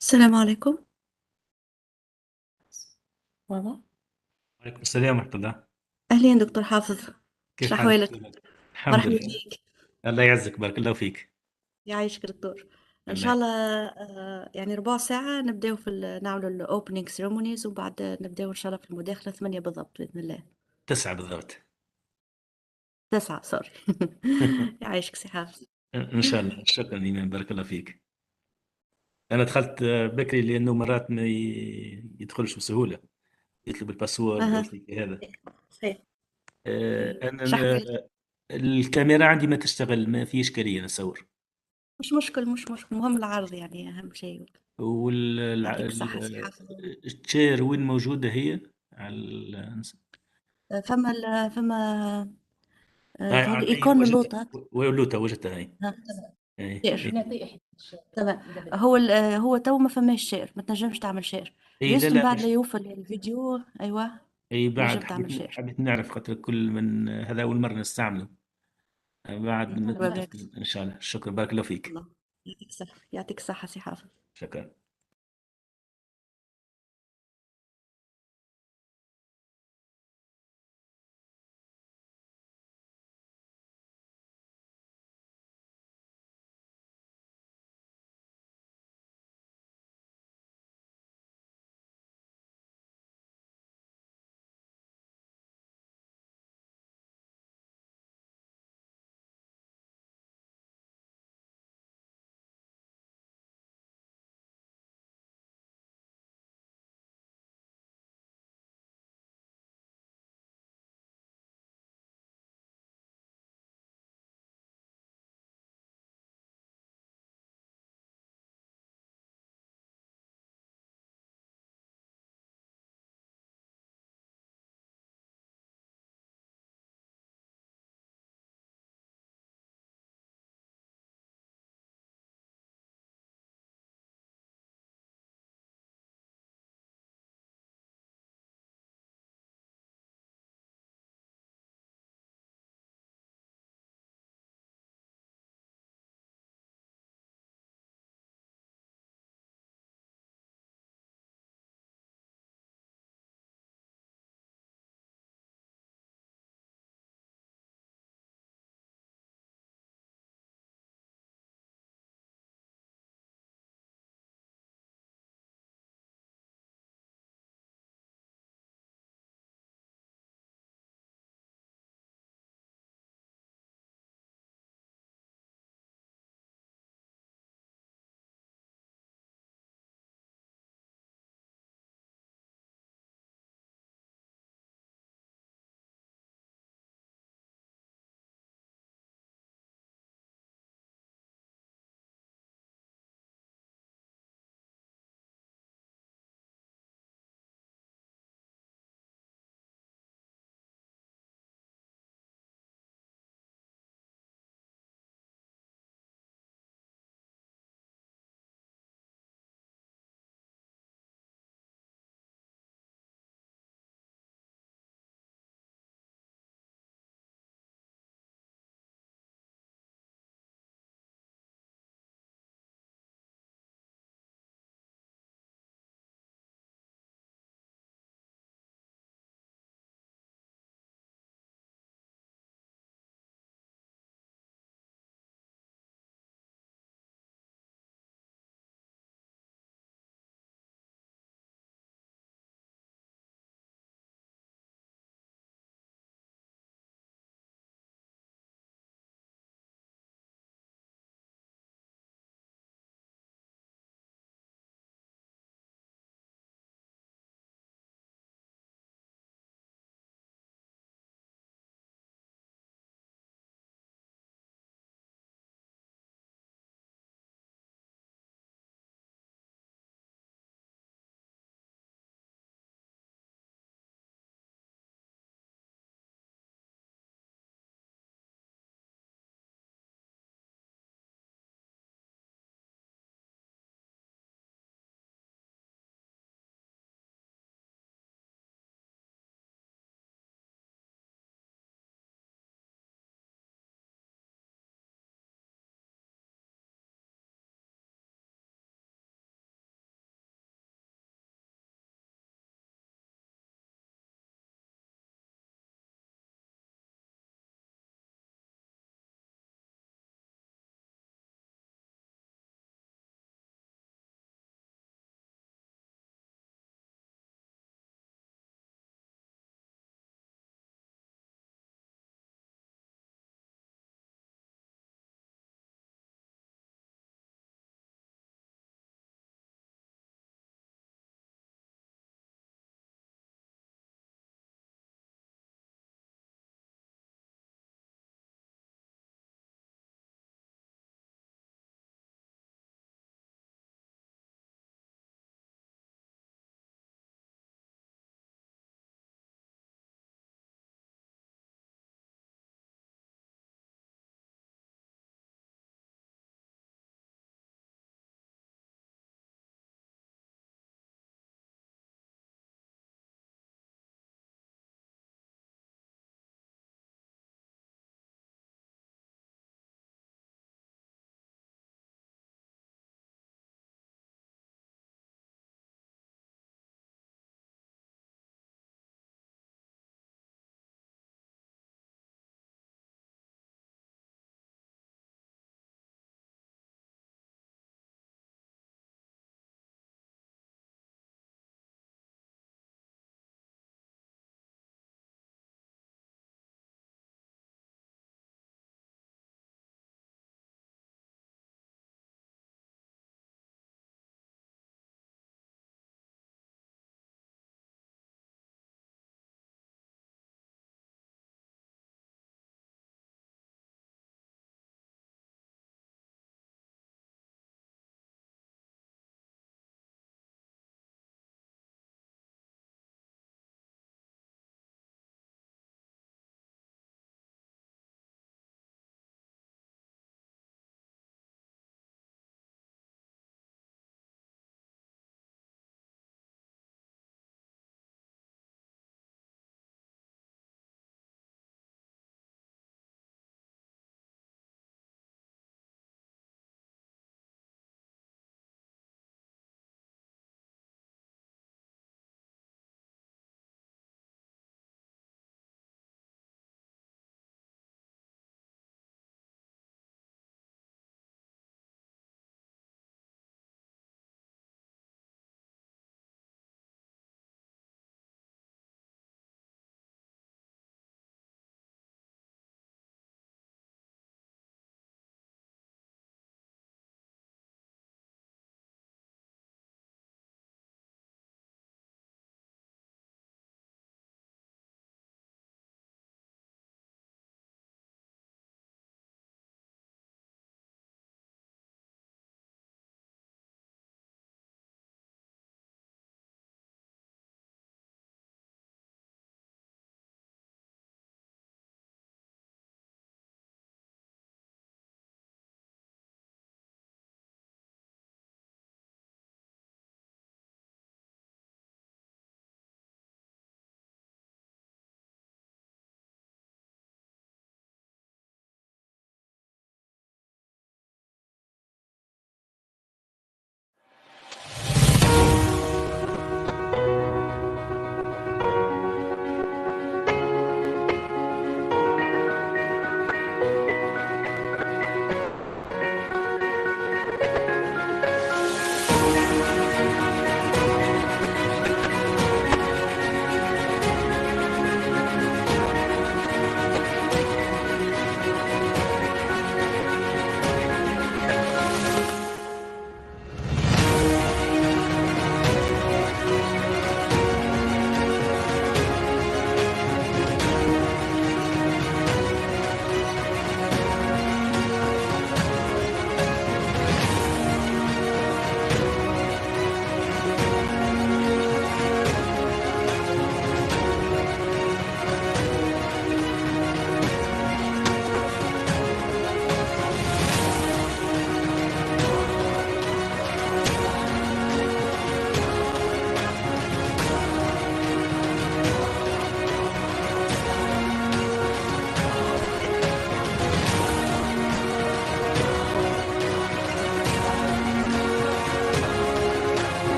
السلام عليكم. واضح. وعليكم السلام ورحمة الله. أهلين دكتور حافظ، كيف شو حالك؟ أحوالك؟ الحمد مرحبا لله. فيك. الله يعزك، بارك الله فيك. يعيشك دكتور. إن الله شاء يعزك. الله يعني ربع ساعة نبداو نعملوا الأوبننج سيرمونيز وبعد نبداو إن شاء الله في المداخلة 8 بالضبط بإذن الله. 9 بالضبط. 9 سوري. يعيشك سي حافظ. إن شاء الله. شكرا إيمان، بارك الله فيك. أنا دخلت بكري لأنه مرات ما يدخلش بسهولة، يطلب الباسورد أو أها شيء كهذا. صحيح. أنا شحوالك؟ الكاميرا عندي ما تشتغل، ما في إشكالية نصور. مش مشكل مش مشكل، مهم العرض يعني أهم شيء. يعطيك الصحة سي حافظ. والتشير وين موجودة هي؟ على فما على أي إيقون وجدتها؟ اللوطة. وجدتها هي. ها، إيه. شير تمام. هو تو ما فماش شير، ما تنجمش تعمل شير. إيه، لا جست من لا بعد لا مش. يوصل الفيديو. ايوه اي بعد نجم تعمل شير. حبيت نعرف خاطر كل من هذا اول مره نستعمله. بعد تمام نتفق ان شاء الله. شكرا، بارك الله فيك. الله يعطيك الصحة، يعطيك الصحة سي حافظ. شكرا.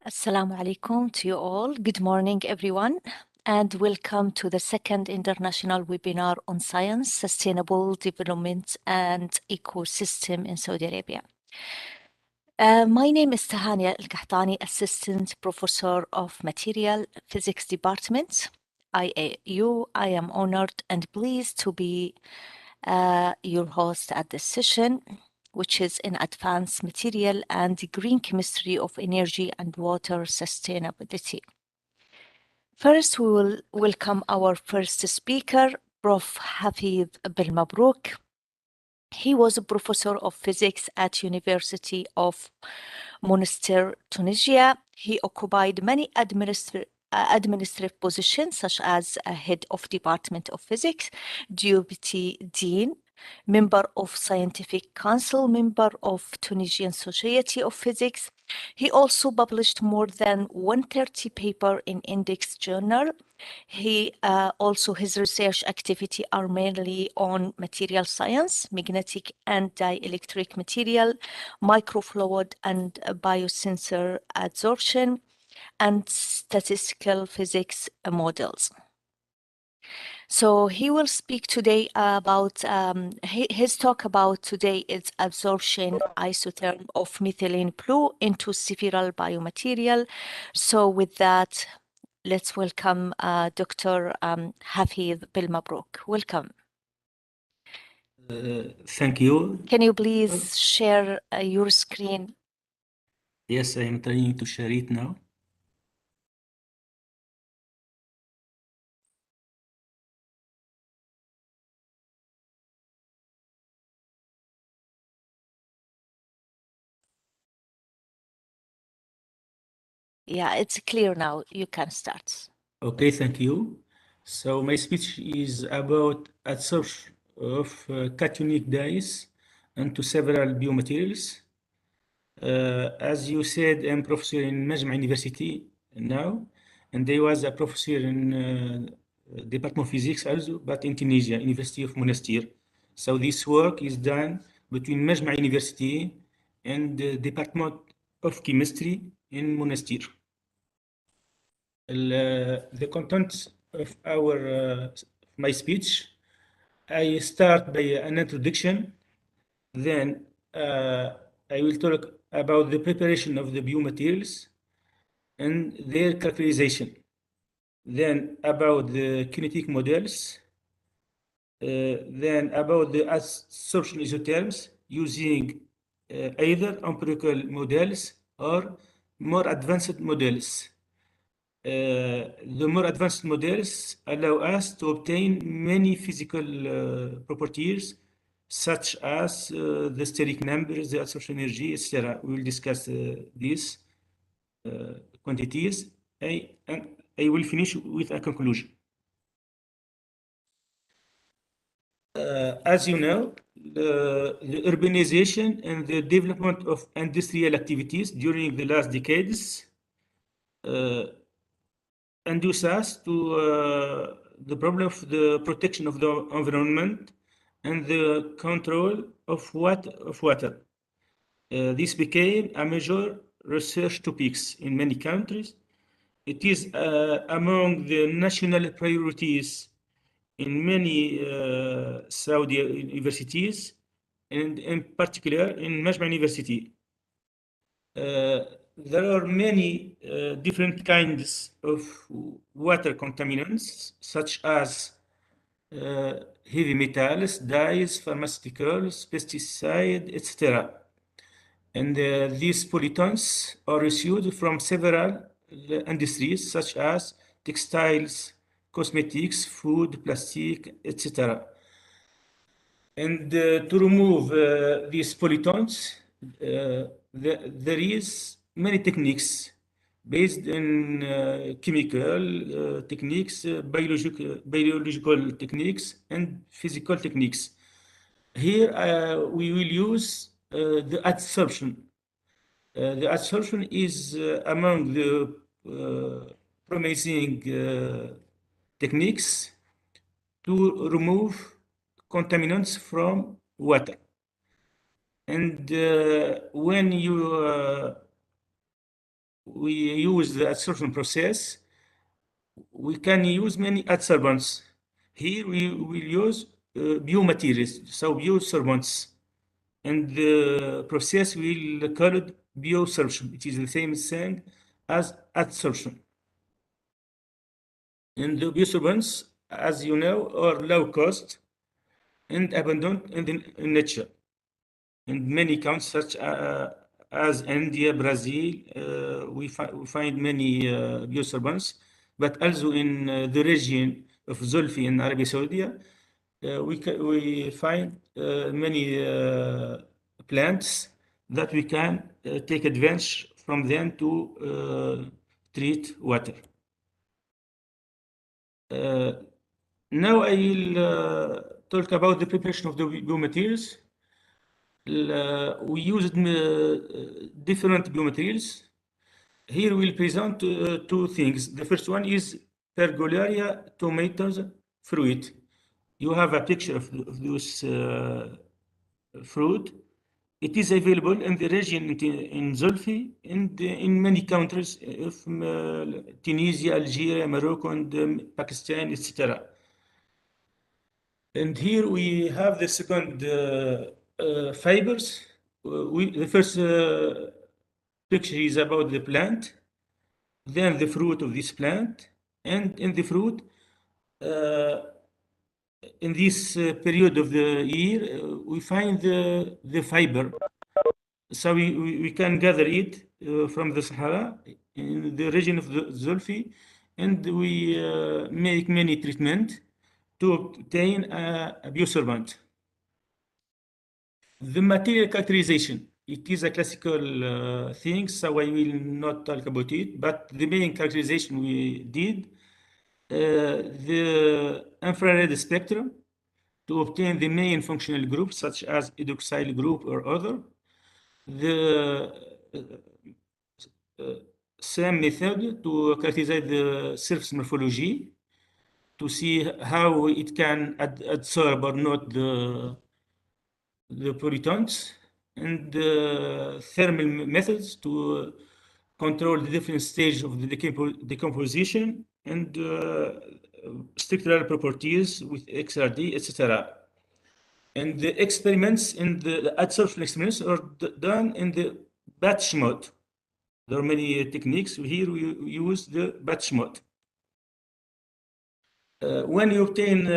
Assalamu alaikum to you all. Good morning, everyone, and welcome to the second international webinar on science, sustainable development, and ecosystem in Saudi Arabia. My name is Tahania Al-Kahtani, Assistant Professor of Material Physics Department, IAU. I am honored and pleased to be your host at this session, which is in Advanced Material and Green Chemistry of Energy and Water Sustainability. First, we will welcome our first speaker, Prof. Hafid Belmabrouk. He was a professor of physics at University of Monastir, Tunisia. He occupied many administrative positions, such as head of Department of Physics, deputy dean, member of Scientific Council, member of Tunisian Society of Physics. He also published more than 130 papers in index journal. His research activity are mainly on material science, magnetic and dielectric material, microfluid and biosensor adsorption, and statistical physics models. So he will speak today about, his talk about today is absorption isotherm of methylene blue into spheral biomaterial. So with that, let's welcome Dr. Hafid Belmabrouk. Welcome. Thank you. Can you please share your screen? Yes, I am trying to share it now. Yeah, it's clear now. You can start. Okay, thank you. So my speech is about adsorption of cationic dyes into several biomaterials. As you said, I'm professor in Majma University now, and I was a professor in Department of Physics also, but in Tunisia, University of Monastir. So this work is done between Majma University and the Department of Chemistry in Monastir. The contents of my speech, I start by an introduction, then I will talk about the preparation of the biomaterials and their characterization, then about the kinetic models, then about the absorption isotherms using either empirical models or more advanced models. The more advanced models allow us to obtain many physical properties, such as the steric numbers, the absorption energy, etc. We will discuss these quantities, and I will finish with a conclusion. As you know, the urbanization and the development of industrial activities during the last decades induce us to the problem of the protection of the environment and the control of water. This became a major research topics in many countries. It is among the national priorities in many Saudi universities, and in particular in Majma University. There are many different kinds of water contaminants, such as heavy metals, dyes, pharmaceuticals, pesticides, etc. And these pollutants are issued from several industries, such as textiles, cosmetics, food, plastic, etc. And to remove these pollutants, there is many techniques based in chemical techniques, biological techniques, and physical techniques. Here we will use the adsorption. The adsorption is among the promising techniques to remove contaminants from water. And when you we use the adsorption process, we can use many adsorbents. Here we will use biomaterials, so biosorbents. And the process we'll call it biosorption. It is the same thing as adsorption. And the biosorbents, as you know, are low cost and abundant in nature. In many countries, such as India, Brazil, we find many biosorbents, but also in the region of Zulfi in Arabia Saudi, we find many plants that we can take advantage from them to treat water. Now I will talk about the preparation of the biomaterials. We used different biomaterials. Here we'll present two things. The first one is Pergolaria tomatoes fruit. You have a picture of this fruit. It is available in the region in Zulfi and in many countries of Tunisia, Algeria, Morocco, and Pakistan, etc. And here we have the second fibers. The first picture is about the plant, then the fruit of this plant, and in the fruit, in this period of the year, we find the fiber. So we can gather it from the Sahara in the region of the Zulfi, and we make many treatment to obtain a biosorbent. The material characterization, it is a classical thing, so I will not talk about it, but the main characterization we did, the infrared spectrum to obtain the main functional groups such as hydroxyl group or other, the same method to characterize the surface morphology to see how it can adsorb or not the pollutants, and thermal methods to control the different stages of the decomposition, and structural properties with XRD, etc. And the experiments in the adsorption experiments are done in the batch mode. There are many techniques. Here we use the batch mode. When you obtain,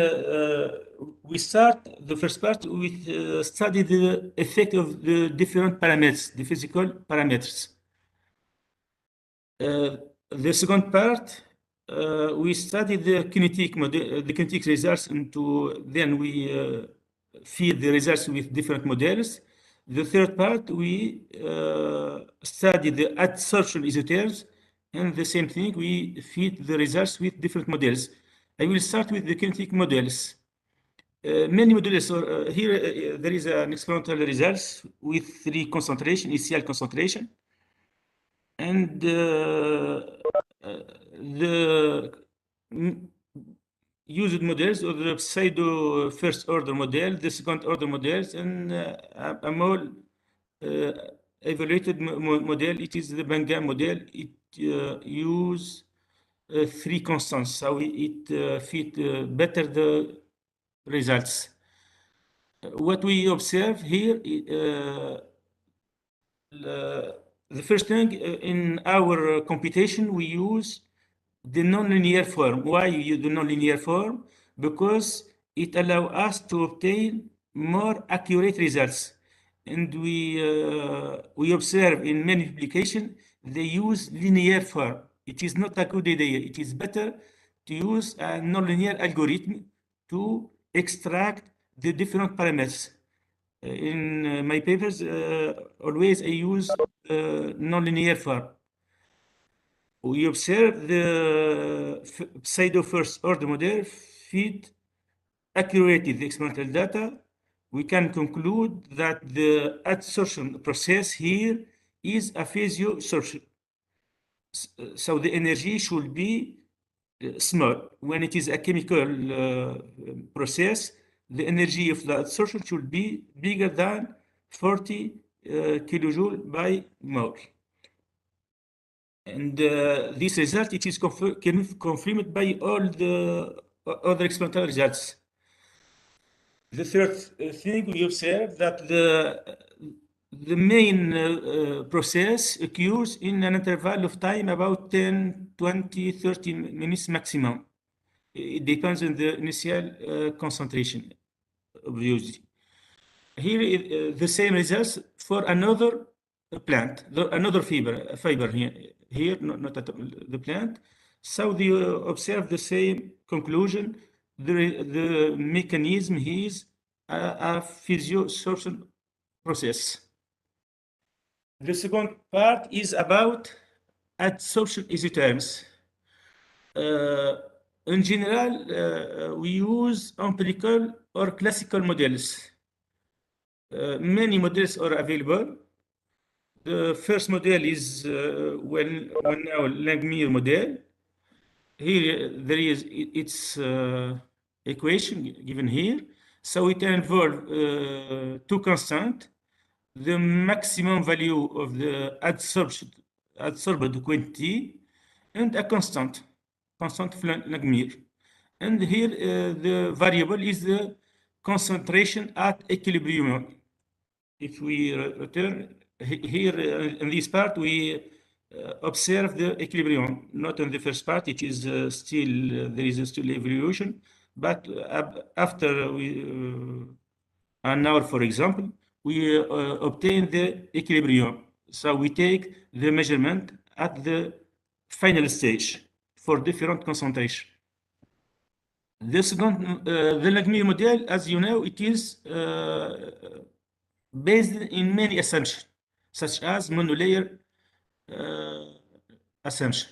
we start the first part with study the effect of the different parameters, the physical parameters. The second part, we study the kinetic model, the kinetic results into, then we feed the results with different models. The third part, we study the adsorption isotherms, and the same thing, we feed the results with different models. I will start with the kinetic models. Many models are here. There is an experimental results with 3 concentration, ECL concentration, and the used models or the pseudo first order model, the second order models, and a more evaluated model. It is the Bangham model. It use 3 constants, so it fit better the results. What we observe here, the first thing in our computation, we use the nonlinear form. Why you use the nonlinear form? Because it allows us to obtain more accurate results. And we observe in many publications, they use linear form. It is not a good idea. It is better to use a nonlinear algorithm to extract the different parameters. In my papers, always I use nonlinear form. We observe the pseudo first order model feed accurately the experimental data. We can conclude that the adsorption process here is a phaseosorption. So the energy should be small. When it is a chemical process, the energy of the adsorption should be bigger than 40 kilojoule by mole. And this result, it is confirmed by all the other experimental results. The third thing we observe that the main process occurs in an interval of time about 10, 20, 30 minutes maximum. It depends on the initial concentration, obviously. Here, the same results for another plant, another fiber here, not at the plant. So they observe the same conclusion. The mechanism is a physiosorption process. The second part is about adsorption isotherms. In general, we use empirical or classical models. Many models are available. The first model is now Langmuir model. Here there is its equation given here. So it involves two constants: the maximum value of the adsorbed quantity and a constant of Langmuir. And here the variable is the concentration at equilibrium. If we return here in this part, we observe the equilibrium. Not in the first part, it is still there is still evolution, but after an hour, for example, we obtain the equilibrium. So we take the measurement at the final stage for different concentration. The second, the Langmuir model, as you know, it is based in many assumptions, such as monolayer assumption.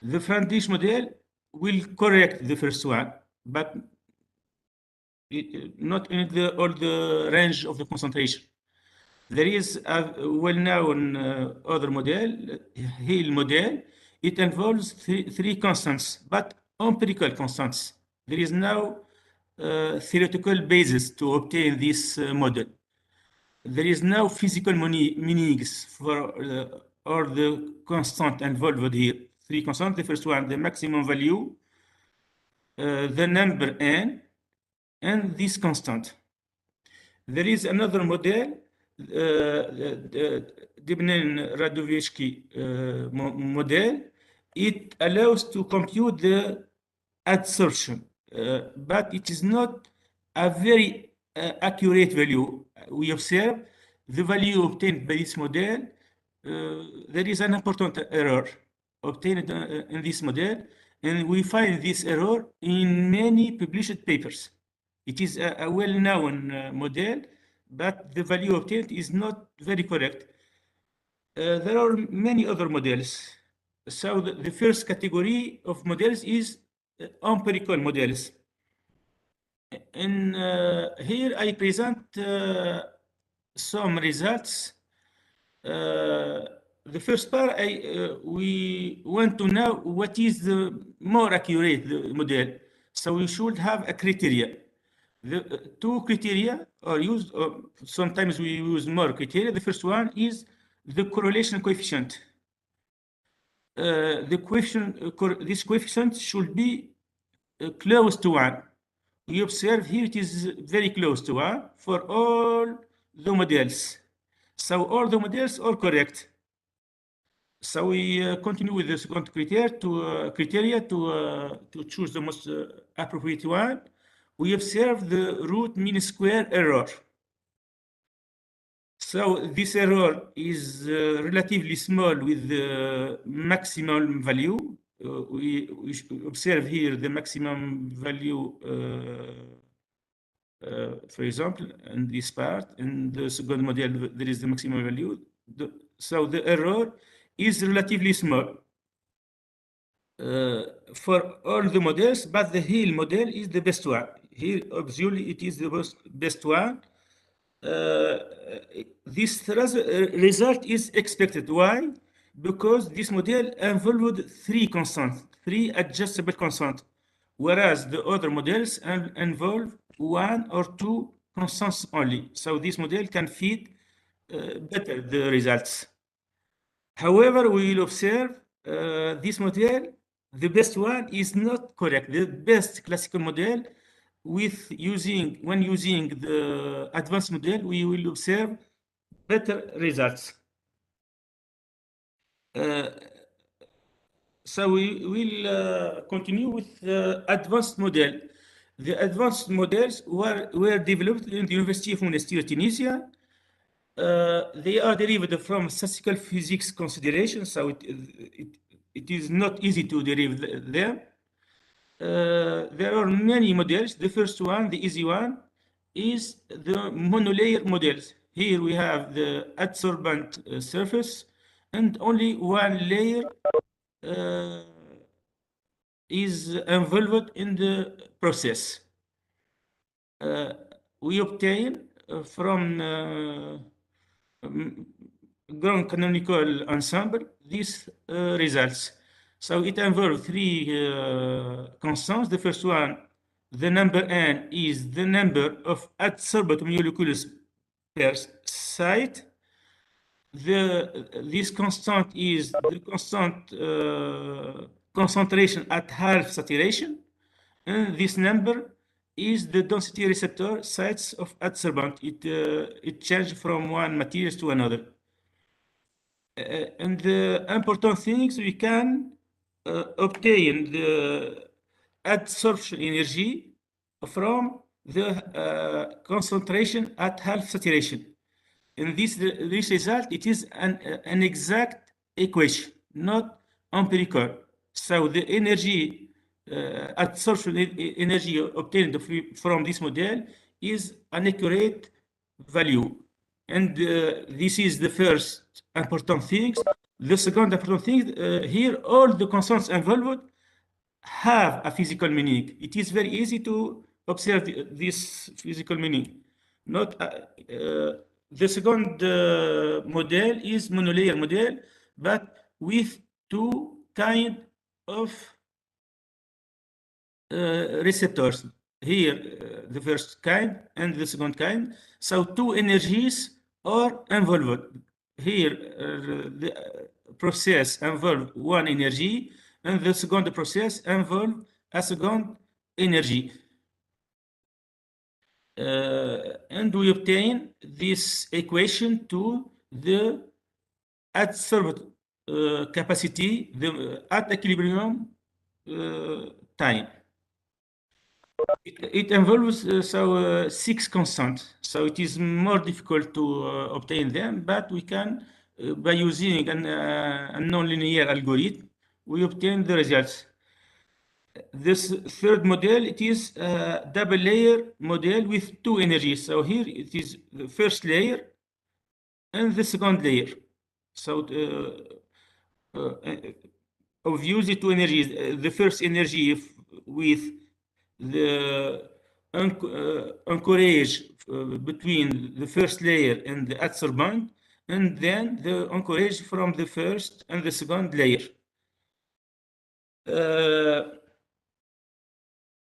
The Frandish model will correct the first one, but not in all the range of the concentration. There is a well-known other model, Hill model. It involves three constants, but empirical constants. There is no theoretical basis to obtain this model. There is no physical meanings for all the constant involved here. Three constants. The first one, the maximum value, the number n, and this constant. There is another model, Radovici model. It allows to compute the adsorption, but it is not a very accurate value. We observe the value obtained by this model. There is an important error obtained in this model, and we find this error in many published papers. It is a well-known model, but the value obtained is not very correct. There are many other models. So the first category of models is empirical models. And here I present some results. The first part, we want to know what is the more accurate model. So we should have a criteria. The two criteria are used, sometimes we use more criteria. The first one is the correlation coefficient. This coefficient should be close to 1. We observe here it is very close to 1 for all the models. So all the models are correct. So we continue with the second criteria to choose the most appropriate one. We observe the root mean square error. So this error is relatively small with the maximum value. We observe here the maximum value, for example, in this part. In the second model, there is the maximum value. So the error is relatively small for all the models, but the Hill model is the best one. Here, obviously, it is the best one. This result is expected. Why? Because this model involved three constants, three adjustable constants, whereas the other models involve one or two constants only. So this model can fit better the results. However, we will observe this model, the best one is not correct. The best classical model when using the advanced model, we will observe better results. So we will continue with the advanced model. The advanced models were developed in the University of Monastir, Tunisia. They are derived from statistical physics considerations, so it is not easy to derive them. There are many models. The first one, the easy one, is the monolayer models. Here we have the adsorbent surface and only one layer is involved in the process. We obtain from ground canonical ensemble these results. So it involves three constants. The first one, the number n, is the number of adsorbent molecules per site. This constant is the constant concentration at half saturation, and this number is the density receptor sites of adsorbent. It changes from one material to another. And the important things, we can obtain the adsorption energy from the concentration at half saturation. In this result, it is an exact equation, not empirical. So the energy, adsorption energy obtained from this model is an accurate value. And this is the first important thing. The second important thing, here all the constants involved have a physical meaning. It is very easy to observe this physical meaning. Not the second model is monolayer model, but with two kind of receptors. Here, the first kind and the second kind. So two energies are involved. Here, the process involves one energy, and the second process involves a second energy. And we obtain this equation to the adsorbed capacity at equilibrium time. It involves six constants, so it is more difficult to obtain them, but we can, by using a nonlinear algorithm, we obtain the results. This third model, it is a double layer model with two energies. So here it is the first layer and the second layer. So of using two energies, the first energy with the anchorage between the first layer and the adsorbent, and then the anchorage from the first and the second layer.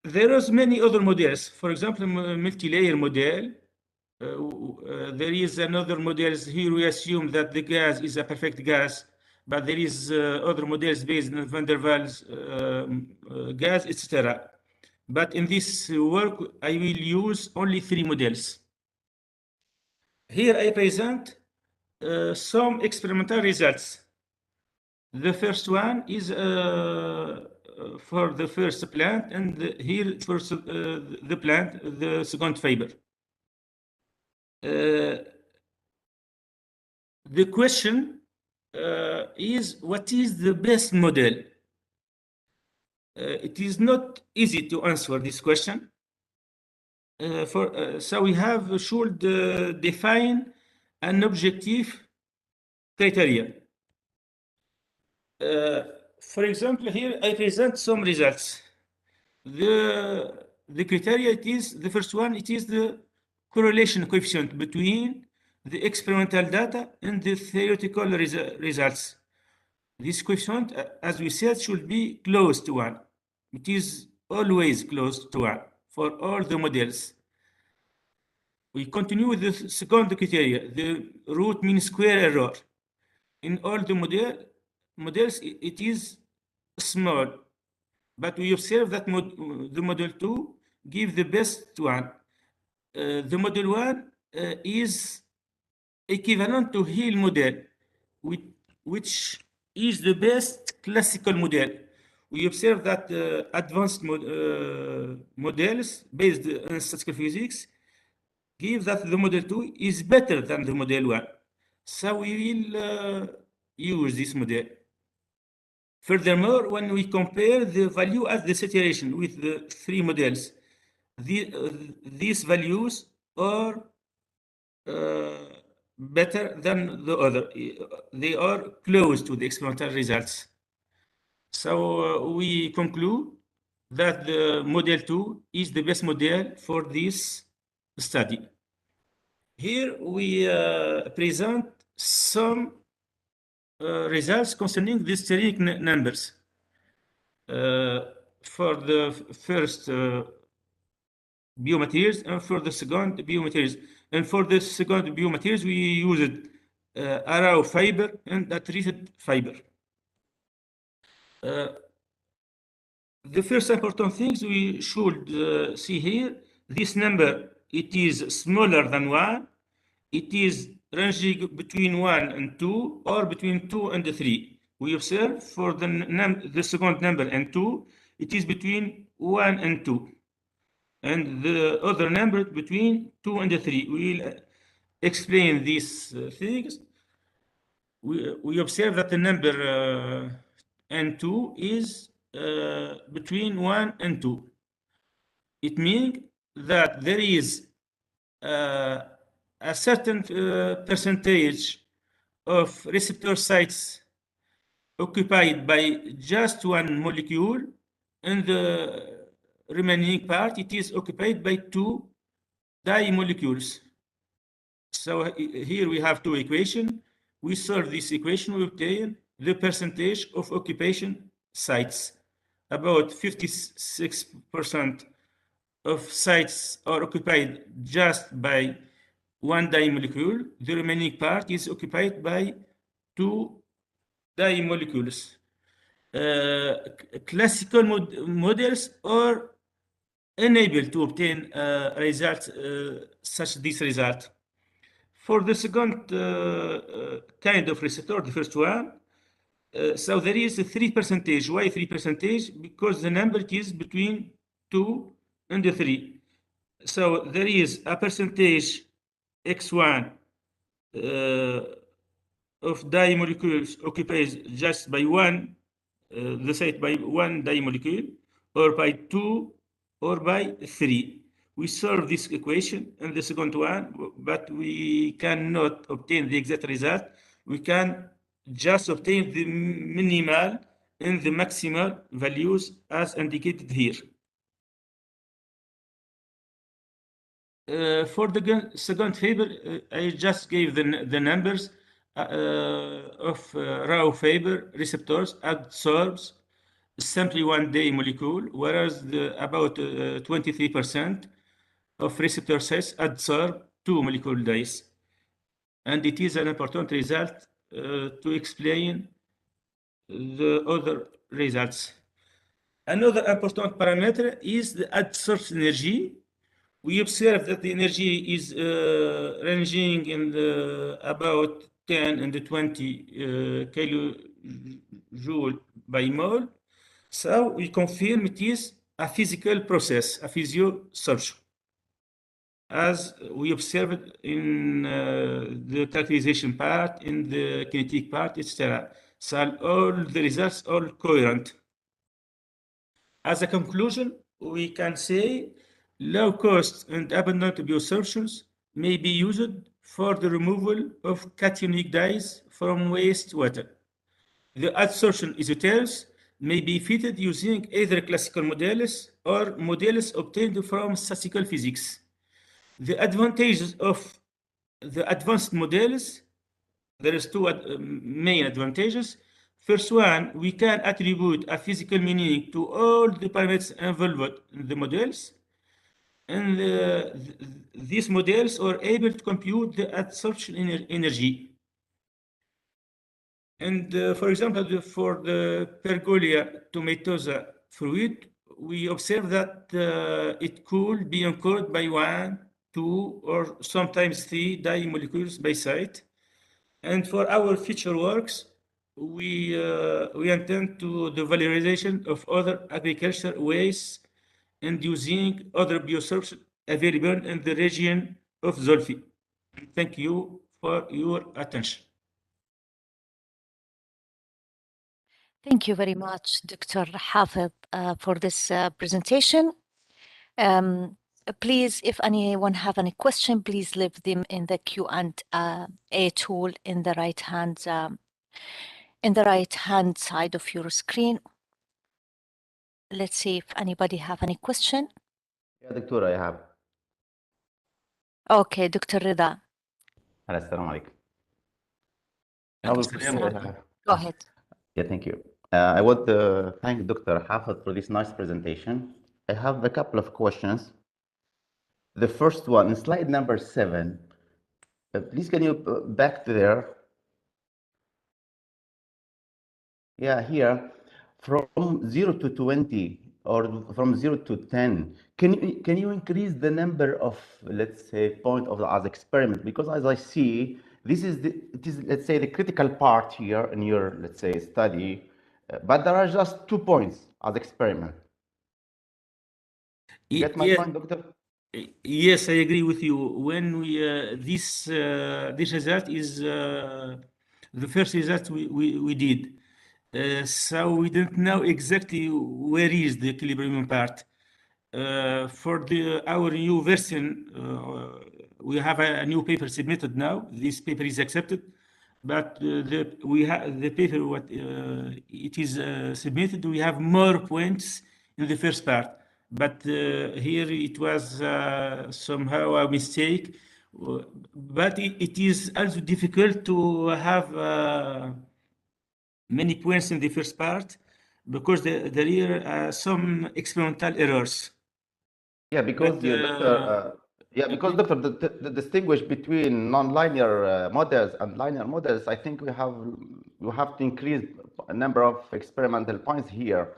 There is many other models. For example, multi-layer model. There is another models. Here we assume that the gas is a perfect gas, but there is other models based on van der Waals gas, etc. But in this work, I will use only three models. Here I present some experimental results. The first one is for the first plant, and here for the plant, the second fiber. The question is, what is the best model? It is not easy to answer this question. So we should define an objective criteria. For example, here I present some results. The criteria, it is the first one, it is the correlation coefficient between the experimental data and the theoretical results. This coefficient, as we said, should be close to 1. It is always close to 1 for all the models. We continue with the second criteria, the root mean square error. in all the models, it is small, but we observe that the model 2 gives the best one. The model 1 is equivalent to Hill model, which is the best classical model. We observe that advanced models based on statistical physics give that the model 2 is better than the model 1. So we will use this model. Furthermore, when we compare the value at the saturation with the three models, these values are better than the other. They are close to the experimental results. So we conclude that the model 2 is the best model for this study. Here we present some results concerning the steric numbers. For the first biomaterials and for the second biomaterials. And for the second biomaterials, we used a raw fiber and a treated fiber. The first important things we should see here, this number, it is smaller than 1. It is ranging between 1 and 2 or between 2 and 3. We observe for the second number and 2, it is between 1 and 2. And the other number between 2 and 3. We will explain these things. We observe that the number N2 is between 1 and 2. It means that there is a certain percentage of receptor sites occupied by just one molecule, and the remaining part, it is occupied by two dimolecules. So here we have two equations. We solve this equation, we obtain the percentage of occupation sites. About 56% of sites are occupied just by one dimolecule. The remaining part is occupied by two dimolecules. Classical models are unable to obtain results such this result. For the second kind of receptor, the first one, so there is a 3%. Why 3%? Because the number is between 2 and 3. So there is a percentage x1 of dimolecules occupied just by one, the site by one dimolecule, or by 2, or by 3. We solve this equation and the second one, but we cannot obtain the exact result. We can just obtain the minimal and the maximal values as indicated here. For the second fiber, I just gave the numbers of raw fiber receptors absorbs simply one molecule, whereas about 23% of receptor sites adsorb two molecule dyes. And it is an important result to explain the other results. Another important parameter is the adsorption energy. We observe that the energy is ranging in about 10 and 20 kilojoule by mole. So we confirm it is a physical process, a physiosorption, as we observed in the characterization part, in the kinetic part, etc. So all the results are coherent. As a conclusion, we can say low cost and abundant biosorptions may be used for the removal of cationic dyes from wastewater. The adsorption isotherms may be fitted using either classical models or models obtained from statistical physics. The advantages of the advanced models, there is two main advantages. First one, we can attribute a physical meaning to all the parameters involved in the models. And these models are able to compute the adsorption energy. And for example, for the Pergolaria tomatosa fruit, we observe that it could be encoded by 1, 2, or sometimes 3 dye molecules by site. And for our future works, we intend to the valorization of other agricultural waste and using other biosources available in the region of Zolfi. Thank you for your attention. Thank you very much, Dr. Hafid, for this presentation. Please, if anyone have any question, please leave them in the Q&A tool in the right hand side of your screen. Let's see if anybody have any question. Yeah, Doctor, I have. Okay, Dr. Rida. Assalamu alaikum. Go ahead. Yeah, thank you. I want to thank Dr. Hafid for this nice presentation. I have a couple of questions. The first one, slide number 7. Please, can you back to there? Yeah, here, from 0 to 20 or from 0 to 10, can you increase the number of, let's say, point of the as experiment? Because as I see, it is, let's say, the critical part here in your, let's say, study, but there are just 2 points as experiment. You get my point, Doctor? Yes, I agree with you. When we this result is the first result we did, so we don't know exactly where is the equilibrium part. For our new version, we have a new paper submitted now. This paper is accepted, but the paper what it is submitted. We have more points in the first part. But here it was somehow a mistake. But it is also difficult to have many points in the first part because there are some experimental errors. Yeah, because Doctor, the distinguish between non-linear models and linear models, I think we have to increase a number of experimental points here.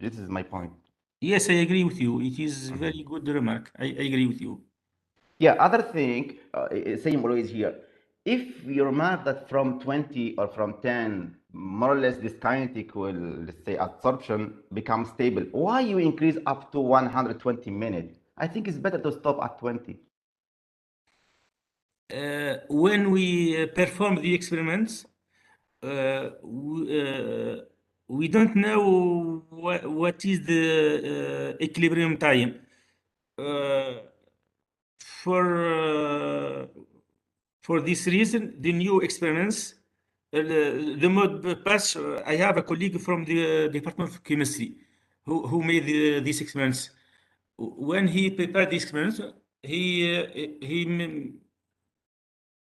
This is my point. Yes, I agree with you. It is a very good remark. I agree with you. Yeah, other thing, same always here. If you remark that from 20 or from 10, more or less this kinetic will, let's say, absorption becomes stable. Why you increase up to 120 minutes? I think it's better to stop at 20. When we perform the experiments, we don't know what is the equilibrium time. For this reason, the new experiments, the mode pass. I have a colleague from the Department of Chemistry who made these experiments. When he prepared the experiments, he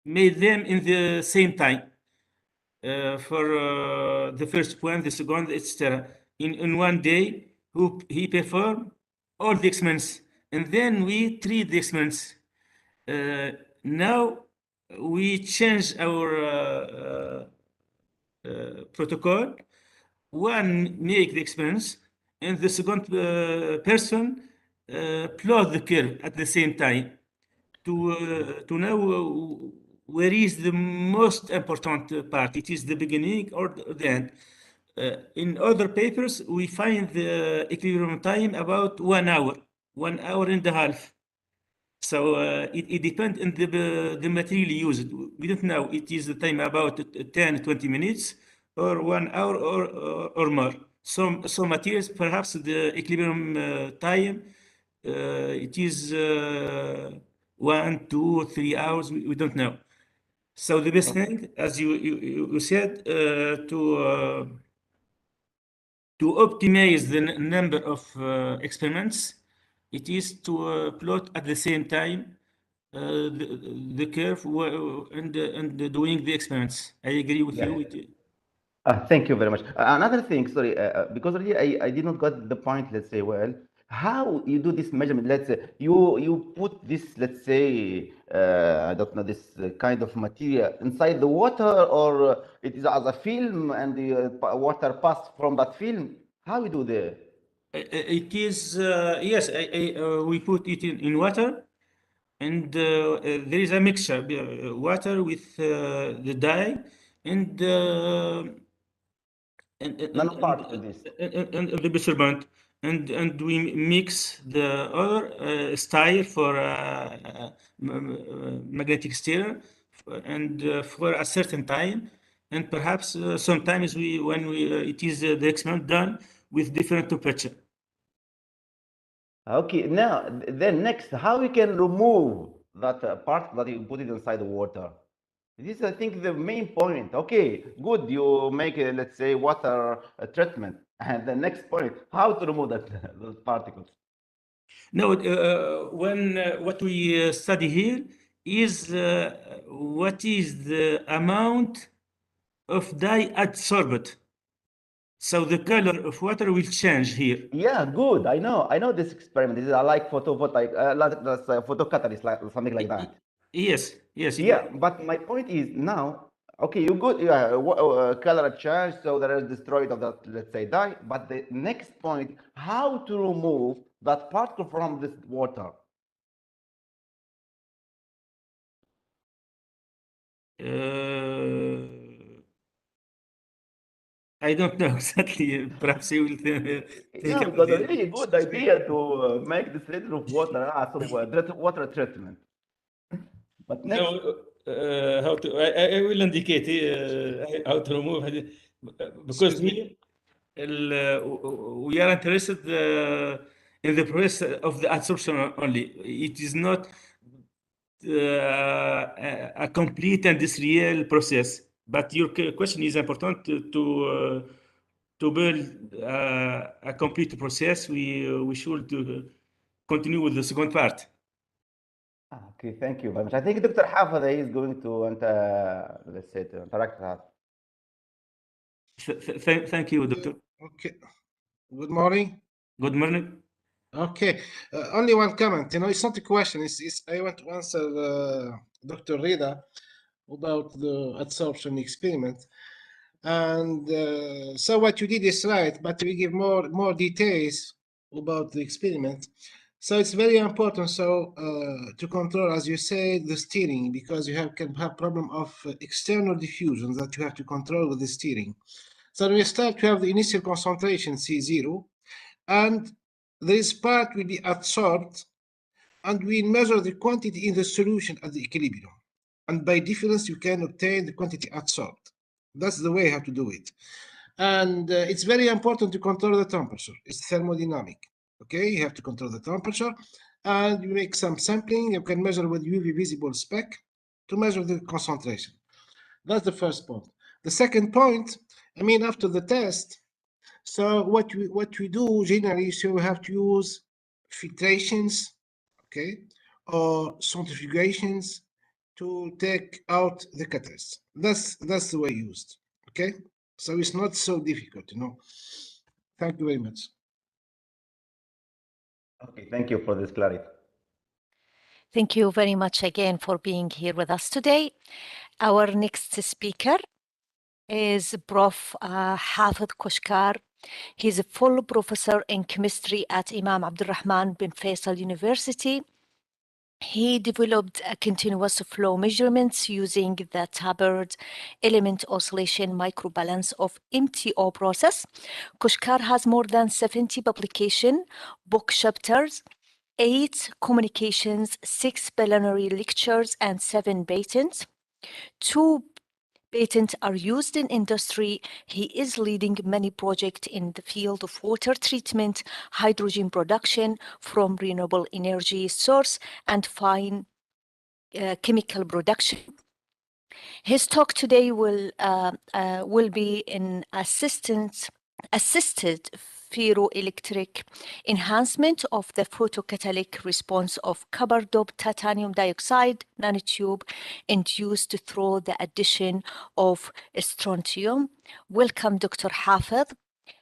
made them in the same time for the first one, the second, etc. In one day, he performed all the experiments, and then we treat the experiments. Now we change our protocol. One make the experiments, and the second person plot the curve at the same time to know where is the most important part. It is the beginning or the end. In other papers, we find the equilibrium time about 1 hour, 1 hour and a half. So it depends on the material used. We don't know. It is the time about 10, 20 minutes or 1 hour or more. Some materials, perhaps the equilibrium time, it is 1, 2, 3 hours. We don't know. So the best thing, as you said, to optimize the number of experiments, it is to plot at the same time the curve and doing the experiments. I agree with you. Thank you very much. Another thing, sorry, because really I did not got the point, let's say, well, how you do this measurement? Let's say you put this, let's say, I don't know, this kind of material inside the water, or it is as a film and the water pass from that film. How you do the? It is, yes, we put it in water, and there is a mixture, water with the dye, and Nanoparticle this. and the measurement, and we mix the other style for magnetic stirrer, and for a certain time, and perhaps sometimes when it is the experiment done with different temperature. Okay, now then next, how we can remove that part that you put it inside the water? This is, I think, the main point. Okay, good, you make, let's say, water treatment. And the next point, how to remove that those particles? No, when what we study here is what is the amount of dye adsorbed. So the color of water will change here. Yeah, good. I know this experiment. This is like photocatalyst, like something like that. Yes, yes. Yeah, but my point is now, okay, you good, yeah, color change, so there is destroyed of that, let's say, dye. But the next point, how to remove that particle from this water? I don't know exactly. Perhaps you will think Yeah, about because a it. really good idea to make this liter of water, water treatment. But next, No, how to? I will indicate how to remove it, because Excuse me. here we are interested in the process of the adsorption only. It is not a complete industrial process. But your question is important to build a complete process. We should continue with the second part. okay, thank you very much. I think Dr. Hafez is going to, let's say, to interact with us. Thank you, Doctor. Okay. Good morning. Good morning. Okay. Only one comment. It's not a question. It's I want to answer Dr. Rida about the adsorption experiment. And so what you did is right, but we give more details about the experiment. So it's very important to control, as you say, the steering, because you can have problem of external diffusion that you have to control with the steering. So we start to have the initial concentration C0, and this part will be adsorbed, and we measure the quantity in the solution at the equilibrium. And by difference, you can obtain the quantity adsorbed. That's the way how to do it. And it's very important to control the temperature. It's thermodynamic. Okay, you have to control the temperature, and you make some sampling. You can measure with UV visible spec to measure the concentration. That's the first point. The second point, after the test, so what we do generally, so we have to use filtrations, okay, or centrifugations to take out the catalyst. That's the way used, okay? So it's not so difficult, Thank you very much. Okay, thank you for this clarity. Thank you very much again for being here with us today. Our next speaker is Prof. Hafid Koshkar. He's a full professor in chemistry at Imam Abdulrahman bin Faisal University. He developed a continuous flow measurements using the tapered element oscillation microbalance of MTO process. Koshkar has more than 70 publication, book chapters, 8 communications, 6 plenary lectures, and 7 patents. 2 patents are used in industry. He is leading many projects in the field of water treatment, hydrogen production from renewable energy source, and fine chemical production. His talk today will be in assisted ferroelectric enhancement of the photocatalytic response of copper-doped titanium dioxide nanotube induced through the addition of strontium. Welcome, Dr. Hafid,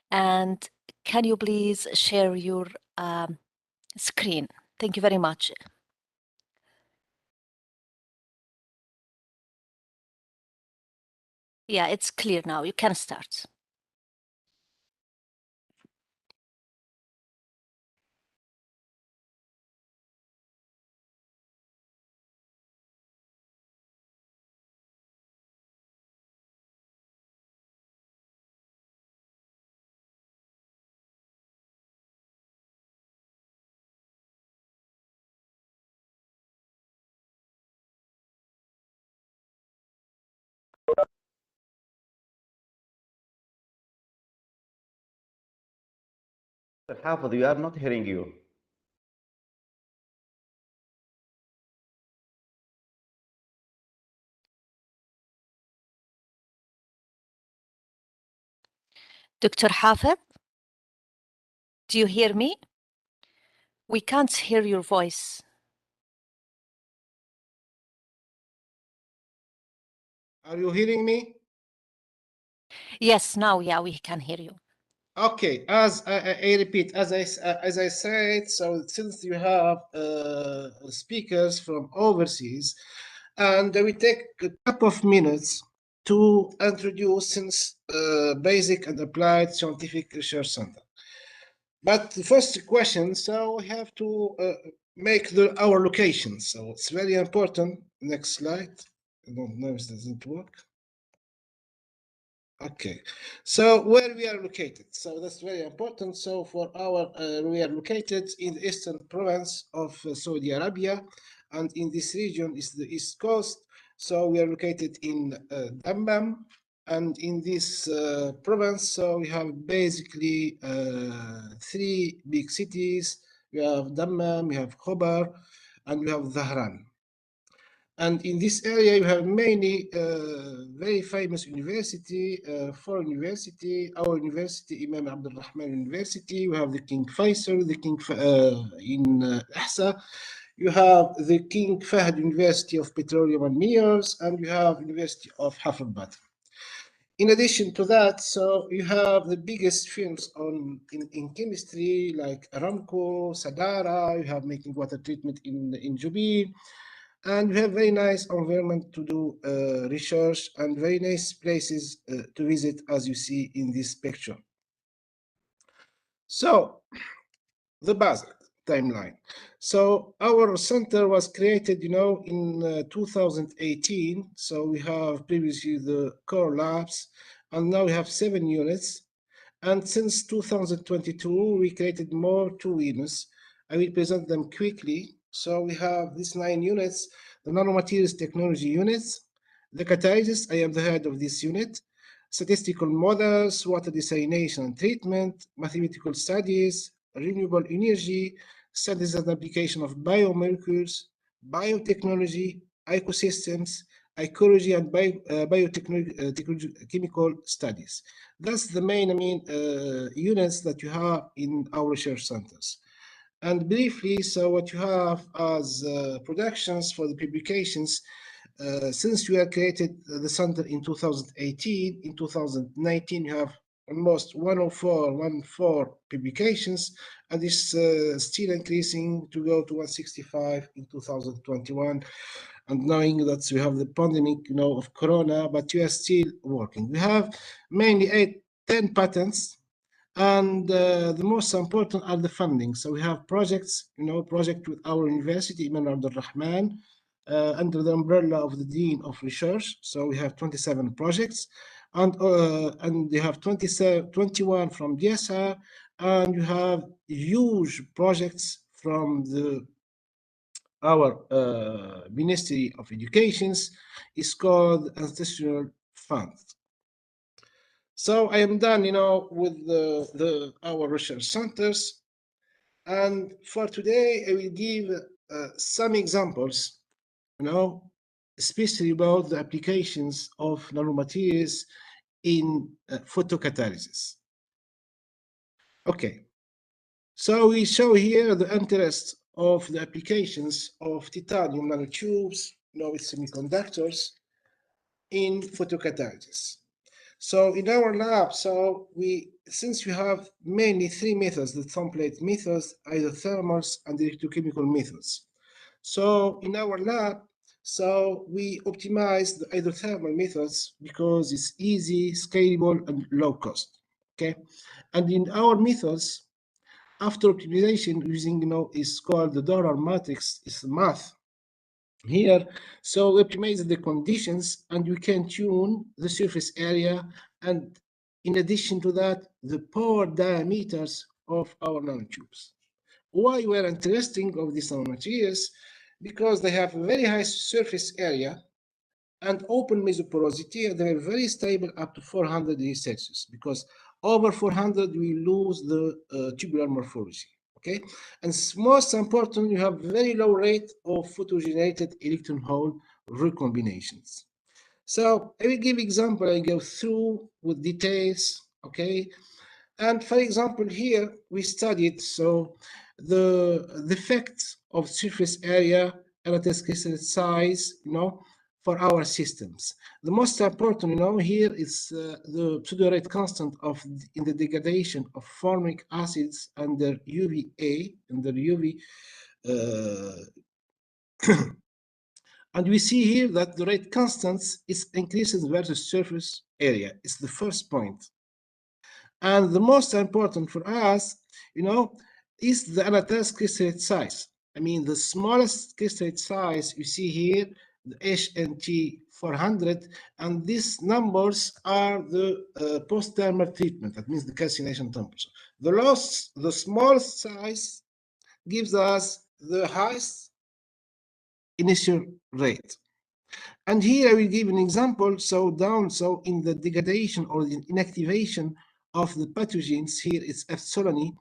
and can you please share your screen. Thank you very much. Yeah, it's clear now. You can start. Hafid, we are not hearing you. Dr. Hafid, do you hear me? We can't hear your voice. Are you hearing me? Yes, now, yeah, we can hear you. Okay, as I repeat, as I said, so since you have speakers from overseas, and we take a couple of minutes to introduce since basic and applied scientific research center. But the first question, so we have to make our location. So it's very important. Next slide. I don't know if it doesn't work. Okay, so where we are located, so that's very important. So for our we are located in the eastern province of Saudi Arabia, and in this region is the east coast. So we are located in Dammam, and in this province, so we have basically three big cities. We have Dammam, we have Khobar, and we have Zahran. And in this area, you have many very famous university, foreign university, our university, Imam Abdul Rahman University. We have the King Faisal, the King in Ahsa. You have the King Fahd University of Petroleum and Minerals, and you have University of Hyderabad. In addition to that, so you have the biggest firms in chemistry like Aramco, Sadara. You have making water treatment in Jubail. And we have very nice environment to do research and very nice places to visit, as you see in this picture. So the basic timeline. So our center was created, in 2018. So we have previously the core labs, and now we have 7 units. And since 2022, we created more 2 units. I will present them quickly. So we have these 9 units. The nanomaterials technology units, the catalysis, I am the head of this unit, statistical models, water desalination and treatment, mathematical studies, renewable energy, studies and application of biomolecules, biotechnology, ecosystems, ecology and biochemical studies. That's the main, units that you have in our research centers. And briefly, so what you have as productions for the publications, since we have created the center in 2018, in 2019 you have almost 114 publications, and it's still increasing to go to 165 in 2021. And knowing that we have the pandemic, of Corona, but we are still working. We have mainly 10 patents. And the most important are the funding. So we have projects, project with our university, Imam Abdul Rahman, under the umbrella of the Dean of Research. So we have 27 projects, and you have 21 from DSR, and you have huge projects from our Ministry of Education. It's called Institutional Fund. So I am done, with our research centers. And for today, I will give some examples, especially about the applications of nanomaterials in photocatalysis. Okay, so we show here the interest of the applications of titanium nanotubes, with semiconductors in photocatalysis. So in our lab, so we since we have mainly three methods, the template methods, isothermals, and electrochemical methods. So in our lab, so we optimize the isothermal methods because it's easy, scalable, and low cost. Okay, and in our methods, after optimization using is called the Zahra matrix, is math here. So we optimize the conditions and we can tune the surface area, and in addition to that, the pore diameters of our nanotubes. Why we're interested of these nanomaterials? Because they have a very high surface area and open mesoporosity. They are very stable up to 400 degrees Celsius, because over 400 we lose the tubular morphology. Okay, and most important, you have very low rate of photogenerated electron hole recombinations. So I will give example. I go through with details. Okay, and for example, here we studied the effect of surface area and crystal size, for our systems. The most important, here is the pseudo rate constant in the degradation of formic acids under UVA, under UV, and we see here that the rate constants is increases versus surface area. It's the first point. And the most important for us, is the anatase crystallite size. I mean, the smallest crystallite size you see here, the HNT 400, and these numbers are the post-thermal treatment. That means the calcination temperature. The smallest size gives us the highest initial rate. And here I will give an example. So in the degradation or the inactivation of the pathogens, here it's epsilon.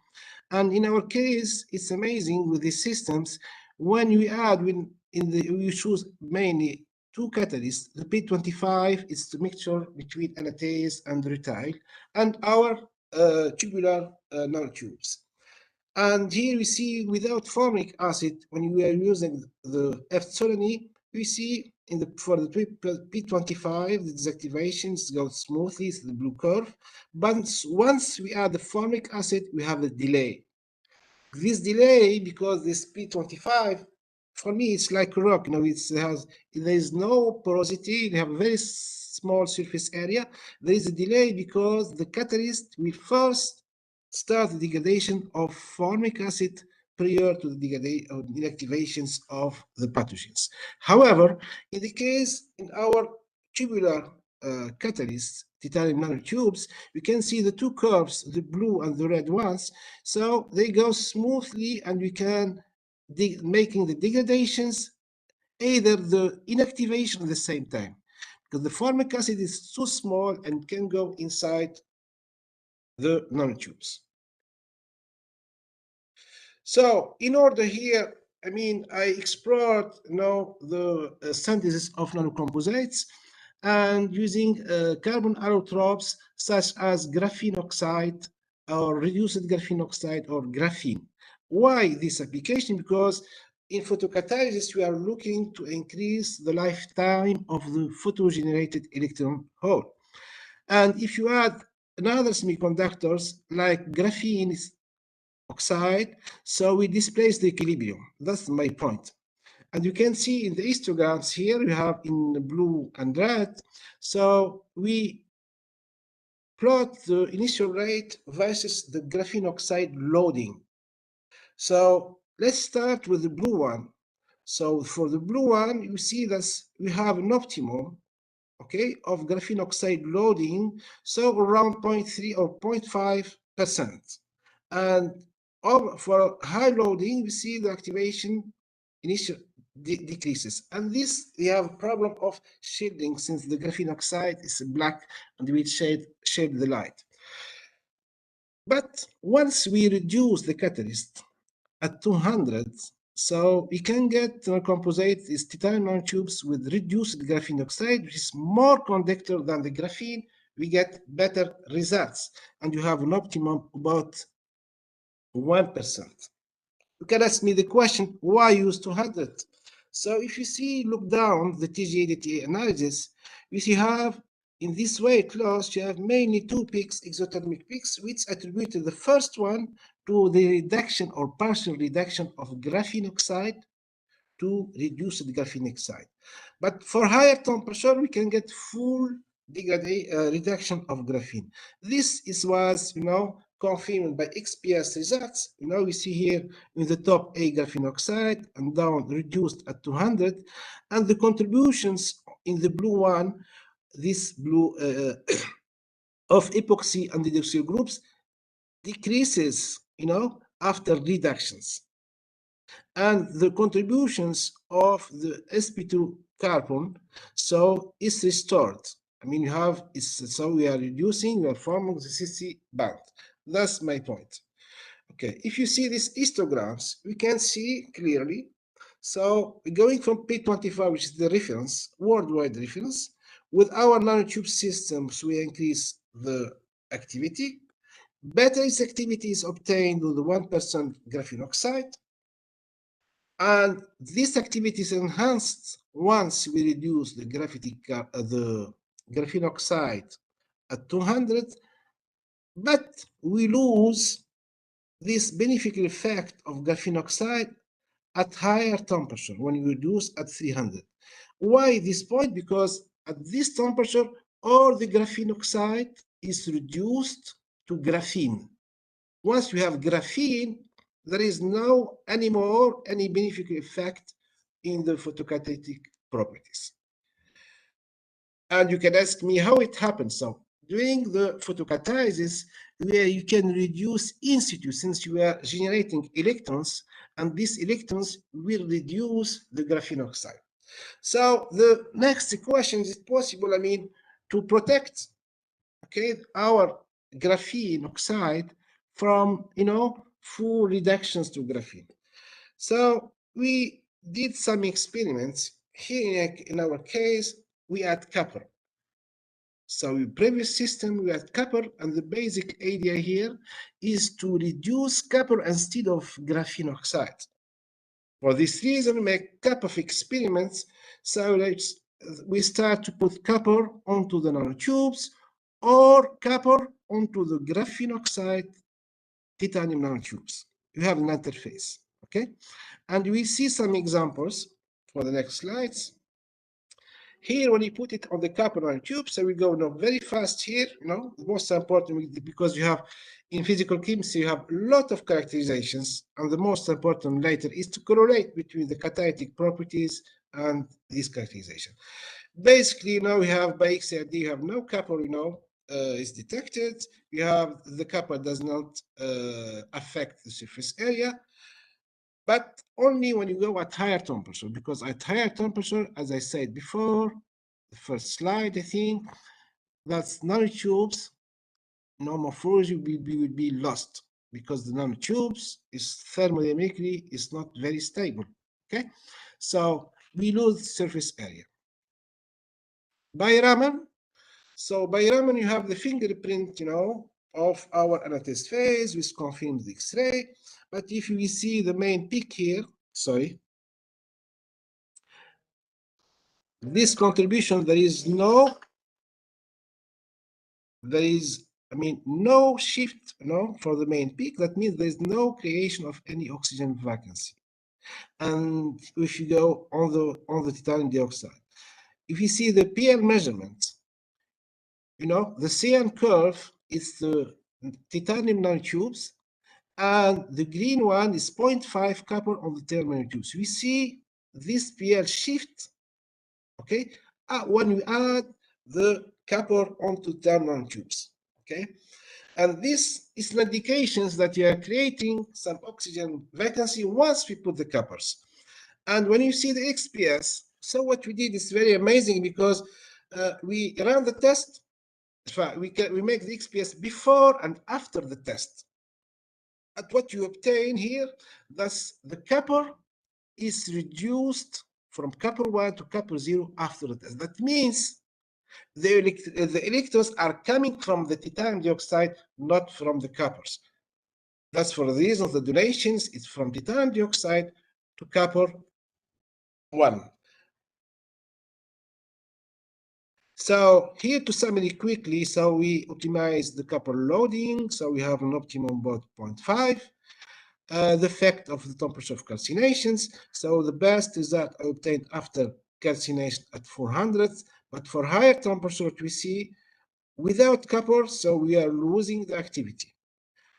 And in our case, it's amazing with these systems. When we add, we choose mainly two catalysts. The P25 is the mixture between anatase and rutile, and our tubular nanotubes. And here we see without formic acid, when we are using the epsilon, we see for the P25, the desactivations go smoothly, it's the blue curve. But once we add the formic acid, we have a delay. This delay, because this P25, for me, it's like a rock. There is no porosity. They have a very small surface area. There is a delay because the catalyst will first start the degradation of formic acid prior to the inactivations of the pathogens. However, in the case in our tubular catalysts, titanium nanotubes, we can see the two curves, the blue and the red ones. So they go smoothly, and we can making the degradations, either the inactivation at the same time, because the formic acid is too small and can go inside the nanotubes. So in order here, I explored the synthesis of nanocomposites and using carbon allotropes such as graphene oxide or reduced graphene oxide or graphene. Why this application? Because in photocatalysis, we are looking to increase the lifetime of the photogenerated electron hole. And if you add another semiconductors like graphene oxide, so we displace the equilibrium. That's my point. And you can see in the histograms here, we have in blue and red. So we plot the initial rate versus the graphene oxide loading. So let's start with the blue one. So for the blue one, you see that we have an optimum, okay, of graphene oxide loading, so around 0.3 or 0.5%. And for high loading, we see the activation initial decreases. And this, we have a problem of shading, since the graphene oxide is black and we shade the light. But once we reduce the catalyst at 200, so we can get composite is titanium nanotubes with reduced graphene oxide, which is more conductor than the graphene. We get better results, and you have an optimum about 1%. You can ask me the question, why use 200? So if you see, look down the TGA-DTA analysis, you see have in this way closed, you have mainly two peaks, exothermic peaks, which attributed the first one to the reduction or partial reduction of graphene oxide to reduce the graphene oxide. But for higher temperature, we can get full reduction of graphene. This was, confirmed by XPS results. We see here in the top A graphene oxide and down reduced at 200, and the contributions in the blue one, this blue of epoxy and hydroxyl groups decreases, after reductions. And the contributions of the sp2 carbon, so is restored. I mean, so we are reducing, we are forming the CC band. That's my point. Okay, if you see these histograms, we can see clearly. So going from P25, which is the reference, worldwide reference, with our nanotube systems, we increase the activity. Better activity is obtained with the 1% graphene oxide. And this activity is enhanced once we reduce the graphene oxide at 200, but we lose this beneficial effect of graphene oxide at higher temperature when we reduce at 300. Why this point? Because at this temperature, all the graphene oxide is reduced to graphene. Once you have graphene, there is no anymore any beneficial effect in the photocatalytic properties. And you can ask me how it happens. So during the photocatalysis, where you can reduce in situ, since you are generating electrons, and these electrons will reduce the graphene oxide. So the next question is possible, to protect, our graphene oxide from, full reductions to graphene. So we did some experiments. Here in our case, we add copper. So in previous system, we had copper, and the basic idea here is to reduce copper instead of graphene oxide. For this reason, we make a couple of experiments. So we start to put copper onto the nanotubes or copper onto the graphene oxide titanium nanotubes. You have an interface, okay? And we see some examples for the next slides. Here, when you put it on the copper nanotube, so we go very fast here, the most important, because you have, in physical chemistry, you have a lot of characterizations, and the most important later is to correlate between the catalytic properties and this characterization. Basically, we have by XRD, you have no copper, is detected. You have the copper does not affect the surface area, but only when you go at higher temperature, because at higher temperature, as I said before, the first slide, I think, that's nanotubes, morphology will be lost, because the nanotubes is thermodynamically is not very stable, okay? So we lose surface area. By Raman, so by Raman, you have the fingerprint, of our anatase phase, which confirms the X-ray. But if we see the main peak here, this contribution, there is no shift, for the main peak. That means there is no creation of any oxygen vacancy. And if you go on the titanium dioxide, if you see the PL measurement, the CN curve is the titanium nanotubes, and the green one is 0.5 copper on the thermal nanotubes. We see this PL shift, okay, when we add the copper onto thermal nanotubes, okay? And this is an indication that you are creating some oxygen vacancy once we put the coppers. And when you see the XPS, so what we did is very amazing, because we ran the test. We make the XPS before and after the test. And what you obtain here, thus the copper is reduced from copper 1 to copper 0 after the test. That means the electrons are coming from the titanium dioxide, not from the coppers. That's for the reason the donations is from titanium dioxide to copper 1. So here to summary quickly, so we optimize the copper loading. So we have an optimum about 0.5. The effect of the temperature of calcinations. So the best result obtained after calcination at 400, but for higher temperature, what we see without copper, so we are losing the activity.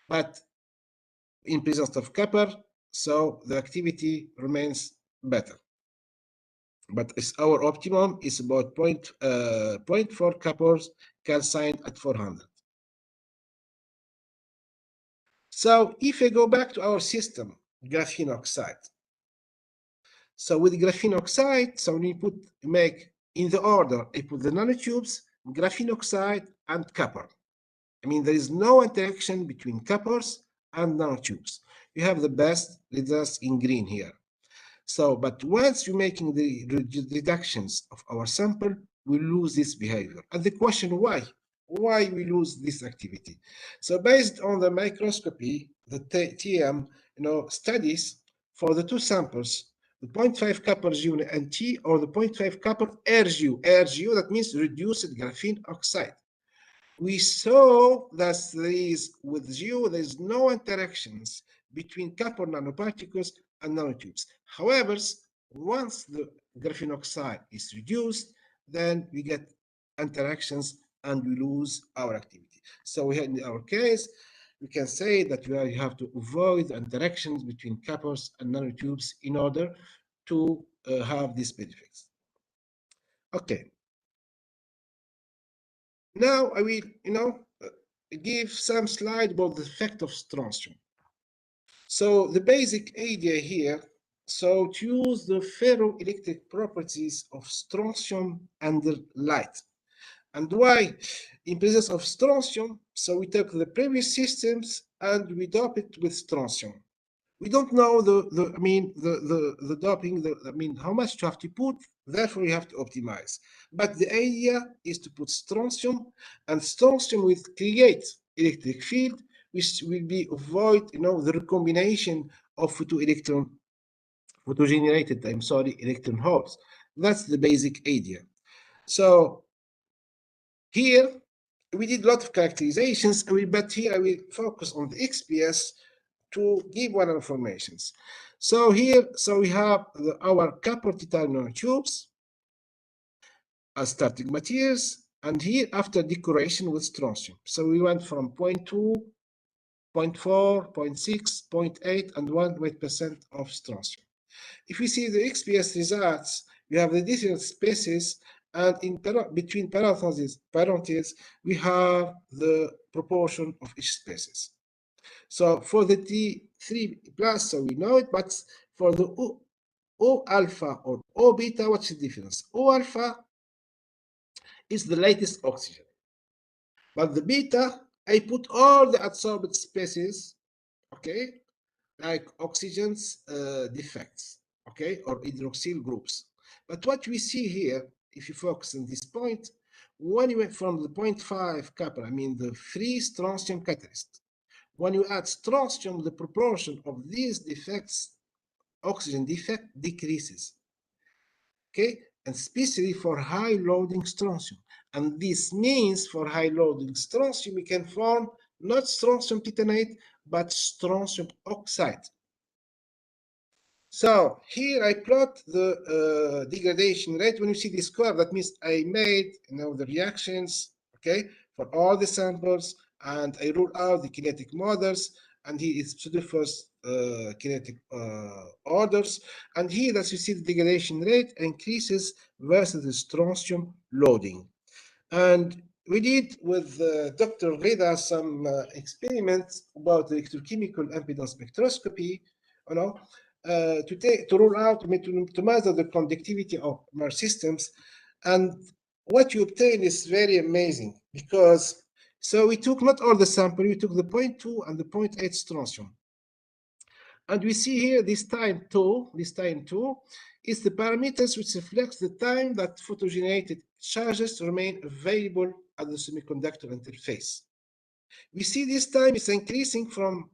But in presence of copper, so the activity remains better. But our optimum is about 0.4 coppers calcined at 400. So if we go back to our system, graphene oxide. So with graphene oxide, so we make in the order, I put the nanotubes, graphene oxide, and copper. I mean, there is no interaction between coppers and nanotubes. You have the best results in green here. So, but once you're making the reductions of our sample, we lose this behavior. And the question why? Why we lose this activity? So based on the microscopy, the TM studies for the two samples, the 0.5 copper GU&T or the 0.5 copper RGU. RGU, that means reduced graphene oxide. We saw that with GU, there's no interactions between copper nanoparticles and nanotubes. However, once the graphene oxide is reduced, then we get interactions and we lose our activity. So in our case, we can say that we have to avoid interactions between coppers and nanotubes in order to have these benefits. Okay. Now I will, give some slide about the effect of strontium. So the basic idea here, so to use the ferroelectric properties of strontium under light. And why? In presence of strontium, so we took the previous systems and we dope it with strontium. We don't know the doping, how much you have to put, therefore you have to optimize. But the idea is to put strontium, and strontium will create electric field, which will be avoid, the recombination of photogenerated electron holes. That's the basic idea. So here we did a lot of characterizations, but here I will focus on the XPS to give one informations. So here, so we have our copper titanium nanotubes as starting materials, and here after decoration with strontium. So we went from 0.2, 0.4, 0.6, 0.8, and 1% of strontium. If we see the XPS results, we have the different species, and between parentheses, we have the proportion of each species. So for the T3 plus, so we know it, but for the O alpha or O beta, what's the difference? O alpha is the latest oxygen, but the beta, I put all the adsorbed species, okay, like oxygen's defects, okay, or hydroxyl groups. But what we see here, if you focus on this point, when you went from the 0.5 copper, the free strontium catalyst, when you add strontium, the proportion of these defects, oxygen defect, decreases. Okay, and especially for high loading strontium. And this means for high loading strontium, we can form not strontium titanate, but strontium oxide. So here I plot the degradation rate. When you see this curve, that means I made the reactions, okay, for all the samples, and I rule out the kinetic models, and here is to the first kinetic orders, and here that you see the degradation rate increases versus the strontium loading. And we did with Dr. Reda some experiments about the electrochemical impedance spectroscopy, to rule out, to measure the conductivity of our systems. And what you obtain is very amazing, because so we took not all the sample, we took the 0.2 and the 0.8 strontium. And we see here this time 2 is the parameters which reflects the time that photogenerated charges remain available at the semiconductor interface. We see this time is increasing from,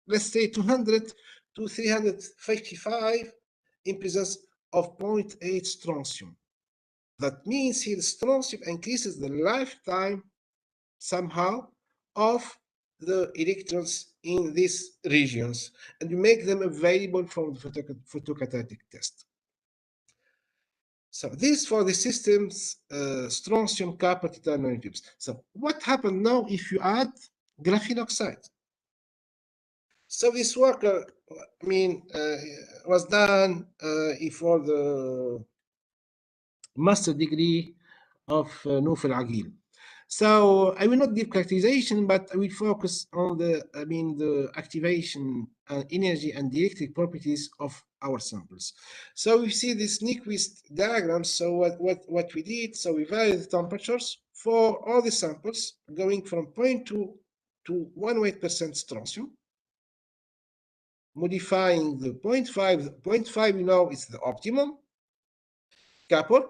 let's say, 200 to 355 in presence of 0.8 strontium. That means here strontium increases the lifetime somehow of the electrons in these regions, and you make them available from the photocatalytic test. So this for the system's strontium copper titan nanotubes. So what happened now if you add graphene oxide? So this work, was done for the master degree of Nufel Agil. So I will not give characterization, but I will focus on the activation energy and dielectric properties of our samples. So we see this Nyquist diagram. So what we did, so we varied the temperatures for all the samples going from 0.2 to 1% strontium, modifying the 0.5, you know, is the optimum copper,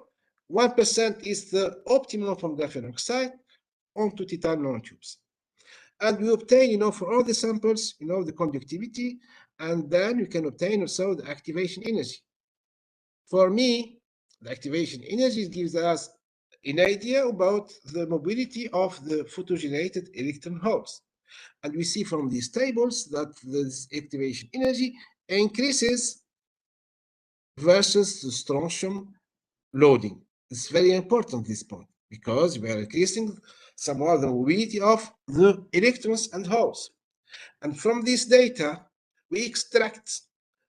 1% is the optimum from graphene oxide onto titan nanotubes. And we obtain, you know, for all the samples, you know, the conductivity, and then you can obtain also the activation energy. For me, the activation energy gives us an idea about the mobility of the photogenerated electron holes. And we see from these tables that this activation energy increases versus the strontium loading. It's very important, this point, because we are increasing somehow the mobility of the electrons and holes. And from this data, we extract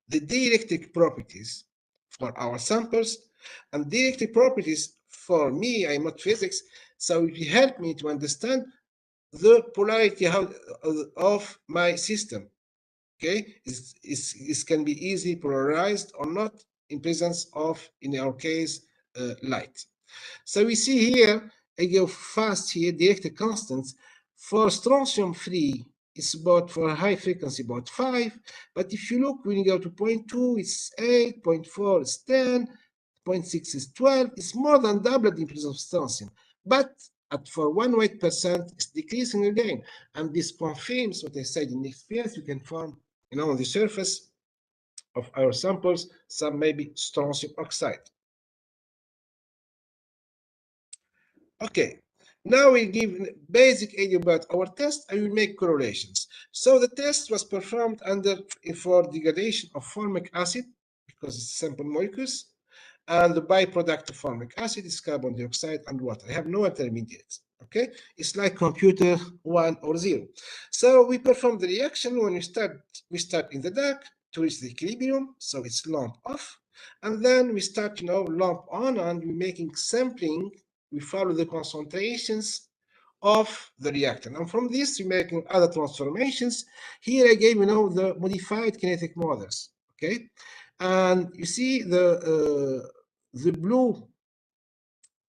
the dielectric properties for our samples, and dielectric properties for me, I'm not physics, so it will help me to understand the polarity of my system. Okay, it can be easily polarized or not in presence of, in our case, light. So we see here, I go fast here, dielectric constants. For strontium 3, it's about, for high frequency, about 5. But if you look, when you go to 0.2, it's 8, 0.4 is 10, 0.6 is 12. It's more than double the presence of strontium. But for 1%, it's decreasing again. And this confirms what I said in the experience. You can form, you know, on the surface of our samples, some maybe strontium oxide. Okay, now we give basic idea about our test and we make correlations. So the test was performed for degradation of formic acid, because it's simple molecules, and the byproduct of formic acid is carbon dioxide and water. I have no intermediates. Okay, it's like computer 1 or 0. So we perform the reaction. When we start in the dark to reach the equilibrium, so it's lamp off, and then we start, you know, lamp on, and we're making sampling. We follow the concentrations of the reactant, and from this we're making other transformations. Here I gave, you know, the modified kinetic models. Okay, and you see the blue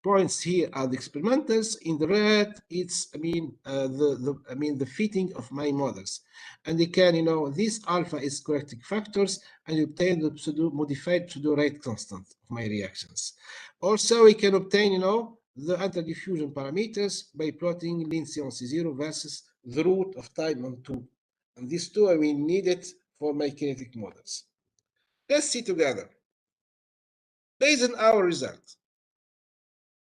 points here are the experimentals. In the red, it's the fitting of my models, and you can, you know, this alpha is correcting factors, and you obtain the modified pseudo rate constant of my reactions. Also, we can obtain, you know, the anti-diffusion parameters by plotting Lindsay on C0 versus the root of time on 2, and these two I will need it for my kinetic models. Let's see together based on our result.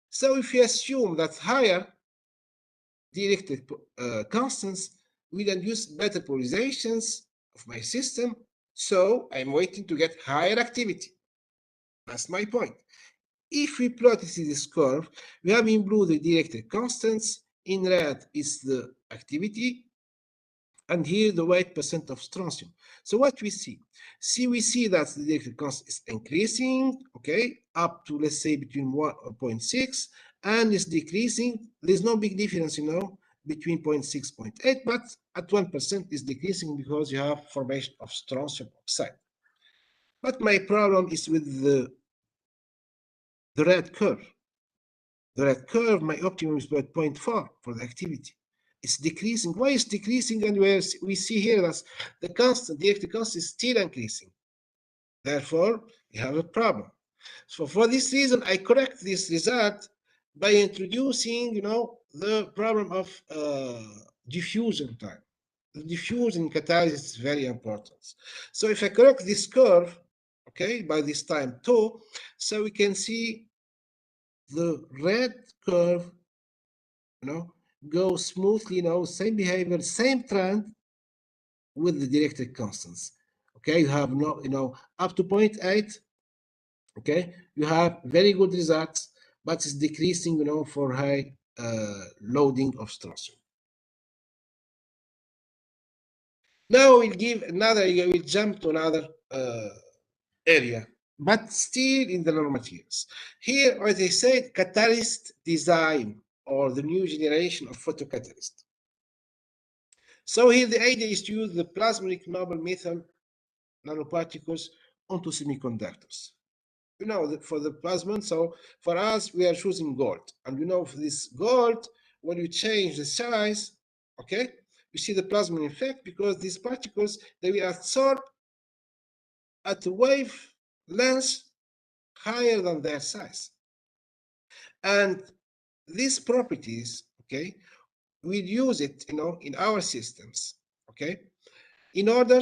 So if you assume that higher dielectric constants will induce better polarizations of my system, so I'm waiting to get higher activity. That's my point. If we plot this curve, we have in blue the dielectric constants, in red is the activity, and here the weight percent of strontium. So what we see? We see that the dielectric constant is increasing, okay, up to, let's say, between 1.6, and is decreasing. There's no big difference, you know, between 0.6, 0.8, but at 1% is decreasing because you have formation of strontium oxide. But my problem is with the red curve. The red curve, my optimum is about 0.4 for the activity. It's decreasing. Why is decreasing? And we see here that the constant, the dielectric constant is still increasing. Therefore, we have a problem. So for this reason, I correct this result by introducing, you know, the problem of diffusion time. The diffusion catalysis is very important. So if I correct this curve, okay, by this time 2, so we can see the red curve, goes smoothly, same behavior, same trend with the dielectric constants. Okay, you have up to 0.8. Okay, you have very good results, but it's decreasing, for high loading of strontium. Now we'll jump to another area, but still in the nanomaterials. Here, as I said, catalyst design, or the new generation of photocatalyst. So here the idea is to use the plasmonic noble metal nanoparticles onto semiconductors. For the plasmon, so for us, we are choosing gold. And for this gold, when you change the size, okay, you see the plasmon effect, because these particles, they will absorb at a wavelength higher than their size. And these properties, okay, we use it, in our systems, okay, in order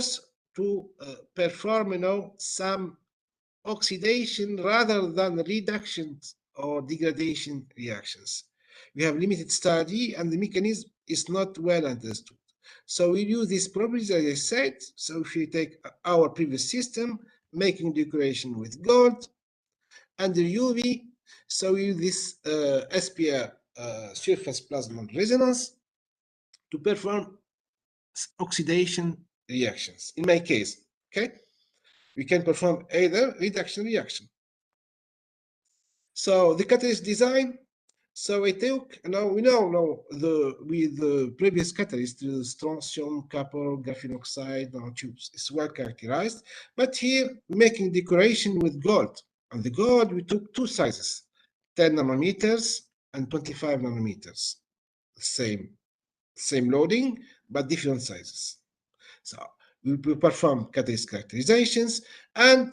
to perform, some oxidation rather than reduction or degradation reactions. We have limited study and the mechanism is not well understood. So we use these properties, as I said. So if you take our previous system, making decoration with gold, under UV, so we use this SPR surface plasmon resonance to perform oxidation reactions. In my case, okay, we can perform either reduction reaction. So the catalyst design. So I took, we know with the previous catalyst, the strontium, copper, graphene oxide, nanotubes, it's well characterized. But here we're making decoration with gold. And the gold, we took two sizes, 10 nanometers and 25 nanometers. Same loading, but different sizes. So we perform catalyst characterizations, and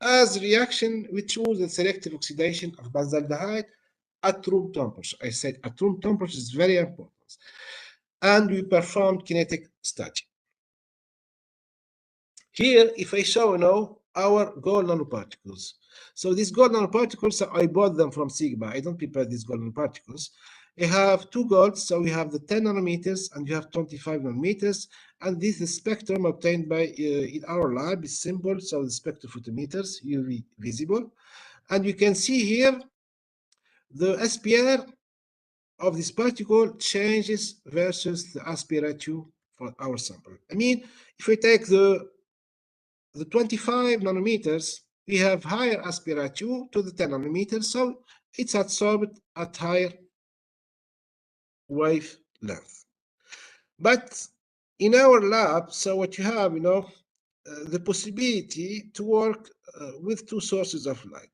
as reaction, we choose the selective oxidation of benzaldehyde at room temperature. I said at room temperature is very important. And we performed kinetic study. Here, if I show our gold nanoparticles. So these gold nanoparticles, I bought them from Sigma. I don't prepare these gold nanoparticles. I have two golds, so we have the 10 nanometers and you have 25 nanometers. And this is spectrum obtained by in our lab is simple, so the spectrophotometers, UV visible. And you can see here the SPR of this particle changes versus the aspect ratio for our sample. I mean, if we take the 25 nanometers, we have higher aspect ratio to the 10 nanometers, so it's absorbed at higher wavelength. But in our lab, so what you have, the possibility to work with two sources of light.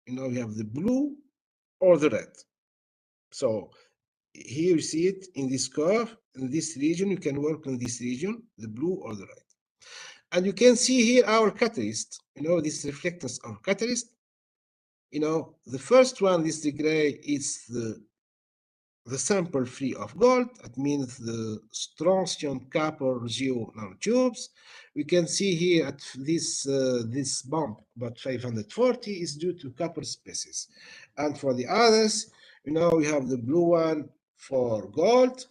You have the blue or the red. So here you see it in this curve, in this region, you can work in this region, the blue or the red. And you can see here our catalyst, this reflectance of catalyst. The first one, this gray, is the sample free of gold. That means the strontium copper geo nanotubes. We can see here at this bump, about 540, is due to copper species. And for the others, we have the blue one for gold,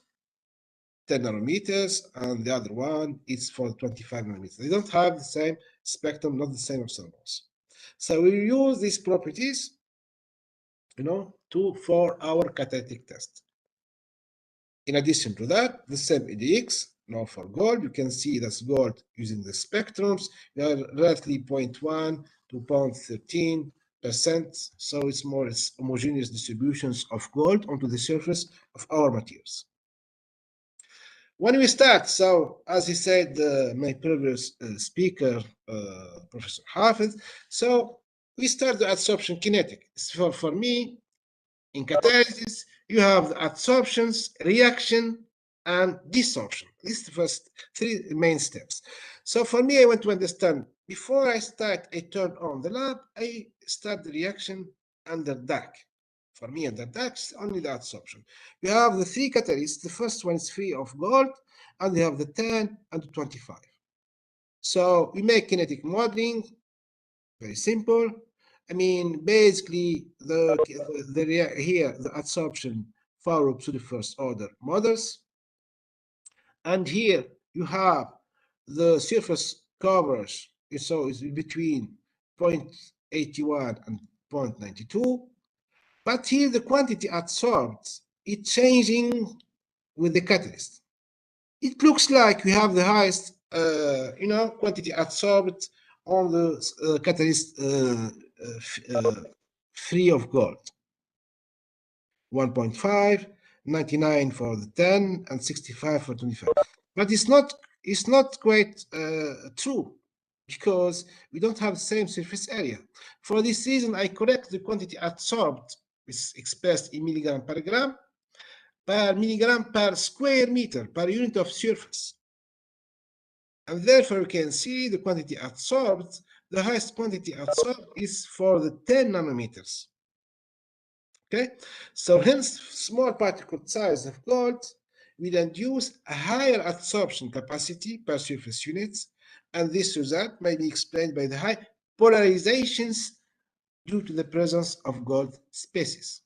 10 nanometers, and the other one is for 25 nanometers. They don't have the same spectrum, not the same observables. So we use these properties, for our catalytic test. In addition to that, the same EDX, now for gold, you can see that's gold using the spectrums. They are roughly 0.1 to 0.13%. So it's homogeneous distributions of gold onto the surface of our materials. When we start, so as he said, my previous speaker, Professor Hafez, so we start the adsorption kinetic. So for me, in catalysis, you have the adsorptions, reaction, and desorption. These are the first three main steps. So for me, I want to understand, before I start, I turn on the lab, I start the reaction under dark. For me, under dark, only the adsorption. You have the three catalysts. The first one is free of gold, and you have the 10 and the 25. So we make kinetic modeling, very simple. I mean, basically, here the adsorption follow to the first order models. And here you have the surface coverage. So it's between 0.81 and 0.92. But here the quantity adsorbed is changing with the catalyst. It looks like we have the highest, quantity adsorbed on the catalyst free of gold. 1.5, 99 for the 10, and 65 for 25. But it's not quite true, because we don't have the same surface area. For this reason, I correct the quantity adsorbed, which is expressed in milligram per gram, per milligram per square meter, per unit of surface. And therefore, you can see the quantity adsorbed, the highest quantity adsorbed is for the 10 nanometers. Okay, so hence small particle size of gold will induce a higher adsorption capacity per surface units, and this result may be explained by the high polarizations due to the presence of gold species.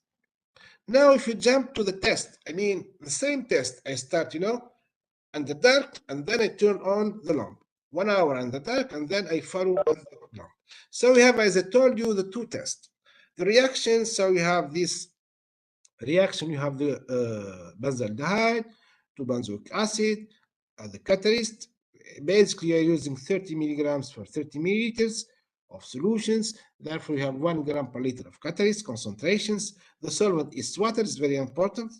Now, if you jump to the test, I mean the same test, I start, under dark, and then I turn on the lamp. 1 hour under dark, and then I follow on the lamp. So we have, as I told you, the two tests. The reactions, so we have this reaction, you have the benzaldehyde to benzoic acid, the catalyst. Basically, you're using 30 milligrams for 30 milliliters of solutions. Therefore, you have 1 gram per liter of catalyst concentrations. The solvent is water, is very important.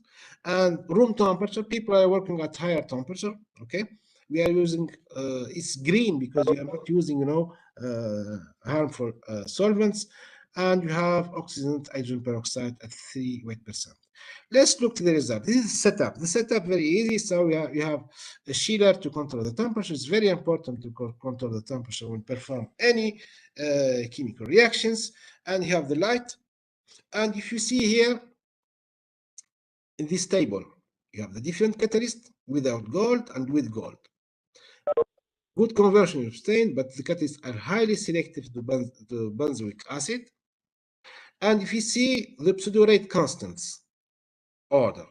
And room temperature, people are working at higher temperature. Okay, we are using it's green because we are not using harmful solvents. And you have oxygen hydrogen peroxide at 3 weight%. Let's look to the result. This is setup. The setup very easy. So you have a chiller to control the temperature. It's very important to control the temperature when perform any chemical reactions. And you have the light. And if you see here in this table, you have the different catalysts without gold and with gold. Good conversion is obtained, but the catalysts are highly selective to benzoic acid. And if you see the pseudo rate constants order,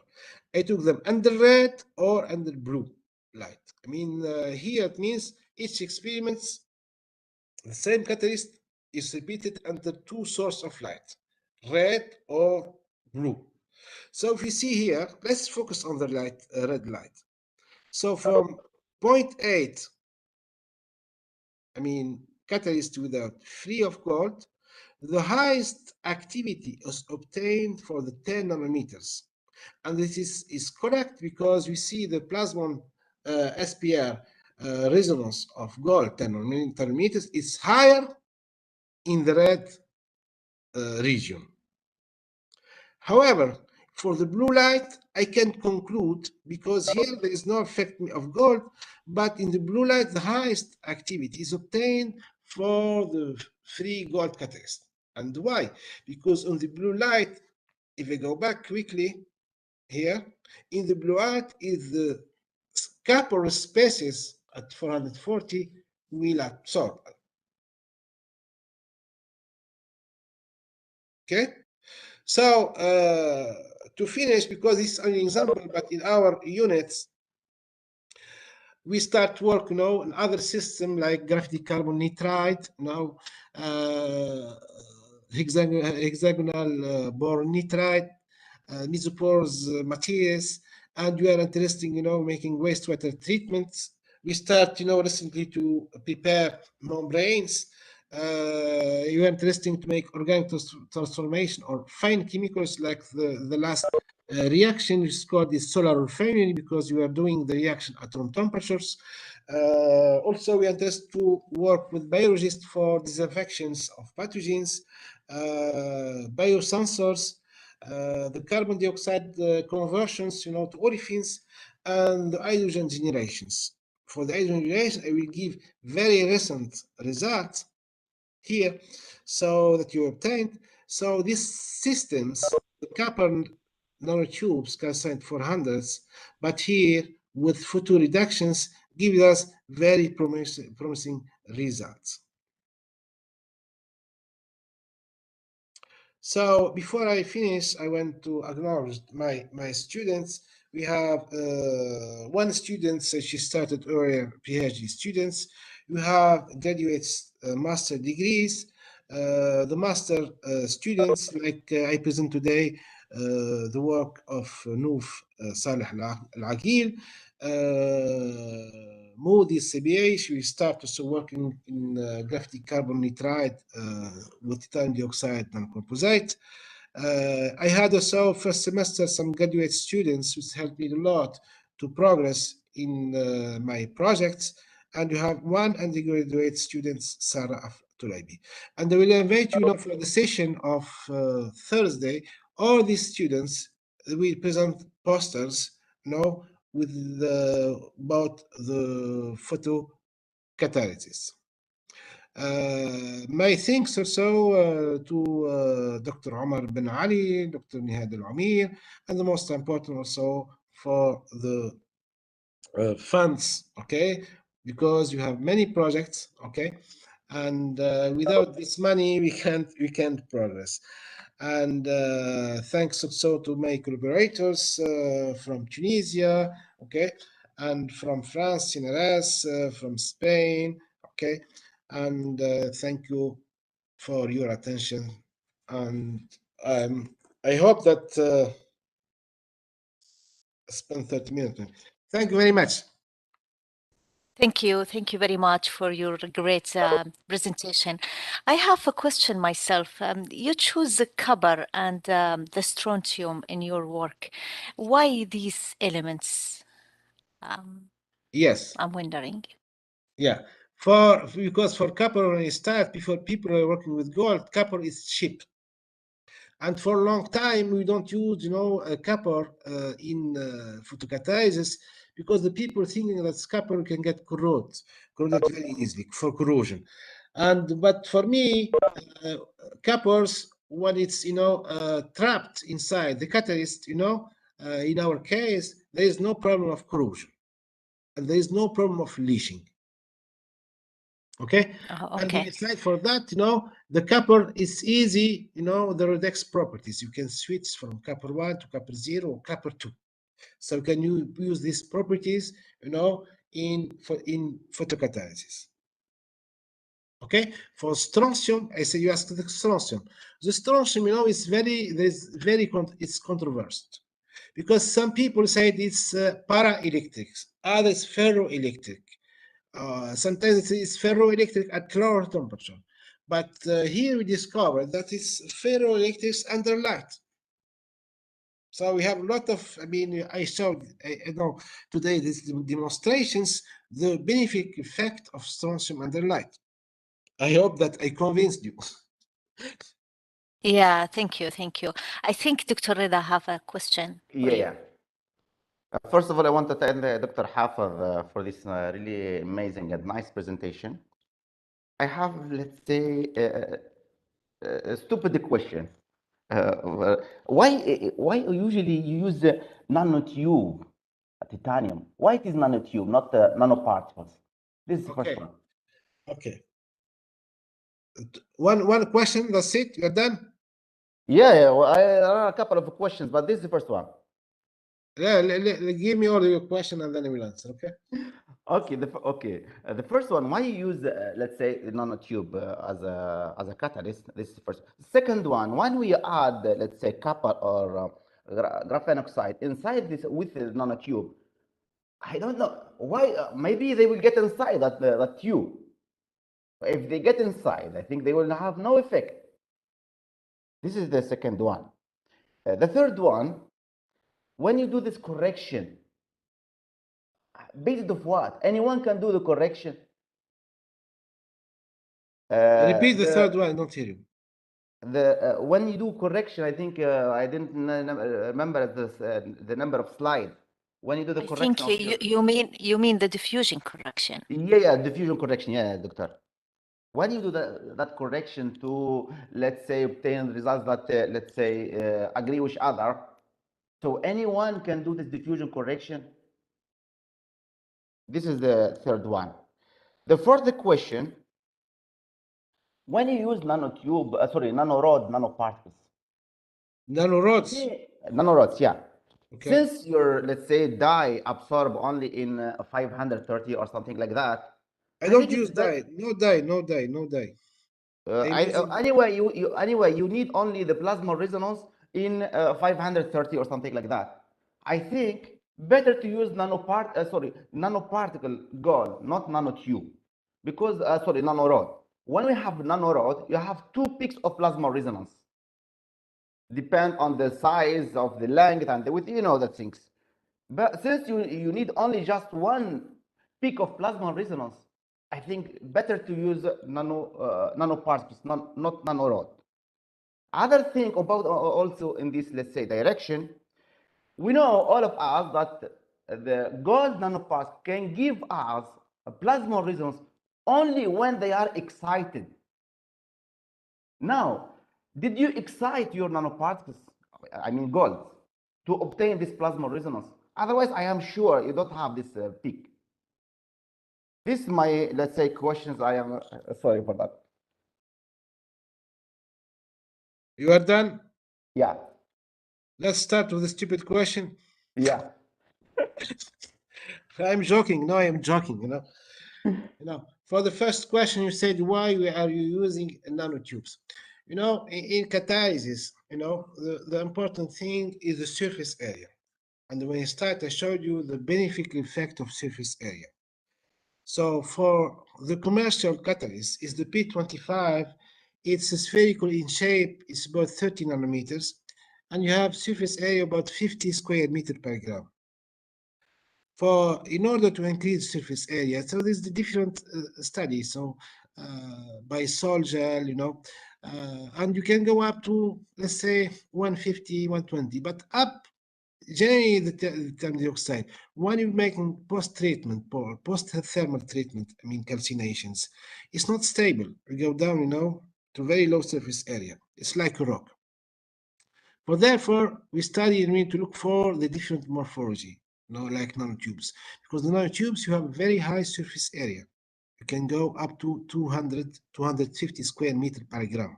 I took them under red or under blue light. I mean, here it means each experiment, the same catalyst is repeated under 2 sources of light, red or blue. So if you see here, let's focus on the light, red light. So from 0.8, I mean, catalyst without free of gold, the highest activity is obtained for the 10 nanometers. And this is correct because we see the plasmon SPR resonance of gold 10 nanometers is higher in the red region. However, for the blue light, I can't conclude because here there is no effect of gold, but in the blue light, the highest activity is obtained for the free gold catalyst. And why? Because on the blue light, if I go back quickly here, in the blue light is the scapular species at 440 will absorb. Okay, so to finish, because this is an example, but in our units, we start work, in other system like graphite carbon nitride, hexagonal boron nitride, mesopores materials, and we are interested, making wastewater treatments. We start, recently to prepare membranes. You are interested to make organic transformation or fine chemicals, like the last reaction, which is called the solar refinery, because you are doing the reaction at room temperatures. Also, we are interested to work with biologists for disinfections of pathogens, biosensors, the carbon dioxide conversions, to olefins, and the hydrogen generations. For the hydrogen generation, I will give very recent results here, so that you obtained. So these systems, the copper nanotubes calcined 400s, but here with photo reductions, give us very promising results. So before I finish, I want to acknowledge my students. We have one student, so she started earlier, PhD students. We have graduates, master degrees. The master students, like I present today, the work of Noof Saleh Al-Aqil. Modi CBA, she will start also working in graphite carbon nitride with titanium dioxide and composite. I had also first semester some graduate students which helped me a lot to progress in my projects. And you have one undergraduate student, Zahra Tolaibi. And I will invite you for the session of Thursday. All these students will present posters, with about the photocatalysis. My thanks also to Dr. Omar Ben Ali, Dr. Nihad Al-Amir, and the most important also for the funds, okay? Because you have many projects, okay? And without this money, we can't progress. And thanks also to my collaborators from Tunisia, okay, and from France, CNRS, from Spain, okay, and thank you for your attention. And I hope that I spent 30 minutes. Thank you very much. Thank you very much for your great presentation. I have a question myself. You choose the copper and the strontium in your work. Why these elements? Yes. I'm wondering. Yeah, because for copper when it starts, before people are working with gold, copper is cheap. And for a long time, we don't use, copper in photocatalysis because the people thinking that copper can get corroded very easily for corrosion. But for me, coppers, when it's trapped inside the catalyst, in our case, there is no problem of corrosion, and there is no problem of leaching. Okay. And Okay. besides for that, the copper is easy, the redox properties. You can switch from copper 1 to copper 0 or copper 2. So can you use these properties, in photocatalysis? Okay. For strontium, I say you ask the strontium. The strontium, it's controversial because some people say it's para-electric, others ferroelectric. Sometimes it's ferroelectric at lower temperature, but here we discovered that it's ferroelectric under light. So we have a lot of, I showed, today these demonstrations, the benefic effect of strontium under light. I hope that I convinced you. Yeah, thank you. I think Dr. Rida have a question. Yeah. First of all, I want to thank Dr. Hafez for this really amazing and nice presentation. I have, let's say, a stupid question. Why usually you use the nanotube titanium? Why it is nanotube, not the nanoparticles? This is the first one. Okay. One question, that's it? You're done? Yeah, well, I have a couple of questions, but this is the first one. Yeah, give me all your question and then I will answer, okay? Okay, the first one, why you use, let's say, the nanotube as a catalyst? This is the first. Second one, when we add, let's say, copper or graphene oxide inside this with the nanotube, I don't know why. Maybe they will get inside that tube. If they get inside, I think they will have no effect. This is the second one. The third one, when you do this correction, based of what? Anyone can do the correction. Repeat the third one, I don't hear you. When you do correction, I think I didn't remember the number of slides. When you do the correction, I think you mean the diffusion correction. Yeah, diffusion correction. Yeah, doctor. When you do that correction to, let's say, obtain results that let's say agree with other, so anyone can do this diffusion correction. This is the third one. The fourth question: when you use nanotube, nanorod nanoparticles, Nanorods. Nanorods, yeah. Okay. Since your, let's say, dye absorb only in 530 or something like that. I don't think it's use dye. No dye. No dye. No dye. Anyway, you need only the plasma resonance in 530 or something like that. I think better to use nanoparticle gold, not nanotube, because nanorod. When we have nanorod, you have 2 peaks of plasma resonance. Depend on the size of the length and the things. But since you need only just 1 peak of plasma resonance, I think better to use nanoparticles, not nanorod. Other thing about also in this, let's say, direction, we know all of us that the gold nanoparticles can give us a plasma resonance only when they are excited. Now, did you excite your nanoparticles, I mean gold, to obtain this plasma resonance? Otherwise, I am sure you don't have this peak. This is my, let's say, questions. I am sorry for that. You are done? Yeah. Let's start with a stupid question. Yeah. I'm joking. No, I'm joking. For the first question, you said, why are you using nanotubes? In catalysis, the important thing is the surface area. And when you start, I showed you the beneficial effect of surface area. So for the commercial catalyst is the P25. It's spherical in shape. It's about 30 nanometers. And you have surface area about 50 square meter per gram. In order to increase surface area, so there's the different studies. So by sol gel, and you can go up to, let's say, 150, 120, but up generally the titanium dioxide. When you're making post-treatment or post-thermal treatment, I mean calcinations, it's not stable. You go down, to very low surface area. It's like a rock. But therefore, we study and we need to look for the different morphology, like nanotubes. Because the nanotubes, you have a very high surface area. You can go up to 200, 250 square meter per gram.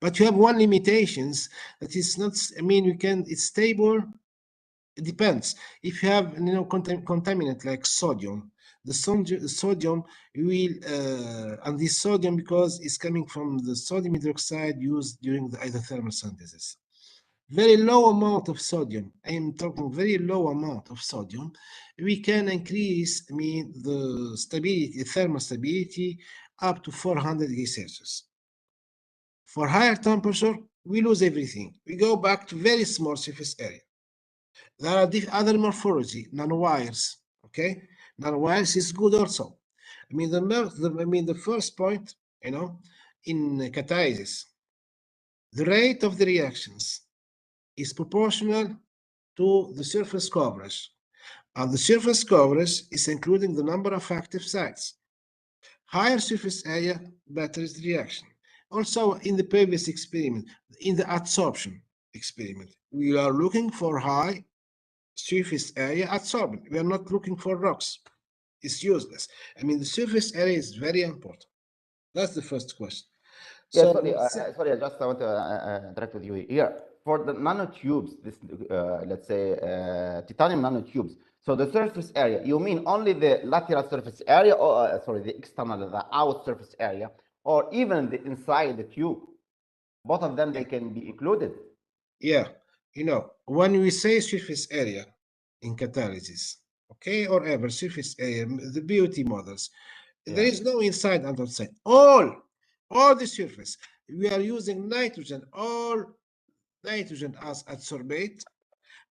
But you have one limitations that is not, it's stable. It depends. If you have, contaminant like sodium, the sodium will, and this sodium, because it's coming from the sodium hydroxide used during the isothermal synthesis. Very low amount of sodium, I am talking very low amount of sodium, we can increase, the stability, thermal stability up to 400 degrees Celsius. For higher temperature, we lose everything. We go back to very small surface area. There are other morphology, nanowires, okay? Nanowires is good also. The first point, in catalysis, the rate of the reactions is proportional to the surface coverage. And the surface coverage is including the number of active sites. Higher surface area, better is the reaction. Also, in the previous experiment, in the adsorption experiment, we are looking for high surface area adsorbent. We are not looking for rocks. It's useless. The surface area is very important. That's the first question. Yeah, sorry, I just want to interact with you here. For the nanotubes, this, let's say, titanium nanotubes, so the surface area, you mean only the lateral surface area, or the external, the out surface area, or even the inside the tube? Both of them, they can be included. Yeah, when we say surface area in catalysis, okay, or ever surface area, the BOT models, there is no inside and outside. All the surface, we are using nitrogen, all nitrogen as adsorbate,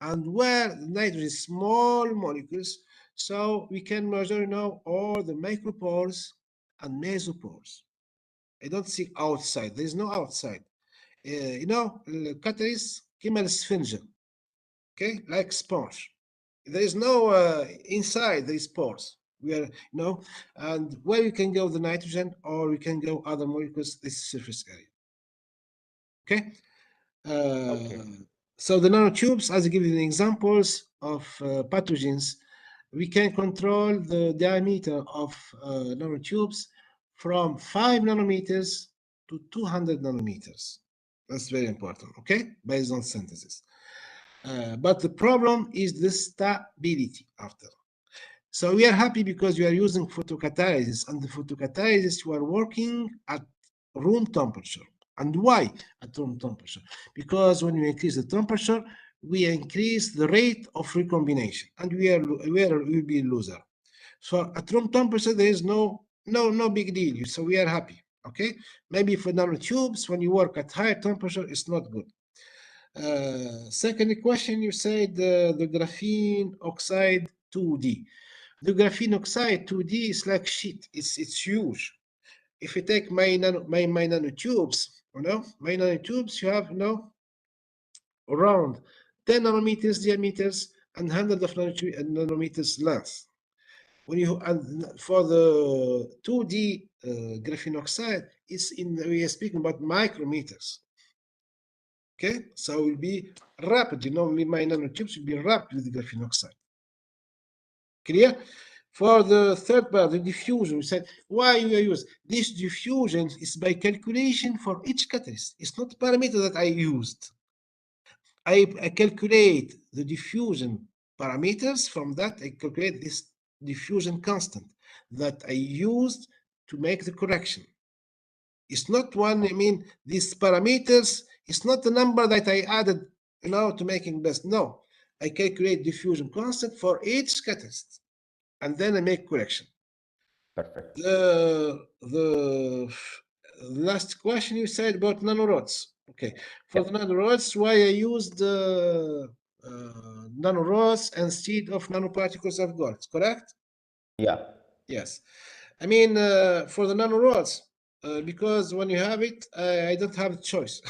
and where nitrogen is small molecules, so we can measure all the micropores and mesopores. I don't see outside. There is no outside. Catalyst كما السفنجة, okay, like sponge. There is no inside. There is pores. We are, and where you can go the nitrogen or we can go other molecules. This is surface area. Okay. So the nanotubes, as I give you the examples of pathogens, we can control the diameter of nanotubes from 5 nanometers to 200 nanometers. That's very important, okay? Based on synthesis. But the problem is the stability after. So we are happy because you are using photocatalysis, and the photocatalysis you are working at room temperature. And why at room temperature? Because when you increase the temperature, we increase the rate of recombination, and we will be a loser. So at room temperature, there is no big deal. So we are happy. Okay, maybe for nanotubes, when you work at higher temperature, it's not good. Second question, you said the graphene oxide 2D. The graphene oxide 2D is like shit. It's huge. If you take my nanotubes, my nanotubes, you have around 10 nanometers diameters and hundreds of nanometers length. When you for the 2D graphene oxide, we are speaking about micrometers. Okay, so it will be wrapped. My nanotubes will be wrapped with graphene oxide. Clear? For the third part, the diffusion, we said why you use this diffusion is by calculation for each catalyst. It's not parameter that I used. I calculate the diffusion parameters. From that, I calculate this diffusion constant that I used to make the correction. It's not one, these parameters, it's not the number that I added, to making best. No, I calculate diffusion constant for each catalyst, and then I make correction. Perfect. The last question you said about nanorods. Okay, for the nanorods, why I used nanorods instead of nanoparticles of gold, correct? Yeah. Yes. For the nanorods, because when you have it, I don't have a choice.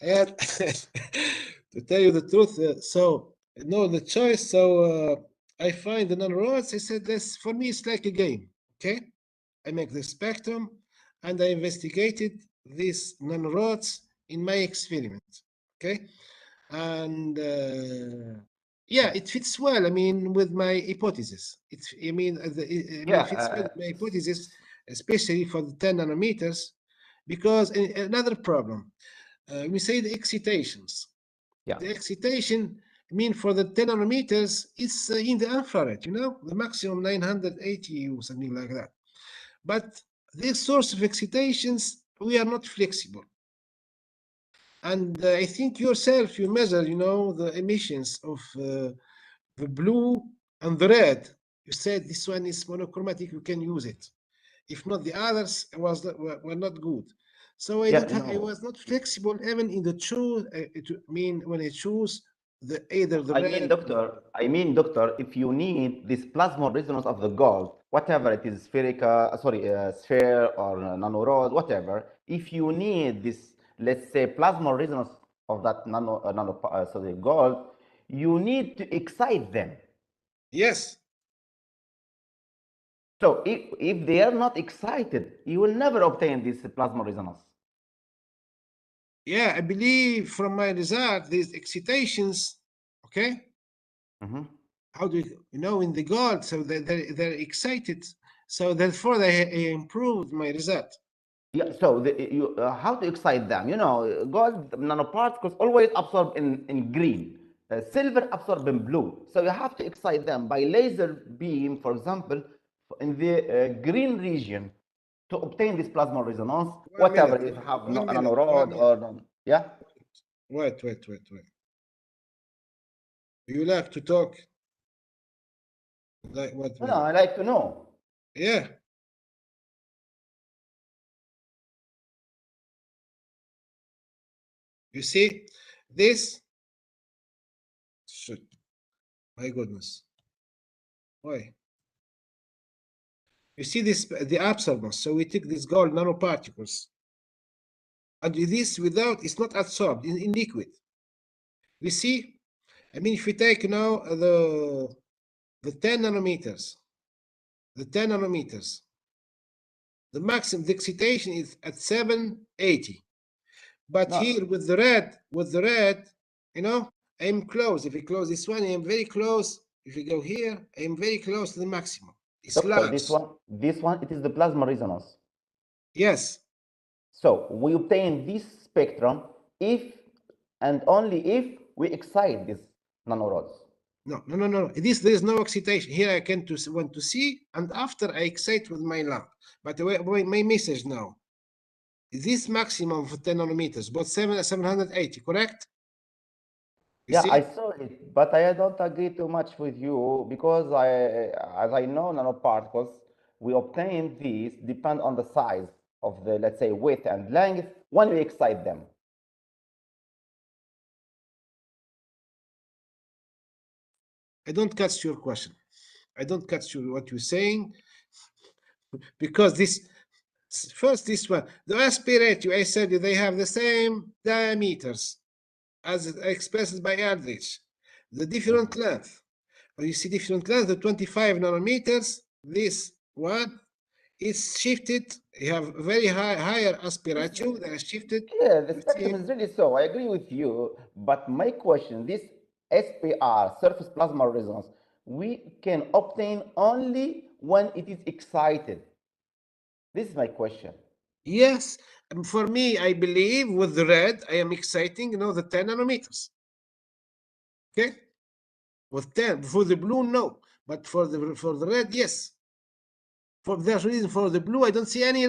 I had to tell you the truth. The choice. So I find the nanorods. I said, this for me, it's like a game. Okay, I make the spectrum, and I investigated these nanorods in my experiment. Okay, and it fits well. With my hypothesis. It fits well with my hypothesis, especially for the 10 nanometers, because another problem. We say the excitations. Yeah. The excitation, for the 10 nanometers, it's in the infrared, the maximum 980 or something like that. But this source of excitations, we are not flexible. And I think yourself, you measure, the emissions of the blue and the red. You said this one is monochromatic, you can use it. If not, the others were not good. So I was not flexible even in the choose. When I choose either the red. Doctor, if you need this plasmon resonance of the gold, whatever it is, sphere or nanorod, whatever, if you need this, let's say, plasmon resonance of that gold, you need to excite them. Yes. So if they are not excited, you will never obtain this plasma resonance. Yeah, I believe from my result, these excitations, okay? How do in the gold, so they're excited, so therefore they improved my result. Yeah, so how to excite them? Gold nanoparticles always absorb in green, silver absorb in blue. So you have to excite them by laser beam, for example, in the green region to obtain this plasma resonance, whatever if you have nanorod or yeah. Wait. You like to talk? Like what? No, I like to know. Yeah. You see this? Shit. My goodness. Why? You see this, the absorbance. So we take these gold nanoparticles, and this it's not absorbed in liquid. We see, if we take now the 10 nanometers, the maximum, the excitation is at 780. But here with the red, I'm close. If we close this one, I am very close. If we go here, I am very close to the maximum. It's large. This one, it is the plasma resonance. Yes. So we obtain this spectrum if and only if we excite these nanorods. No. There is no excitation. Here I can want to see, and after I excite with my lamp. But my message now, this maximum of 10 nanometers, about 780, correct? Yeah, I saw it, but I don't agree too much with you because as I know, nanoparticles, we obtain these depend on the size of the, let's say, width and length when we excite them. I don't catch your question. I don't catch what you're saying, because this one, the aspirate, I said they have the same diameters as expressed by Aldrich, the different length. But you see different length, the 25 nanometers, this one is shifted. You have very higher aspirature that is shifted. Yeah, the spectrum is really so. I agree with you. But my question, this SPR, surface plasma resonance, we can obtain only when it is excited. This is my question. Yes, for me, I believe with the red, I am exciting, the 10 nanometers. Okay, with 10. For the blue, no, but for the red, yes. For that reason, for the blue, I don't see any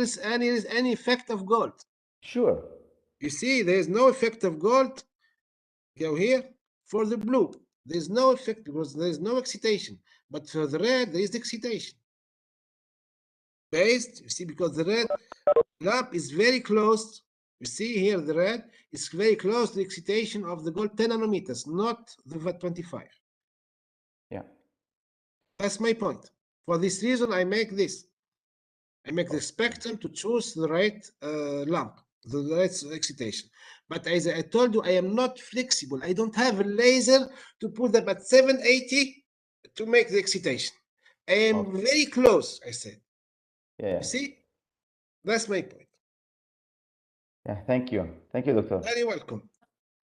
effect of gold. Sure. You see, there is no effect of gold. Go here. For the blue, there is no effect because there is no excitation. But for the red, there is excitation. Based, you see, because the red lamp is very close. You see here, the red is very close to the excitation of the gold 10 nanometers, not the 25. Yeah. That's my point. For this reason, I make this. I make the spectrum to choose the right lamp, the right excitation. But as I told you, I am not flexible. I don't have a laser to put them at 780 to make the excitation. I am very close, I said. Yeah. You see? That's my point. Yeah, thank you. Thank you, Doctor. Very welcome.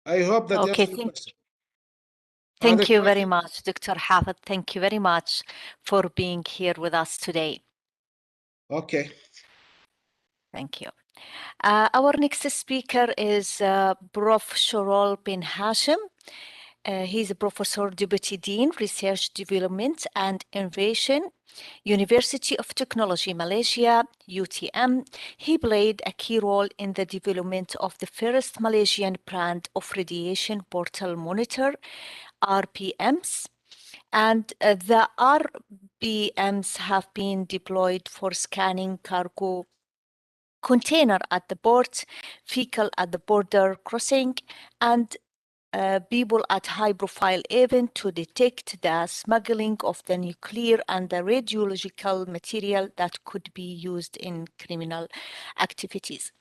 I hope that answers your question. Thank you very much, Dr. Hafid. Thank you very much for being here with us today. Okay. Thank you. Our next speaker is Prof. Shorol bin Hashim. He's a Professor Deputy Dean, Research Development and Innovation, University of Technology, Malaysia, UTM. He played a key role in the development of the first Malaysian brand of radiation portal monitor, RPMs. And the RPMs have been deployed for scanning cargo container at the port, vehicle at the border crossing, and people at high-profile event to detect the smuggling of the nuclear and the radiological material that could be used in criminal activities.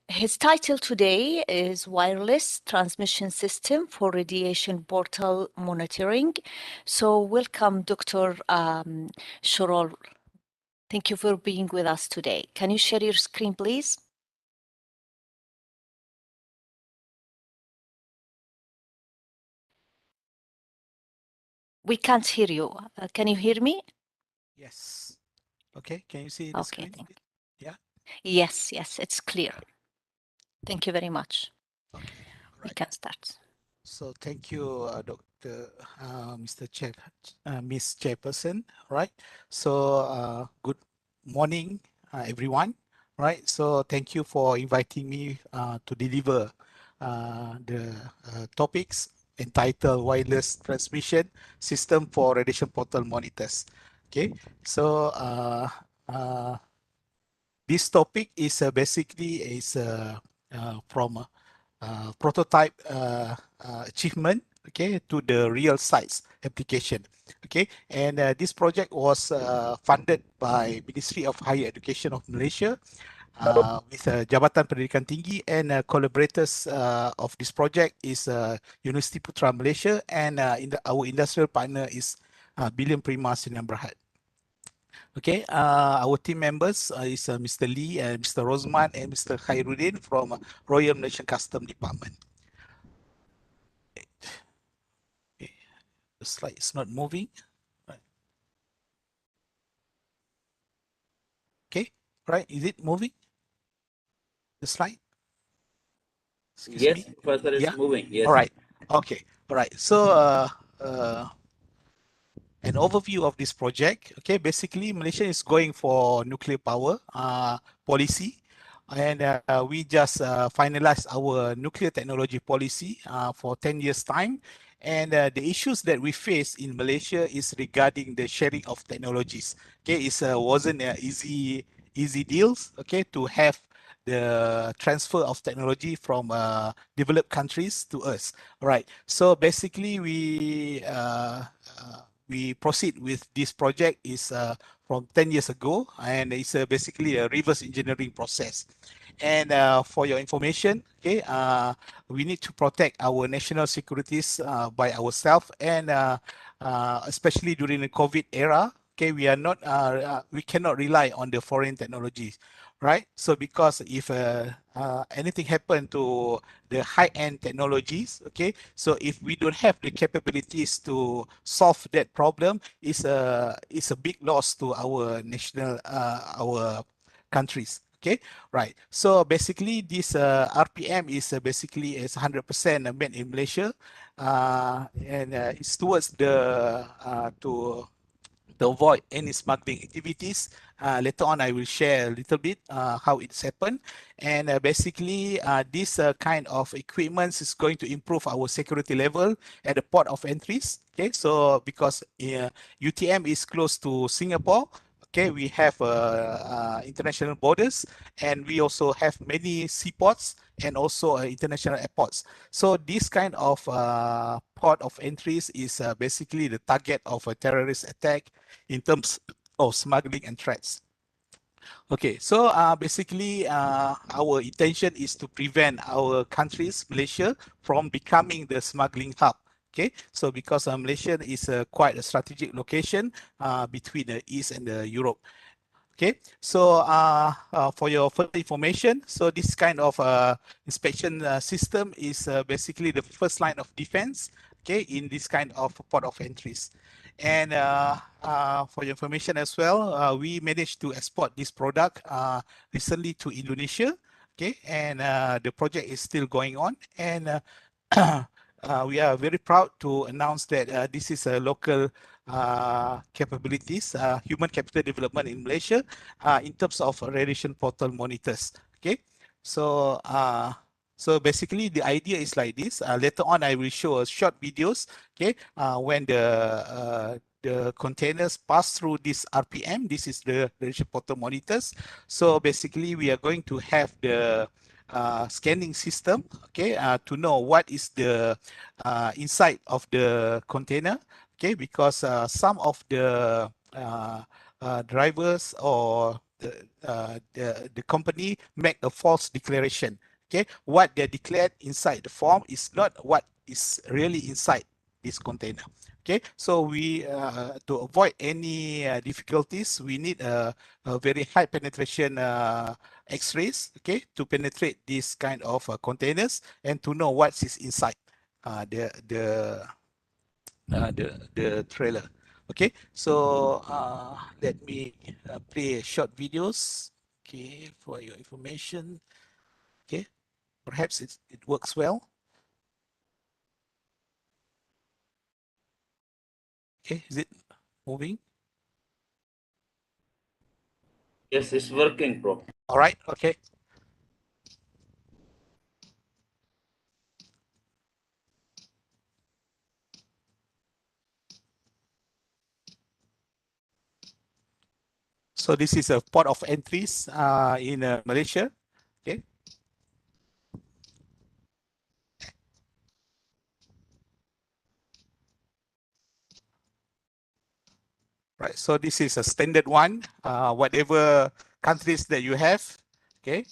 His title today is Wireless Transmission System for Radiation Portal Monitoring. So welcome, Dr. Shorol. Thank you for being with us today. Can you share your screen, please? We can't hear you. Can you hear me? Yes. Okay. Can you see the screen? Yeah. Yes, it's clear. Thank you very much. Okay. We can start. So thank you, Dr. Miss Chairperson. Right. So good morning, everyone. Right. So thank you for inviting me to deliver the topics entitled Wireless Transmission System for Radiation Portal Monitors. Okay. So this topic is basically from prototype achievement, okay, to the real size application, okay. And this project was funded by Ministry of Higher Education of Malaysia with Jabatan Pendidikan Tinggi, and collaborators of this project is University Putra Malaysia, and our industrial partner is Billion Prima Sdn Bhd. Okay, our team members is Mr. Lee and Mr. Rosman and Mr. Khairuddin from Royal Malaysian Customs Department. Okay. The slide is not moving. Right. Okay, right, is it moving? The slide? Excuse Yes, me. Professor, it's Yeah. moving. Yes. All right. Okay. All right. So an overview of this project. Okay, basically Malaysia is going for nuclear power policy, and we just finalized our nuclear technology policy for 10 years time. And the issues that we face in Malaysia is regarding the sharing of technologies. Okay, it wasn't easy deals. Okay, to have the transfer of technology from developed countries to us. All right. So basically, we proceed with this project is from 10 years ago, and it's basically a reverse engineering process. And for your information, okay, we need to protect our national securities by ourselves, and especially during the COVID era, okay, we cannot rely on the foreign technologies, right? So because if anything happen to the high-end technologies, okay, so if we don't have the capabilities to solve that problem, it's a big loss to our national our countries. Okay, right. So basically, this RPM is basically is 100% made in Malaysia, and it's towards the to avoid any smuggling activities. Later on, I will share a little bit how it's happened. And basically, this kind of equipment is going to improve our security level at the port of entries. Okay, so because UTM is close to Singapore, okay, we have international borders, and we also have many seaports and also international airports. So this kind of port of entries is basically the target of a terrorist attack in terms of smuggling and threats. Okay, so basically our intention is to prevent our countries, Malaysia, from becoming the smuggling hub. Okay, so because Malaysia is quite a strategic location between the East and the Europe. Okay, so for your further information, so this kind of inspection system is basically the first line of defense, okay, in this kind of port of entries. And for your information as well, we managed to export this product recently to Indonesia, okay, and the project is still going on. And we are very proud to announce that this is a local capabilities, human capital development in Malaysia in terms of radiation portal monitors. Okay, so so basically the idea is like this. Later on, I will show a short videos. Okay, when the containers pass through this RPM, this is the radiation portal monitors. So basically, we are going to have the scanning system, okay, to know what is the inside of the container, okay, because some of the drivers or the company make a false declaration. Okay, what they declared inside the form is not what is really inside this container. Okay, so we to avoid any difficulties, we need a very high penetration X-rays, okay, to penetrate this kind of containers and to know what is inside the trailer. Okay, so let me play short videos, okay, for your information. Okay, perhaps it works well. Okay, is it moving? Yes, it's working, Prof. All right, okay. So this is a port of entries in Malaysia. Okay. Right. So this is a standard one. Whatever countries that you have. Okay.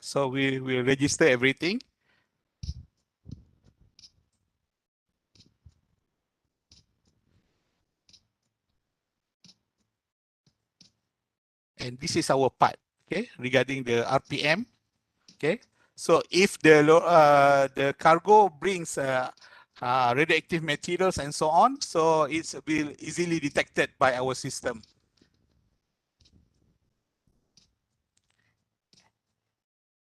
So we will register everything. And this is our part, okay, regarding the RPM, okay. So if the cargo brings radioactive materials and so on, so it's will easily detected by our system.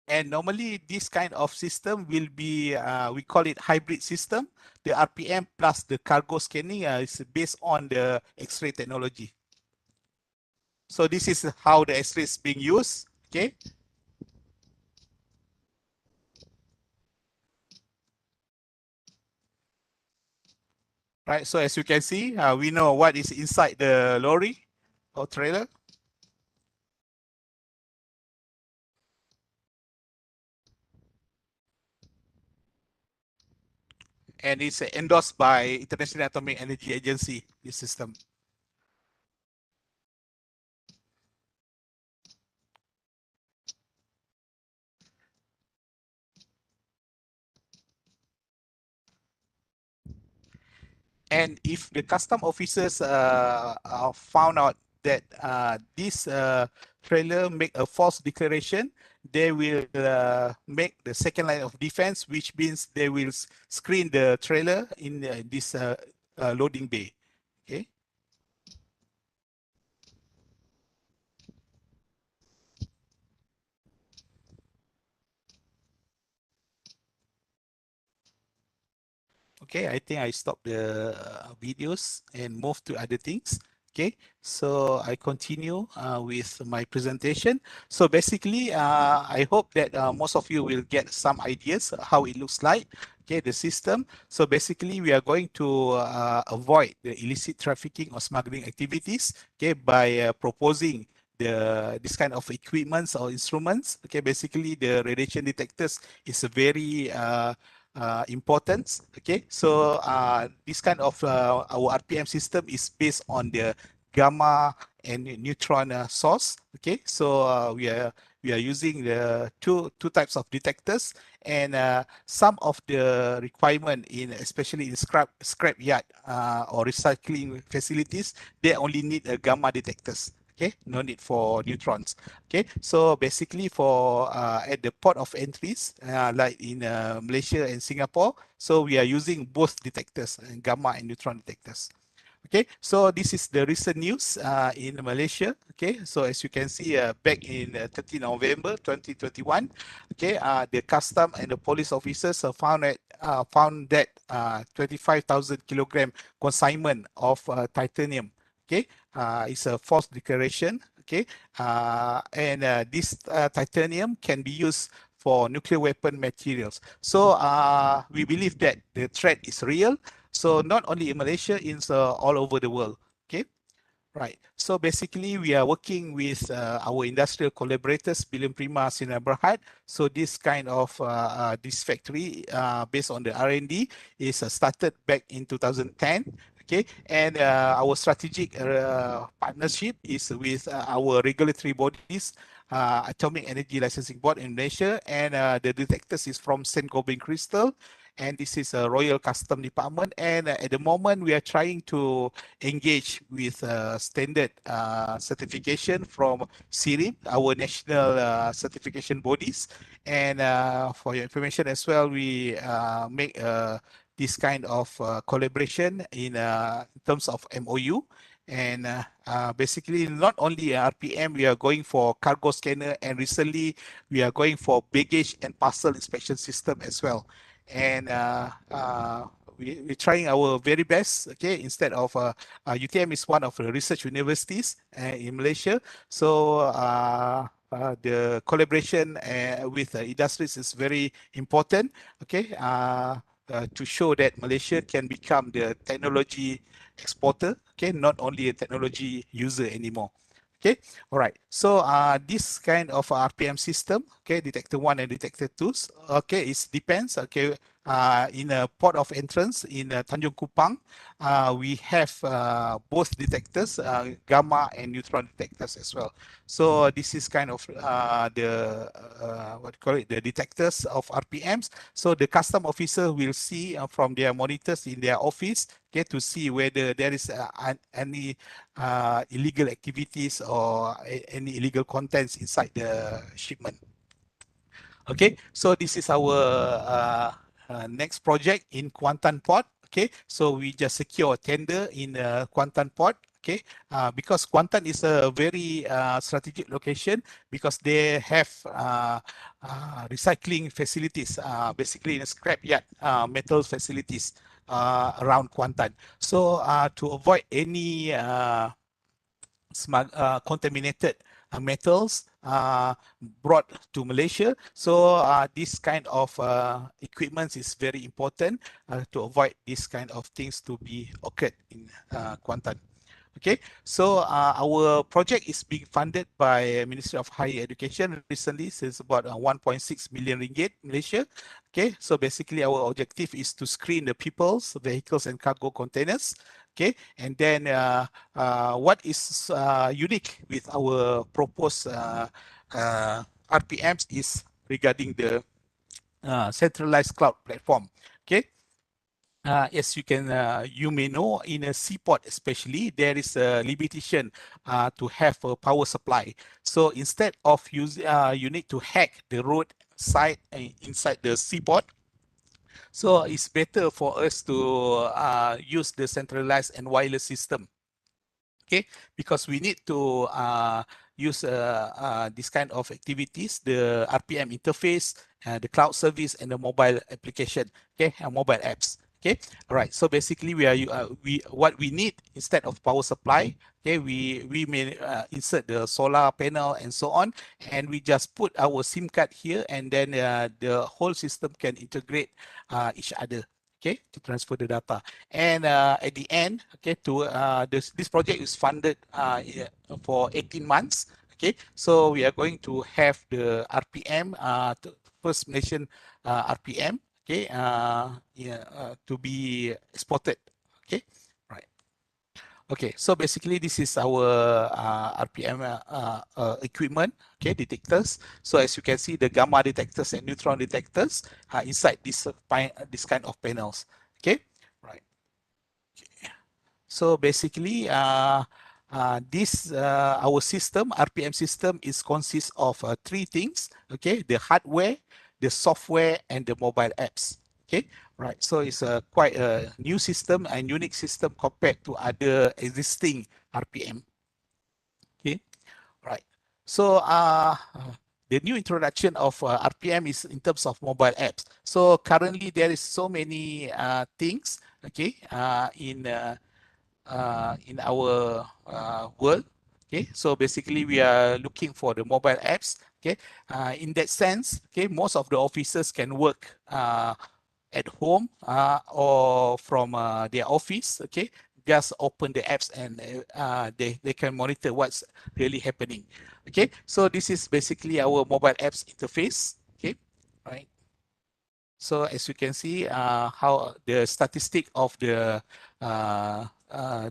And normally this kind of system will be, we call it hybrid system. The RPM plus the cargo scanning is based on the X-ray technology. So this is how the X-ray is being used, okay? Right, so as you can see, we know what is inside the lorry or trailer. And it's endorsed by International Atomic Energy Agency, this system. And if the custom officers found out that this trailer make a false declaration, they will make the second line of defense, which means they will screen the trailer in this loading bay. Okay. Okay, I think I stop the videos and move to other things. Okay, so I continue with my presentation. So basically, I hope that most of you will get some ideas how it looks like. Okay, the system. So basically, we are going to avoid the illicit trafficking or smuggling activities. Okay, by proposing this kind of equipments or instruments. Okay, basically the radiation detectors is a very importance. Okay, so this kind of our RPM system is based on the gamma and neutron source. Okay, so we are using the two types of detectors, and some of the requirement in especially in scrap yard or recycling facilities, they only need a gamma detectors. Okay, no need for neutrons. Okay, so basically for at the port of entries, like in Malaysia and Singapore, so we are using both detectors, gamma and neutron detectors. Okay, so this is the recent news in Malaysia. Okay, so as you can see, back in 30 November 2021, okay, the custom and the police officers found that 25,000 kilogram consignment of titanium. Okay, it's a false declaration. Okay, and this titanium can be used for nuclear weapon materials. So we believe that the threat is real. So not only in Malaysia, it's all over the world. Okay. Right. So basically, we are working with our industrial collaborators, Billion Prima, Sinar Berhad. So this kind of this factory, based on the R&D, is started back in 2010. Okay, and our strategic partnership is with our regulatory bodies, Atomic Energy Licensing Board in Malaysia, and the detectors is from St. Gobain Crystal, and this is a Royal Custom Department. And at the moment, we are trying to engage with standard certification from CIRIM, our national certification bodies. And for your information as well, we make this kind of collaboration in terms of MOU. And basically, not only RPM, we are going for cargo scanner, and recently we are going for baggage and parcel inspection system as well. And we're trying our very best. Okay, instead of UTM is one of the research universities in Malaysia, so the collaboration with industries is very important. Okay, to show that Malaysia can become the technology exporter. Okay, not only a technology user anymore. Okay, all right. So this kind of RPM system, okay, detector 1 and detector 2, okay, it depends. Okay, in a port of entrance in Tanjung Kupang, we have both detectors, gamma and neutron detectors as well. So this is kind of the what you call it, the detectors of RPMs. So the custom officer will see from their monitors in their office, okay, okay, to see whether there is any illegal activities or any illegal contents inside the shipment. Okay, so this is our next project in Kuantan Port. Okay, so we just secure a tender in Kuantan Port. Okay, because Kuantan is a very strategic location because they have recycling facilities, basically in a scrapyard, metal facilities around Kuantan. So to avoid any contaminated metals brought to Malaysia. So this kind of equipment is very important to avoid this kind of things to be occurred in Kuantan. Okay, so our project is being funded by Ministry of Higher Education recently, since about 1.6 million ringgit Malaysia. Okay, so basically our objective is to screen the peoples, vehicles and cargo containers. Okay, and then what is unique with our proposed RPMs is regarding the centralized cloud platform. Okay. As you may know, in a seaport especially, there is a limitation to have a power supply. So instead of you need to hack the road side inside the seaport. So it's better for us to use the centralized and wireless system. Okay, because we need to use this kind of activities, the RPM interface, the cloud service, and the mobile application, okay, and mobile apps. Okay, all right. So basically, what we need instead of power supply, okay, we may insert the solar panel and so on, and we just put our SIM card here, and then the whole system can integrate each other. Okay, to transfer the data. And at the end, okay, this project is funded for 18 months. Okay, so we are going to have the RPM, first Malaysian RPM, okay, to be exported. Okay, right. Okay, so basically this is our RPM equipment, okay, detectors. So as you can see, the gamma detectors and neutron detectors are inside this kind of panels. Okay, right. Okay. So basically, this our system, RPM system, is consists of three things. Okay, the hardware, the software, and the mobile apps. Okay, right. So it's quite a new system and unique system compared to other existing RPM. Okay, right. So the new introduction of RPM is in terms of mobile apps. So currently there is so many things, okay, in our world. Okay, so basically we are looking for the mobile apps. Okay, in that sense, okay, most of the officers can work at home or from their office. Okay, just open the apps and they can monitor what's really happening. Okay, so this is basically our mobile apps interface. Okay, right. So as you can see, how the statistic of the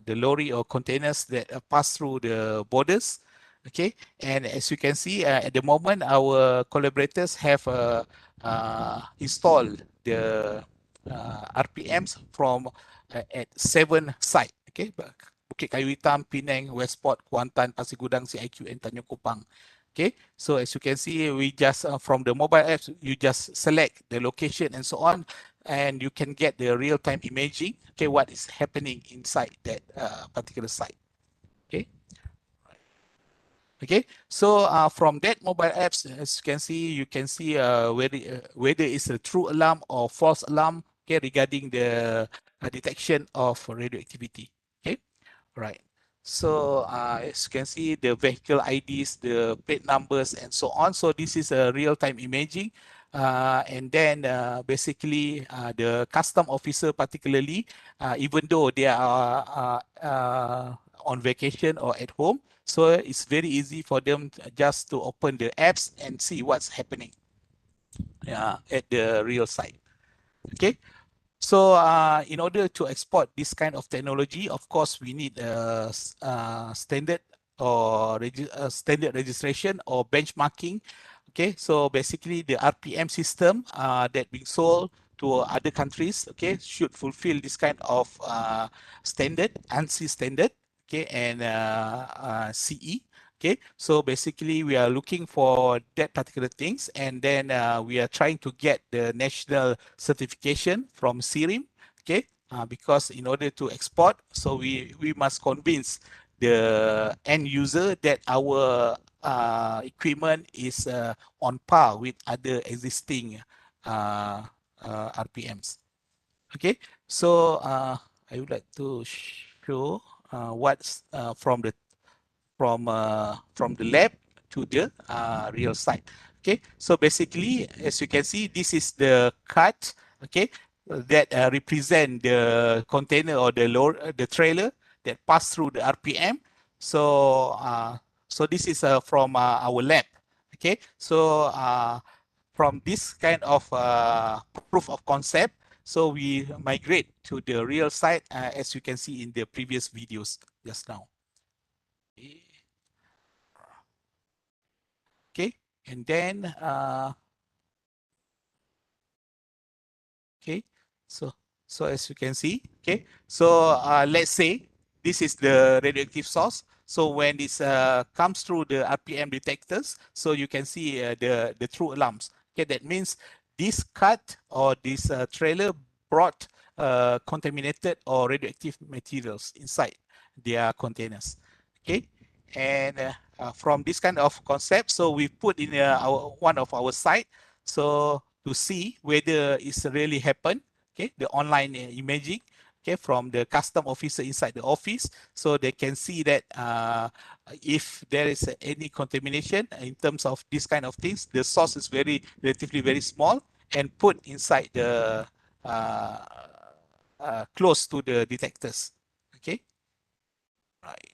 lorry or containers that pass through the borders. Okay, and as you can see, at the moment, our collaborators have installed the RPMs from at 7 sites. Okay, Bukit Kayu Hitam, Penang, Westport, Kuantan, Pasir Gudang, CIQ, and Tanjung Kupang. Okay, so as you can see, we just from the mobile apps, you just select the location and so on, and you can get the real-time imaging. Okay, what is happening inside that particular site. Okay. Okay, so from that mobile apps, as you can see whether it's a true alarm or false alarm, okay, regarding the detection of radioactivity. Okay, right. So as you can see, the vehicle IDs, the plate numbers, and so on. So this is a real-time imaging. And then basically the custom officer particularly, even though they are on vacation or at home, so it's very easy for them just to open the apps and see what's happening at the real site. Okay. So in order to export this kind of technology, of course, we need a standard or standard registration or benchmarking. Okay, so basically the RPM system that being sold to other countries, okay, should fulfill this kind of standard, ANSI standard, okay, and CE. Okay, so basically we are looking for that particular things, and then we are trying to get the national certification from CIRIM, okay, because in order to export, so we must convince the end user that our equipment is on par with other existing RPMs. Okay, so I would like to show what's from the lab to the real site. Okay, so basically, as you can see, this is the cut, okay, that represent the container or the trailer that pass through the RPM. So so this is from our lab. Okay, so from this kind of proof of concept, so we migrate to the real site, as you can see in the previous videos just now. Okay, and then okay, so as you can see, okay, so let's say this is the radioactive source. So when this comes through the RPM detectors, so you can see the true alarms. Okay, that means this cut or this trailer brought contaminated or radioactive materials inside their containers. Okay, and from this kind of concept, so we put in one of our site, so to see whether it's really happened. Okay, the online imaging, okay, from the custom officer inside the office, so they can see that if there is any contamination in terms of this kind of things, the source is relatively very small and put inside the close to the detectors. Okay, right.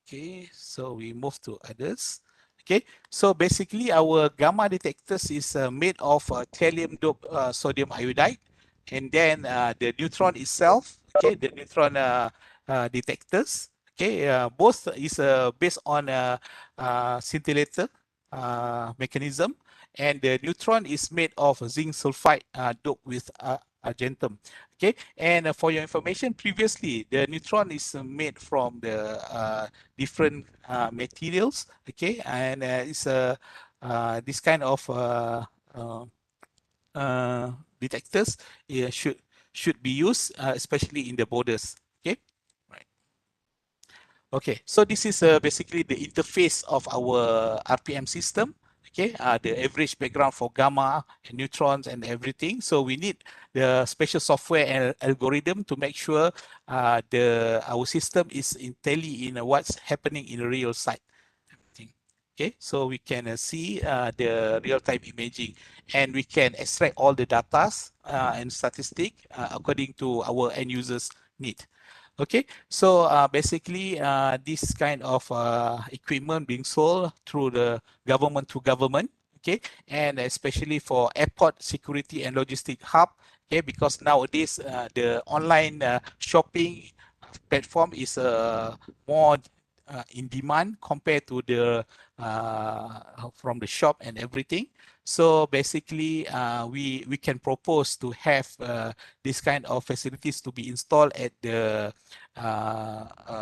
Okay, so we move to others. Okay, so basically our gamma detectors is made of thallium dope sodium iodide, and then the neutron itself, okay, the neutron detectors, okay, both is based on scintillator mechanism, and the neutron is made of zinc sulfide dope with argentum. Okay, and for your information, previously the neutron is made from the different materials. Okay, and it's this kind of detectors should be used, especially in the borders. Okay, right. Okay, so this is basically the interface of our RPM system. Okay, the average background for gamma and neutrons and everything. So we need the special software and algorithm to make sure our system is in tally in what's happening in the real site. Okay, so we can see the real-time imaging, and we can extract all the data and statistic according to our end users' need. Okay, so basically this kind of equipment being sold through the government to government, okay, and especially for airport security and logistic hub, okay, because nowadays the online shopping platform is more in demand compared to the from the shop and everything. So basically we can propose to have this kind of facilities to be installed at the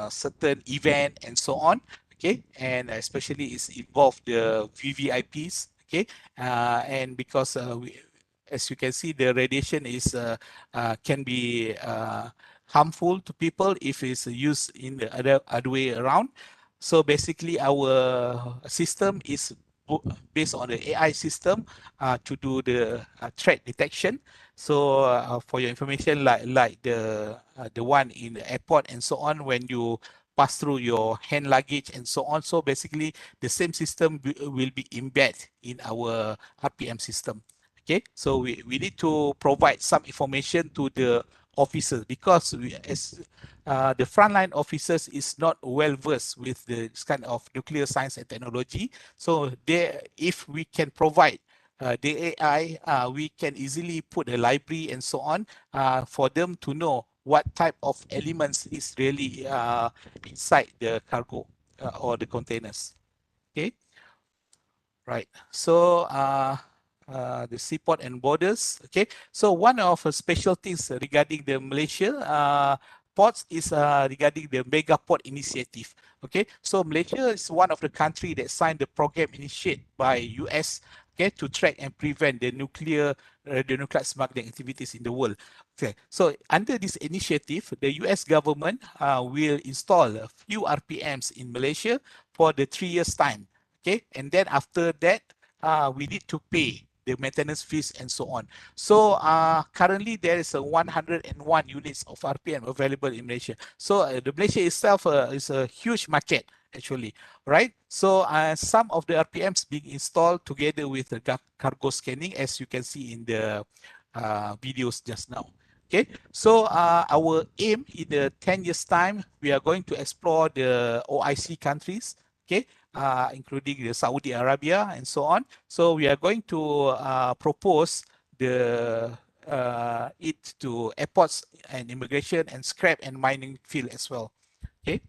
certain event and so on. Okay, and especially it's involved the VVIPs. Okay, and because as you can see, the radiation is can be harmful to people if it's used in the other way around. So basically our system is based on the AI system to do the threat detection. So for your information, like the one in the airport and so on, when you pass through your hand luggage and so on. So basically the same system will be embedded in our RPM system. Okay, so we need to provide some information to the officers, because we, as the frontline officers is not well versed with this kind of nuclear science and technology. So if we can provide the AI, we can easily put a library and so on for them to know what type of elements is really inside the cargo or the containers. Okay, right. So the seaport and borders. Okay, so one of the special things regarding the Malaysia ports is regarding the Mega Port Initiative. Okay, so Malaysia is one of the country that signed the program initiated by US, okay, to track and prevent the radionuclide smuggling activities in the world. Okay, so under this initiative, the US government will install a few RPMs in Malaysia for the 3 years time. Okay, and then after that, we need to pay the maintenance fees and so on. So currently there is a 101 units of RPM available in Malaysia. So the Malaysia itself is a huge market actually, right? So some of the RPMs being installed together with the cargo scanning, as you can see in the videos just now. Okay, so our aim in the 10 years time, we are going to explore the OIC countries, okay, including the Saudi Arabia and so on. So we are going to propose the it to airports and immigration and scrap and mining field as well. Okay,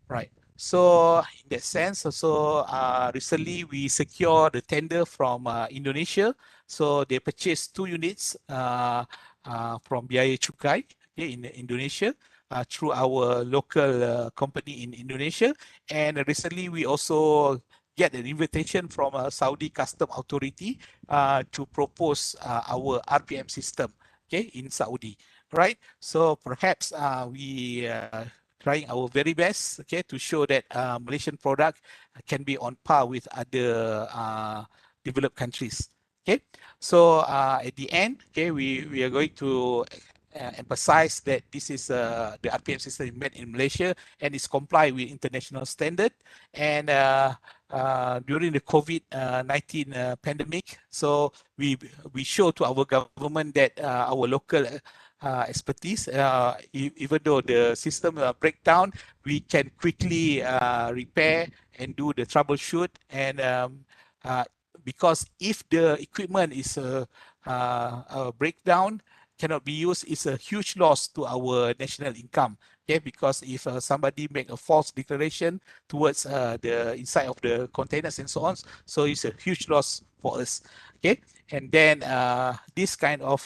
right. So in that sense, also recently we secured the tender from Indonesia. So they purchased 2 units from Biaya Cukai, okay, in Indonesia through our local company in Indonesia. And recently we also get an invitation from a Saudi Custom Authority to propose our RPM system, okay, in Saudi, right? So perhaps we trying our very best, okay, to show that Malaysian product can be on par with other developed countries. Okay, so at the end, okay, we are going to emphasize that this is the RPM system made in Malaysia and is comply with international standard. And during the COVID-19 pandemic, so we show to our government that our local expertise, even though the system breakdown, we can quickly repair and do the troubleshoot. And because if the equipment is a breakdown, cannot be used, it's a huge loss to our national income. Okay, because if somebody make a false declaration towards the inside of the containers and so on, so it's a huge loss for us. Okay, and then this kind of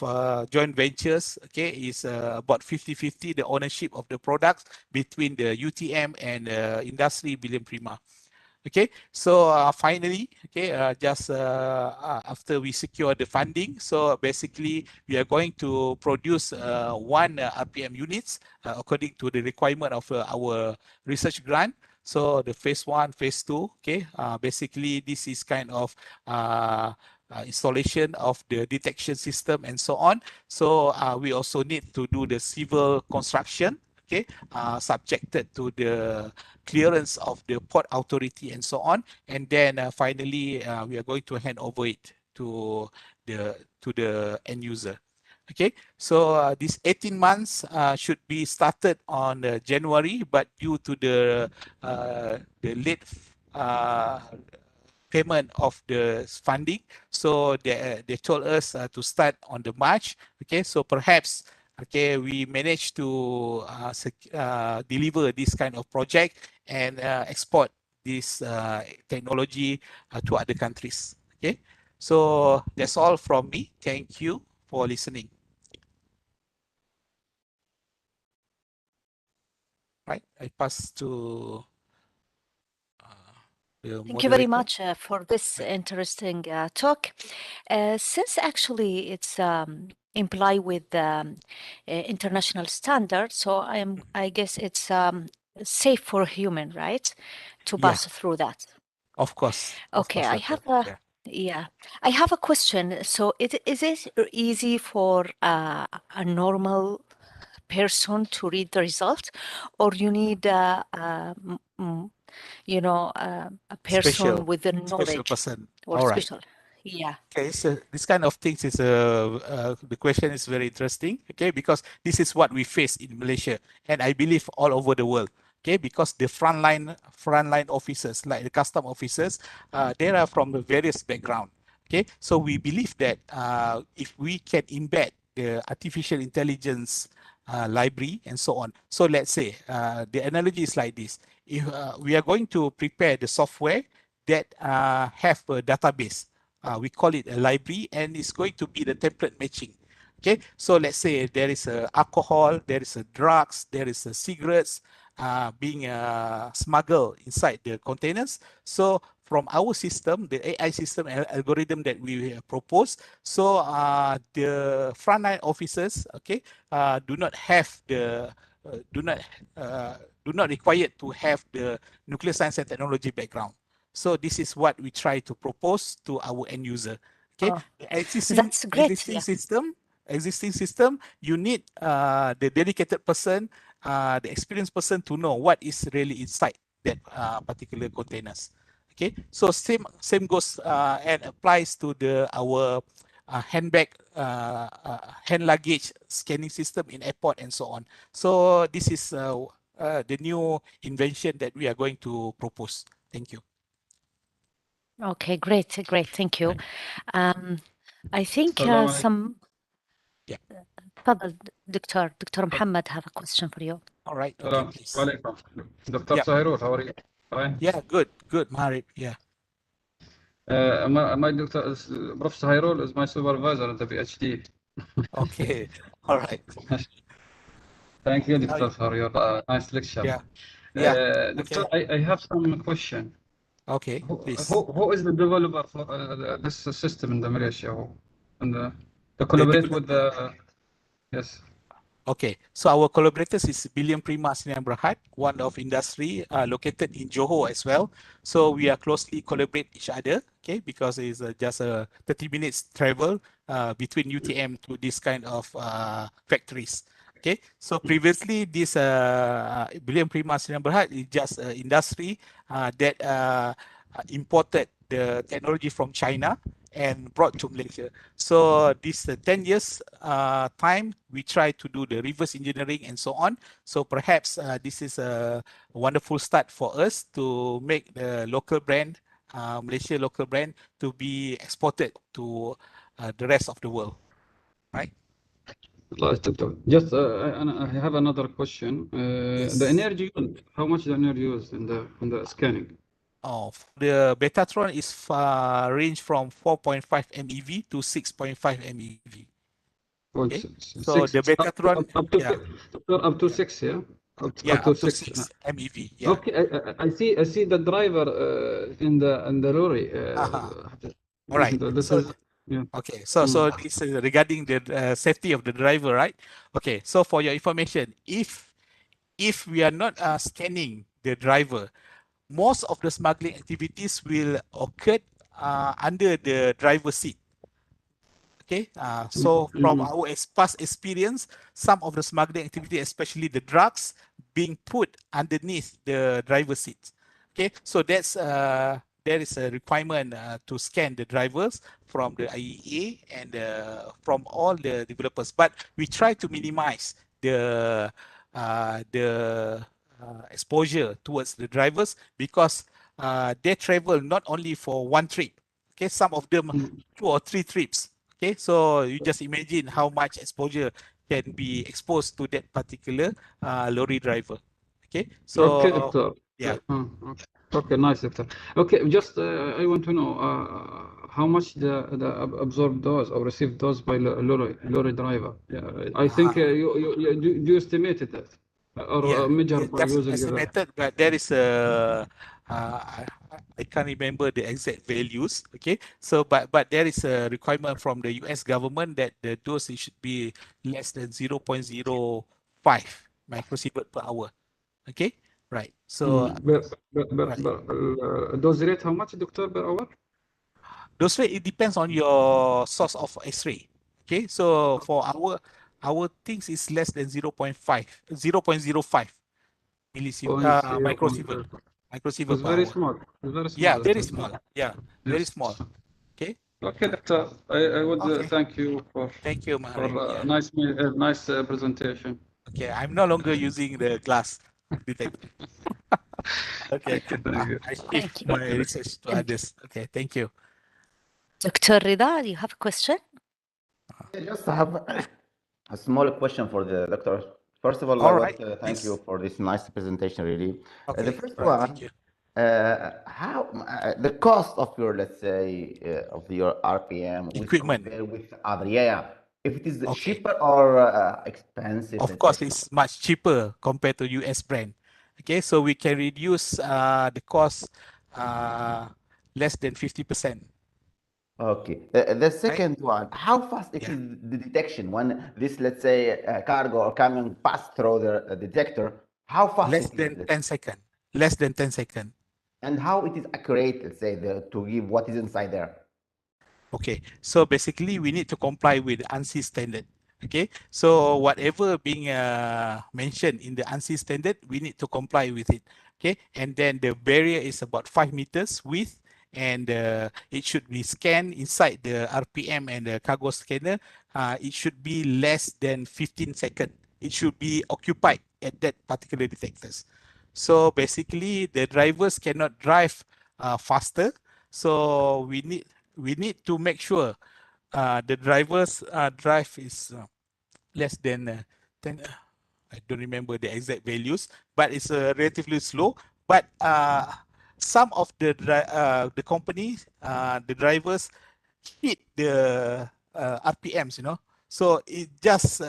joint ventures, okay, is about 50-50 the ownership of the products between the UTM and industry Billion Prima. Okay, so finally, okay, just after we secure the funding, so basically we are going to produce 1 RPM units according to the requirement of our research grant. So the phase 1, phase 2, okay, basically this is kind of installation of the detection system and so on. So we also need to do the civil construction, okay, subjected to the clearance of the port authority and so on. And then finally, we are going to hand over it to the end user. Okay, so this 18 months should be started on January, but due to the late payment of the funding, so they told us to start on the March. Okay, so perhaps, okay, we managed to deliver this kind of project and export this technology to other countries. Okay, so that's all from me. Thank you for listening. Right, I pass to Thank you very much for this interesting talk. Since actually it's imply with international standards, so I guess it's safe for a human, right, to pass through that. Of course. Okay, I have a I have a question. So is it easy for a normal person to read the result, or you need you know, a person Special. with the knowledge Special person. or All right. special? Yeah. Okay, so this kind of things is the question is very interesting. Okay, because this is what we face in Malaysia, and I believe all over the world. Okay, because the frontline officers, like the custom officers, they are from the various background. Okay, so we believe that if we can embed the artificial intelligence library and so on. So let's say the analogy is like this: if we are going to prepare the software that have a database. we call it a library, and it's going to be the template matching. Okay, so let's say there is a alcohol, there is a drugs, there is a cigarettes being smuggled inside the containers. So from our system, the AI system algorithm that we propose, so the frontline officers, okay, do not have the do not require to have the nuclear science and technology background. So this is what we try to propose to our end user. Okay, that's great. Existing system, you need the dedicated person, the experienced person to know what is really inside that particular containers. Okay, so same goes and applies to our handbag, hand luggage scanning system in airport and so on. So this is the new invention that we are going to propose. Thank you. Okay, great, thank you. I think some. Yeah. تفضل دكتور Muhammad have a question for you. All right. Hello. Okay, please. Walaikum. Dr. Yeah. Sahirul, how are you? Fine. Yeah, good, Maharib. Yeah. My doctor is Prof. Sahirul is my supervisor at the PhD. Okay. All right. Thank you, Doctor, for your nice lecture. Yeah. Yeah. Doctor, Okay. I have some question. Okay, please. Who is the developer for this system in the Malaysia? And to collaborate with the yes. Okay, so our collaborators is Billion Prima Sinan Berhad, one of industry located in Johor as well. So we are closely collaborate each other, okay, because it's just a 30 minutes travel between UTM to this kind of factories. Okay, so previously this Billion Prima Sinan Berhad is just an industry that imported the technology from China and brought to Malaysia. So this 10 years time, we try to do the reverse engineering and so on. So perhaps this is a wonderful start for us to make the local brand, Malaysia local brand, to be exported to the rest of the world, right? Just I have another question. Yes. The energy used, how much the energy used in the scanning? Oh, the Betatron is range from 4.5 MeV to 6.5 MeV. Okay. So the Betatron, up to 6, yeah. Up to 6 MeV. Yeah. Okay, I see the driver in the lorry. All right. This is yeah. Okay. So this is regarding the safety of the driver, right? Okay. So for your information, if we are not scanning the driver, most of the smuggling activities will occur under the driver's seat. Okay, so from our past experience, some of the smuggling activity, especially the drugs, being put underneath the driver's seat. Okay, so that's there is a requirement to scan the drivers from the IEA and from all the developers, but we try to minimize the exposure towards the drivers because they travel not only for one trip. Okay, some of them 2 or 3 trips. Okay, so you just imagine how much exposure can be exposed to that particular lorry driver. Okay, so okay, doctor. Yeah. Okay, nice, doctor. Okay, just I want to know how much the absorbed dose or received dose by lorry driver. Yeah, I think you estimated that or measure by using estimated, but there is a I can't remember the exact values. Okay, so but there is a requirement from the US government that the dose should be less than 0.05 microsievert per hour. Okay, right. So dose rate, how much, doctor, per hour? Dose rate, it depends on your source of X-ray. Okay, so for our things is less than 0.05 microsievert. Microsievert It's per very hour. small. It's very small. Yeah, very small. Yeah, very small. Okay. Okay, doctor. I would thank you for nice presentation. Okay, I'm no longer using the glass detector. Okay, I shift my research to others. Okay, thank you. Dr. Rida, you have a question? I just have a small question for the doctor. First of all, I want to thank you for this nice presentation, really. Okay, The first one, how the cost of your, let's say, of your RPM Equipment. compare with other, yeah, if it is Okay. cheaper or expensive? Of let's course, say. it's much cheaper compared to US brand. Okay, so we can reduce the cost less than 50%. Okay. The second one, how fast it Yeah. is the detection when this, let's say, cargo or camion pass through the detector? How fast Less it than is? 10 seconds. Less than 10 seconds. And how it is accurate, let's say, to give what is inside there? Okay, so basically we need to comply with the ANSI standard. Okay, so whatever being mentioned in the ANSI standard, we need to comply with it. Okay, and then the barrier is about 5 meters width, and it should be scanned inside the RPM and the cargo scanner. It should be less than 15 seconds. It should be occupied at that particular detectors. So basically, the drivers cannot drive faster. So we need to make sure the driver's drive is less than 10. I don't remember the exact values, but it's relatively slow. But some of the companies, the drivers hit the RPMs, you know. So it just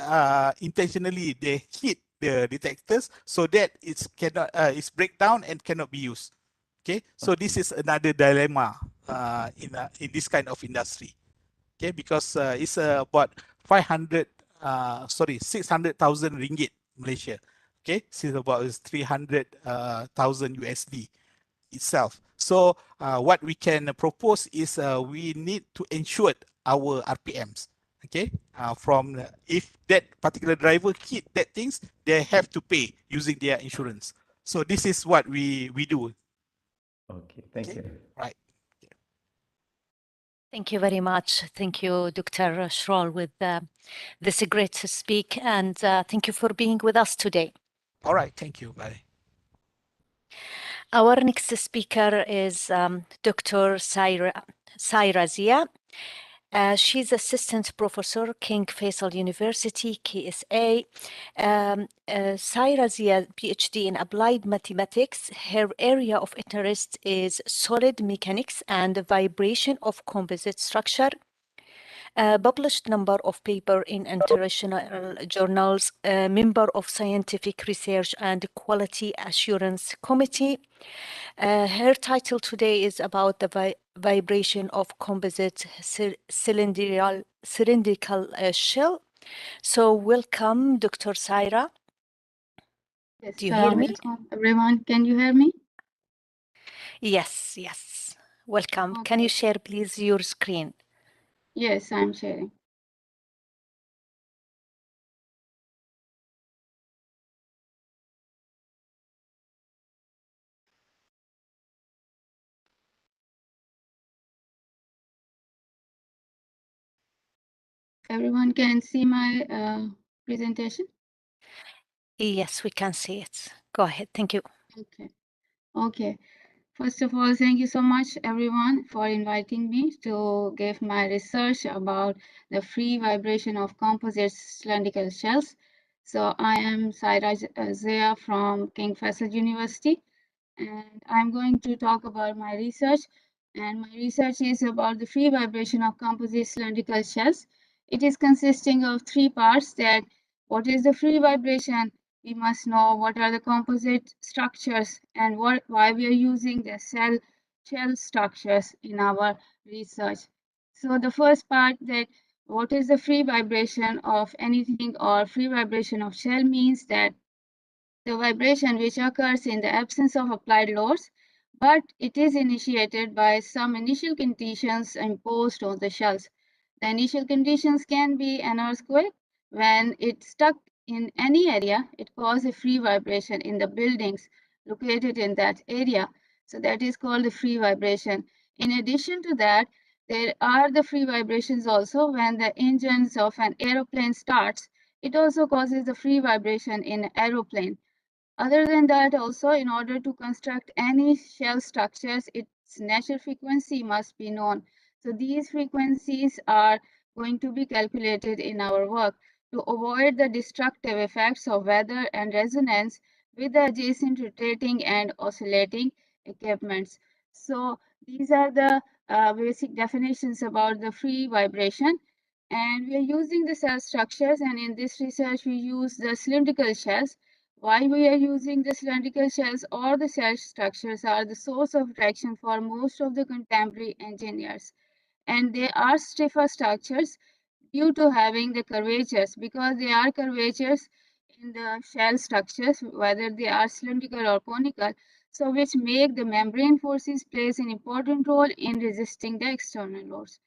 intentionally they hit the detectors so that it's cannot it's break down and cannot be used. Okay, so this is another dilemma in this kind of industry. Okay, because it's about 600,000 ringgit Malaysia. Okay, so it's about 300,000 USD itself. So what we can propose is we need to ensure our RPMs. Okay, from if that particular driver hit that things, they have to pay using their insurance. So this is what we do. Okay, thank you. Right. Thank you very much. Thank you, Dr. Schroll, with this great speak, and thank you for being with us today. All right, thank you. Bye. Our next speaker is Dr. Zahra Zia. She's assistant professor, King Faisal University, KSA. Zahra Zia, PhD in applied mathematics. Her area of interest is solid mechanics and vibration of composite structure. Published number of paper in international journals, member of Scientific Research and Quality Assurance Committee. Her title today is about the vibration of composite cylindrical shell. So welcome, Dr. Zahra. Yes, Do you hear me? welcome everyone. Can you hear me? Yes, yes. Welcome. Okay. Can you share, please, your screen? Yes, I'm sharing. Everyone can see my presentation? Yes, we can see it. Go ahead. Thank you. Okay. Okay. First of all, thank you so much, everyone, for inviting me to give my research about the free vibration of composite cylindrical shells. So I am Zahra Zia from King Faisal University, and I'm going to talk about my research. And my research is about the free vibration of composite cylindrical shells. It is consisting of three parts: that what is the free vibration, we must know what are the composite structures, and why we are using the shell structures in our research. So the first part, that what is the free vibration of anything, or free vibration of shell, means that the vibration which occurs in the absence of applied loads, but it is initiated by some initial conditions imposed on the shells. The initial conditions can be an earthquake. When it's stuck in any area, it causes a free vibration in the buildings located in that area. So that is called the free vibration. In addition to that, there are the free vibrations also when the engines of an aeroplane starts. It also causes the free vibration in an aeroplane. Other than that, also, in order to construct any shell structures, its natural frequency must be known. So these frequencies are going to be calculated in our work. To avoid the destructive effects of weather and resonance with the adjacent rotating and oscillating, equipments. So these are the basic definitions about the free vibration. And we are using the cell structures, and in this research we use the cylindrical shells. Why we are using the cylindrical shells or the cell structures are the source of attraction for most of the contemporary engineers. And they are stiffer structures due to having the curvatures, because they are curvatures in the shell structures, whether they are cylindrical or conical, so which make the membrane forces plays an important role in resisting the external loads.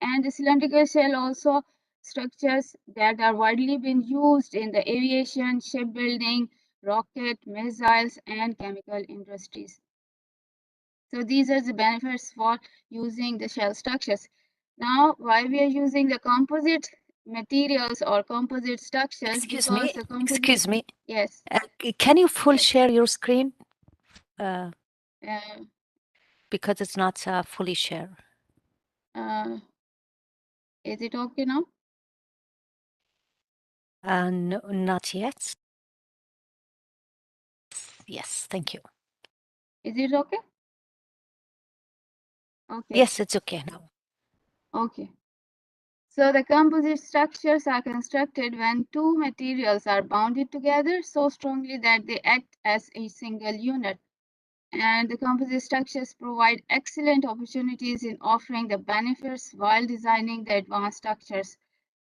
And the cylindrical shell also structures that are widely been used in the aviation, shipbuilding, rocket, missiles, and chemical industries. So these are the benefits for using the shell structures. Now, why we are using the composite materials or composite structures? Excuse me. Yes. Can you full share your screen? Because it's not fully shared. Is it okay now? No, not yet. Yes, thank you. Is it okay? Okay. Yes, it's okay now. Okay. So the composite structures are constructed when two materials are bounded together so strongly that they act as a single unit. And the composite structures provide excellent opportunities in offering the benefits while designing the advanced structures.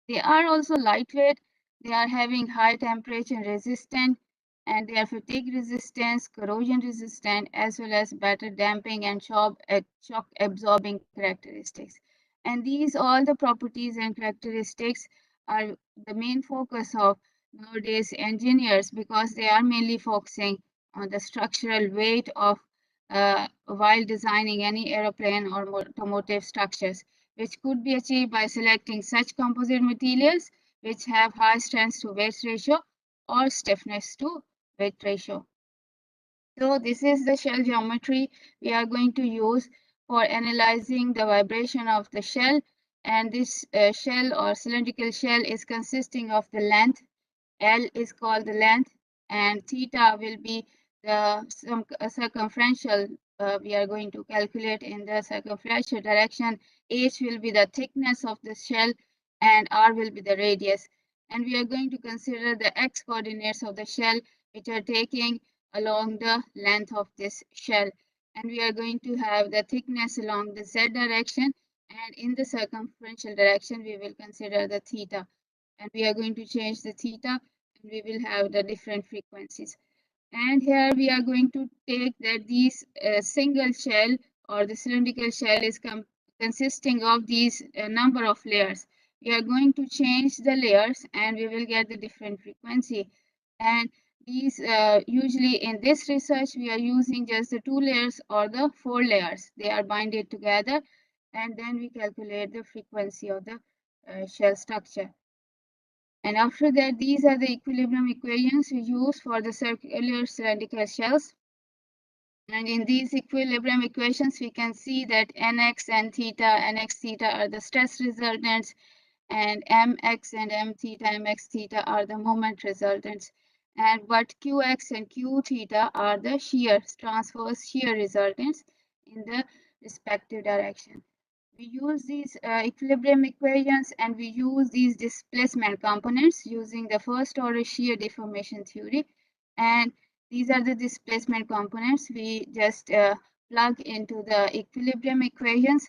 They are also lightweight, they are having high temperature resistant, and they are fatigue resistant, corrosion resistant, as well as better damping and shock absorbing characteristics. And these all the properties and characteristics are the main focus of nowadays engineers, because they are mainly focusing on the structural weight of while designing any aeroplane or automotive structures, which could be achieved by selecting such composite materials which have high strength to weight ratio or stiffness to weight ratio. So this is the shell geometry we are going to use for analyzing the vibration of the shell. And this shell or cylindrical shell is consisting of the length. L is called the length, and theta will be the circumferential. We are going to calculate in the circumferential direction. H will be the thickness of the shell, and R will be the radius. And we are going to consider the x coordinates of the shell, which are taking along the length of this shell. And we are going to have the thickness along the z direction, and in the circumferential direction, we will consider the theta. And we are going to change the theta, and we will have the different frequencies. And here we are going to take that these single shell or the cylindrical shell is consisting of these number of layers. We are going to change the layers, and we will get the different frequency. And these usually in this research we are using just the 2 layers or the 4 layers. They are binded together, and then we calculate the frequency of the shell structure. And after that, these are the equilibrium equations we use for the circular cylindrical shells. And in these equilibrium equations, we can see that nx and nx theta are the stress resultants, and mx and m theta, mx theta are the moment resultants. And but qx and q theta are the transverse shear resultants in the respective direction. We use these equilibrium equations, and we use these displacement components using the first order shear deformation theory. And these are the displacement components. We just plug into the equilibrium equations,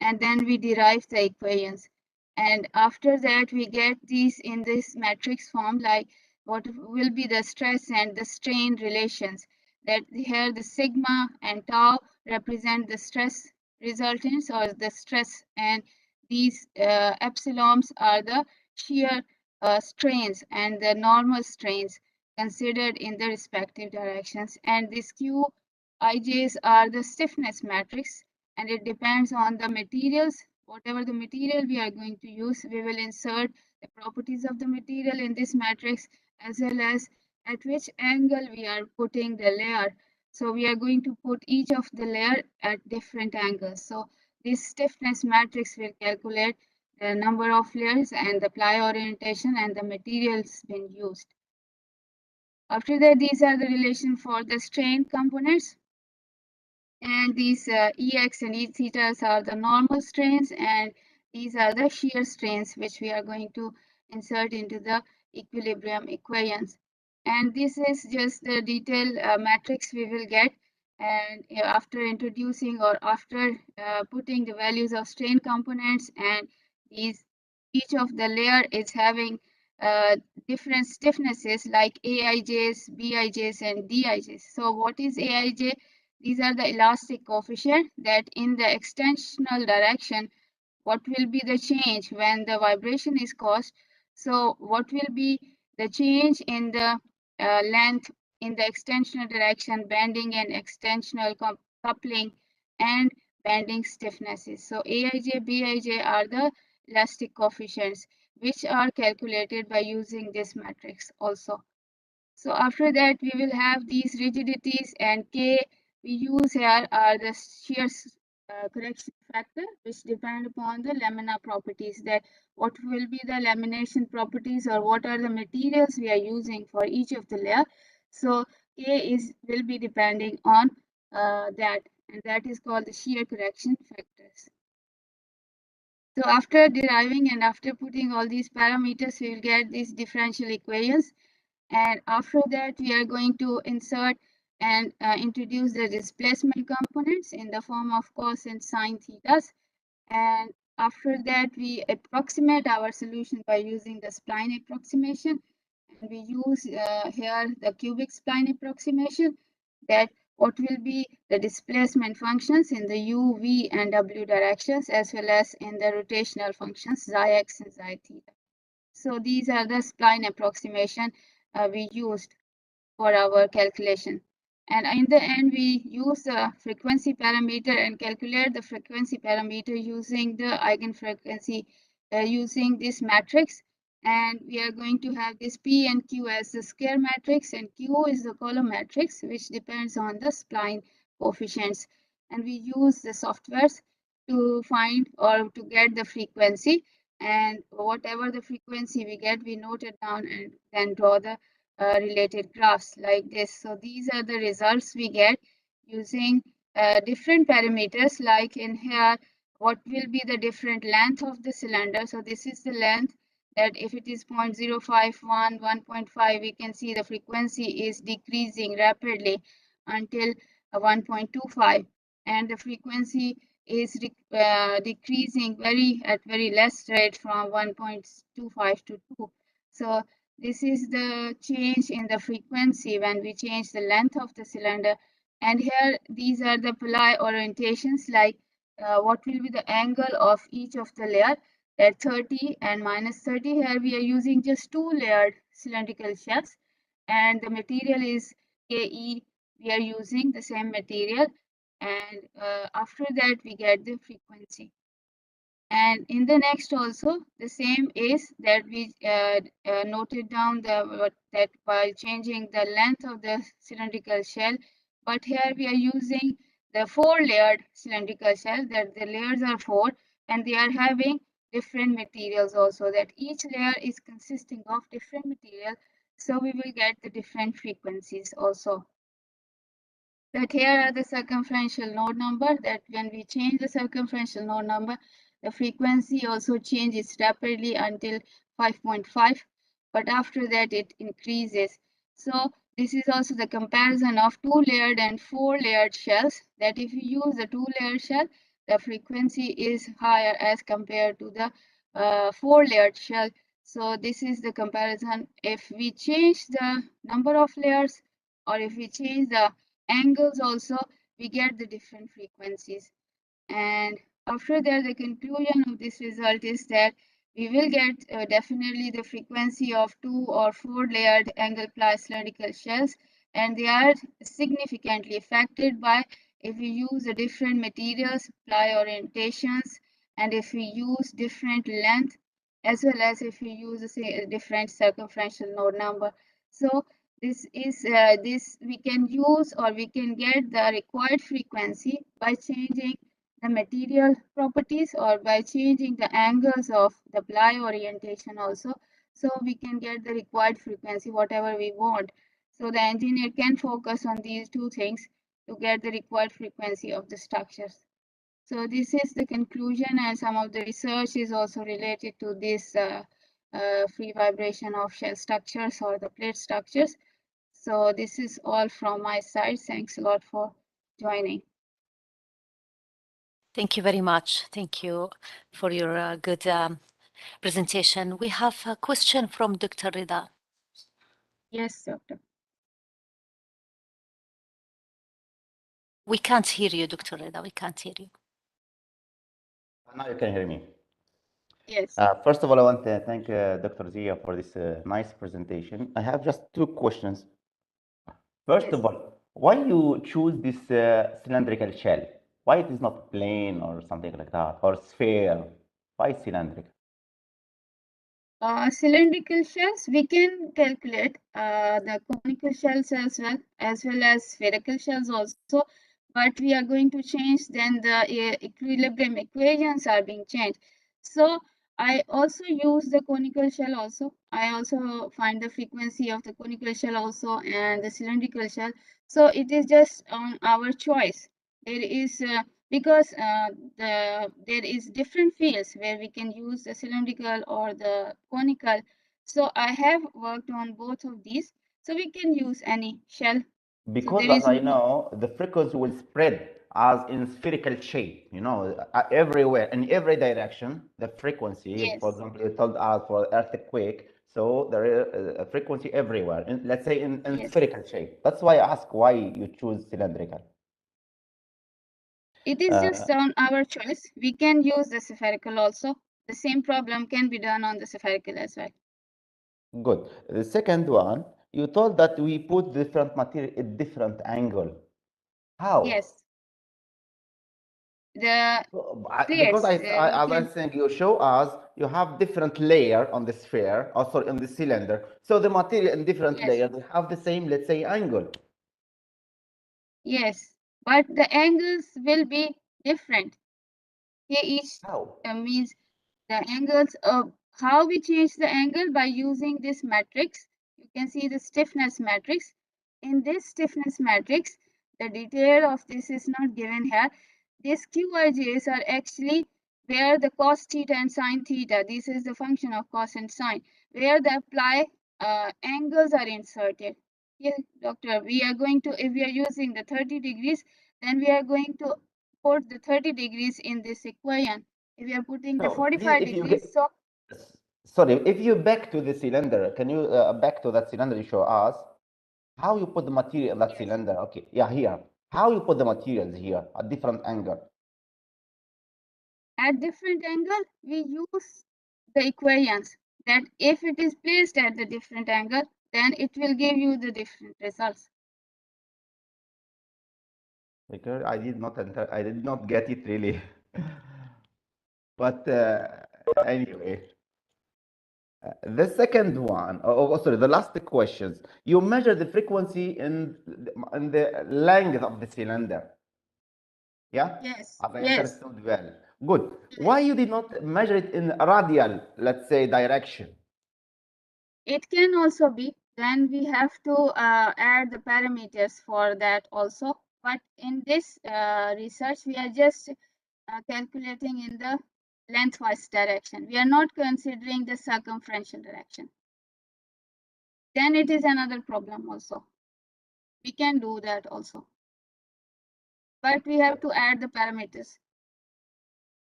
and then we derive the equations. And after that, we get these in this matrix form, like what will be the stress and the strain relations. That here the sigma and tau represent the stress resultants or the stress, and these epsilons are the shear strains and the normal strains considered in the respective directions. And these qij's are the stiffness matrix, and it depends on the materials. Whatever the material we are going to use, we will insert the properties of the material in this matrix, as well as at which angle we are putting the layer. So we are going to put each of the layer at different angles. So this stiffness matrix will calculate the number of layers and the ply orientation and the materials being used. After that, these are the relation for the strain components. And these EX and E thetas are the normal strains, and these are the shear strains which we are going to insert into the equilibrium equations. And this is just the detailed matrix we will get. And after introducing or after putting the values of strain components, and each of the layer is having different stiffnesses like AIJs, BIJs, and DIJs. So what is AIJ? These are the elastic coefficient that in the extensional direction, what will be the change when the vibration is caused. So what will be the change in the length in the extensional direction, bending and extensional coupling, and bending stiffnesses. So AIJ, BIJ are the elastic coefficients which are calculated by using this matrix also. So after that, we will have these rigidities, and K we use here are the shear correction factor, which depend upon the lamina properties, that what will be the lamination properties or what are the materials we are using for each of the layer. So K will be depending on that, and that is called the shear correction factors. So after deriving and after putting all these parameters, we will get these differential equations. And after that, we are going to insert and introduce the displacement components in the form of cos and sine thetas. And after that, we approximate our solution by using the spline approximation. And we use here the cubic spline approximation, that what will be the displacement functions in the u, v, and w directions, as well as in the rotational functions xi x and xi theta. So these are the spline approximation we used for our calculation. And in the end, we use the frequency parameter and calculate the frequency parameter using the eigenfrequency using this matrix. And we are going to have this P and Q as the square matrix, and Q is the column matrix, which depends on the spline coefficients. And we use the softwares to find or to get the frequency. And whatever the frequency we get, we note it down and then draw the related graphs like this. So these are the results we get using different parameters, like in here, what will be the different length of the cylinder. So this is the length, that if it is 0.051, 1.5, we can see the frequency is decreasing rapidly until 1.25, and the frequency is decreasing at very less rate from 1.25 to 2. So this is the change in the frequency when we change the length of the cylinder. And here, these are the ply orientations, like what will be the angle of each of the layer at 30 and minus 30. Here we are using just 2 layered cylindrical shells, and the material is KE. We are using the same material, and after that we get the frequency. And in the next also, the same is that we noted down that by changing the length of the cylindrical shell, but here we are using the 4-layered cylindrical shell, that the layers are 4, and they are having different materials also, that each layer is consisting of different material, so we will get the different frequencies also. That here are the circumferential node number, that when we change the circumferential node number, the frequency also changes rapidly until 5.5, but after that it increases. So this is also the comparison of 2-layered and 4-layered shells, that if you use the 2-layered shell, the frequency is higher as compared to the 4-layered shell. So this is the comparison. If we change the number of layers, or if we change the angles also, we get the different frequencies. And after that, the conclusion of this result is that we will get definitely the frequency of 2 or 4-layered angle ply cylindrical shells, and they are significantly affected by if we use the different materials, ply orientations, and if we use different length, as well as if we use a different circumferential node number. So this is this we can use, or we can get the required frequency by changing the material properties or by changing the angles of the ply orientation also. So we can get the required frequency, whatever we want. So the engineer can focus on these two things to get the required frequency of the structures. So this is the conclusion, and some of the research is also related to this free vibration of shell structures or the plate structures. So this is all from my side. Thanks a lot for joining. Thank you very much. Thank you for your good presentation. We have a question from Dr. Rida. Yes, doctor. We can't hear you, Dr. Rida. We can't hear you. Now you can hear me. Yes. First of all, I want to thank Dr. Zia for this nice presentation. I have just two questions. First of all, why you choose this cylindrical shell? Why it is not plane or something like that, or sphere? Why cylindrical? Cylindrical shells, we can calculate the conical shells as well as spherical shells also, but we are going to change, then the equilibrium equations are being changed. So I also use the conical shell also. I also find the frequency of the conical shell also and the cylindrical shell. So it is just on our choice. There is because there is different fields where we can use the cylindrical or the conical. So I have worked on both of these. So we can use any shell. Because so as I know, the frequency will spread as in spherical shape, everywhere, in every direction, the frequency, yes. For example, you told us for earthquake, so there is a frequency everywhere, let's say in yes. spherical shape. That's why I ask why you choose cylindrical. It is just on our choice. We can use the spherical also. The same problem can be done on the spherical as well. Good. The second one, you told that we put different material at different angle. How? Yes. The Because plates, I was saying you show us you have different layer on the sphere, or sorry, on the cylinder. So the material in different yes. layers, they have the same, let's say, angle. Yes, but the angles will be different. Here each How? means the angles of how we change the angle by using this matrix. You can see the stiffness matrix. In this stiffness matrix, the detail of this is not given here. These QIJs are actually where the cos theta and sin theta, this is the function of cos and sin, where the apply angles are inserted. Here, doctor, we are going to, if we are using the 30 degrees, then we are going to put the 30 degrees in this equation. If we are putting the 45 degrees, so sorry, if you back to the cylinder, can you back to that cylinder you show us how you put the material in that yes. cylinder? Okay, yeah, here. How you put the materials here at different angle? At different angle, we use the equations that if it is placed at the different angle, then it will give you the different results. Because I did not get it really. But anyway, the second one, sorry, the last questions. You measure the frequency in the length of the cylinder. Yeah? Yes. As I Yes. understood well. Good. Why you did not measure it in radial, let's say, direction? It can also be. Then we have to add the parameters for that also. But in this research, we are just calculating in the lengthwise direction. We are not considering the circumferential direction. Then it is another problem also. We can do that also. But we have to add the parameters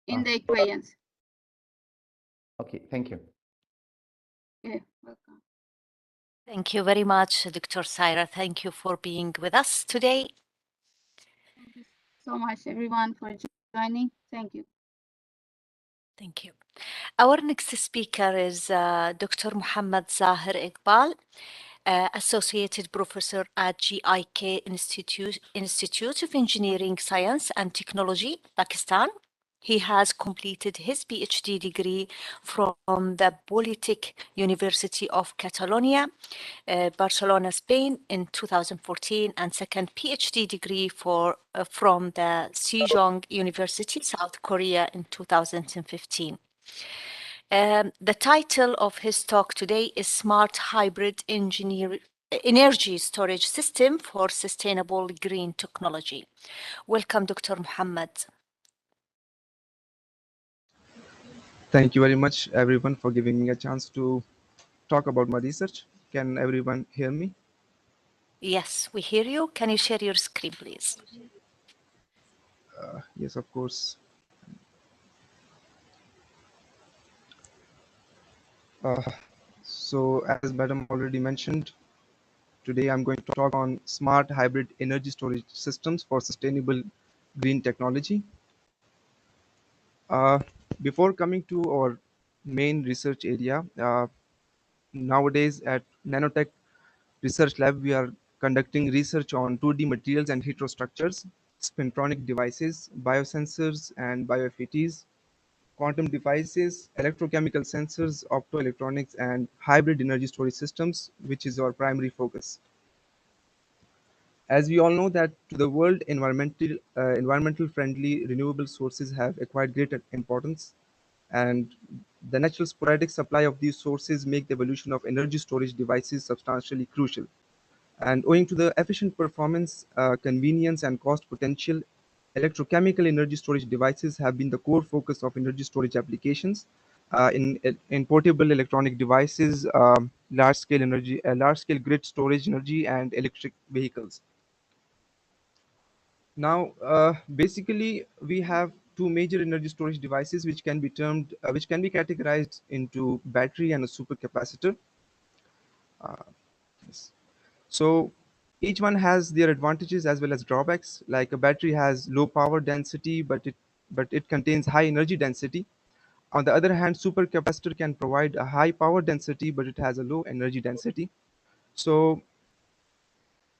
in the equations. Okay, thank you. Yeah, welcome. Thank you very much, Dr. Zahra. Thank you for being with us today. Thank you so much, everyone, for joining. Thank you. Thank you. Our next speaker is Dr. Muhammad Zahir Iqbal, Associated Professor at GIK Institute of Engineering Science and Technology, Pakistan. He has completed his PhD degree from the Politic University of Catalonia, Barcelona, Spain in 2014, and second PhD degree from the Sejong University, South Korea in 2015. The title of his talk today is Smart Hybrid energy storage system for sustainable green technology. Welcome, Dr. Muhammad. Thank you very much, everyone, for giving me a chance to talk about my research. Can everyone hear me? Yes, we hear you. Can you share your screen, please? Yes, of course. So, as Madam already mentioned, today I'm going to talk on smart hybrid energy storage systems for sustainable green technology. Before coming to our main research area, nowadays at Nanotech Research Lab, we are conducting research on 2D materials and heterostructures, spintronic devices, biosensors and bioFETs, quantum devices, electrochemical sensors, optoelectronics, and hybrid energy storage systems, which is our primary focus. As we all know that to the world, environmental friendly renewable sources have acquired great importance, and the natural sporadic supply of these sources make the evolution of energy storage devices substantially crucial. And owing to the efficient performance, convenience, and cost potential, electrochemical energy storage devices have been the core focus of energy storage applications in portable electronic devices, large-scale grid storage energy, and electric vehicles. Now, basically, we have two major energy storage devices which can be categorized into battery and a supercapacitor. Yes. So each one has their advantages as well as drawbacks. Like a battery has low power density, but it contains high energy density. On the other hand, supercapacitor can provide a high power density, but it has a low energy density. So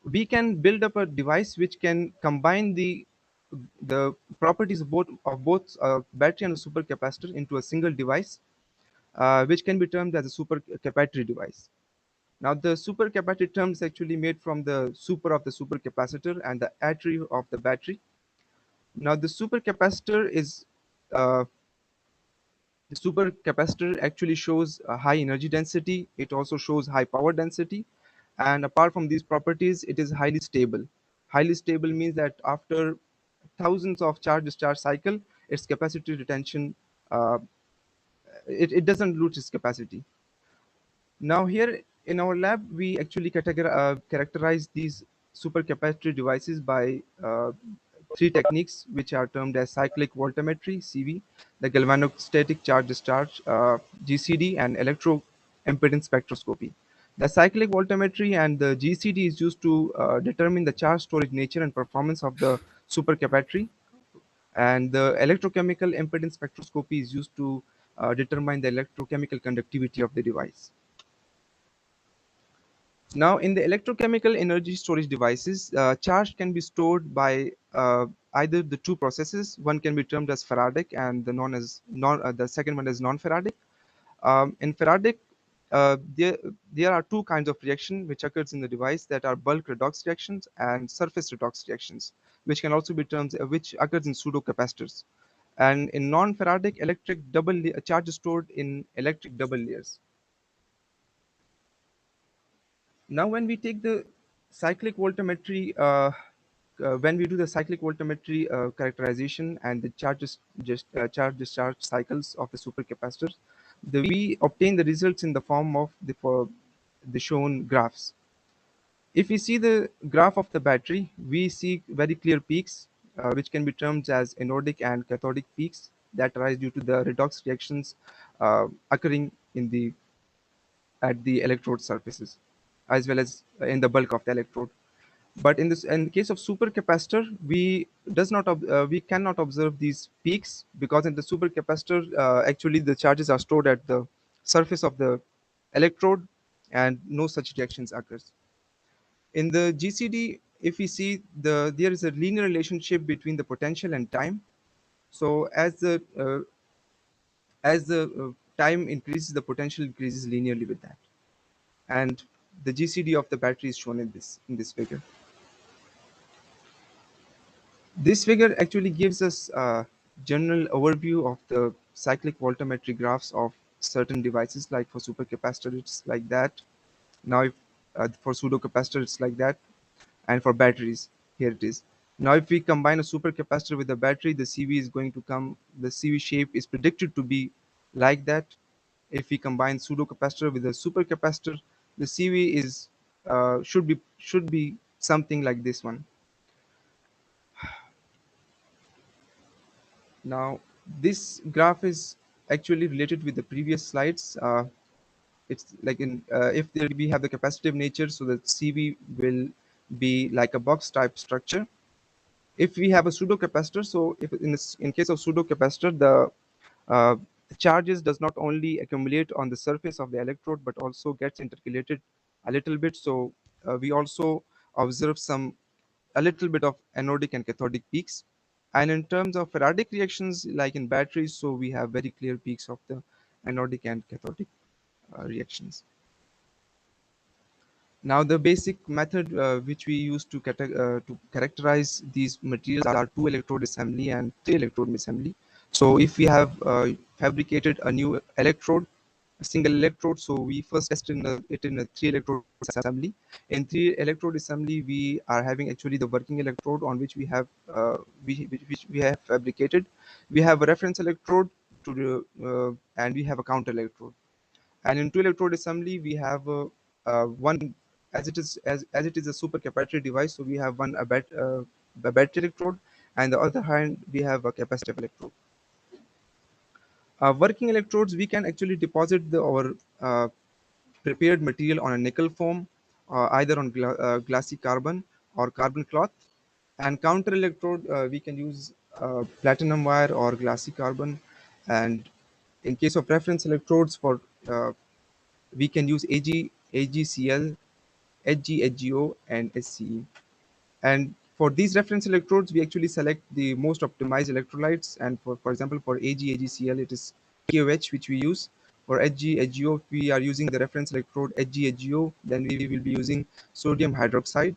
we can build up a device which can combine the properties of both battery and a supercapacitor into a single device, which can be termed as a supercapacitor device. Now, the supercapacitor term is actually made from the super of the supercapacitor and the attribute of the battery. Now, the supercapacitor actually shows a high energy density. It also shows high power density. And apart from these properties, it is highly stable. Highly stable means that after thousands of charge-discharge cycle, its capacity retention, it doesn't lose its capacity. Now here in our lab, we actually characterize these supercapacitor devices by three techniques, which are termed as cyclic voltammetry, CV, the galvanostatic charge discharge, GCD, and electroimpedance spectroscopy. The cyclic voltammetry and the GCD is used to determine the charge storage nature and performance of the supercapacitor, and the electrochemical impedance spectroscopy is used to determine the electrochemical conductivity of the device. Now, in the electrochemical energy storage devices, charge can be stored by either the two processes. One can be termed as Faradic, and the second one is non-Faradic. In Faradic, there are two kinds of reaction which occurs in the device, that are bulk redox reactions and surface redox reactions, which can also be termed which occurs in pseudocapacitors. And in non-Faradic, charge is stored in electric double layers. Now, when we take the cyclic voltammetry, when we do the cyclic voltammetry characterization and the charge discharge cycles of the supercapacitors, we obtain the results in the form of the shown graphs. If we see the graph of the battery, we see very clear peaks, which can be termed as anodic and cathodic peaks that arise due to the redox reactions occurring at the electrode surfaces, as well as in the bulk of the electrode. But in the case of supercapacitor, we cannot observe these peaks, because in the supercapacitor, actually the charges are stored at the surface of the electrode, and no such reactions occurs. In the GCD, if we see there is a linear relationship between the potential and time. So as the time increases, the potential increases linearly with that. And the GCD of the battery is shown in this figure. This figure actually gives us a general overview of the cyclic voltammetry graphs of certain devices, like for supercapacitor, it's like that. Now, For pseudocapacitor, it's like that. And for batteries, here it is. Now, if we combine a supercapacitor with a battery, the CV is going to come, the CV shape is predicted to be like that. If we combine pseudocapacitor with a supercapacitor, the CV is should be something like this one. Now, this graph is actually related with the previous slides. It's like if we have the capacitive nature, so the CV will be like a box type structure. If we have a pseudocapacitor, so if in case of pseudocapacitor, the charges does not only accumulate on the surface of the electrode but also gets intercalated a little bit. So we also observe a little bit of anodic and cathodic peaks. And in terms of Faradic reactions, like in batteries, so we have very clear peaks of the anodic and cathodic reactions. Now, the basic method which we use to characterize these materials are 2 electrode assembly and 3 electrode assembly. So if we have fabricated a new electrode, a single electrode, so we first test it in a 3 electrode assembly. In 3 electrode assembly, we are having actually the working electrode on which we have which we have fabricated. We have a reference electrode and we have a counter electrode. And in 2 electrode assembly, we have one, as it is a supercapacitor device, so we have one a battery electrode, and the other hand we have a capacitive electrode. Working electrodes, we can actually deposit our prepared material on a nickel foam, either on glassy carbon or carbon cloth. And counter electrode, we can use platinum wire or glassy carbon. And in case of reference electrodes, for we can use AgCl, HgO, and SCE. And for these reference electrodes, we actually select the most optimized electrolytes. And for example, for AgCl, it is KOH which we use. For HgO, if we are using the reference electrode HgHgO, then we will be using sodium hydroxide.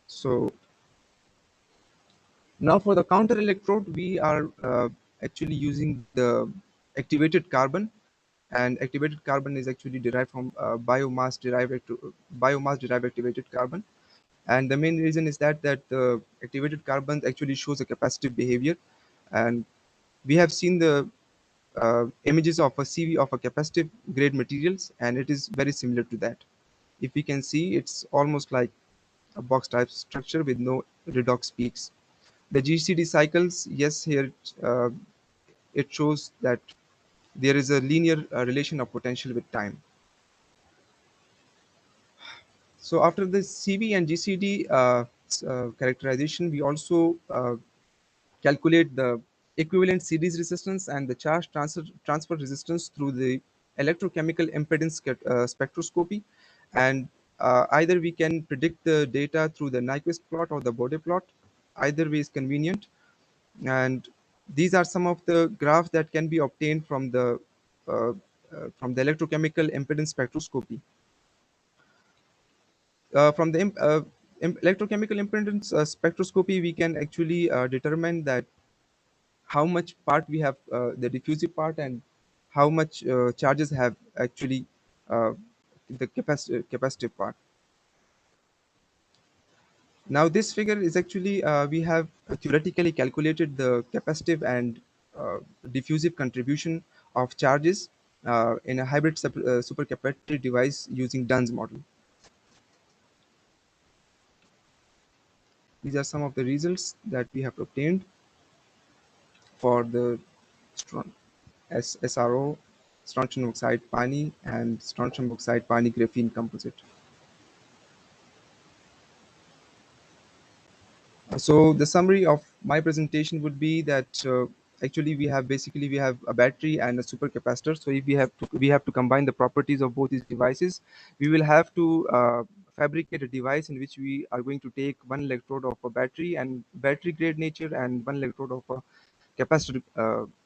So now for the counter electrode, we are actually using the activated carbon. And activated carbon is actually derived from biomass derived activated carbon. And the main reason is that the activated carbon actually shows a capacitive behavior. And we have seen the images of a CV of a capacitive grade materials, and it is very similar to that. If we can see, it's almost like a box type structure with no redox peaks. The GCD cycles, yes, here it shows that there is a linear relation of potential with time. So after the CV and GCD characterization, we also calculate the equivalent series resistance and the charge transfer resistance through the electrochemical impedance spectroscopy. And either we can predict the data through the Nyquist plot or the Bode plot. Either way is convenient. And these are some of the graphs that can be obtained from the electrochemical impedance spectroscopy. From the electrochemical impedance spectroscopy, we can actually determine that how much part we have, the diffusive part, and how much charges have actually the capacitive part. Now this figure is actually, we have theoretically calculated the capacitive and diffusive contribution of charges in a hybrid supercapacitor device using Dunn's model. These are some of the results that we have obtained for the SRO, strontium oxide pani, and strontium oxide pani graphene composite. So the summary of my presentation would be that actually we have a battery and a supercapacitor. So if we have to combine the properties of both these devices, we will have to fabricate a device in which we are going to take one electrode of a battery and battery grade nature and one electrode of a capacitor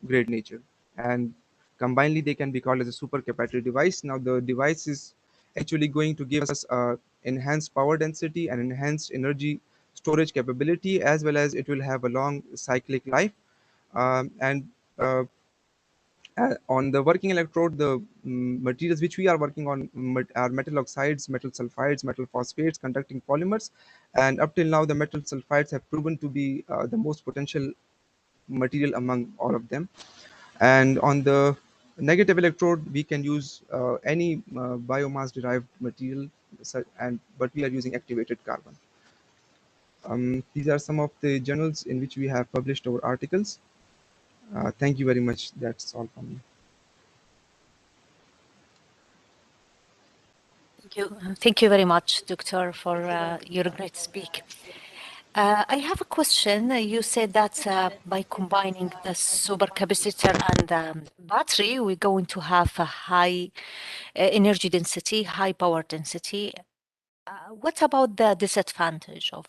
grade nature, and combinedly they can be called as a supercapacitor device. Now the device is actually going to give us enhanced power density and enhanced energy storage capability, as well as it will have a long cyclic life. And On the working electrode, the materials which we are working on are metal oxides, metal sulfides, metal phosphates, conducting polymers, and up till now the metal sulfides have proven to be the most potential material among all of them. And on the negative electrode, we can use any biomass derived material, but we are using activated carbon. These are some of the journals in which we have published our articles. Thank you very much. That's all from me. Thank you very much, Doctor, for your great speak. I have a question. You said that by combining the supercapacitor and the battery, we're going to have a high energy density, high power density. What about the disadvantage of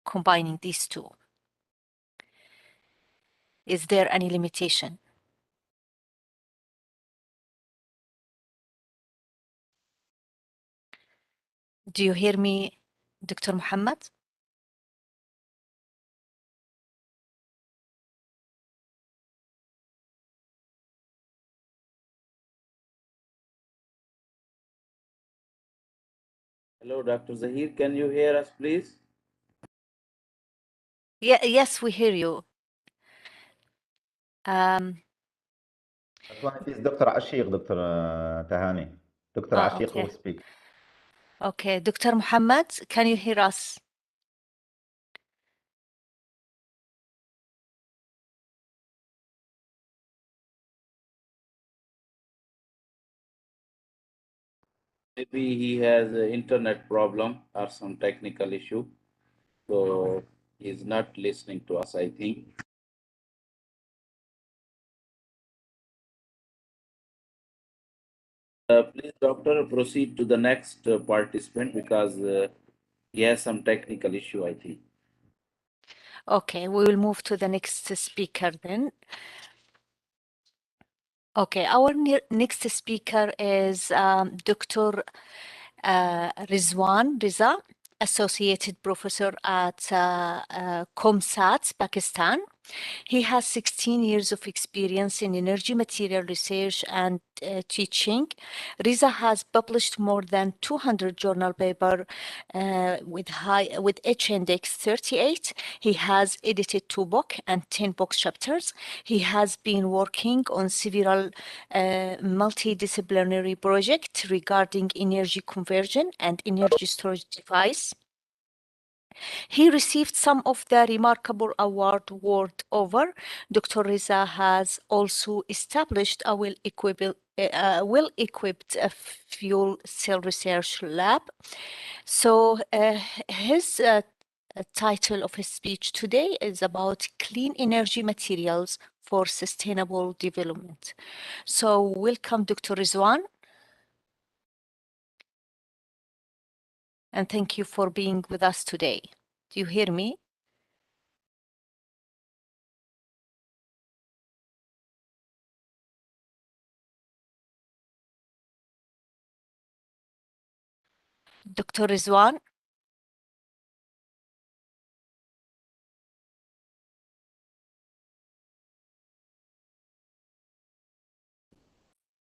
combining these two? Is there any limitation? Do you hear me, Dr. Muhammad? Hello, Dr. Zahir. Can you hear us, please? Yeah, yes, we hear you. That's why it is Dr. Ashiq, Dr. Tahani. Dr. Ashiq Okay. will speak. Okay, Dr. Muhammad, can you hear us? Maybe he has an internet problem or some technical issue. So he's not listening to us, I think. Please, doctor, proceed to the next participant because he has some technical issue, I think. Okay, we will move to the next speaker then. Okay, our next speaker is Dr. Rizwan Riza, Associated Professor at Comsat, Pakistan. He has 16 years of experience in energy material research and teaching. Riza has published more than 200 journal papers with H-index 38. He has edited 2 books and 10 book chapters. He has been working on several multidisciplinary projects regarding energy conversion and energy storage device. He received some of the remarkable awards world over. Dr. Riza has also established a well-equipped fuel cell research lab. So his title of his speech today is about clean energy materials for sustainable development. So welcome, Dr. Rizwan. And thank you for being with us today. Do you hear me? Dr. Rizwan?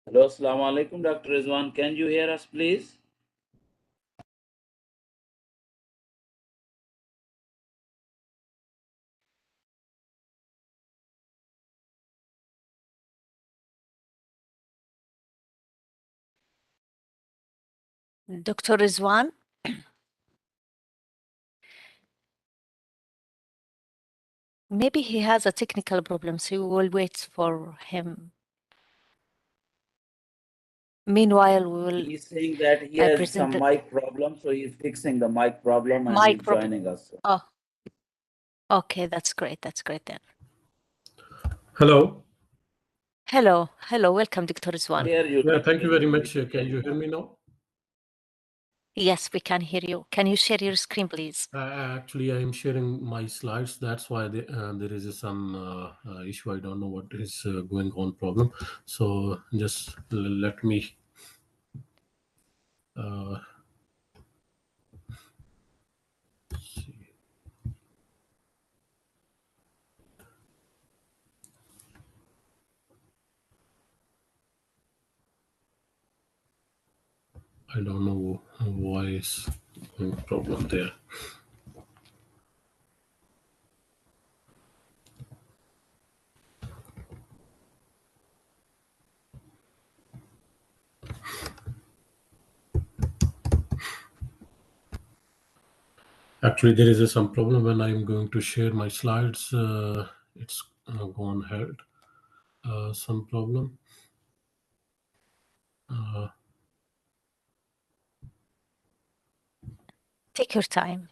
Hello, assalamu alaikum, Dr. Rizwan. Can you hear us, please? Dr. Rizwan? Maybe he has a technical problem, so we will wait for him. Meanwhile, we will He's saying that he has present some the mic problem, so he's fixing the mic problem and mic he's problem. joining us. Oh, okay, that's great. That's great then. Hello. Hello, hello, welcome, Dr. Rizwan. Hear you. Yeah, thank you very much. Can you hear me now? Yes, we can hear you. Can you share your screen, please? Actually, I am sharing my slides. That's why there is some issue. I don't know what is going on problem. So just let me. See. I don't know why is going problem there. Actually, there is some problem when I'm going to share my slides. It's gone ahead. Some problem. Take your time.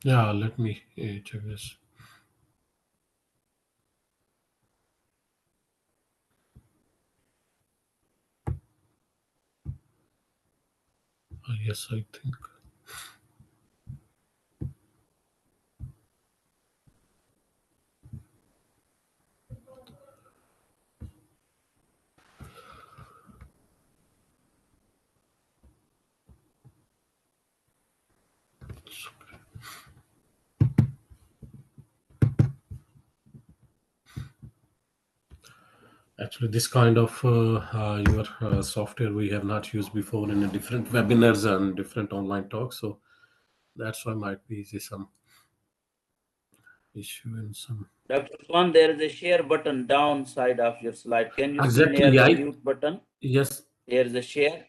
Yeah, let me check this. Yes, I think. Actually, this kind of your software we have not used before in a different webinars and different online talks. So that's why might be some issue in some. Dr. Swan, there is a share button downside of your slide. Can you see Exactly, near the mute button? Yes, There is a share.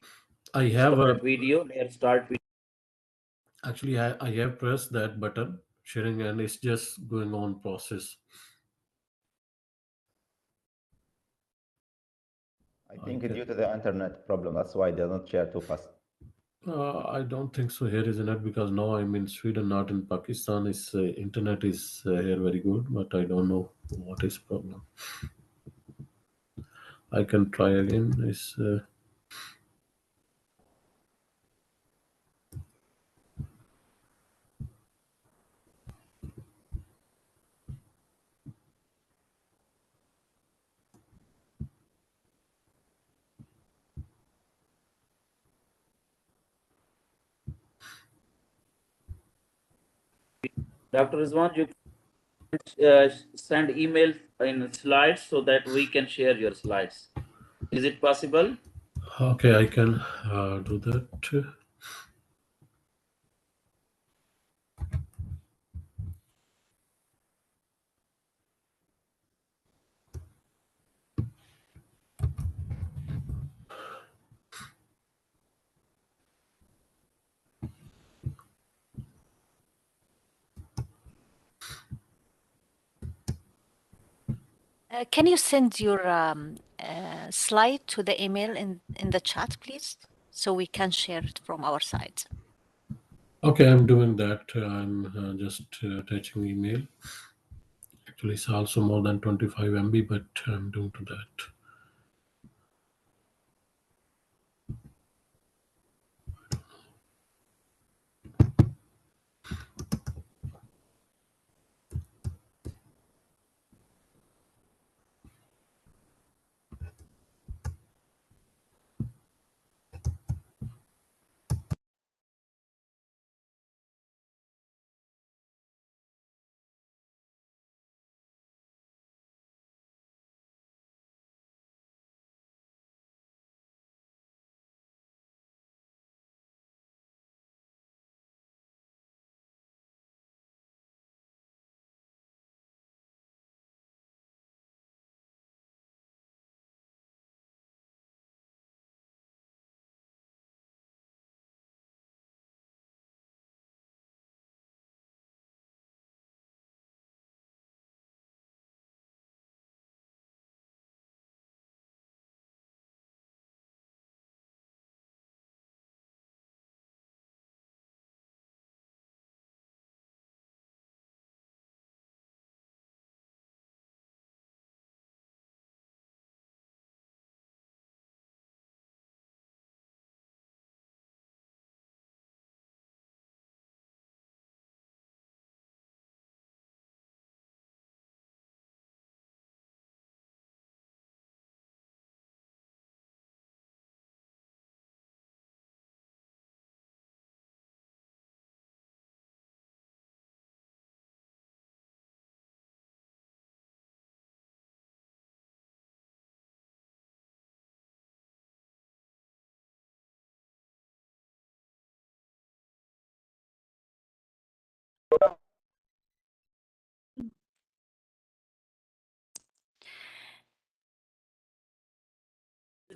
I have Start video. There start video. actually I have pressed that button sharing and it's just going on process. I think due to the internet problem, that's why they don't share too fast. I don't think so. Here is not because now I'm in Sweden, not in Pakistan. Is internet is here very good, but I don't know what is problem. I can try again. Is Dr. Rizwan, you send email in slides so that we can share your slides. Is it possible? okay? I can do that. Can you send your slide to the email in the chat, please, so we can share it from our side? Okay, I'm doing that. I'm just attaching email. Actually, it's also more than 25 MB, but I'm doing to that.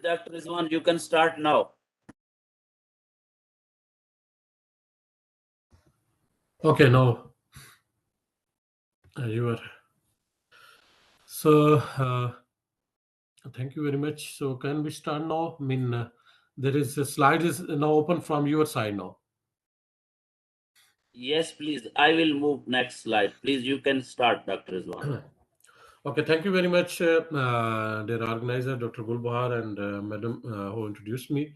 Dr. Rizwan, you can start now. Okay, now you are. So thank you very much. So can we start now? I mean, there is a slide is now open from your side now. Yes, please. I will move next slide. Please, you can start, Dr. Rizwan. Okay, thank you very much, dear organizer, Dr. Gulbahar and Madam who introduced me.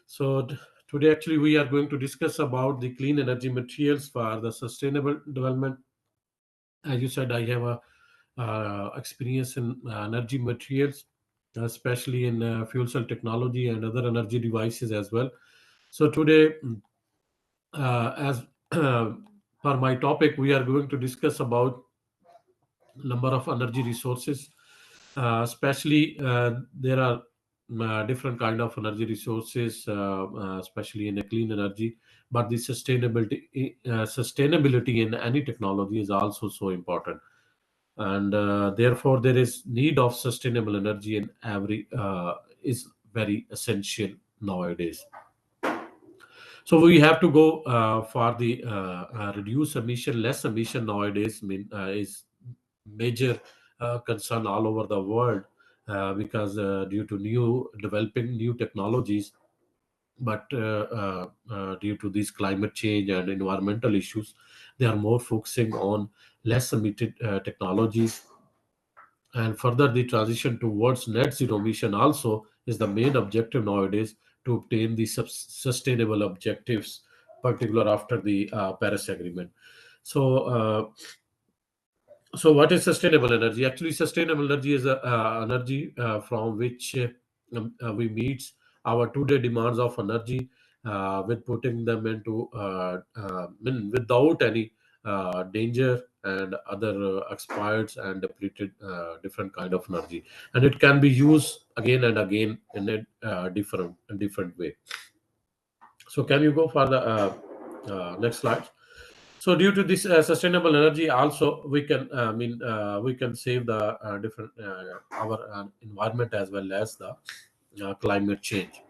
So today, actually, we are going to discuss about the clean energy materials for the sustainable development. As you said, I have a experience in energy materials, especially in fuel cell technology and other energy devices as well. So today, as per my topic, we are going to discuss about number of energy resources. Especially there are different kind of energy resources, especially in a clean energy, but the sustainability in any technology is also so important, and therefore there is need of sustainable energy in every is very essential nowadays. So we have to go for the reduce emission, less emission nowadays. Is major concern all over the world because due to developing new technologies, but due to these climate change and environmental issues, they are more focusing on less emitted technologies. And further, the transition towards net zero emission also is the main objective nowadays to obtain the sustainable objectives, particular after the Paris Agreement. So what is sustainable energy? Actually, sustainable energy is energy from which we meet our today demands of energy with putting them into without any danger and other expired and depleted different kind of energy, and it can be used again and again in a different way. So can you go for the next slide? So due to this sustainable energy, also we can we can save the different our environment as well as the climate change.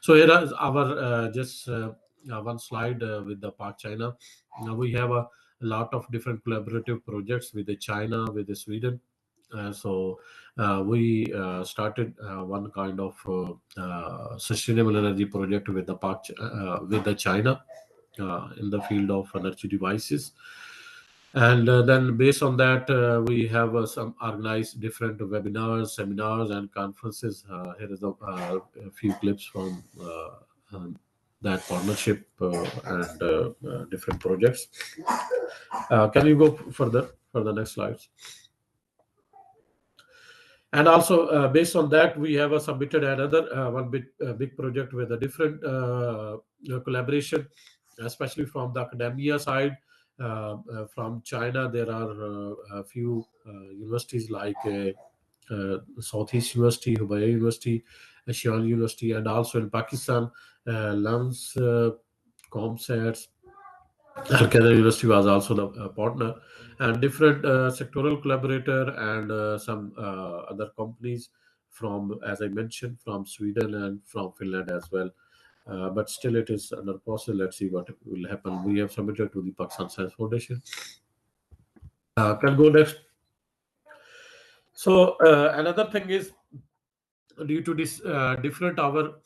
So here is our just one slide with the Park China. Now we have a lot of different collaborative projects with the China, with the Sweden. We started one kind of sustainable energy project with the with the China in the field of energy devices. And then based on that, we have some organized different webinars, seminars, and conferences. Here is a few clips from that partnership and different projects. Can you go further for the next slides? And also based on that, we have submitted another one big project with a different collaboration, especially from the academia side. From China, there are a few universities like Southeast University, Hubei University, Xi'an University, and also in Pakistan, Lens, Comsats, Al-Qaeda University was also the partner, and different sectoral collaborator and some other companies from, as I mentioned, from Sweden and from Finland as well. But still it is under process. Let's see what will happen. We have submitted to the Pakistan Science Foundation. Can go next. So another thing is, due to this different our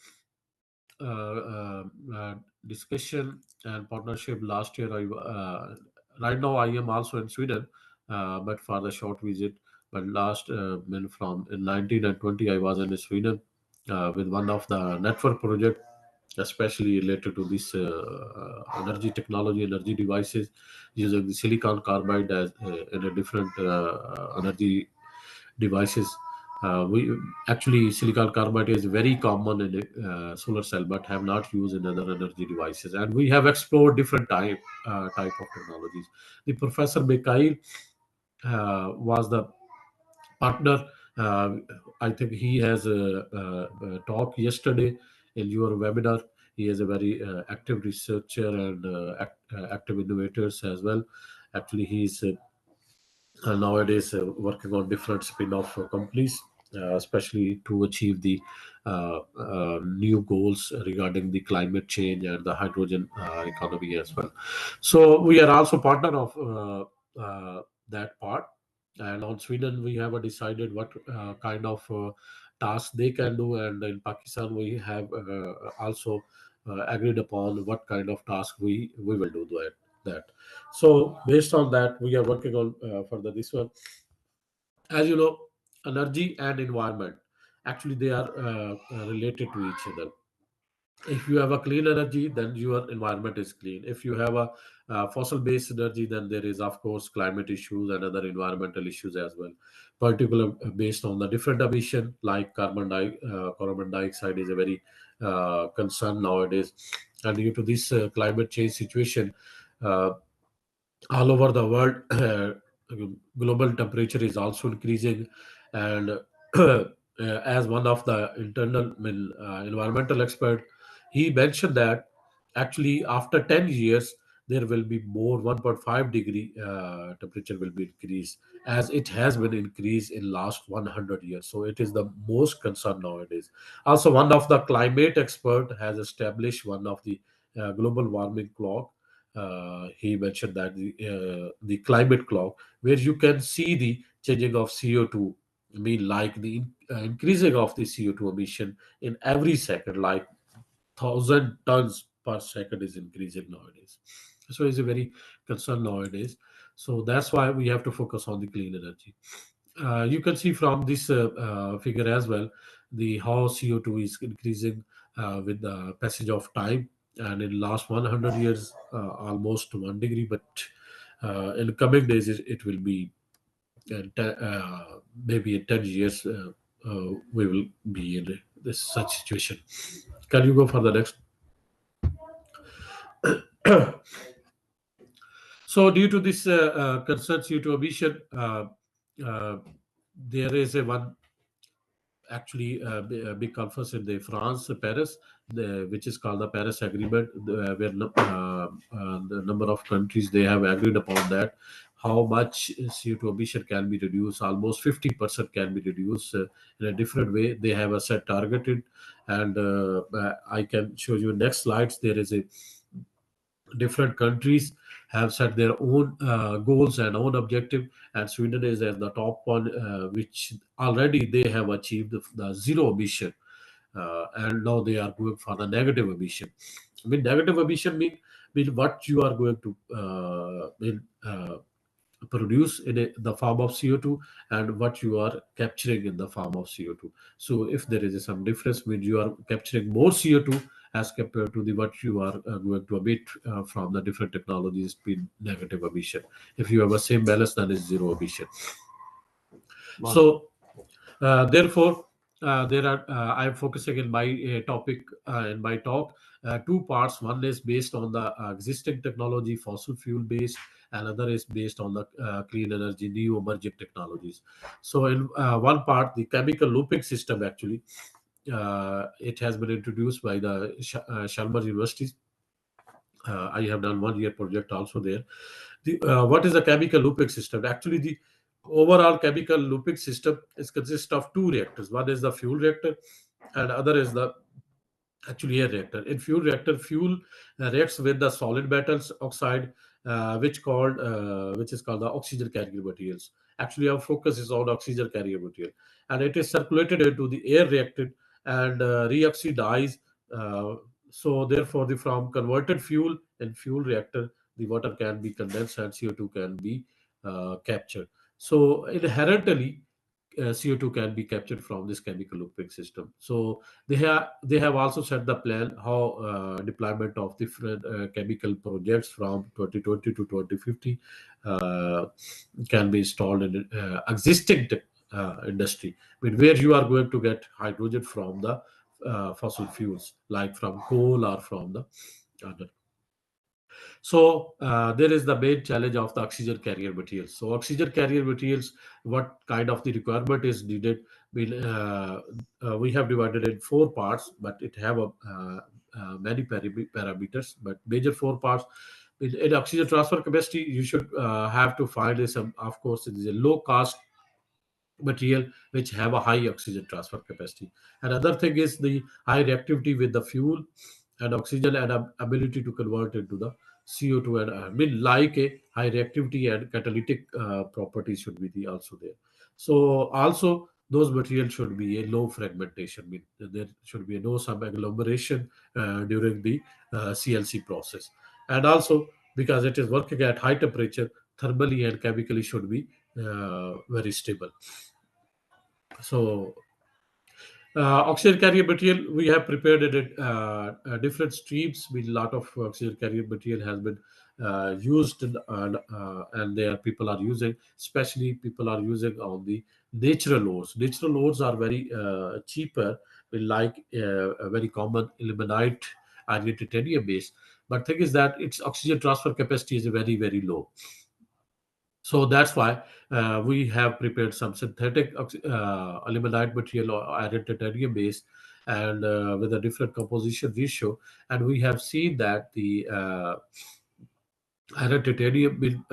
discussion and partnership last year, right now I am also in Sweden, but for the short visit. But last from in 19 and 20 I was in Sweden with one of the network project, especially related to this energy technology, energy devices, using the silicon carbide as in a different energy devices. We actually, silicon carbide is very common in solar cell, but have not used in other energy devices. And we have explored different type of technologies. The Professor Mikhail was the partner. I think he has a talk yesterday in your webinar. he is a very active researcher and active innovators as well. Actually, he's nowadays working on different spin-off companies, especially to achieve the new goals regarding the climate change and the hydrogen economy as well. So we are also partner of that part. And on Sweden, we have decided what kind of tasks they can do. And in Pakistan, we have also agreed upon what kind of task we will do that. So based on that, we are working on further this one. As you know, energy and environment, actually they are related to each other. If you have a clean energy, then your environment is clean. If you have a fossil based energy, then there is of course climate issues and other environmental issues as well, particular based on the different emission, like carbon dioxide is a very concern nowadays. And due to this climate change situation, uh, all over the world, global temperature is also increasing. And as one of the environmental expert, he mentioned that actually after 10 years there will be more 1.5 degree temperature will be increased, as it has been increased in last 100 years. So it is the most concern nowadays. Also, one of the climate expert has established one of the global warming clock. He mentioned that the climate clock, where you can see the changing of CO2, I mean, like the increasing of the CO2 emission in every second, like 1,000 tons per second is increasing nowadays. So it's a very concern nowadays. So that's why we have to focus on the clean energy. You can see from this figure as well, the how CO2 is increasing with the passage of time. And in last 100 years, almost 1 degree, but in coming days, it will be maybe in 10 years, we will be in this such situation. Can you go for the next? So due to this concerns due to emission, there is one actually a big conference in the France, Paris, which is called the Paris Agreement, where the number of countries they have agreed upon that how much CO2 emission can be reduced. Almost 50% can be reduced in a different way. They have a set targeted, and I can show you next slides. There is a different countries have set their own goals and own objective, and Sweden is at the top one, which already they have achieved the zero emission, and now they are going for the negative emission. I mean, negative emission mean what you are going to produce in the form of CO2 and what you are capturing in the form of CO2. So if there is some difference, means you are capturing more CO2 as compared to the what you are going to emit from the different technologies, being negative emission. If you have a same balance, then it's zero emission. Wow. So therefore, there are I'm focusing in my topic in my talk two parts. One is based on the existing technology, fossil fuel based, and other is based on the clean energy, new emerging technologies. So in one part, the chemical looping system, actually, it has been introduced by the Chalmers University. I have done 1 year project also there. What is the chemical looping system? Actually, the overall chemical looping system consists of two reactors. One is the fuel reactor, and other is the actually air reactor. In fuel reactor, fuel reacts with the solid metals oxide, which is called the oxygen carrier materials. Actually, our focus is on oxygen carrier material, and it is circulated into the air reactor and reoxidize. So therefore, from converted fuel in fuel reactor, the water can be condensed and CO2 can be captured. So inherently, CO2 can be captured from this chemical looping system. So they have also set the plan how deployment of different chemical projects from 2020 to 2050 can be installed in existing industry, where you are going to get hydrogen from the fossil fuels, like from coal or from the other. So there is the main challenge of the oxygen carrier materials. So oxygen carrier materials, what kind of the requirement is needed? We have divided in 4 parts, but it have many parameters, but major 4 parts. In oxygen transfer capacity, you should have to find some, of course, it is a low cost material which have a high oxygen transfer capacity. Another thing is the high reactivity with the fuel and oxygen and ability to convert into the CO2, and like a high reactivity and catalytic properties should be also there. So also those materials should be a low fragmentation, there should be no some agglomeration during the CLC process, and also because it is working at high temperature, thermally and chemically should be very stable. So oxygen carrier material, we have prepared it different streams with a lot of oxygen carrier material has been used, and there people are using, especially people are using on the natural ores. Natural ores are very cheaper, like a very common ilmenite iron titanium base, but thing is that its oxygen transfer capacity is very, very low. So that's why we have prepared some synthetic ilmenite material or iron titanium base, and with a different composition ratio. And we have seen that the iron titanium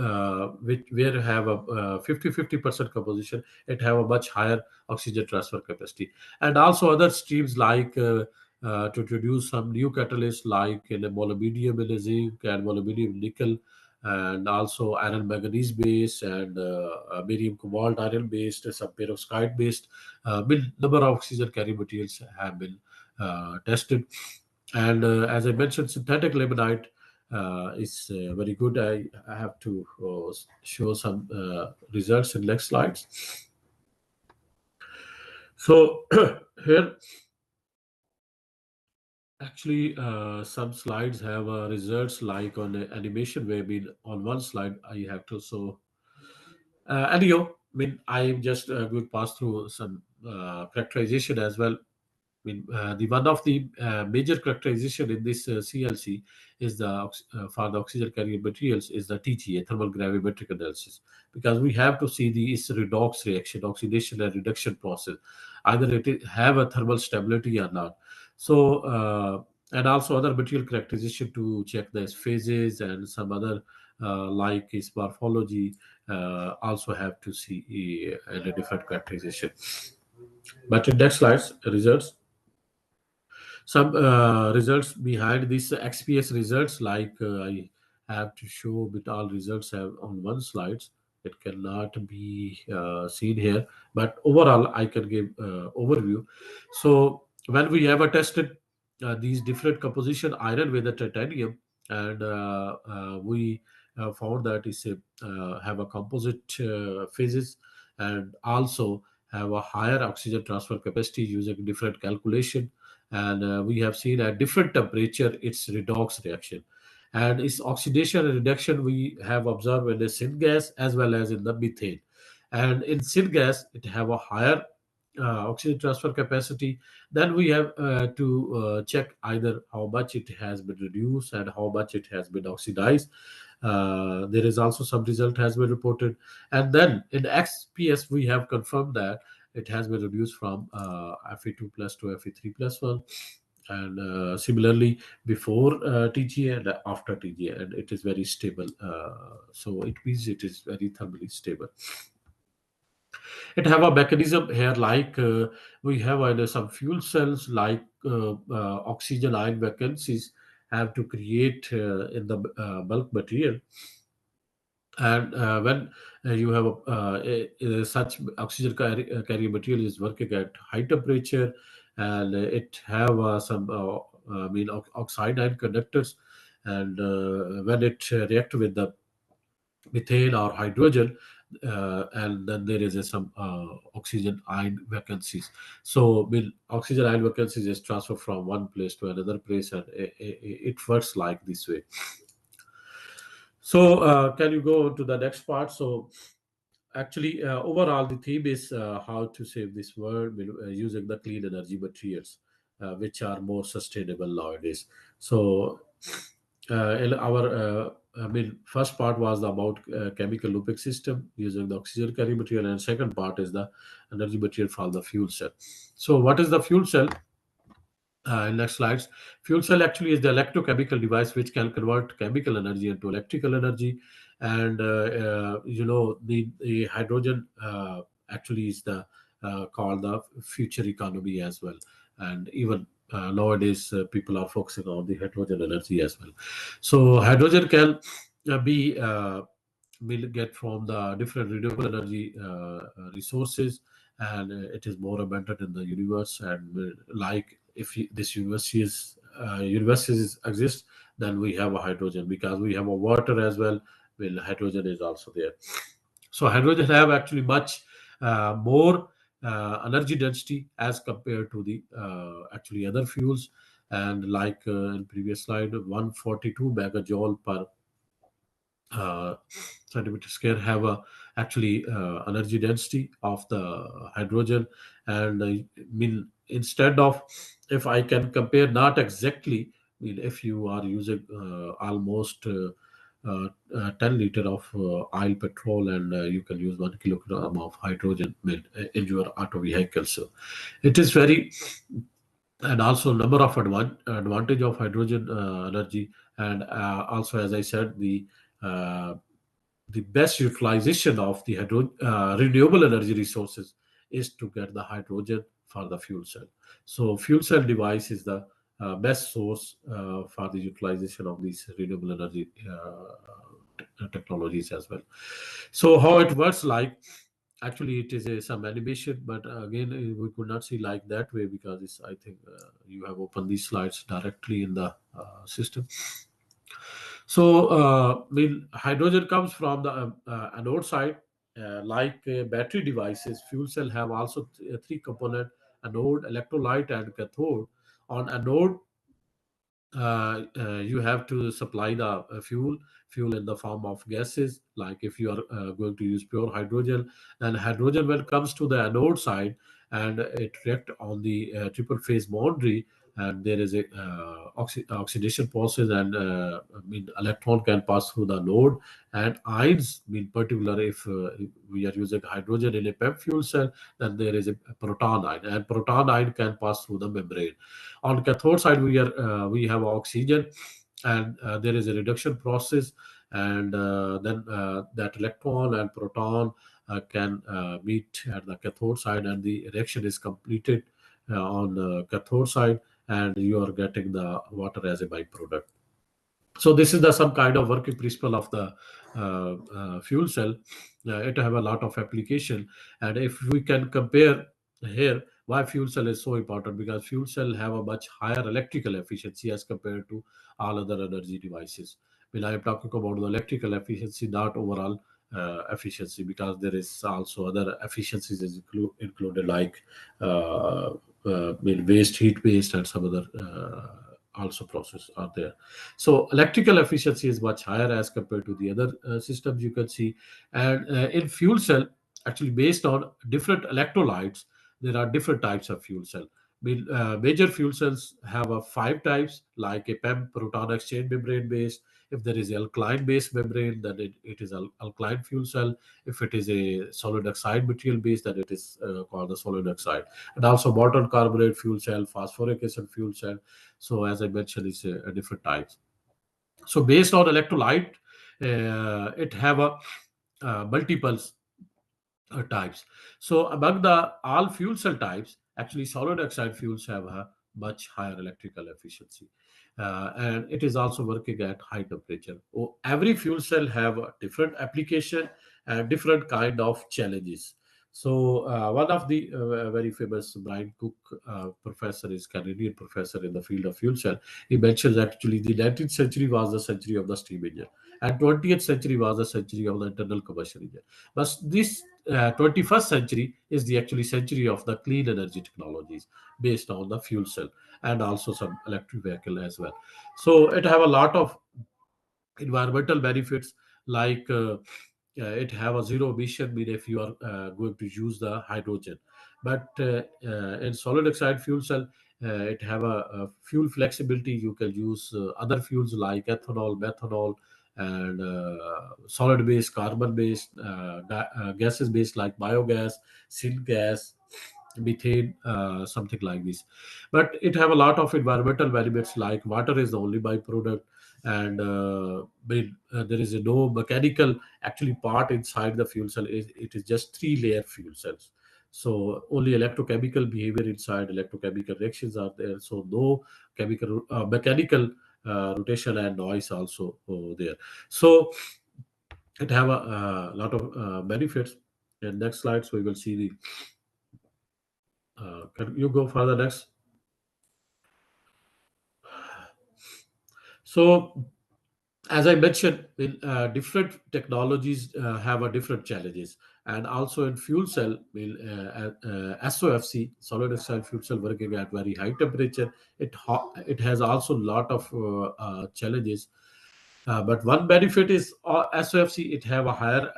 where have a 50% composition, it have a much higher oxygen transfer capacity. And also other streams like to introduce some new catalysts like in a molybdenum in a zinc and molybdenum nickel, and also iron manganese based and barium cobalt iron based, some perovskite based. Number of oxygen carrying materials have been tested. And as I mentioned, synthetic limonite is very good. I have to show some results in next slides. So here actually some slides have results like on animation, where on one slide I have to show anyhow, I'm just going to pass through some characterization as well. The one of the major characterization in this CLC is for the oxygen carrying materials is the TGA, thermal gravimetric analysis, because we have to see the redox reaction, oxidation and reduction process, either it have a thermal stability or not. So and also other material characterization to check the phases and some other like its morphology also have to see in a different characterization. But in next slides, results. Some results behind these XPS results, like I have to show with all results have on one slide. It cannot be seen here, but overall I can give overview. So when we have tested these different composition iron with the titanium, and we found that it's have a composite phases, and also have a higher oxygen transfer capacity using different calculation. And we have seen at different temperature its redox reaction, and its oxidation and reduction we have observed in the syngas as well as in the methane. And in syngas it have a higher oxygen transfer capacity. Then we have to check either how much it has been reduced and how much it has been oxidized. There is also some result has been reported. And then in XPS we have confirmed that it has been reduced from Fe2 plus to Fe3 plus 1, and similarly before TGA and after TGA, and it is very stable. So it means it is very thermally stable. It have a mechanism here like we have some fuel cells like oxygen ion vacancies have to create in the bulk material. And when you have such oxygen carrying material is working at high temperature, and it have some oxide ion conductors, and when it react with the methane or hydrogen, and then there is some oxygen ion vacancies. So oxygen ion vacancies is transferred from one place to another place, and it works like this way. So can you go to the next part? So actually overall the theme is how to save this world using the clean energy materials which are more sustainable nowadays. So in our first part was about chemical looping system using the oxygen carrying material, and second part is the energy material from the fuel cell. So what is the fuel cell? in next slides. Fuel cell actually is the electrochemical device which can convert chemical energy into electrical energy, and the hydrogen actually is the called the future economy as well, and even nowadays people are focusing on the hydrogen energy as well. So hydrogen can be will get from the different renewable energy resources, and it is more abundant in the universe. And like if this universes exist, then we have a hydrogen, because we have a water as well. Well, hydrogen is also there. So hydrogen have actually much more energy density as compared to the actually other fuels, and like in previous slide, 142 megajoule per centimeter square have a actually energy density of the hydrogen. And mean, instead of, if I can compare, not exactly, if you are using almost 10 liter of oil petrol, and you can use 1 kilogram of hydrogen in your auto vehicle. So it is very, and also number of advantage of hydrogen energy. And also, as I said, the best utilization of the renewable energy resources is to get the hydrogen for the fuel cell. So fuel cell device is the best source for the utilization of these renewable energy technologies as well. So how it works, like actually it is some animation, but again we could not see like that way, because it's, I think you have opened these slides directly in the system. So, hydrogen comes from the anode side. Like battery devices, fuel cell have also three component: anode, electrolyte, and cathode. On anode, you have to supply the fuel in the form of gases. Like if you are going to use pure hydrogen, then hydrogen, when it comes to the anode side, and it react on the triple phase boundary, and there is a oxidation process, and electron can pass through the node, and ions, particular if we are using hydrogen in a PEM fuel cell, then there is a proton ion, and proton ion can pass through the membrane. On cathode side, we have oxygen, and there is a reduction process, and then that electron and proton can meet at the cathode side, and the reaction is completed on the cathode side, and you are getting the water as a byproduct. So this is the some kind of working principle of the fuel cell. It have a lot of application, and if we can compare here, why fuel cell is so important, because fuel cell have a much higher electrical efficiency as compared to all other energy devices. When I am talking about the electrical efficiency, not overall efficiency, because there is also other efficiencies is included, like waste, heat waste, and some other also process are there. So electrical efficiency is much higher as compared to the other systems you can see. And in fuel cell, actually based on different electrolytes, there are different types of fuel cell. Major fuel cells have 5 types, like a PEM, proton exchange membrane based. If there is alkaline based membrane, then it is alkaline fuel cell. If it is a solid oxide material based, then it is called the solid oxide. And also molten carbonate fuel cell, phosphoric acid fuel cell. So as I mentioned, it's a different types. So based on electrolyte, it have multiples types. So among the all fuel cell types, actually solid oxide fuels have a much higher electrical efficiency, and it is also working at high temperature. Every fuel cell have a different application and different kind of challenges. So one of the very famous Brian Cook professor is Canadian professor in the field of fuel cell. He mentions actually the 19th century was the century of the steam engine, and 20th century was the century of the internal combustion engine. But this 21st century is the actually century of the clean energy technologies based on the fuel cell, and also some electric vehicle as well. So it have a lot of environmental benefits, like it have a zero emission, mean if you are going to use the hydrogen. But in solid oxide fuel cell, it have a fuel flexibility. You can use other fuels like ethanol, methanol, and solid based, carbon based, gases based like biogas, syngas, methane, something like this. But it have a lot of environmental benefits, like water is the only byproduct, and there is no mechanical actually part inside the fuel cell. It is just 3-layer fuel cells. So only electrochemical behavior inside, electrochemical reactions are there. So no mechanical rotation and noise also there. So it have a lot of benefits. And next slides we will see the. Can you go further next? So as I mentioned, different technologies have a different challenges, and also in fuel cell, SOFC, solid oxide fuel cell, working at very high temperature, it has also a lot of challenges. But one benefit is SOFC, it have a higher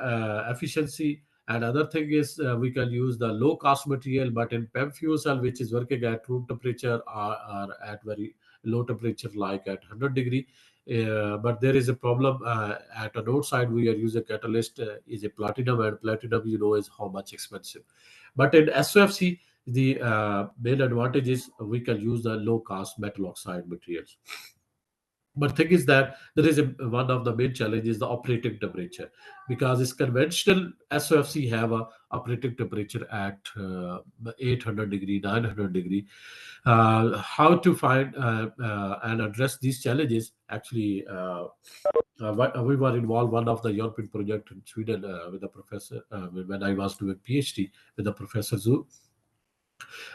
efficiency, and other thing is we can use the low cost material. But in PEM fuel cell, which is working at room temperature or at very low temperature, like at 100 degree. But there is a problem at anode side. We are using catalyst is a platinum, and platinum is how much expensive. But in SOFC, the main advantage is we can use the low cost metal oxide materials. But thing is that there is one of the main challenges, the operating temperature, because this conventional SOFC have a operating temperature at 800 degree, 900 degree. How to find and address these challenges? Actually, we were involved one of the European project in Sweden with the professor when I was doing PhD with the professor Zhu.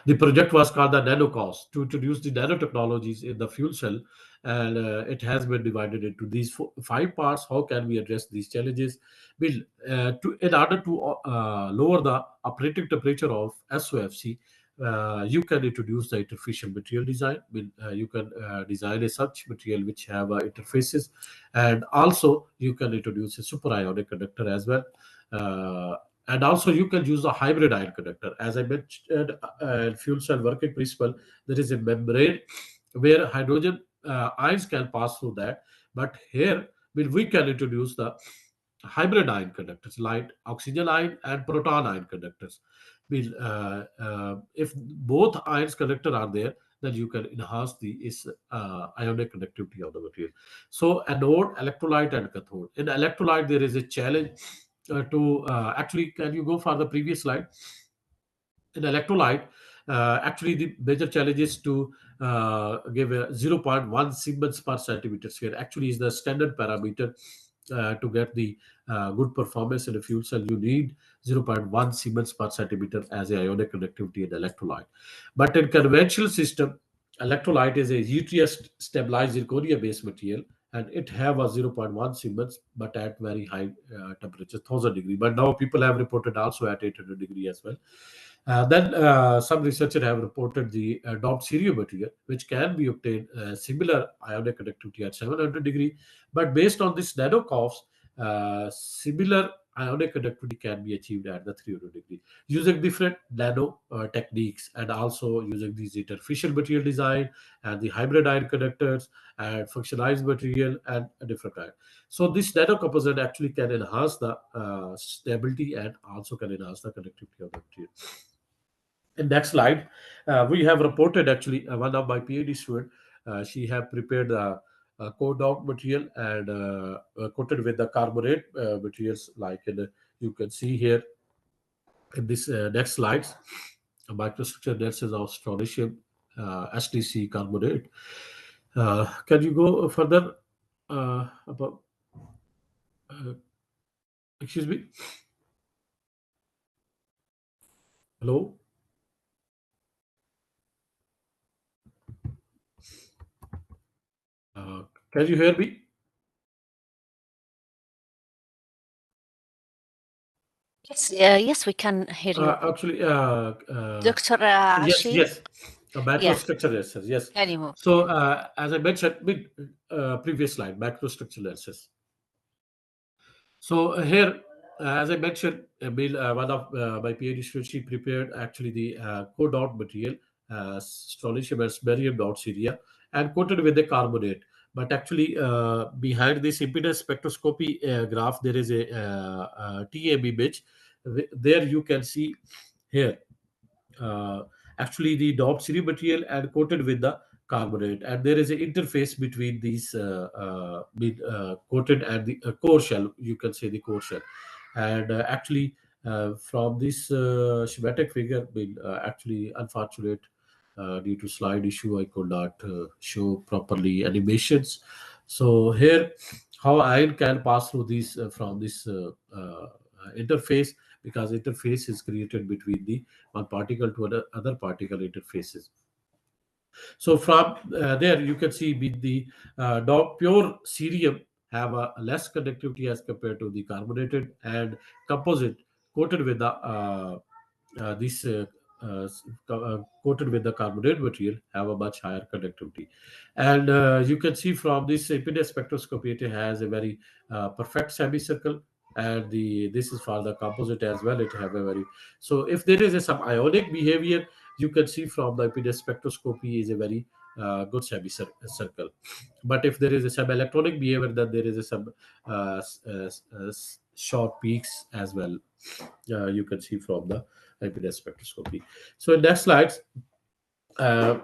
The project was called the NanoCos, to introduce the nanotechnologies in the fuel cell, and it has been divided into these 5 parts. How can we address these challenges? In order to lower the operating temperature of SOFC, you can introduce the interfacial material design. You can design a such material which have interfaces, and also you can introduce a super ionic conductor as well. And also you can use a hybrid ion conductor. As I mentioned, fuel cell working principle, there is a membrane where hydrogen ions can pass through that. But here we can introduce the hybrid ion conductors, like oxygen ion and proton ion conductors. If both ions conductor are there, then you can enhance the ionic conductivity of the material. So anode, electrolyte, and cathode. In electrolyte, there is a challenge actually, can you go for the previous slide? In electrolyte, actually the major challenge is to give a 0.1 Siemens per centimeter square. Actually is the standard parameter to get the good performance in a fuel cell. You need 0.1 Siemens per centimeter as a ionic conductivity in electrolyte. But in conventional system, electrolyte is a UTS stabilized zirconia based material, and it have a 0.1 Siemens, but at very high temperature, 1000 degree. But now people have reported also at 800 degree as well. Then some researchers have reported the doped cerium material, which can be obtained similar ionic conductivity at 700 degree. But based on this NanoCos, similar ionic conductivity can be achieved at the 300 degree using different nano techniques, and also using these interfacial material design and the hybrid ion conductors and functionalized material and a different kind. So this nano composite actually can enhance the stability and also can enhance the conductivity of the material. In next slide, we have reported actually one of my PhD student. She have prepared a co-dot material and coated with the carbonate materials, like you can see here in this next slides. A microstructure analysis of strontium STC carbonate. Can you go further about? Excuse me. Hello. Can you hear me? Yes, yes, we can hear you. Actually, Dr. yes, Ashi? yes. A microstructure analysis, yes. Can you move? So, as I mentioned with previous slide, microstructure analysis. So here, as I mentioned, one of my PhD students, she prepared actually the co-dot material, strontium and barium dots area, and coated with the carbonate. But actually, behind this impedance spectroscopy graph, there is a TM image. There you can see here actually the doped serum material and coated with the carbonate, and there is an interface between these coated and the core shell, you can say the core shell. And actually from this schematic figure, actually unfortunate due to slide issue, I could not show properly animations. So here, how ion can pass through these from this interface, because interface is created between the one particle to other particle interfaces. So from there, you can see with the pure cerium have a less conductivity as compared to the carbonated, and composite coated with the coated with the carbonate material have a much higher conductivity. And you can see from this impedance spectroscopy, it has a very perfect semicircle, and this is for the composite as well. It have a very, so if there is some ionic behavior, you can see from the impedance spectroscopy is a very good semicircle. But if there is some electronic behavior, then there is some short peaks as well. You can see from the impedance spectroscopy. So in next slides, if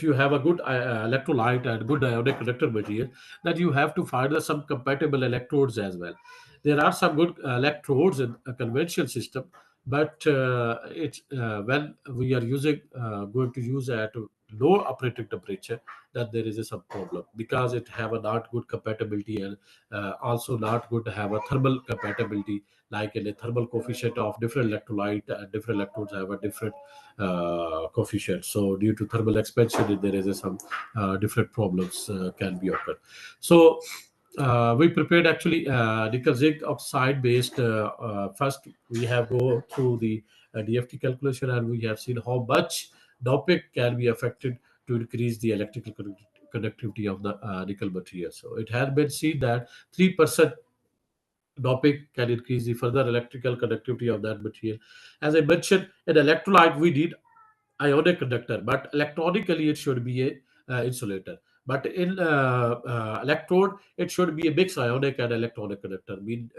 you have a good electrolyte and good ionic conductor material, then you have to find some compatible electrodes as well. There are some good electrodes in a conventional system, but when we are going to use at low operating temperature, that there is some problem, because it have a not good compatibility, and also not good to have a thermal compatibility, like in a thermal coefficient of different electrolyte and different electrodes have a different coefficient. So due to thermal expansion, there is some different problems can be occurred. So we prepared actually nickel zinc oxide based. First, we have go through the DFT calculation, and we have seen how much doping can be affected to increase the electrical conductivity of the nickel material. So it has been seen that 3% doping can increase the further electrical conductivity of that material. As I mentioned, in electrolyte, we need ionic conductor, but electronically it should be a insulator. But in electrode, it should be a mixed ionic and electronic conductor. We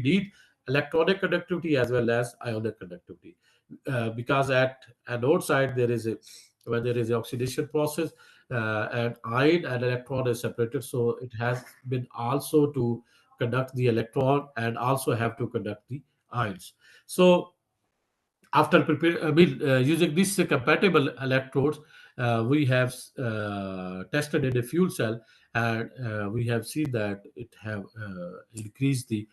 need electronic conductivity as well as ionic conductivity, because at anode side when there is an oxidation process, and ion and electron is separated, so it has been also to conduct the electron and also have to conduct the ions. So after using these compatible electrodes, we have tested in a fuel cell, and we have seen that it have increased the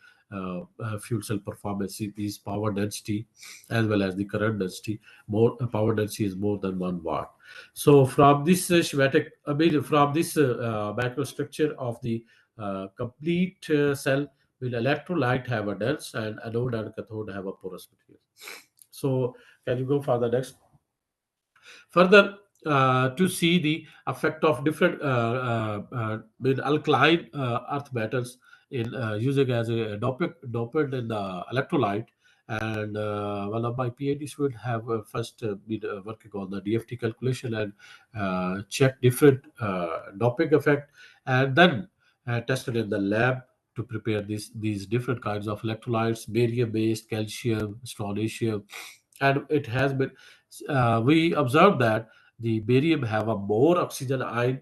fuel cell performance, is power density as well as the current density. More power density is more than 1 watt. So from this schematic, from this microstructure of the complete cell, will electrolyte have a dense, and anode and cathode have a porous material. So can you go for the next? Further, to see the effect of different alkaline earth metals in using as a dopant in the electrolyte. And one of my PhD students have first been working on the DFT calculation and check different doping effect, and then tested in the lab to prepare these different kinds of electrolytes, barium-based, calcium, strontium, and it has been. We observed that the barium have a more oxygen ion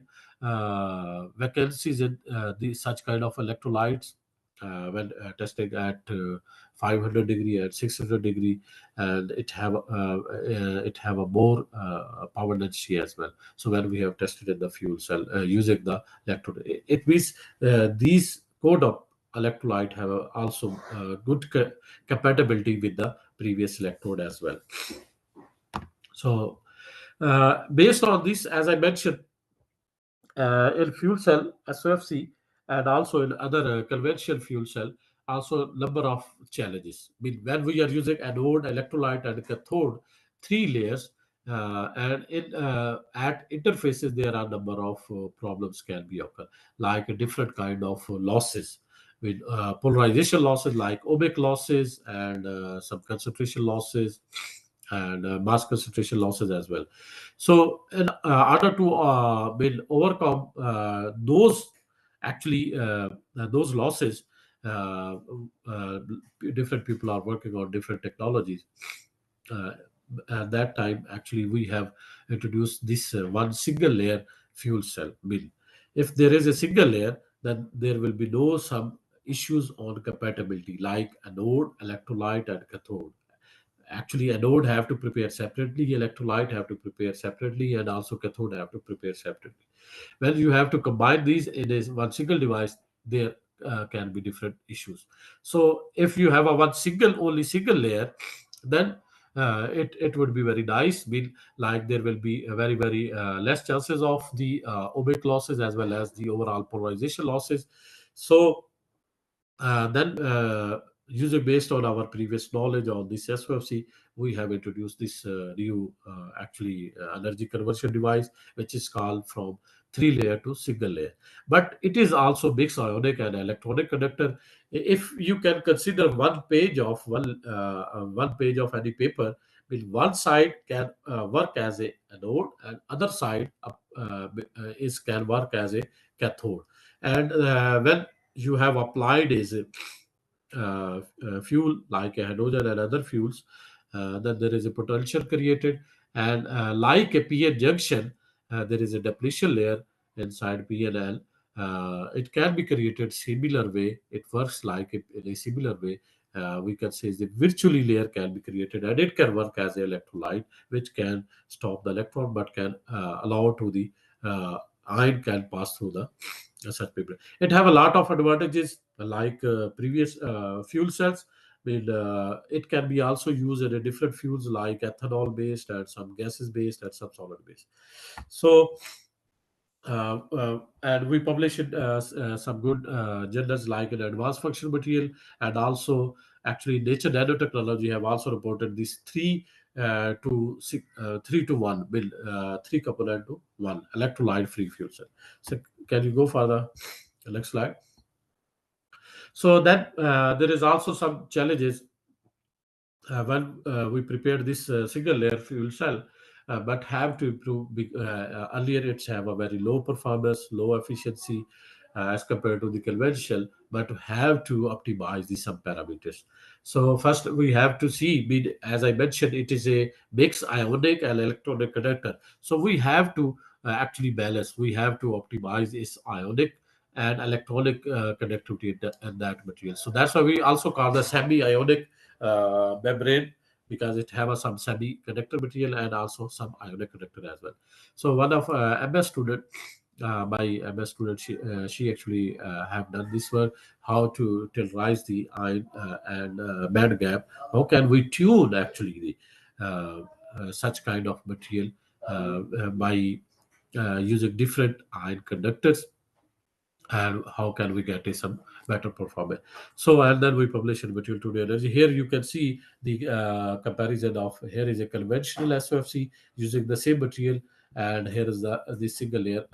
vacancies in such kind of electrolytes when testing at 500 degree and 600 degree, and it have a more power density as well. So when we have tested in the fuel cell using the electrode, it means these code of electrolyte have also good compatibility with the previous electrode as well. So based on this, as I mentioned, in fuel cell SOFC and also in other conventional fuel cell, also number of challenges. When we are using anode, electrolyte, and cathode, 3 layers, and at interfaces there are number of problems can be occur, like a different kind of losses, with polarization losses like ohmic losses, and some concentration losses, and mass concentration losses as well. So in order to overcome those losses, different people are working on different technologies. At that time, actually, we have introduced this one single layer fuel cell bin. If there is a single layer, then there will be no some issues on compatibility like anode, electrolyte, and cathode. Actually, anode have to prepare separately, electrolyte have to prepare separately, and also cathode have to prepare separately. When you have to combine these in a one single device, there can be different issues. So if you have a one only single layer, then it would be very nice. Mean like there will be a very less chances of the ohmic losses as well as the overall polarization losses. So then using based on our previous knowledge on this SOFC, we have introduced this new energy conversion device, which is called from 3-layer to single layer. But it is also mixed ionic and electronic conductor. If you can consider one page of any paper, with one side can work as a anode and other side can work as a cathode. And when you have applied is fuel like hydrogen and other fuels, then there is a potential created, and like a PN junction, there is a depletion layer inside PNL. It can be created similar way. It works like in a similar way. We can say the virtually layer can be created, and it can work as an electrolyte, which can stop the electron but can allow to the ion can pass through the such paper. It have a lot of advantages like previous fuel cells. I mean, it can be also used in a different fuels like ethanol based and some gases based and some solid based. So and we publish in some good journals like in Advanced Functional Material, and also actually Nature Nanotechnology have also reported these 3 to 1 build 3 component to 1 electrolyte free fuel cell. So can you go for the next slide? So that there is also some challenges when we prepare this single layer fuel cell, but have to improve. Earlier, it's have a very low performance, low efficiency as compared to the conventional, but have to optimize the some parameters. So first, we have to see, as I mentioned, it is a mixed ionic and electronic conductor. So we have to actually balance. We have to optimize its ionic and electronic conductivity in that material. So that's why we also call the semi-ionic membrane, because it have some semiconductor material and also some ionic conductor as well. So one of MS student, my MS student, she actually have done this work, how to tellurize the ion and band gap. How can we tune actually the such kind of material by using different ion conductors, and how can we get some better performance. So and then we publish in Material Today Energy. Here you can see the comparison of, here is a conventional SOFC using the same material, and here is the single layer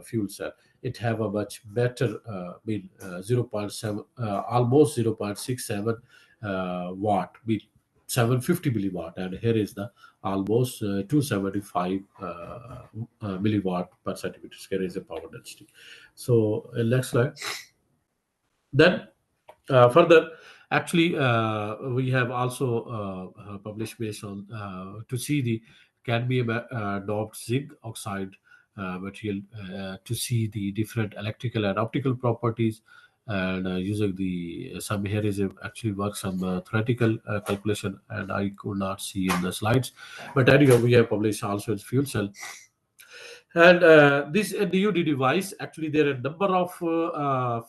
fuel cell. It have a much better 0.7 almost 0.67 watt, 750 milliwatt, and here is the almost 275 milliwatt per centimeter square is the power density. So next slide. Then further, actually, we have also published based on to see the cadmium doped zinc oxide material to see the different electrical and optical properties, and using the some here is actually work some theoretical calculation, and I could not see in the slides, but anyway we have published also in fuel cell. And this DUD device, actually there are a number of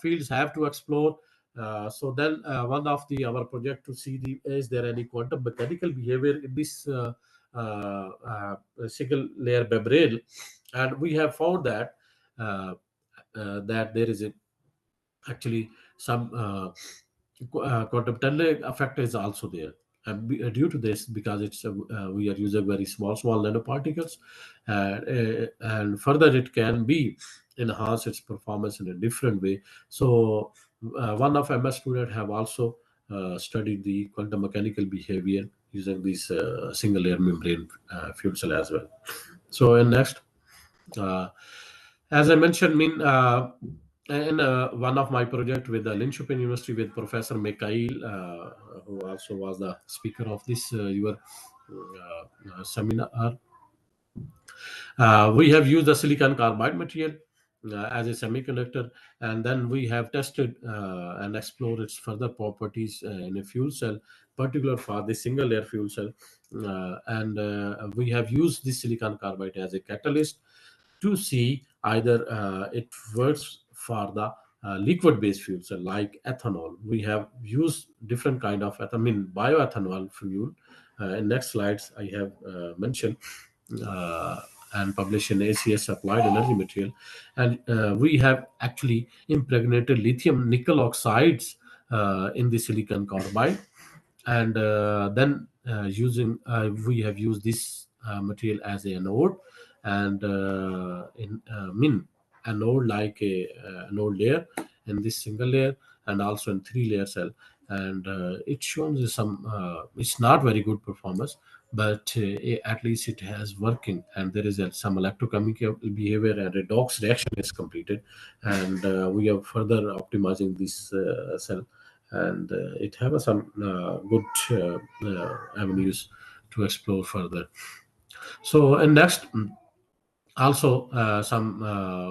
fields have to explore. So then one of our project to see is there any quantum mechanical behavior in this single layer membrane, and we have found that that there is actually some quantum tunneling effect is also there. And due to this, because it's we are using very small nanoparticles, and further it can be enhance its performance in a different way. So one of MS student have also studied the quantum mechanical behavior using this single layer membrane fuel cell as well. So in next, as I mentioned, in one of my projects with the Linköping University with Professor Mikhail, who also was the speaker of this your seminar, we have used the silicon carbide material as a semiconductor, and then we have tested and explored its further properties in a fuel cell, particular for the single layer fuel cell, and we have used this silicon carbide as a catalyst to see either it works for the liquid-based fuel cell like ethanol. We have used different kind of bioethanol fuel. In next slides, I have mentioned and published in ACS Applied Energy Material, and we have actually impregnated lithium nickel oxides in the silicon carbide, and then we have used this material as a anode, and anode like a anode layer in this single layer and also in 3-layer cell, and it shows some it's not very good performance, but at least it has working, and there is some electrochemical behavior and redox reaction is completed, and we are further optimizing this cell, and it have some good avenues to explore further. So, and next, also some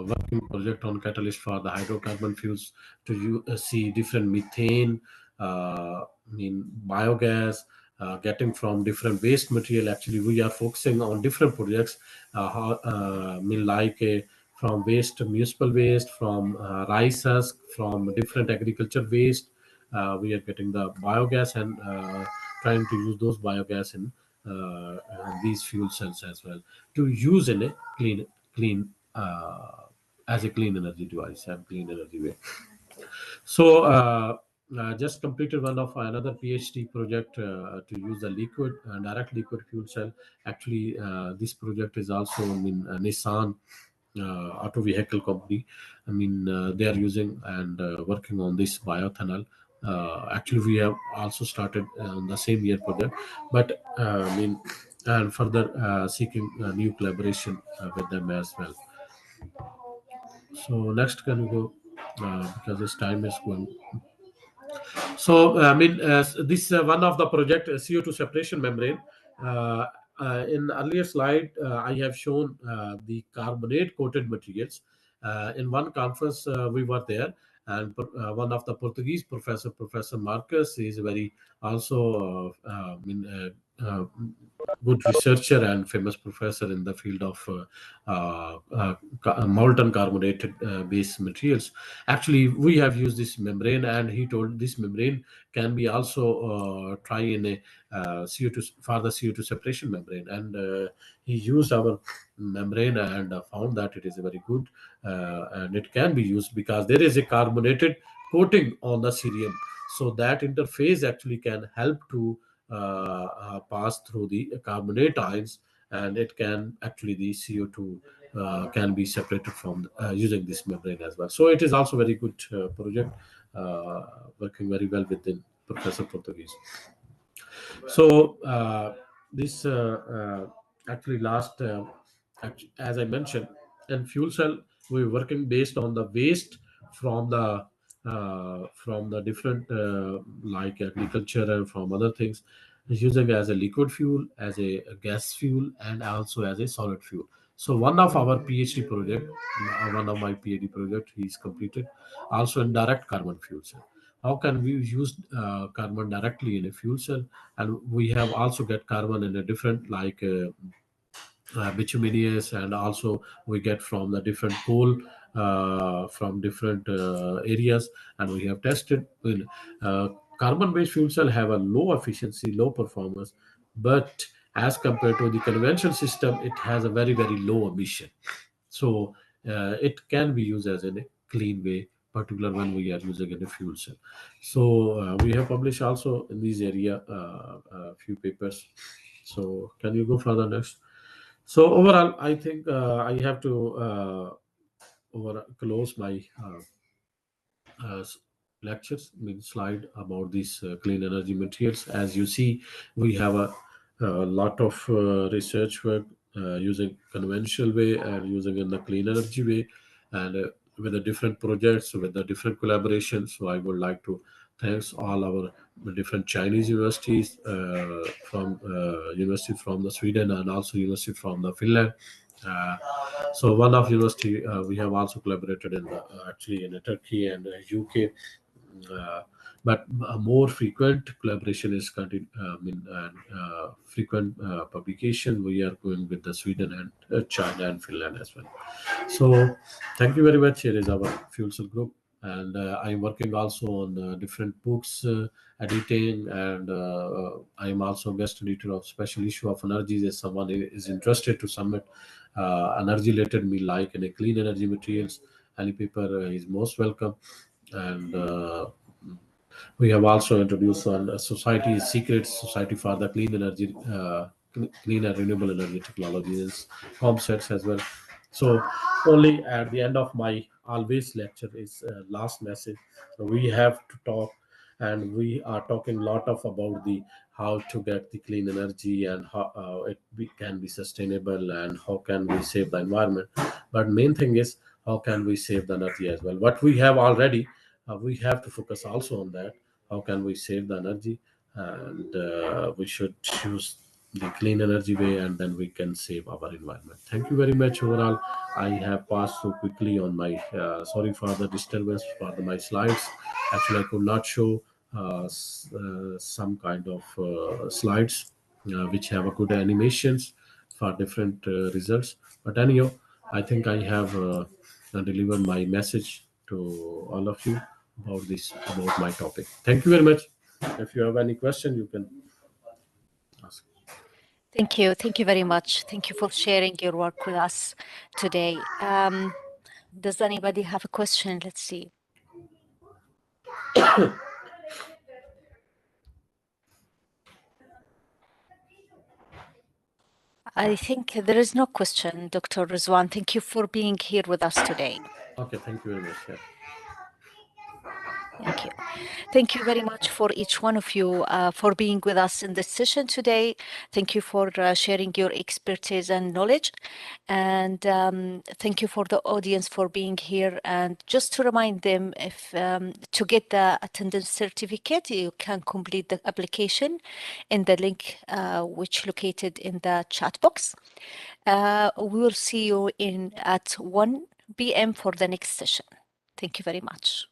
working project on catalyst for the hydrocarbon fuels to see different methane, biogas, getting from different waste material. Actually, we are focusing on different projects, from waste, municipal waste, from rice husk, from different agriculture waste. We are getting the biogas and trying to use those biogas in these fuel cells as well, to use in a clean as a clean energy device and clean energy way. So just completed one of another PhD project to use the direct liquid fuel cell. Actually, this project is also Nissan auto vehicle company. They are using and working on this bioethanol. Actually, we have also started on the same year project, but and further seeking new collaboration with them as well. So next, can we go because this time is going. So this one of the project CO2 separation membrane. In earlier slide, I have shown the carbonate coated materials. In one conference we were there, and one of the Portuguese Professor Marcus, is very also good researcher and famous professor in the field of molten carbonated base materials. Actually, we have used this membrane, and he told this membrane can be also try in a CO2 for the CO2 separation membrane, and he used our membrane and found that it is very good, and it can be used because there is a carbonated coating on the cerium, so that interface actually can help to pass through the carbonate ions, and it can actually the CO2 can be separated from using this membrane as well. So it is also very good project, working very well within Professor Portuguese. So this actually last, as I mentioned, in fuel cell we're working based on the waste from the different like agriculture and from other things, using as a liquid fuel, as a gas fuel, and also as a solid fuel. So one of our PhD project, one of my PhD project is completed also in direct carbon fuel cell. How can we use carbon directly in a fuel cell? And we have also get carbon in a different like bituminous, and also we get from the different coal from different areas, and we have tested in carbon-based fuel cell have a low efficiency, low performance, but as compared to the conventional system, it has a very, very low emission. So it can be used as in a clean way, particularly when we are using in a fuel cell. So we have published also in this area a few papers. So can you go further next? So overall, I think I have to close my lectures, slide about these clean energy materials. As you see, we have a lot of research work using conventional way and using in the clean energy way, and with the different projects, with the different collaborations. So I would like to thanks all our different Chinese universities, from university from the Sweden and also university from the Finland. So one of university we have also collaborated in the, actually in Turkey and UK. But a more frequent collaboration is frequent publication. We are going with the Sweden and China and Finland as well. So thank you very much. Here is our fuel cell group, and I'm working also on different books, editing, and I am also guest editor of special issue of Energies. If someone is interested to submit energy related me like in a clean energy materials, any paper is most welcome. And we have also introduced on Society Secrets, Society for the Clean Energy, Clean and Renewable Energy Technologies, Composites as well. So only at the end of my always lecture is last message. So we have to talk, and we are talking a lot of about the how to get the clean energy and how can be sustainable and how can we save the environment. But main thing is how can we save the energy as well. What we have already, we have to focus also on that. How can we save the energy? And we should choose the clean energy way, and then we can save our environment. Thank you very much. Overall, I have passed so quickly on my, sorry for the disturbance for my slides. Actually, I could not show some kind of slides which have a good animations for different results. But anyhow, I think I have delivered my message to all of you about my topic. Thank you very much. If you have any question, you can ask. Thank you. Thank you very much. Thank you for sharing your work with us today. Does anybody have a question? Let's see. I think there is no question, Dr. Rizwan. Thank you for being here with us today. Okay, thank you very much. Yeah. Thank you. Thank you very much for each one of you for being with us in this session today. Thank you for sharing your expertise and knowledge. And thank you for the audience for being here. And just to remind them, if to get the attendance certificate, you can complete the application in the link which located in the chat box. We will see you at 1 p.m. for the next session. Thank you very much.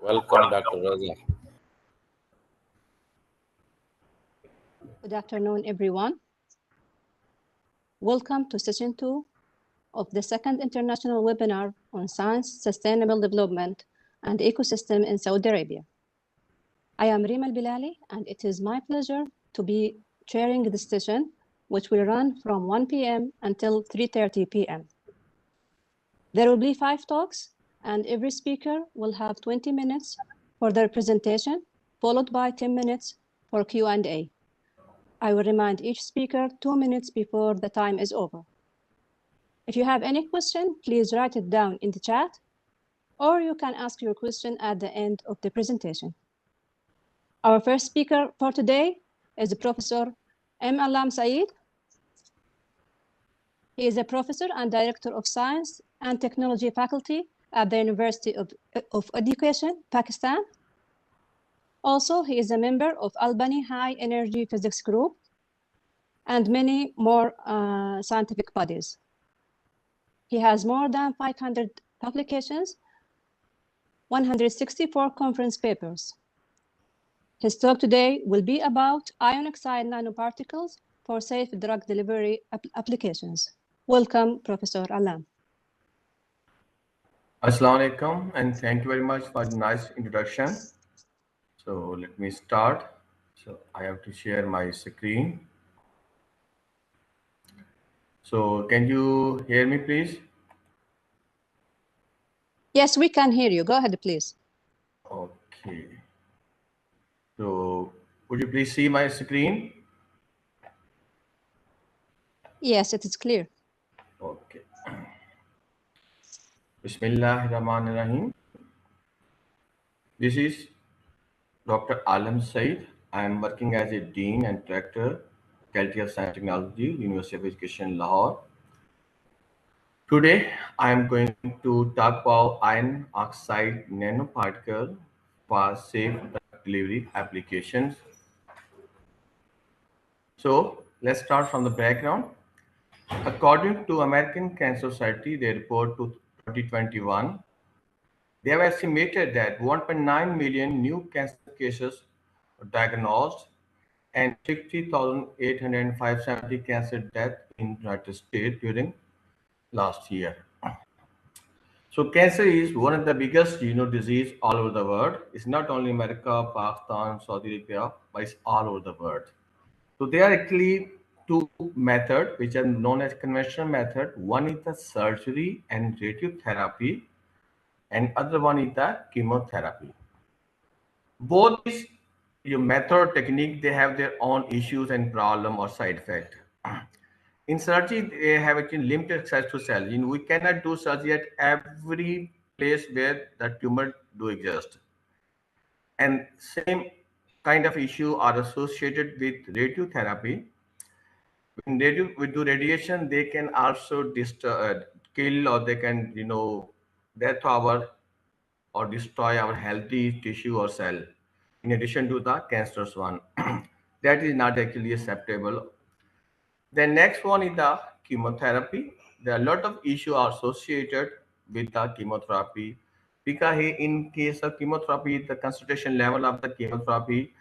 Welcome, Dr. Raza. Good afternoon, everyone. Welcome to session 2 of the second international webinar on science, sustainable development, and ecosystem in Saudi Arabia. I am Rima Al-Bilali, and it is my pleasure to be chairing this session, which will run from 1 p.m. until 3:30 p.m. There will be 5 talks, and every speaker will have 20 minutes for their presentation, followed by 10 minutes for Q&A. I will remind each speaker 2 minutes before the time is over. If you have any question, please write it down in the chat, or you can ask your question at the end of the presentation. Our first speaker for today is Professor M. Allam Saeed. He is a professor and director of science and technology faculty at the University of Education, Pakistan. Also, he is a member of Albany High Energy Physics Group and many more scientific bodies. He has more than 500 publications, 164 conference papers. His talk today will be about ion oxide nanoparticles for safe drug delivery applications. Welcome, Professor Allam. Assalamu alaikum, and thank you very much for the nice introduction. So let me start. So I have to share my screen. So can you hear me, please? Yes, we can hear you. Go ahead, please. Okay. So would you please see my screen? Yes, it is clear. Okay. Bismillahirrahmanirrahim. This is Dr. Alam Said. I am working as a Dean and Director, Faculty of Science and Technology, University of Education, Lahore. Today, I am going to talk about iron oxide nanoparticle for safe drug delivery applications. So let's start from the background. According to American Cancer Society, their report to 2021, they have estimated that 1.9 million new cancer cases were diagnosed and 60,870 cancer deaths in the United States during last year. So cancer is one of the biggest disease all over the world. It's not only America, Pakistan, Saudi Arabia, but it's all over the world. So there are actually 2 methods which are known as conventional method. One is the surgery and radiotherapy, and other one is the chemotherapy. Both these method technique, they have their own issues and problem or side effect. In surgery, they have actually limited access to cells. We cannot do surgery at every place where the tumor do exist. And same kind of issue are associated with radiotherapy. When we do radiation, they can also kill, or they can, death our or destroy our healthy tissue or cell, in addition to the cancerous one. That is not actually acceptable. The next one is the chemotherapy. There are a lot of issues associated with the chemotherapy, because in case of chemotherapy, the concentration level of the chemotherapy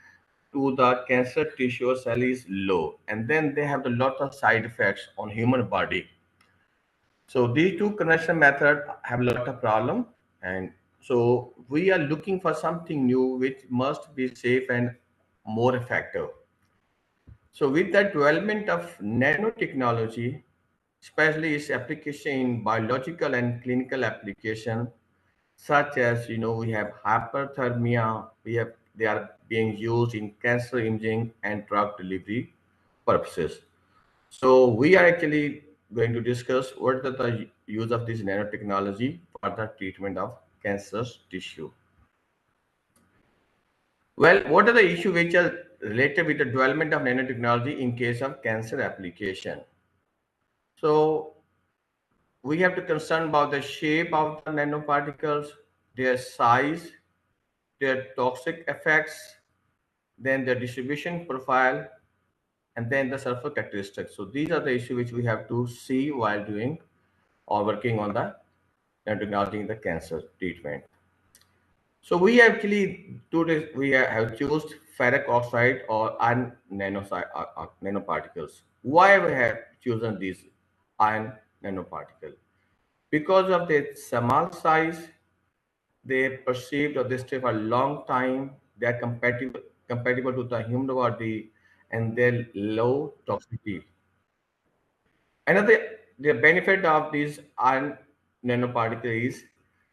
to the cancer tissue or cell is low, and then they have a lot of side effects on human body. So these two conventional methods have a lot of problem, and so we are looking for something new which must be safe and more effective. So with the development of nanotechnology, especially its application in biological and clinical application, such as, we have hyperthermia, they are being used in cancer imaging and drug delivery purposes. So we are actually going to discuss what is the use of this nanotechnology for the treatment of cancerous tissue. Well, what are the issues which are related with the development of nanotechnology in case of cancer application? So we have to concern about the shape of the nanoparticles, their size, their toxic effects, then their distribution profile, and then the surface characteristics. So these are the issues which we have to see while doing or working on the nanotechnology in the cancer treatment. So we actually do this. We have chosen ferric oxide or iron nanoparticles. Why we have chosen these iron nanoparticles? Because of their small size, they perceived or they stay for a long time. They are compatible to the human body, and their low toxicity. Another the benefit of these iron nanoparticles is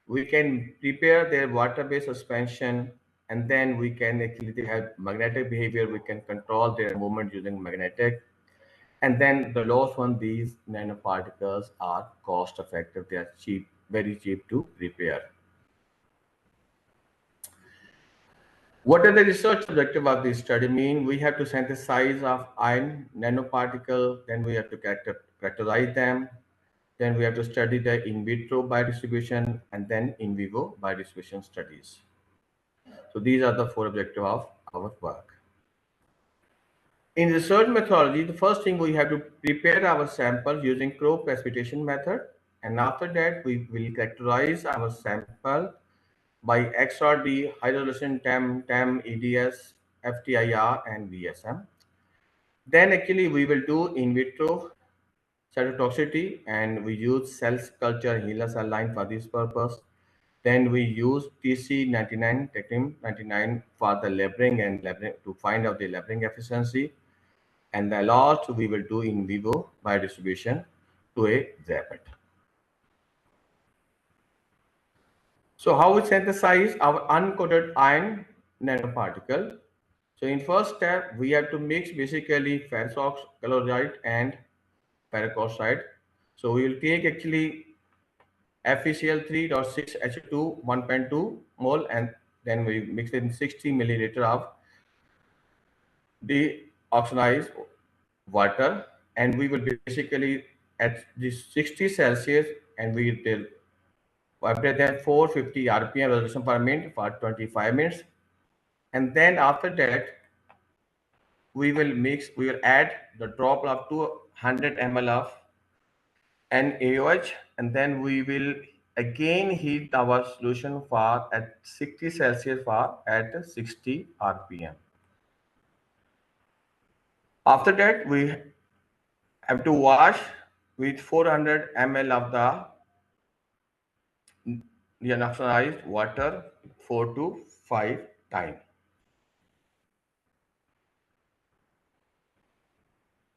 we can prepare their water-based suspension, and then we can actually have magnetic behavior. We can control their movement using magnetic. And then the last one, these nanoparticles are cost effective. They are cheap, very cheap to prepare. What are the research objective of this study? We have to synthesize of iron nanoparticle, then we have to characterize them, then we have to study the in vitro biodistribution, and then in vivo biodistribution studies. So these are the four objectives of our work. In research methodology, the first thing we have to prepare our sample using crop precipitation method, and after that we will characterize our sample by XRD, high resolution TEM, EDS, FTIR, and VSM. Then actually we will do in vitro cytotoxicity, and we use cells culture HeLa cell line for this purpose. Then we use TC99, Technim99 for the labeling and to find out the labeling efficiency. And the last we will do in vivo biodistribution to a ZAPET. So how we synthesize our uncoated iron nanoparticle? So in first step, we have to mix basically ferrous chloride and ferric oxide. So we will take actually FeCl3.6H2 1.2 mole, and then we mix in 60 milliliter of deoxygenized water, and we will basically at this 60 Celsius, and we will vibrate them 450 RPM revolution per minute for 25 minutes. And then after that, we will add the drop of 200 ml of NaOH, and then we will again heat our solution for at 60 Celsius for at 60 RPM. After that, we have to wash with 400 ml of the deoxygenized water 4 to 5 times.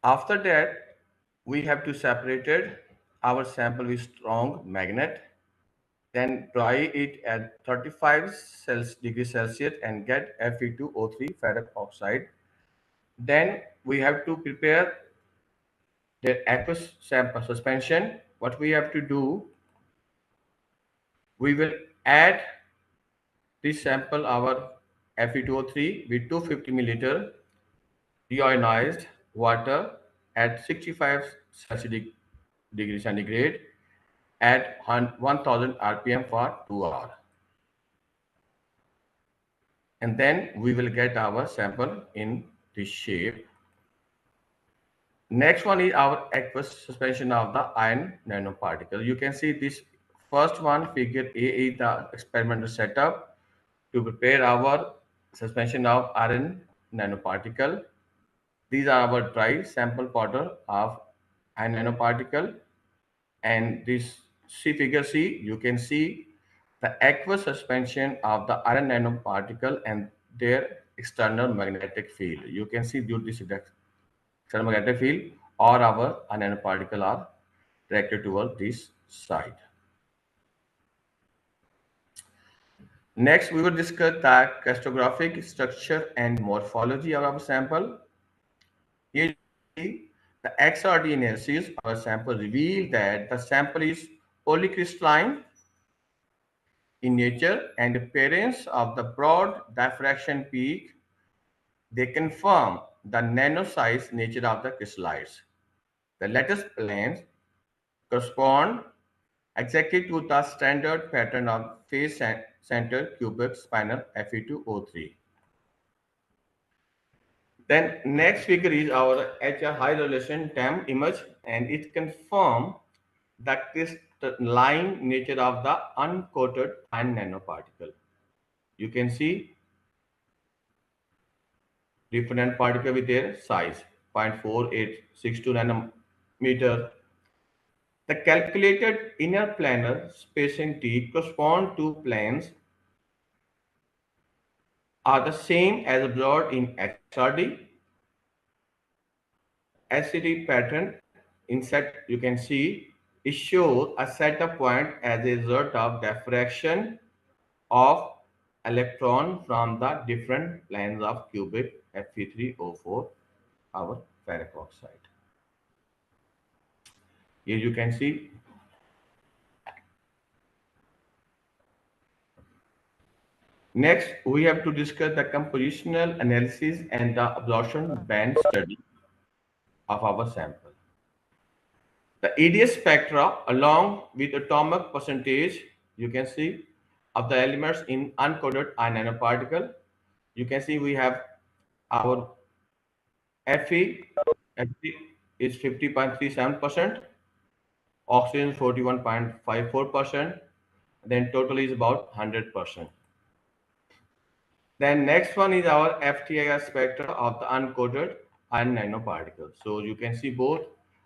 After that, we have to separate our sample with strong magnet, then dry it at 35 degrees Celsius and get Fe2O3 ferric oxide. Then we have to prepare the aqueous sample suspension. What we have to do, we will add this sample our Fe2O3 with 250 milliliter deionized water at 65 degrees centigrade at 1000 rpm for 2 hours. And then we will get our sample in this shape. Next one is our aqueous suspension of the iron nanoparticle. You can see this first one, figure A, is the experimental setup to prepare our suspension of iron nanoparticle. These are our dry sample powder of iron nanoparticle. And this figure C, you can see the aqueous suspension of the iron nanoparticle and their external magnetic field. You can see due to this external magnetic field, or our nanoparticle are directed towards this side. Next, we will discuss the crystallographic structure and morphology of our sample. Here, the XRD analysis of our sample revealed that the sample is polycrystalline in nature, and appearance of the broad diffraction peak, they confirm the nano-size nature of the crystallites. The lattice planes correspond exactly to the standard pattern of face-centered cubic spinel Fe2O3. Then next figure is our HR high resolution TEM image, and it confirms the crystalline nature of the uncoated iron nanoparticle. You can see different particle with their size 0.4862 nanometer. The calculated inner planar spacing T correspond to planes are the same as observed in XRD. SCD pattern insert, you can see it shows a setup point as a result of diffraction of electron from the different planes of cubic Fe3O4, our ferric oxide. Here you can see next, we have to discuss the compositional analysis and the absorption band study of our sample. The EDS spectra along with atomic percentage, you can see, of the elements in uncoated iron nanoparticle. You can see we have our Fe is 50.37%, oxygen 41.54%, then total is about 100%. Then next one is our FTIR spectra of the uncoated iron nanoparticles. So you can see both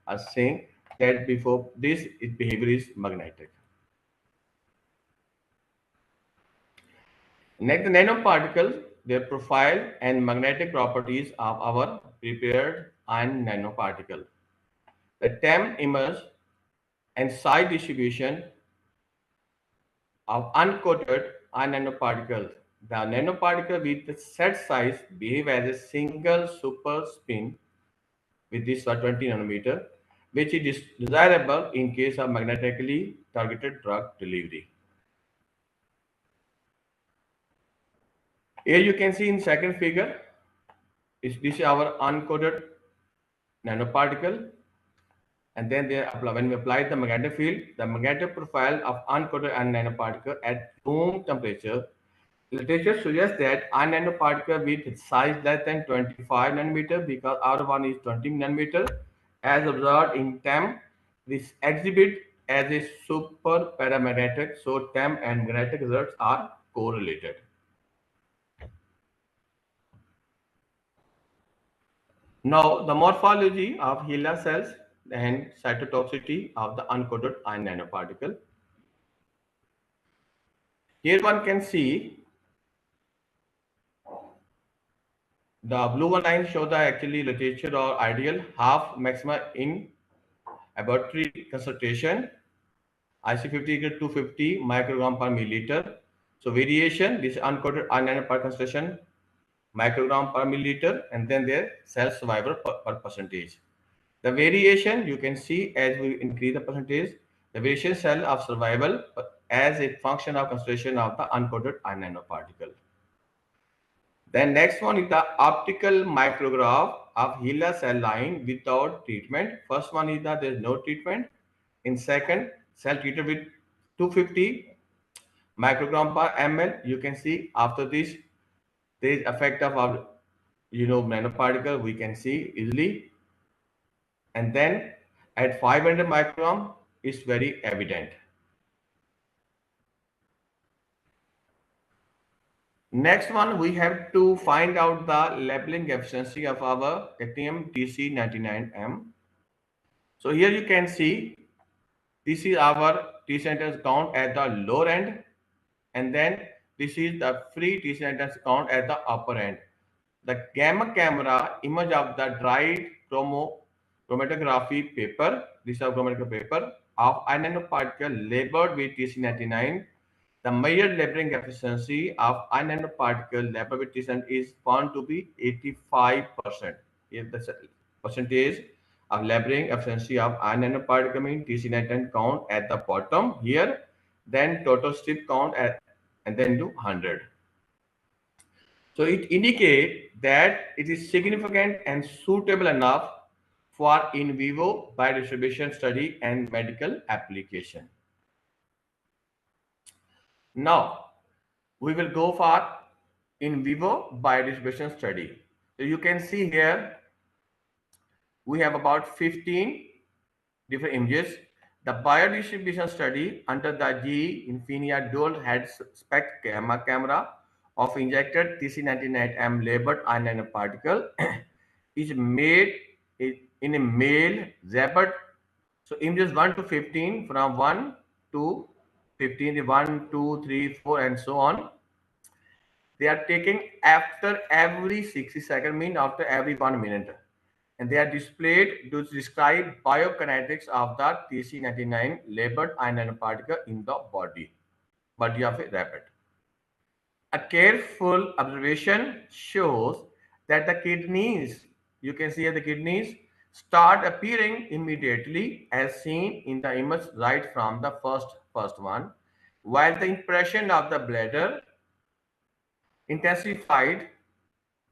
are saying that before this, its behavior is magnetic. Next, the nanoparticles, their profile and magnetic properties of our prepared iron nanoparticle. The TEM image and size distribution of uncoated iron nanoparticles. The nanoparticle with the set size behave as a single super spin with this 20 nanometer, which is desirable in case of magnetically targeted drug delivery. Here you can see in second figure, this is our uncoated nanoparticle, and then when we apply the magnetic field, the magnetic profile of uncoated iron nanoparticle at room temperature. Literature suggests that iron nanoparticle with size less than 25 nanometer, because our one is 20 nanometer, as observed in TEM, this exhibit as a super paramagnetic, so TEM and magnetic results are correlated. Now, the morphology of HeLa cells and cytotoxicity of the uncoated iron nanoparticle. Here one can see the blue one line show the actually literature or ideal half maxima in laboratory concentration, IC50 to 250 microgram per milliliter. So variation, this uncoated iron nanoparticle concentration, microgram per milliliter, and then their cell survival per percentage. The variation you can see as we increase the percentage, the variation cell of survival as a function of concentration of the uncoated iron nanoparticle. Then next one is the optical micrograph of HeLa cell line without treatment. First one is that there is no treatment. In second, cell treated with 250 microgram per ml. You can see after this, there is effect of our nanoparticle. We can see easily. And then at 500 microgram, it's very evident. Next one, we have to find out the labeling efficiency of our actinium TC99M. So here you can see this is our TC99 count at the lower end, and then this is the free TC99 count at the upper end. The gamma camera image of the dried chromatography paper, this is a chromatography paper of iron nanoparticle labeled with TC99. The measured labeling efficiency of iron nanoparticle labeled with TC99 is found to be 85%. If the percentage of labeling efficiency of iron nanoparticle means TC99 count at the bottom here, then total strip count and then do 100. So it indicates that it is significant and suitable enough for in vivo biodistribution study and medical application. Now, we will go for in vivo biodistribution study. So you can see here, we have about 15 different images. The biodistribution study under the GE Infinia dual head SPECT gamma camera of injected TC99M labeled iron nanoparticle is made in a male Zabert. So images 1 to 15, from 1 to 15, 1, 2, 3, 4, and so on. They are taken after every 60 seconds, mean after every 1 minute. And they are displayed to describe biokinetics of the TC99 labeled iron nanoparticle in the body of a rabbit. A careful observation shows that the kidneys, you can see here the kidneys, start appearing immediately as seen in the image right from the first one, while the impression of the bladder intensified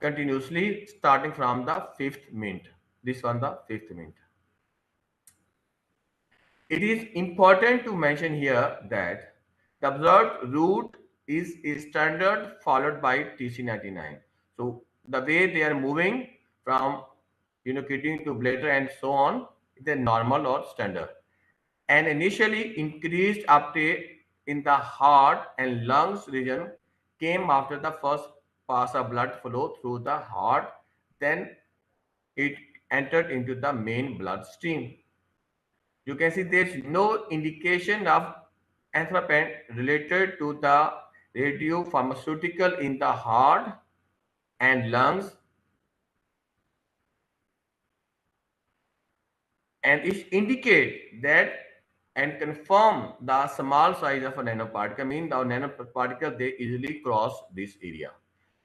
continuously starting from the 5th minute. This one, the 5th minute. It is important to mention here that the observed route is a standard followed by TC99. So the way they are moving from kidney to bladder and so on, is a normal or standard. And initially increased uptake in the heart and lungs region came after the first pass of blood flow through the heart, then it entered into the main bloodstream. You can see there is no indication of anthrapen related to the radiopharmaceutical in the heart and lungs, and it indicates that and confirm the small size of a nanoparticle, mean the nanoparticle they easily cross this area.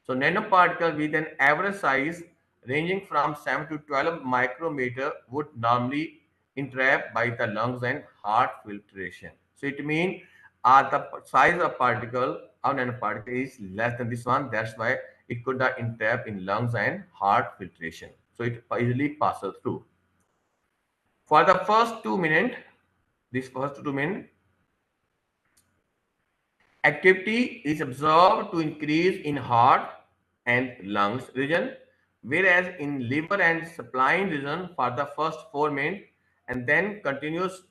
So nanoparticle with an average size ranging from 7 to 12 micrometer would normally entrap by the lungs and heart filtration. So it means the size of particle of nanoparticle is less than this one. That's why it could entrap in lungs and heart filtration. So it easily passes through. For the first 2 minutes, activity is observed to increase in heart and lungs region, whereas in liver and spleen region for the first 4 minutes, and then continuous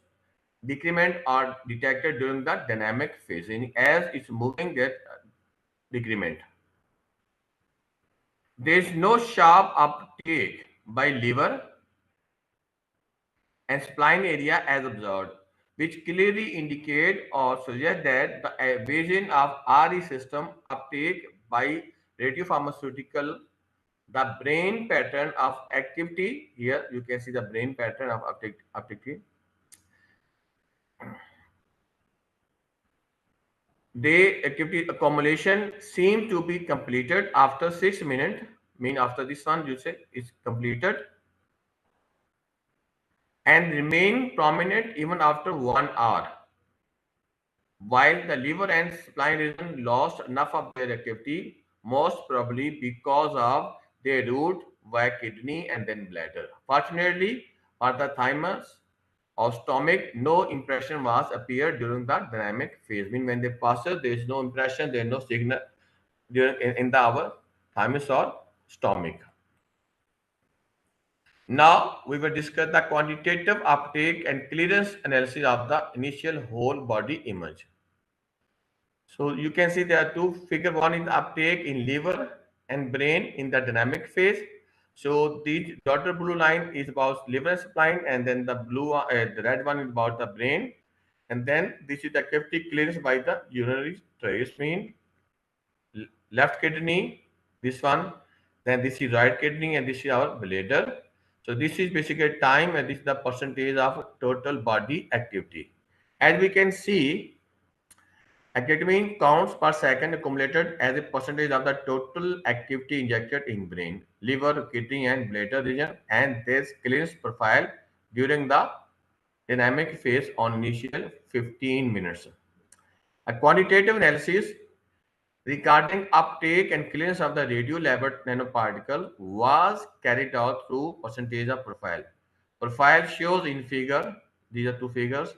decrement are detected during the dynamic phase. As it's moving, that decrement. There is no sharp uptake by liver and spleen area as observed, which clearly indicate or suggest that the evasion of RE system uptake by radiopharmaceutical, the brain pattern of activity, here you can see the brain pattern of activity. The activity accumulation seem to be completed after 6 minutes, mean after this one you say is completed, and remain prominent even after 1 hour, while the liver and spleen region lost enough of their activity most probably because of their route via kidney and then bladder. Fortunately for the thymus or stomach, no impression was appeared during the dynamic phase. Mean when they pass, there is no impression, there is no signal during in the our thymus or stomach. Now we will discuss the quantitative uptake and clearance analysis of the initial whole body image. So you can see there are two figures. One is uptake in liver and brain in the dynamic phase. So the dotted blue line is about liver and spleen, and then the the red one is about the brain, and then this is the activity clearance by the urinary tract, mean left kidney, this one, then this is right kidney, and this is our bladder. So this is basically time, and this is the percentage of total body activity. As we can see, ketamine counts per second accumulated as a percentage of the total activity injected in brain, liver, kidney, and bladder region, and this clearance profile during the dynamic phase on initial 15 minutes. A quantitative analysis regarding uptake and clearance of the radio-labeled nanoparticle was carried out through percentage of profile. Profile shows in figure, these are two figures,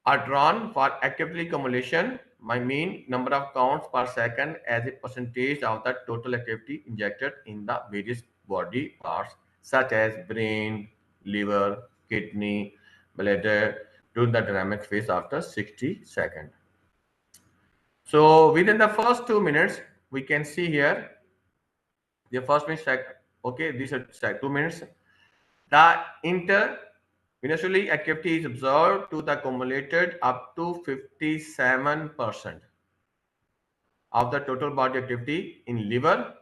are drawn for activity accumulation, my mean number of counts per second as a percentage of the total activity injected in the various body parts such as brain, liver, kidney, bladder during the dynamic phase after 60 seconds. So within the first 2 minutes, we can see here the first minute, okay, these are 2 minutes. The intravenously activity is observed to the accumulated up to 57% of the total body activity in liver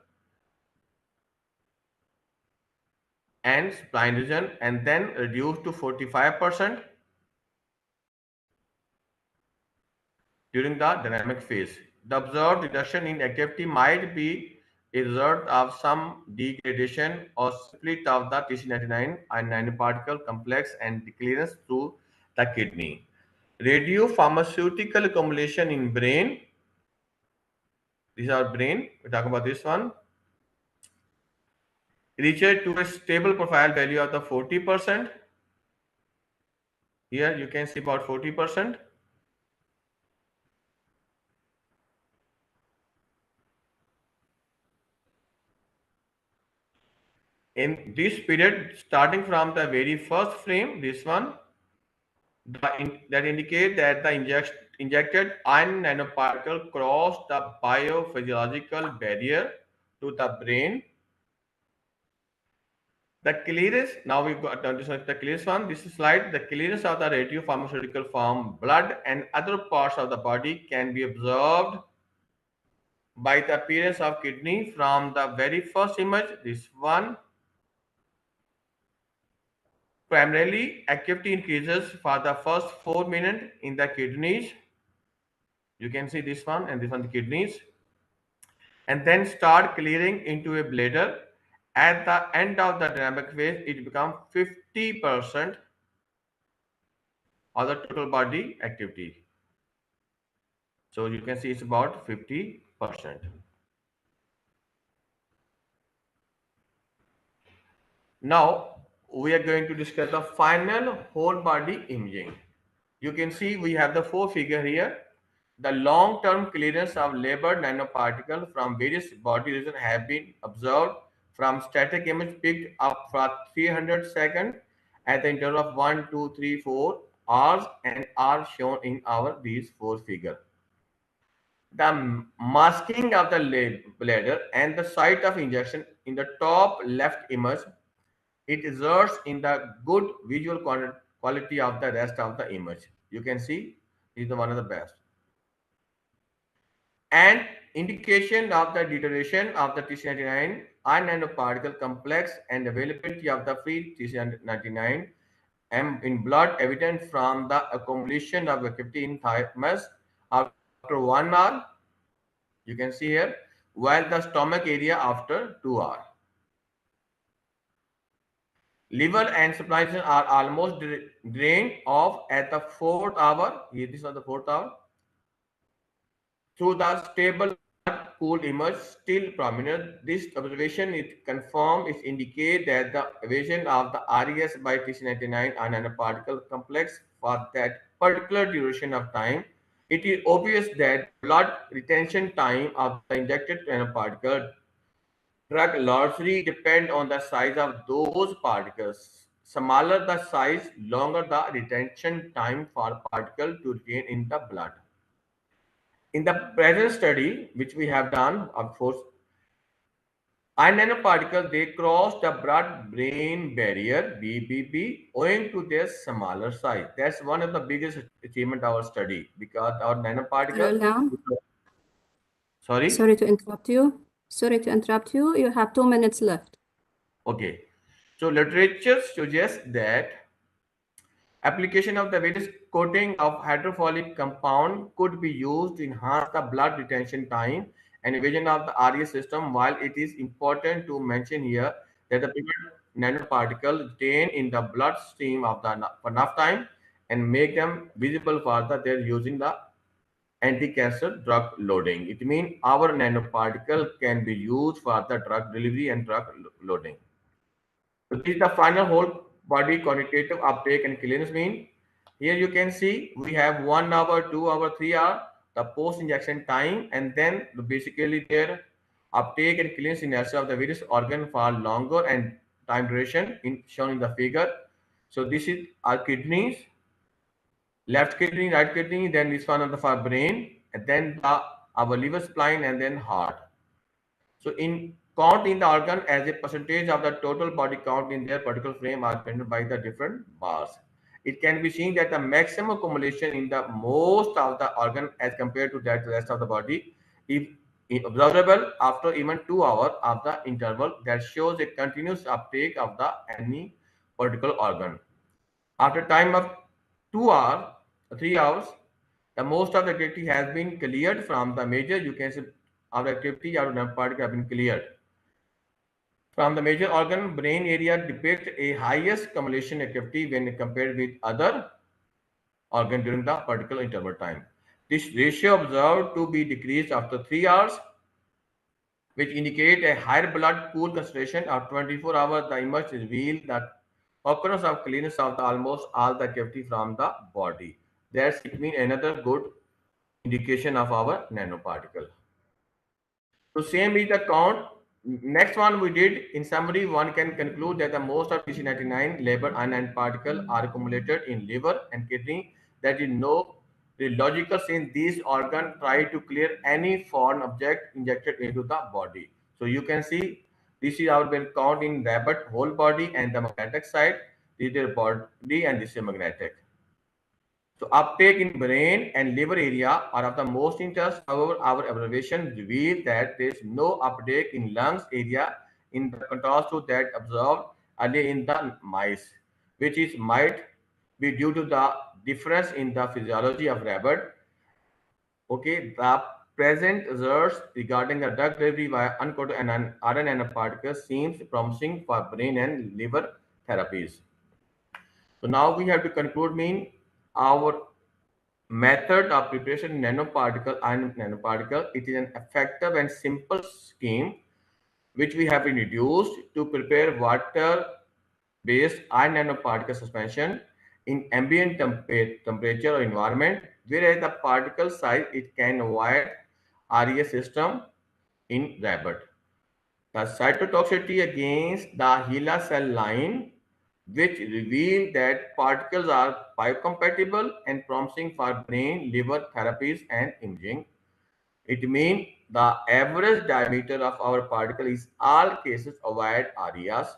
and spleen region, and then reduced to 45% during the dynamic phase. The observed reduction in activity might be a result of some degradation or split of the Tc99 and nanoparticle complex and clearance through the kidney. Radiopharmaceutical accumulation in brain. This is our brain. We're talking about this one. Reached to a stable profile value of the 40%. Here you can see about 40%. In this period, starting from the very first frame, this one, that indicate that the injected iron nanoparticle crossed the biophysiological barrier to the brain. The clearance, now we've got the clearance one, this slide, the clearance of the radiopharmaceutical from blood and other parts of the body can be observed by the appearance of kidney from the very first image, this one. Primarily, activity increases for the first 4 minutes in the kidneys. You can see this one and this one, the kidneys. And then start clearing into a bladder. At the end of the dynamic phase, it becomes 50% of the total body activity. So you can see it's about 50%. Now, we are going to discuss the final whole body imaging. You can see we have the 4 figure here. The long-term clearance of labeled nanoparticles from various body regions have been observed from static image picked up for 300 seconds at the interval of 1, 2, 3, 4 hours and are shown in these 4 figures. The masking of the bladder and the site of injection in the top left image, it results in the good visual quality of the rest of the image. You can see is the one of the best. And indication of the deterioration of the Tc99 iron nanoparticle complex and availability of the free Tc99 in blood evident from the accumulation of activity in thymus after 1 hour. You can see here, while the stomach area after 2 hours. Liver and spleen are almost drained off at the 4th hour. Here, this is the 4th hour. Through the stable blood pool emerged still prominent. This observation it indicates that the evasion of the RES by Tc99 nanoparticle complex for that particular duration of time. It is obvious that blood retention time of the injected nanoparticle drug largely depend on the size of those particles. Smaller the size, longer the retention time for particle to retain in the blood. In the present study, which we have done, of course, iron nanoparticles, they cross the blood-brain barrier, BBB, owing to their smaller size. That's one of the biggest achievement of our study, because our nanoparticles... Sorry to interrupt you. You have 2 minutes left. Okay. So literature suggests that application of the various coating of hydrophilic compound could be used to enhance the blood retention time and evasion of the RES system. While it is important to mention here that the nanoparticles retain in the bloodstream of the for enough time and make them visible further, they're using the anti-cancer drug loading. It means our nanoparticle can be used for the drug delivery and drug loading. So this is the final whole body quantitative uptake and clearance mean. Here you can see we have 1 hour, 2 hour, 3 hour, the post-injection time, and then basically their uptake and clearance inertia of the various organ for longer and time duration shown in the figure. So this is our kidneys, left kidney, right kidney, then this one of the for brain, and then our liver, spine, and then heart. So in count in the organ as a percentage of the total body count in their particular frame are dependent by the different bars. It can be seen that the maximum accumulation in the most of the organ as compared to that rest of the body is observable after even 2 hours of the interval that shows a continuous uptake of the any particular organ. After time of 2 hours, 3 hours, the most of the activity has been cleared from the major. You can see our activity, our nanoparticle have been cleared. From the major organ, brain area depicts a highest accumulation activity when compared with other organ during the particular interval time. This ratio observed to be decreased after 3 hours, which indicate a higher blood pool concentration. After 24 hours, the image reveals the occurrence of clearance of almost all the activity from the body. That's it means another good indication of our nanoparticle. So same is the count. Next one we did. In summary, one can conclude that the most of Tc99 labeled iron particles are accumulated in liver and kidney. That is no logical since these organs try to clear any foreign object injected into the body. So you can see this is our count in rabbit whole body and the magnetic side. This is their body and this is magnetic. So uptake in brain and liver area are of the most interest. However, our observation reveals that there is no uptake in lungs area in contrast to that observed earlier in the mice, which might be due to the difference in the physiology of rabbit. Okay, the present results regarding the drug delivery via uncoated RNA nanoparticles seems promising for brain and liver therapies. So now we have to conclude our method of preparation nanoparticle and nanoparticle. It is an effective and simple scheme which we have introduced to prepare water-based iron nanoparticle suspension in ambient temperature or environment, whereas the particle size it can avoid RES system in rabbit. The cytotoxicity against the HeLa cell line, which reveal that particles are biocompatible and promising for brain, liver therapies and imaging. It means the average diameter of our particle is all cases avoid RES.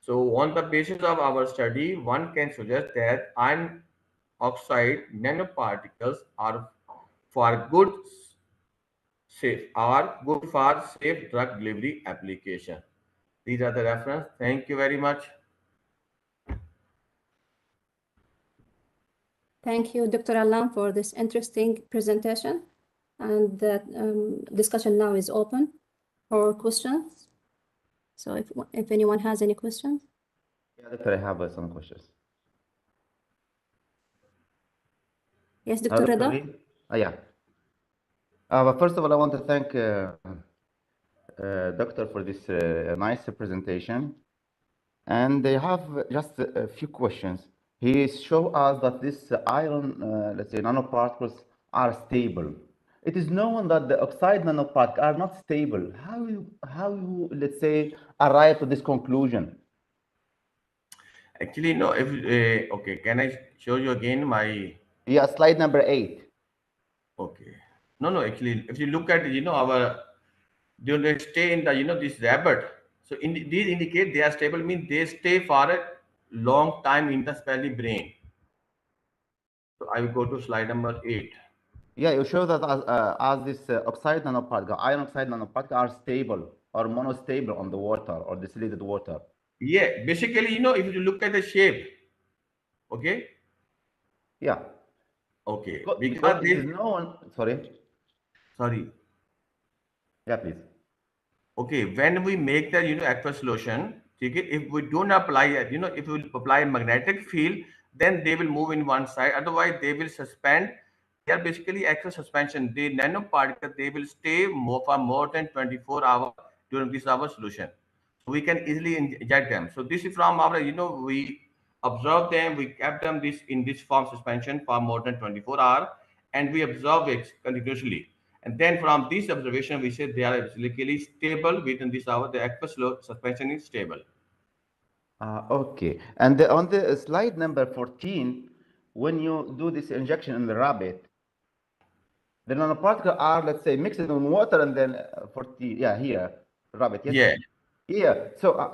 So on the basis of our study, one can suggest that iron oxide nanoparticles are for good safe drug delivery application. These are the reference. Thank you very much. Thank you, Dr. Alam, for this interesting presentation. And the discussion now is open for questions. So if anyone has any questions. Yeah, Doctor, I have some questions. Yes, Dr. Rida? Yeah. But first of all, I want to thank Doctor for this nice presentation. And they have just a few questions. He showed us that this iron, let's say, nanoparticles are stable. It is known that the oxide nanoparticles are not stable. How you let's say, arrive to this conclusion? Actually, no. If okay, can I show you again my? Yeah, slide number 8. Okay. No. Actually, if you look at our, they stay in the this rabbit. So these indicate they are stable. Means they stay for a long time in the especially brain. So I will go to slide number 8. Yeah, you show that as this oxide nanoparticle, iron oxide nanoparticles are stable or monostable on the water or diluted water. Yeah, basically, if you look at the shape, okay. Yeah. Okay, Because it is known. Sorry. Yeah, please. Okay, when we make the aqueous solution, okay, if we don't apply if we apply a magnetic field, then they will move in one side. Otherwise, they will suspend. They are basically aqueous suspension. The nanoparticles, they will stay for more than 24 hours during this our solution. So we can easily inject them. So this is from our we observe them. We kept them in this form suspension for more than 24 hours, and we observe it continuously. And then from this observation, we say they are basically stable within this hour. The aqueous suspension is stable. Okay. And on the slide number 14, when you do this injection in the rabbit, the nanoparticles are, let's say, mixed in water and then here, rabbit. Yes? Yeah. Yeah. So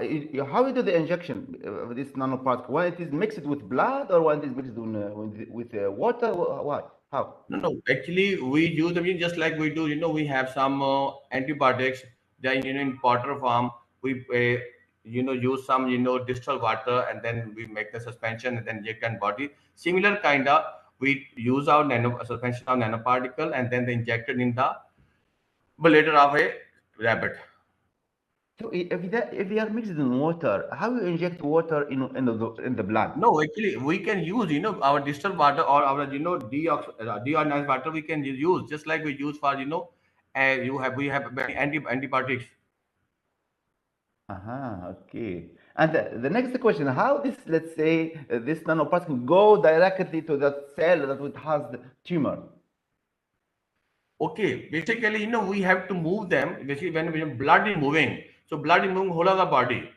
how you do the injection of this nanoparticle? When it is mixed with blood or when it is mixed with water? Why? How? No. Actually, we use them just like we do. We have some antibiotics. Then in powder form, we use some distilled water, and then we make the suspension and then inject in body. Similar kind of, we use our suspension of nanoparticle and then they injected in the bladder of a rabbit. So if they are mixed in water, how you inject water in the blood? No, actually, we can use our distilled water or our deionized water. We can use just like we use for we have many antibiotics. Okay. And the next question: how this, let's say, this nanoparticle go directly to the cell that it has the tumor? Okay, basically, we have to move them. Basically, when blood is moving, so blood is moving whole of the body.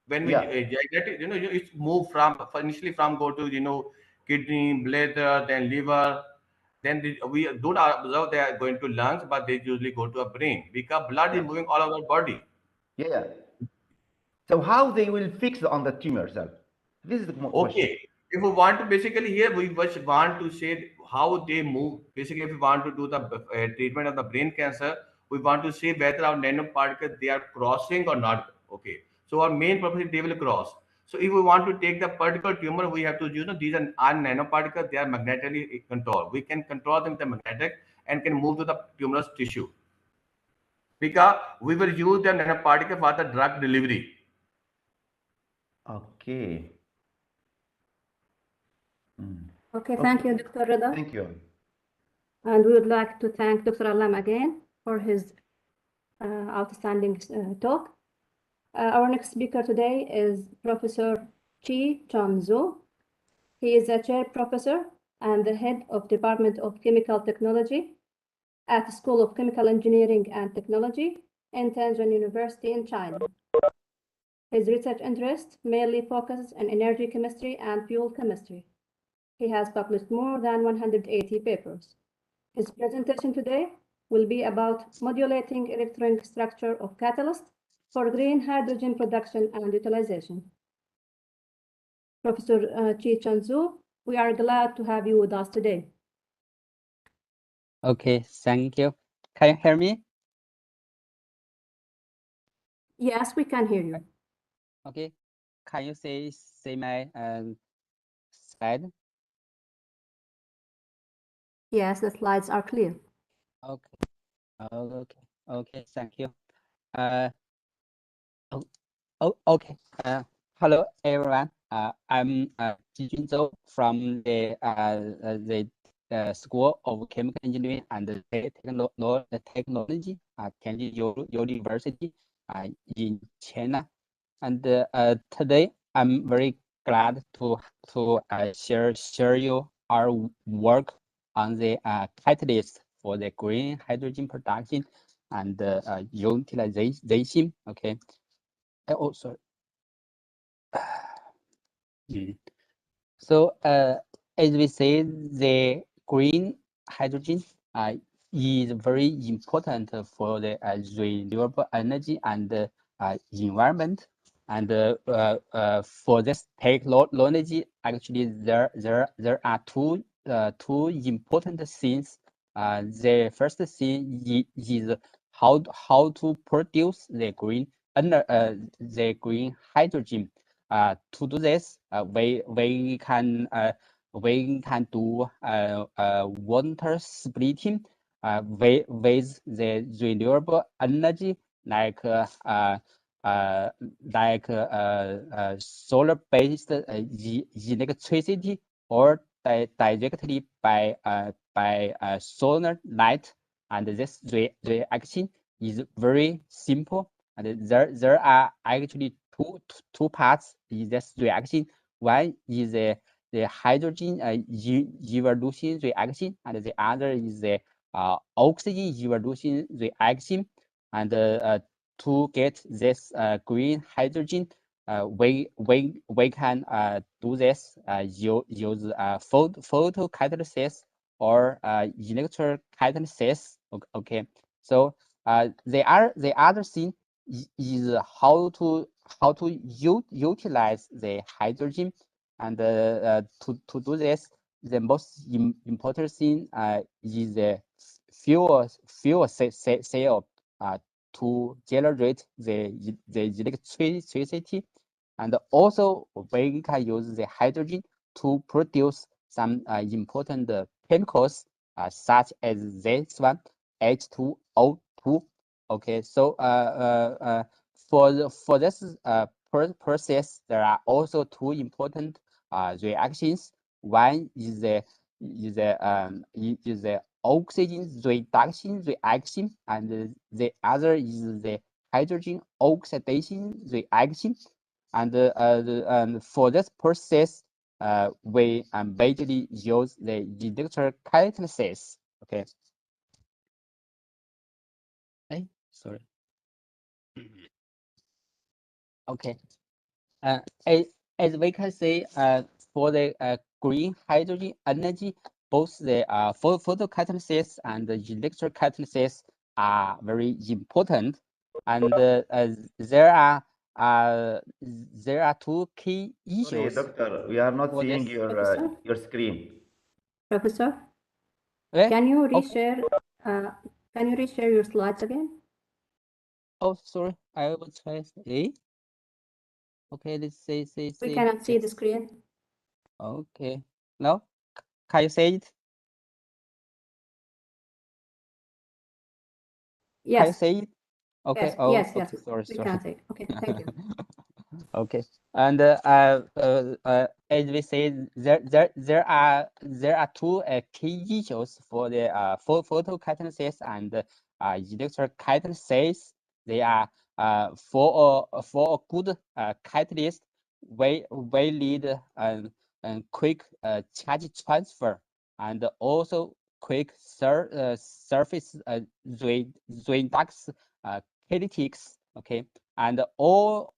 When we get it, it's moved from initially from go to kidney, bladder, then liver. Then we don't observe they are going to lungs, but they usually go to a brain because blood is moving all over the body. Yeah. So how they will fix on the tumor cell? This is the question. Okay. If we want to basically here, we just want to say how they move. Basically, if we want to do the treatment of the brain cancer, we want to see whether our nanoparticles they are crossing or not. Okay. So our main purpose is they will cross. So if we want to take the particular tumor, we have to these are nanoparticles. They are magnetically controlled. We can control them with the magnetic and can move to the tumorous tissue. Because we will use the nanoparticle for the drug delivery. Okay. Okay, thank you, Dr. Rida. Thank you. And we would like to thank Dr. Alam again for his outstanding talk. Our next speaker today is Professor Chi-Chun Zhu. He is a chair professor and the head of Department of Chemical Technology at the School of Chemical Engineering and Technology in Tianjin University in China. His research interests mainly focus on energy chemistry and fuel chemistry. He has published more than 180 papers. His presentation today will be about modulating electronic structure of catalysts for green hydrogen production and utilization. Professor Chi-Chun Zhu, we are glad to have you with us today. Okay, thank you. Can you hear me? Yes, we can hear you. Okay, can you see my slide? Yes, the slides are clear. Okay. Okay, thank you. Okay. Hello everyone. I'm Chi-Chun Zhou from the School of Chemical Engineering and Technology at Tianjin University in China. And today I'm very glad to share you our work on the catalyst for the green hydrogen production and utilization. Okay. Oh, sorry. So as we say, the green hydrogen is very important for the renewable energy and environment. And for this technology, actually there are two important things. The first thing is how to produce the green hydrogen. To do this, we can do water splitting with the renewable energy like solar-based electricity or directly by solar light. And this reaction is very simple. And there are actually two parts in this reaction. One is the hydrogen evolution reaction, and the other is the oxygen evolution reaction. And to get this green hydrogen, we can do this use photocatalysis or electrocatalysis. Okay, so the other thing is how to utilize the hydrogen. And to do this, the most important thing is the fuel cell to generate the electricity. And also we can use the hydrogen to produce some important chemicals such as this one, H2O2. Okay, so for this process, there are also two important reactions. One is the oxygen reduction reaction, and the other is the hydrogen oxidation reaction. And for this process, we basically use the electrocatalysis. Okay. Hey, sorry. Okay. As we can see, for the green hydrogen energy, both the photocatalysis and the electrocatalysis are very important. And there are two key issues. Sorry, doctor, we are not seeing your screen. Professor, Eh? can you Okay. reshare? Can you reshare your slides again? Oh, sorry, I will try. Okay, let's see. We cannot see the screen. Okay, no, can you say it? Yes. Can you say it? Okay. Yes. Oh, yes. okay. Yes. Sorry. We can say. Okay. Thank you. Okay. And as we say, there are two key issues for the photocatalysis and electrocatalysis. They are for a good catalyst, we need quick charge transfer and also quick surface redox kinetics. Okay, and all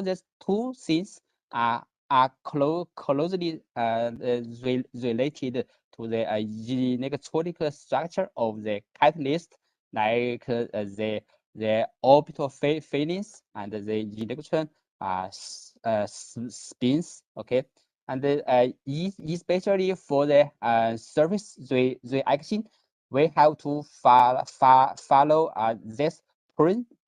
these two things are closely related to the electronic structure of the catalyst, like the orbital fillings and the electron spins. Okay, and especially for the surface reaction, we have to follow this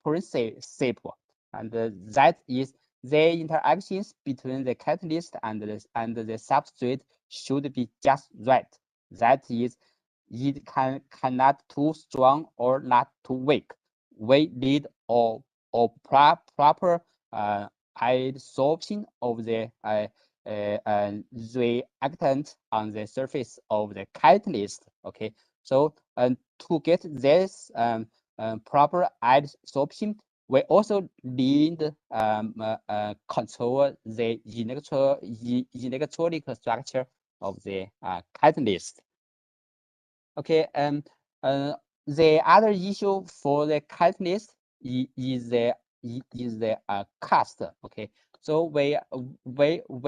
principle, and that is the interactions between the catalyst and the substrate should be just right. That is, it cannot too strong or not too weak. We need proper adsorption of the reactant on the surface of the catalyst. Okay, so to get this proper adsorption, we also need control the electronic structure of the catalyst. Okay, the other issue for the catalyst is the cost. Okay, so we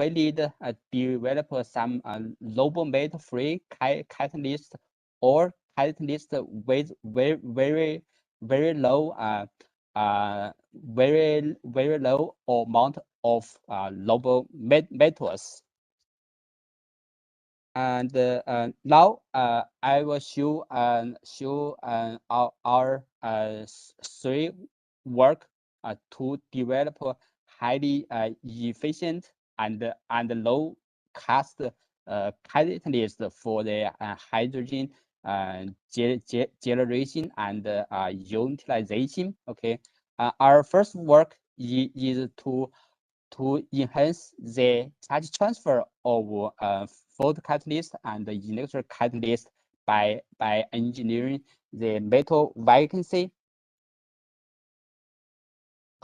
need develop some low metal-free catalyst or catalyst with very low very low amount of noble metals. And now I will show our three work to develop highly efficient and low cost catalyst for the hydrogen generation and utilization. Okay, our first work is to enhance the charge transfer of photocatalyst and the electric catalyst by engineering the metal vacancy.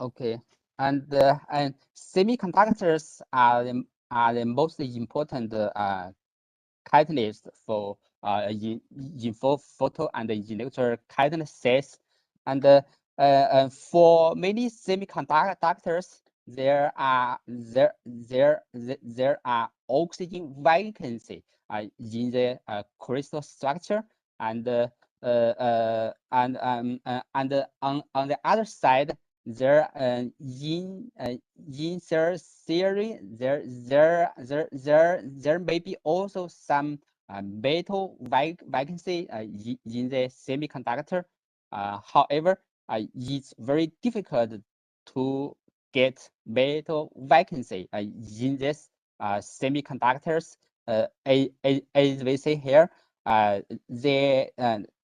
Okay, and semiconductors are the most important catalyst for photo and electric catalysis, and for many semiconductors there are oxygen vacancy in the crystal structure, and on the other side there in theory there may be also some metal vacancy in the semiconductor. However, it's very difficult to get metal vacancy in this semiconductors. As we say here,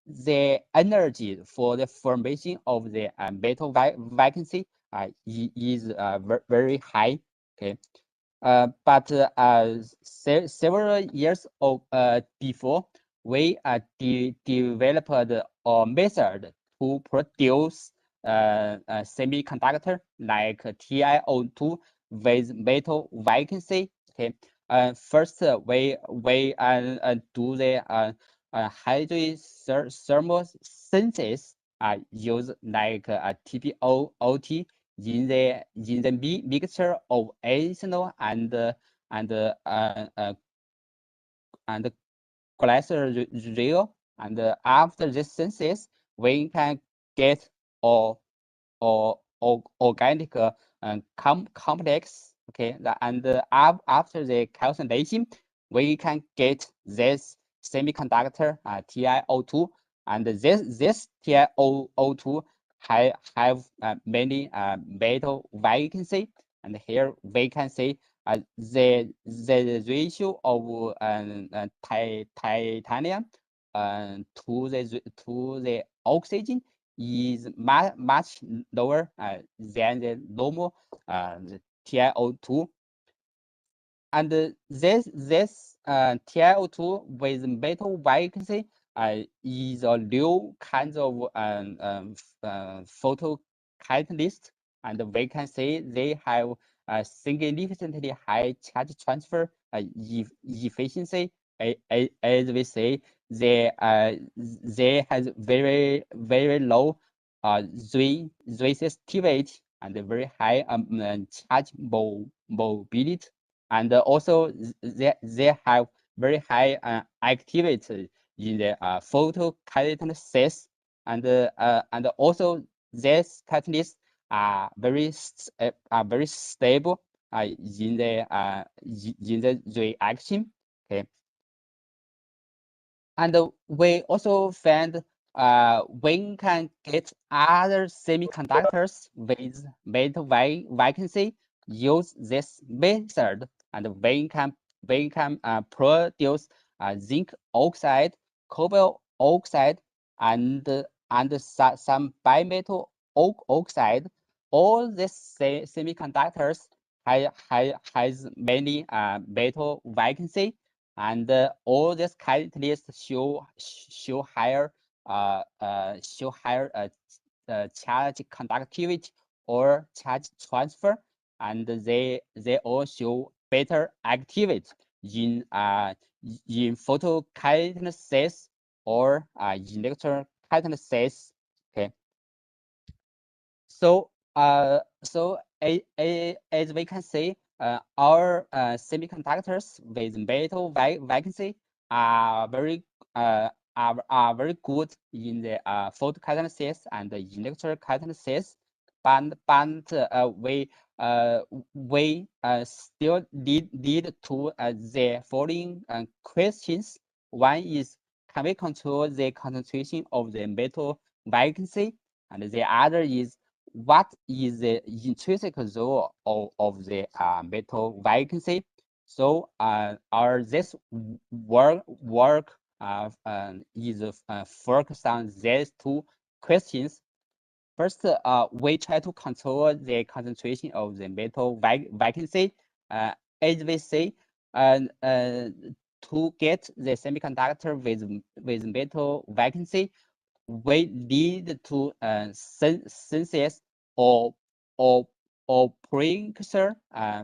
the energy for the formation of the metal vacancy is very high. Okay, but several years before, we developed a method to produce a semiconductor like TiO2 with metal vacancy. Okay, first we do the hydrogen thermosynthesis use like TiO2 in the mixture of ethanol and glycerol, and after this synthesis we can get organic complex. Okay, and after the calcination we can get this semiconductor TiO2, and this TiO2 have many metal vacancy, and here we can see the ratio of titanium to the oxygen is much lower than the normal TiO2, and this TiO2 with metal vacancy is a new kind of photocatalyst, and we can say they have a significantly high charge transfer efficiency. As we say, they has very low resistivity and very high charge mobility, and also they have very high activity in the photocatalysis, and also these catalysts are very stable in the reaction. Okay, and we also found we can get other semiconductors with metal vacancy use this method, and we can produce zinc oxide, cobalt oxide, and some bimetal oxide. All these semiconductors has many metal vacancy, and all these catalysts show higher charge conductivity or charge transfer, and they all show better activity in photocatalysis or electrocatalysis. Okay. So as we can see, our semiconductors with metal vacancy are very good in the photocatalysis and the electrocatalysis, but we still need to the following questions. One is, can we control the concentration of the metal vacancy? And the other is, what is the intrinsic role of the metal vacancy? So this work is focused on these two questions. First, we try to control the concentration of the metal vacancy. As we say, to get the semiconductor with metal vacancy, we need to synthesize or precursor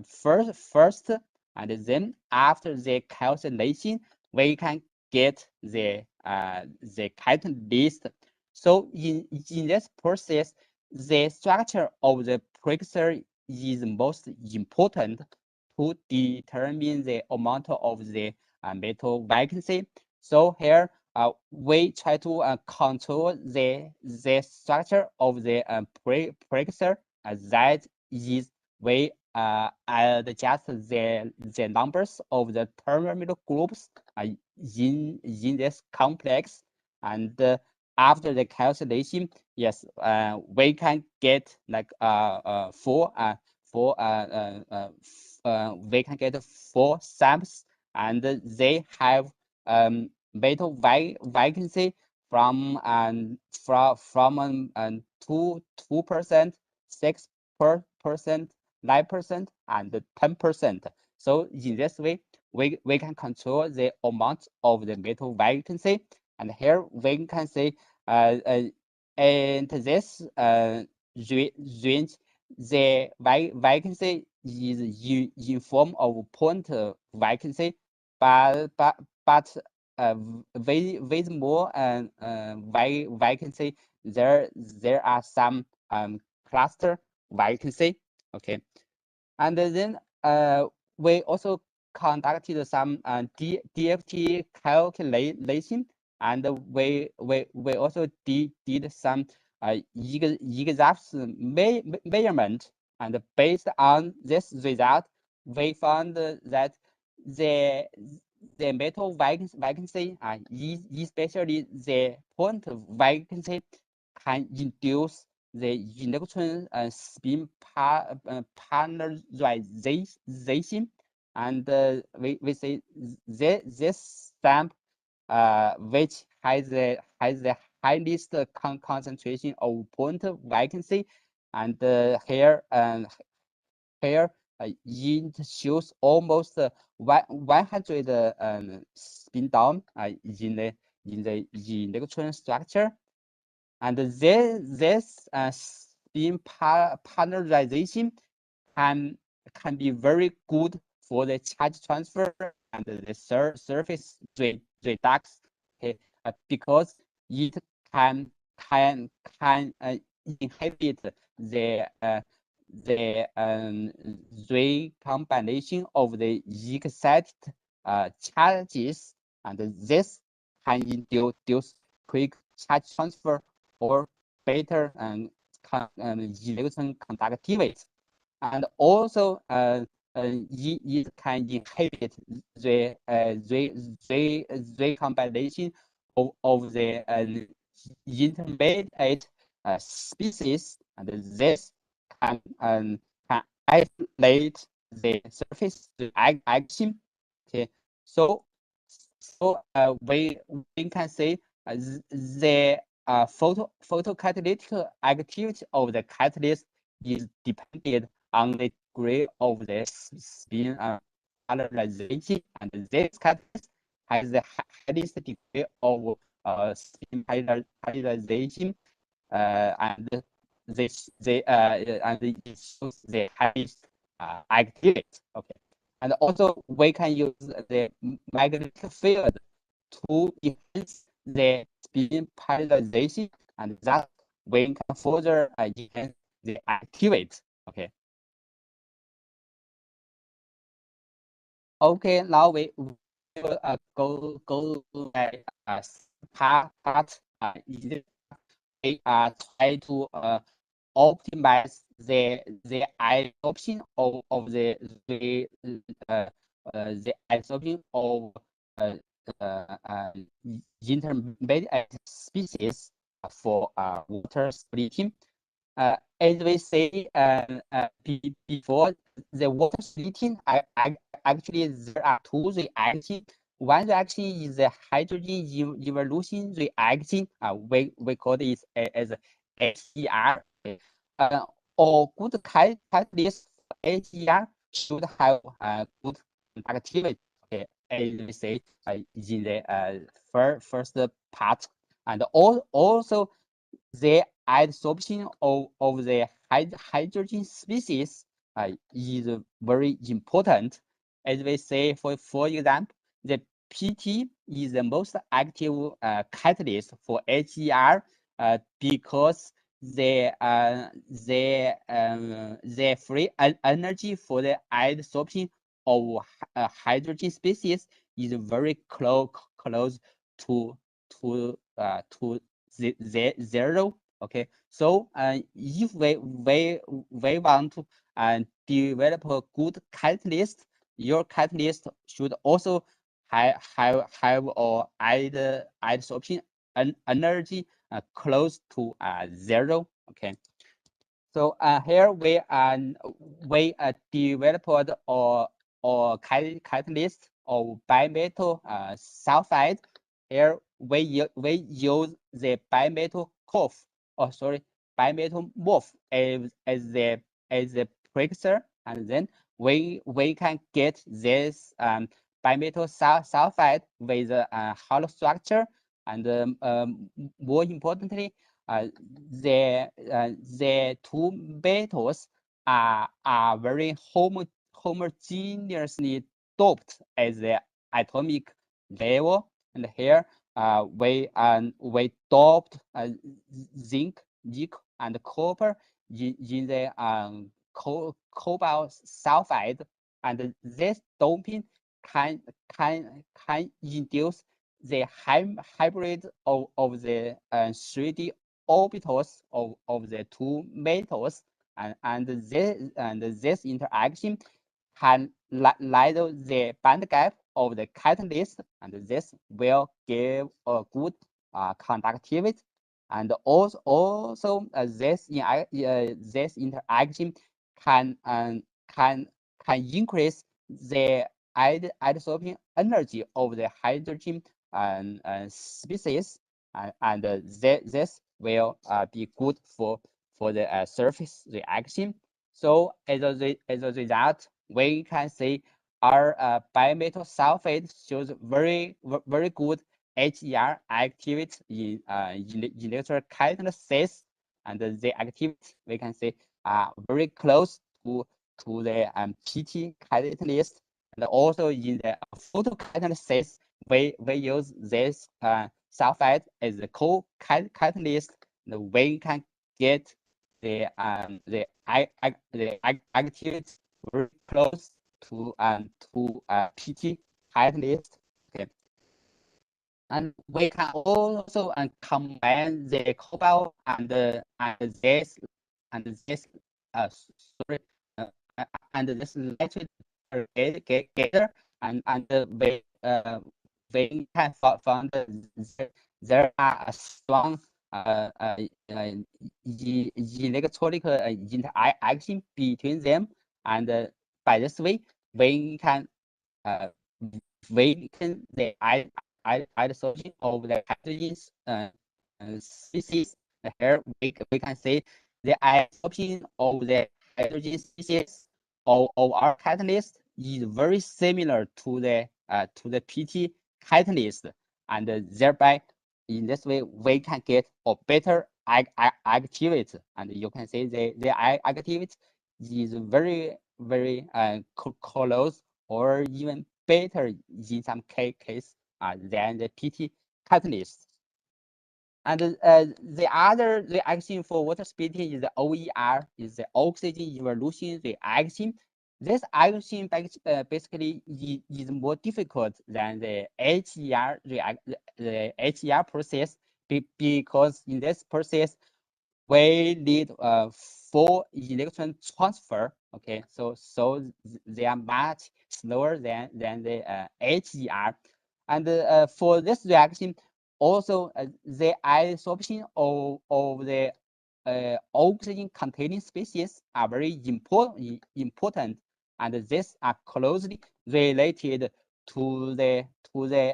first, and then after the calcination, we can get the catalyst. So in this process, the structure of the precursor is most important to determine the amount of the metal vacancy. So here we try to control the structure of the precursor. That is, we adjust the numbers of the terminal groups in this complex, and after the calculation, yes, we can get like we can get 4 samples, and they have metal vacancy from 2%, 6%, 9%, and 10%. So in this way, we can control the amount of the metal vacancy. And here we can say, and this range, the vacancy is in form of point vacancy, but with more vacancy, there are some cluster vacancy. Okay, and then we also conducted some DFT calculation, and we also did some exact measurement, and based on this result, we found that the metal vacancy, especially the point vacancy, can induce the electron spin polarization, and we say this sample which has the highest concentration of point vacancy, and here it shows almost 100 spin down in the electron structure, and this spin polarization can be very good for the charge transfer and the surface redox, okay, because it can inhibit the recombination of the excited charges, and this can induce quick charge transfer or better electron conductivity, and also it can inhibit the recombination of the intermediate species, and this can isolate the surface action. Okay, so we can say the photocatalytic activity of the catalyst is dependent on the degree of the spin polarization, and this catalyst has the highest degree of spin polarization, and it shows the highest activity. Okay, and also we can use the magnetic field to enhance the spin polarization, and that we can further enhance the activity. Okay. Okay, now we will go part. We try to optimize the absorption of the absorption of intermediate species for water splitting. As we say before, the water splitting, actually there are two reactions. One reaction is the hydrogen evolution reaction. We call it as HER. Or good catalyst HER should have good activity. Okay, as we say in the first part, and also the adsorption of the hydrogen species is very important. As we say, for example, the PT is the most active catalyst for HER because the free energy for the adsorption of hydrogen species is very close to zero. Okay, so if we want to develop a good catalyst, your catalyst should also have or adsorption energy close to zero. Okay, so here we developed or catalyst of bimetal sulfide. Here we use the bimetal bimetal morph as the precursor, and then we can get this bimetal sulfide with a hollow structure, and more importantly, the two metals are very homogeneously doped at the atomic level, and here we doped zinc, nickel, and copper in the cobalt sulfide, and this doping can induce the hybrid of the 3D orbitals of the two metals, and this interaction can light the band gap of the catalyst, and this will give a good conductivity, and also this interaction can increase the adsorption energy of the hydrogen species, and this will be good for the surface reaction. So as a result, we can see our bimetal sulfate shows very good HER activity in electrocatalysis, and the activity we can say very close to the PT catalyst, and also in the photocatalysis we use this sulfide as a co-catalyst, and we can get the activity very close to PT catalyst. Okay, and we can also combine the cobalt and this nitrate together, and we can find there are a strong electrochemical interaction between them, and by this way we can the adsorption of the hydrogen species. Here we can say the adsorption of the hydrogen species our catalyst is very similar to the PT catalyst, and thereby in this way we can get a better activity, and you can see the activity is very close or even better in some case than the PT catalyst. And the other reaction for water splitting is the OER, is the oxygen evolution reaction. This action basically is more difficult than the HER process because in this process we need 4 electron transfer. Okay, so they are much slower than the HER. And for this reaction, also the adsorption of the oxygen containing species are very important, and these are closely related to the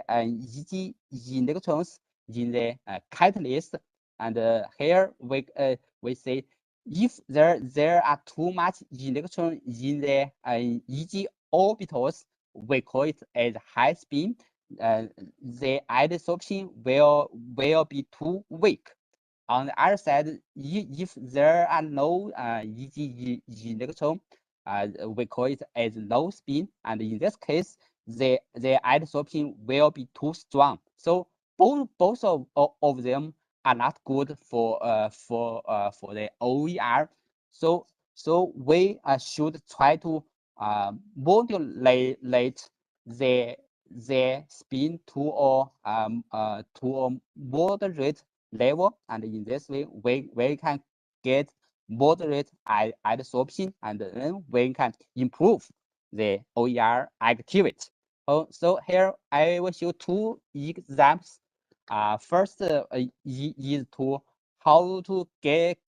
EG electrons in the catalyst. And here we say if there are too much electron in the EG orbitals, we call it as high spin. The adsorption will be too weak. On the other side, if there are no EG electron, we call it as low spin, and in this case, the adsorption will be too strong. So both of them are not good for the OER. So we should try to modulate the spin to a moderate level, and in this way we can get moderate adsorption, and then we can improve the OER activity. So here I will show 2 examples. First is to how to get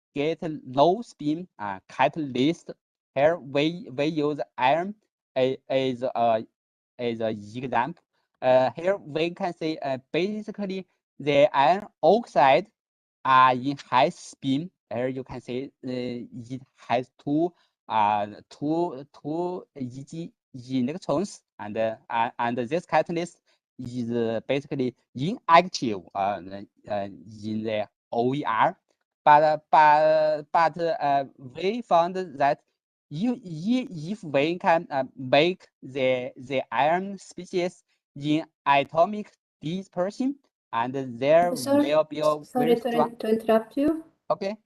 low spin catalyst. Here we use iron as an example. Here we can see basically the iron oxide in high spin. Here you can see it has two EG electrons, and this catalyst is basically inactive in the OER. But we found that if we can make the iron species in atomic dispersion, and there will be a Sorry very strong. to interrupt you. Okay.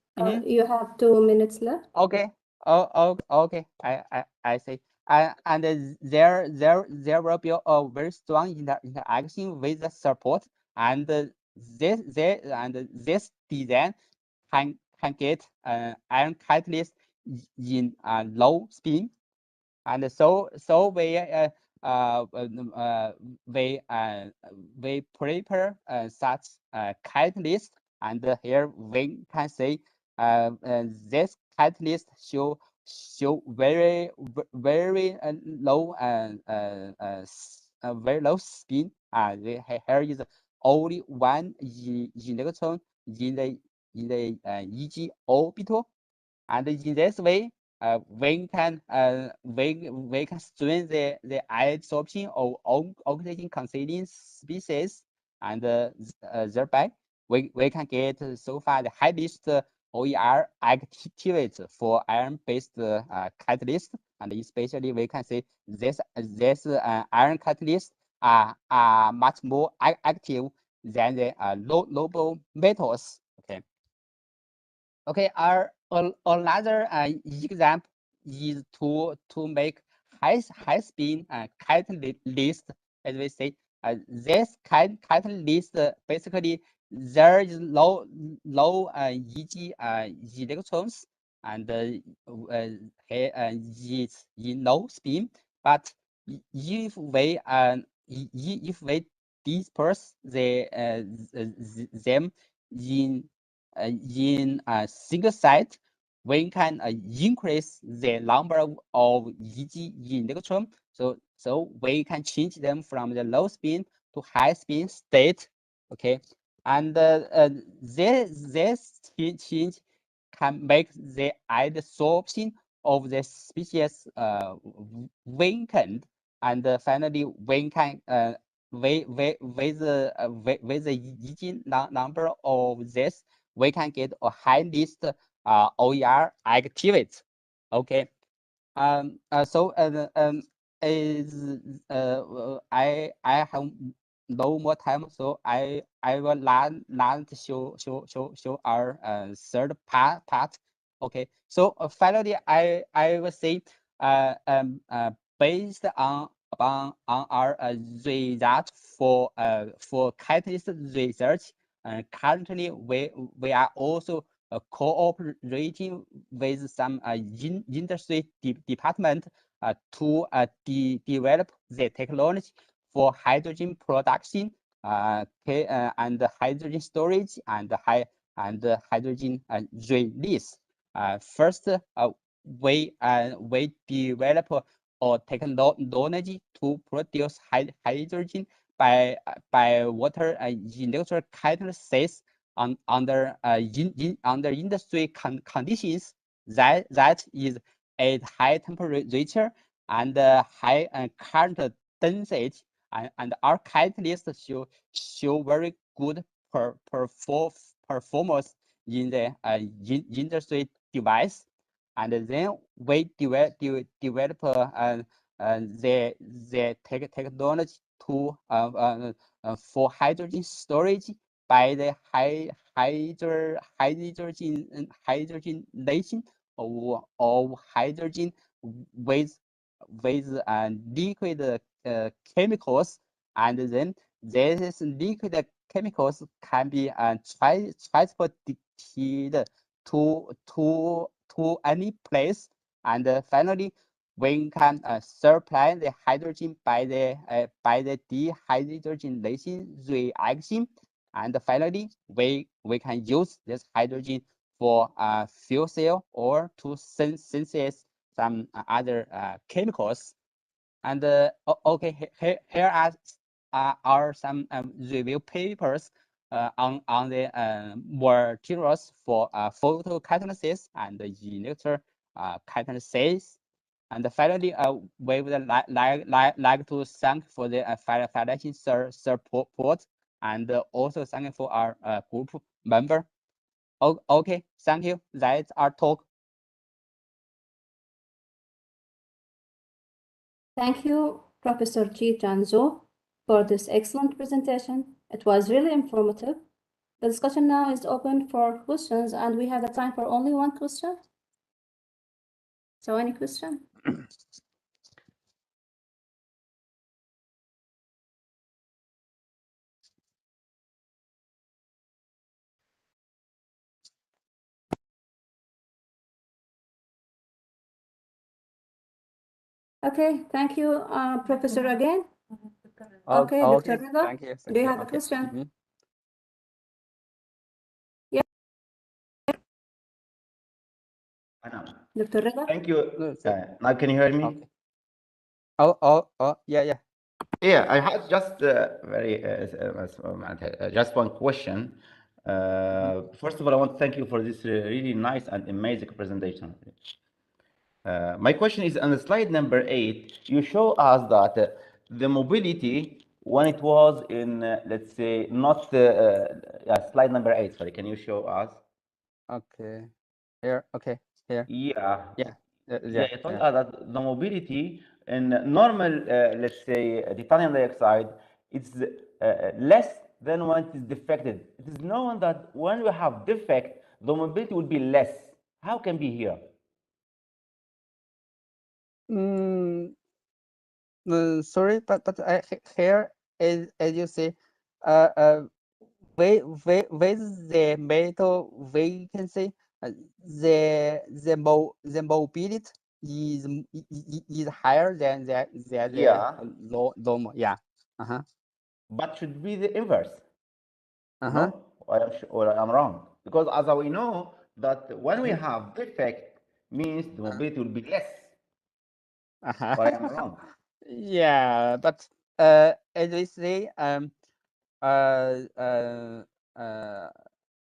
You have 2 minutes left. Okay. Okay. I see. And there will be a very strong interaction with the support, and this design can get iron catalyst in low spin, and so we prepare such catalyst, and here we can see this catalyst show very low very low spin. Here is only 1 electron in the EG orbital, and in this way we can strain the adsorption of oxygen containing species, and thereby we can get so far the highest OER activity for iron-based catalyst, and especially we can see this iron catalyst are much more active than the noble metals. Okay, another example is to make high spin catalyst. As we say, this catalyst basically there is low EG electrons, and it's in low spin. But if we disperse them in single site, we can increase the number of EG electron. So we can change them from the low spin to high spin state. Okay, and this change can make the adsorption of the species weakened, and finally we can with the Eugene number of this, we can get a high list OER activates. Okay. So is I have no more time, so I will learn to show our third part. Okay. So finally, I will say based on our result for catalyst research, currently we are also cooperating with some industry department to develop the technology for hydrogen production and hydrogen storage and hydrogen release. First, we develop a technology to produce hydrogen by water electrocatalysis under industry conditions that is at high temperature and high current density, and our catalysts show very good performance in the industry device. And then we develop the technology to for hydrogen storage by the hydrogenation of hydrogen with liquid chemicals, and then these liquid chemicals can be transported to any place, and finally we can supply the hydrogen by the dehydrogenation reaction, and finally we can use this hydrogen for fuel cell or to synthesize some other chemicals. And okay, here are some review papers on the materials for photocatalysis and electrocatalysis. And finally, we would like to thank for the financial support, and also thank for our group member. Okay, thank you. That's our talk. Thank you, Professor Ji Zhou, for this excellent presentation. It was really informative. The discussion now is open for questions, and we have the time for only one question. So any question? Okay, thank you, Professor again. Okay, Dr. Rida, Thank you. do you have a question? Yeah. Dr. Rida? Thank you. Now can you hear me? Okay. Yeah. Yeah, I had just just one question. First of all, I want to thank you for this really nice and amazing presentation. My question is on slide number 8, you show us that the mobility, when it was in, let's say, not slide number 8, sorry, can you show us? Okay. Here. Okay. Here. Yeah. Yeah. You told us that the mobility in normal, let's say, titanium dioxide, it's less than when it is defected. It is known that when we have defect, the mobility will be less. How can be here? Sorry, but here, as you say, with the metal vacancy, the mobility is higher than the normal. Yeah. But should be the inverse. Uh-huh. No, or I'm wrong, because as we know that when we have defect means the mobility will be less. Or I'm wrong. Yeah, but as we say,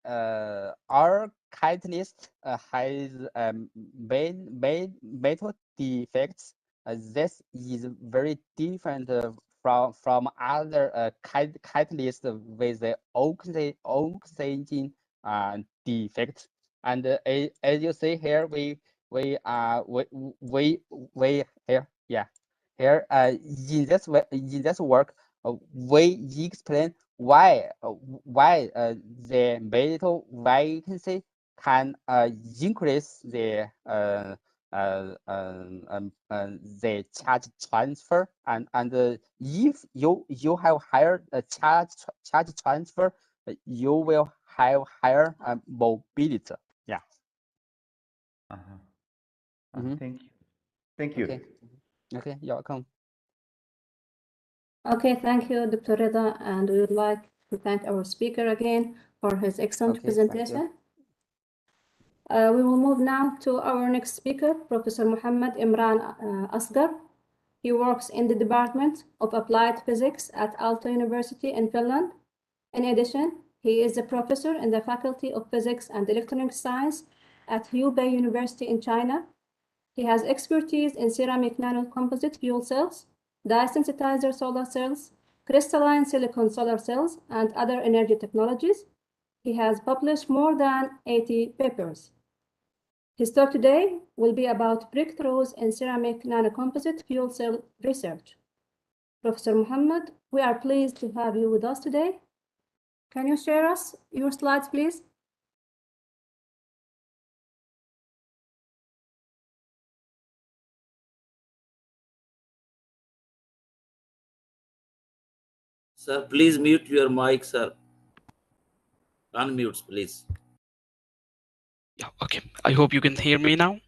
our catalyst has metal defects. This is very different from other catalysts with the oxygen defect. And as you see here, we here here in this work we explain why the metal vacancy can increase the charge transfer, and if you have higher charge transfer, you will have higher mobility. Yeah. Thank you. Thank you. Okay. Okay, you're welcome. Okay, thank you, Dr. Rida, and we would like to thank our speaker again for his excellent presentation. We will move now to our next speaker, Professor Muhammad Imran Asgar. He works in the Department of Applied Physics at Aalto University in Finland. In addition, he is a professor in the Faculty of Physics and Electronic Science at Hubei University in China. He has expertise in ceramic nanocomposite fuel cells, dye sensitizer solar cells, crystalline silicon solar cells, and other energy technologies. He has published more than 80 papers. His talk today will be about breakthroughs in ceramic nanocomposite fuel cell research. Professor Muhammad, we are pleased to have you with us today. Can you share us your slides, please? Sir, please mute your mic, sir. Unmute, please. Yeah, okay. I hope you can hear me now.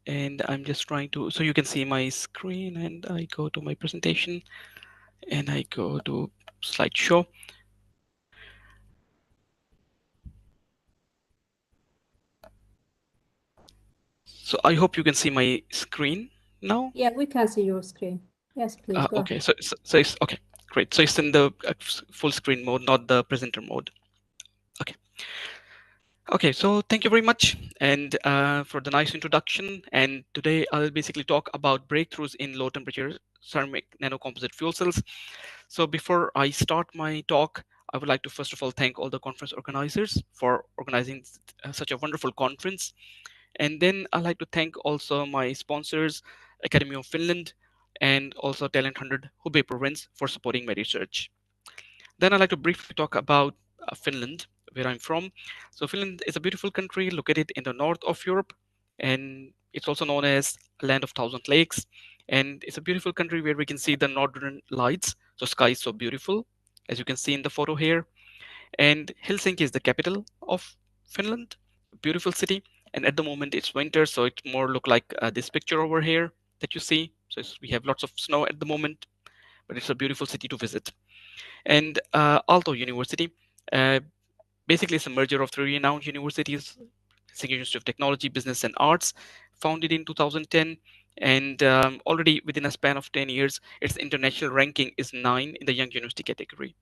And I'm just trying to, so you can see my screen, and I go to my presentation and I go to slideshow. So I hope you can see my screen now. Yeah, we can see your screen. Yes, please. Go Okay, ahead. so it's okay, great. So it's in the full screen mode, not the presenter mode. Okay. Okay, so thank you very much and for the nice introduction. And today I'll basically talk about breakthroughs in low temperature ceramic nanocomposite fuel cells. So before I start my talk, I would like to first of all thank all the conference organizers for organizing such a wonderful conference. And then I'd like to thank also my sponsors, Academy of Finland, and also Talent 100 Hubei province for supporting my research. Then I'd like to briefly talk about Finland, where I'm from. So Finland is a beautiful country located in the north of Europe, and it's also known as a land of thousand lakes. And it's a beautiful country where we can see the northern lights. So sky is so beautiful, as you can see in the photo here. And Helsinki is the capital of Finland, a beautiful city. And at the moment it's winter, so it more look like this picture over here that you see. So we have lots of snow at the moment, but it's a beautiful city to visit. And Aalto University, basically it's a merger of three renowned universities, Helsinki University of Technology, Business and Arts, founded in 2010. And already within a span of 10 years, its international ranking is 9 in the Young University category.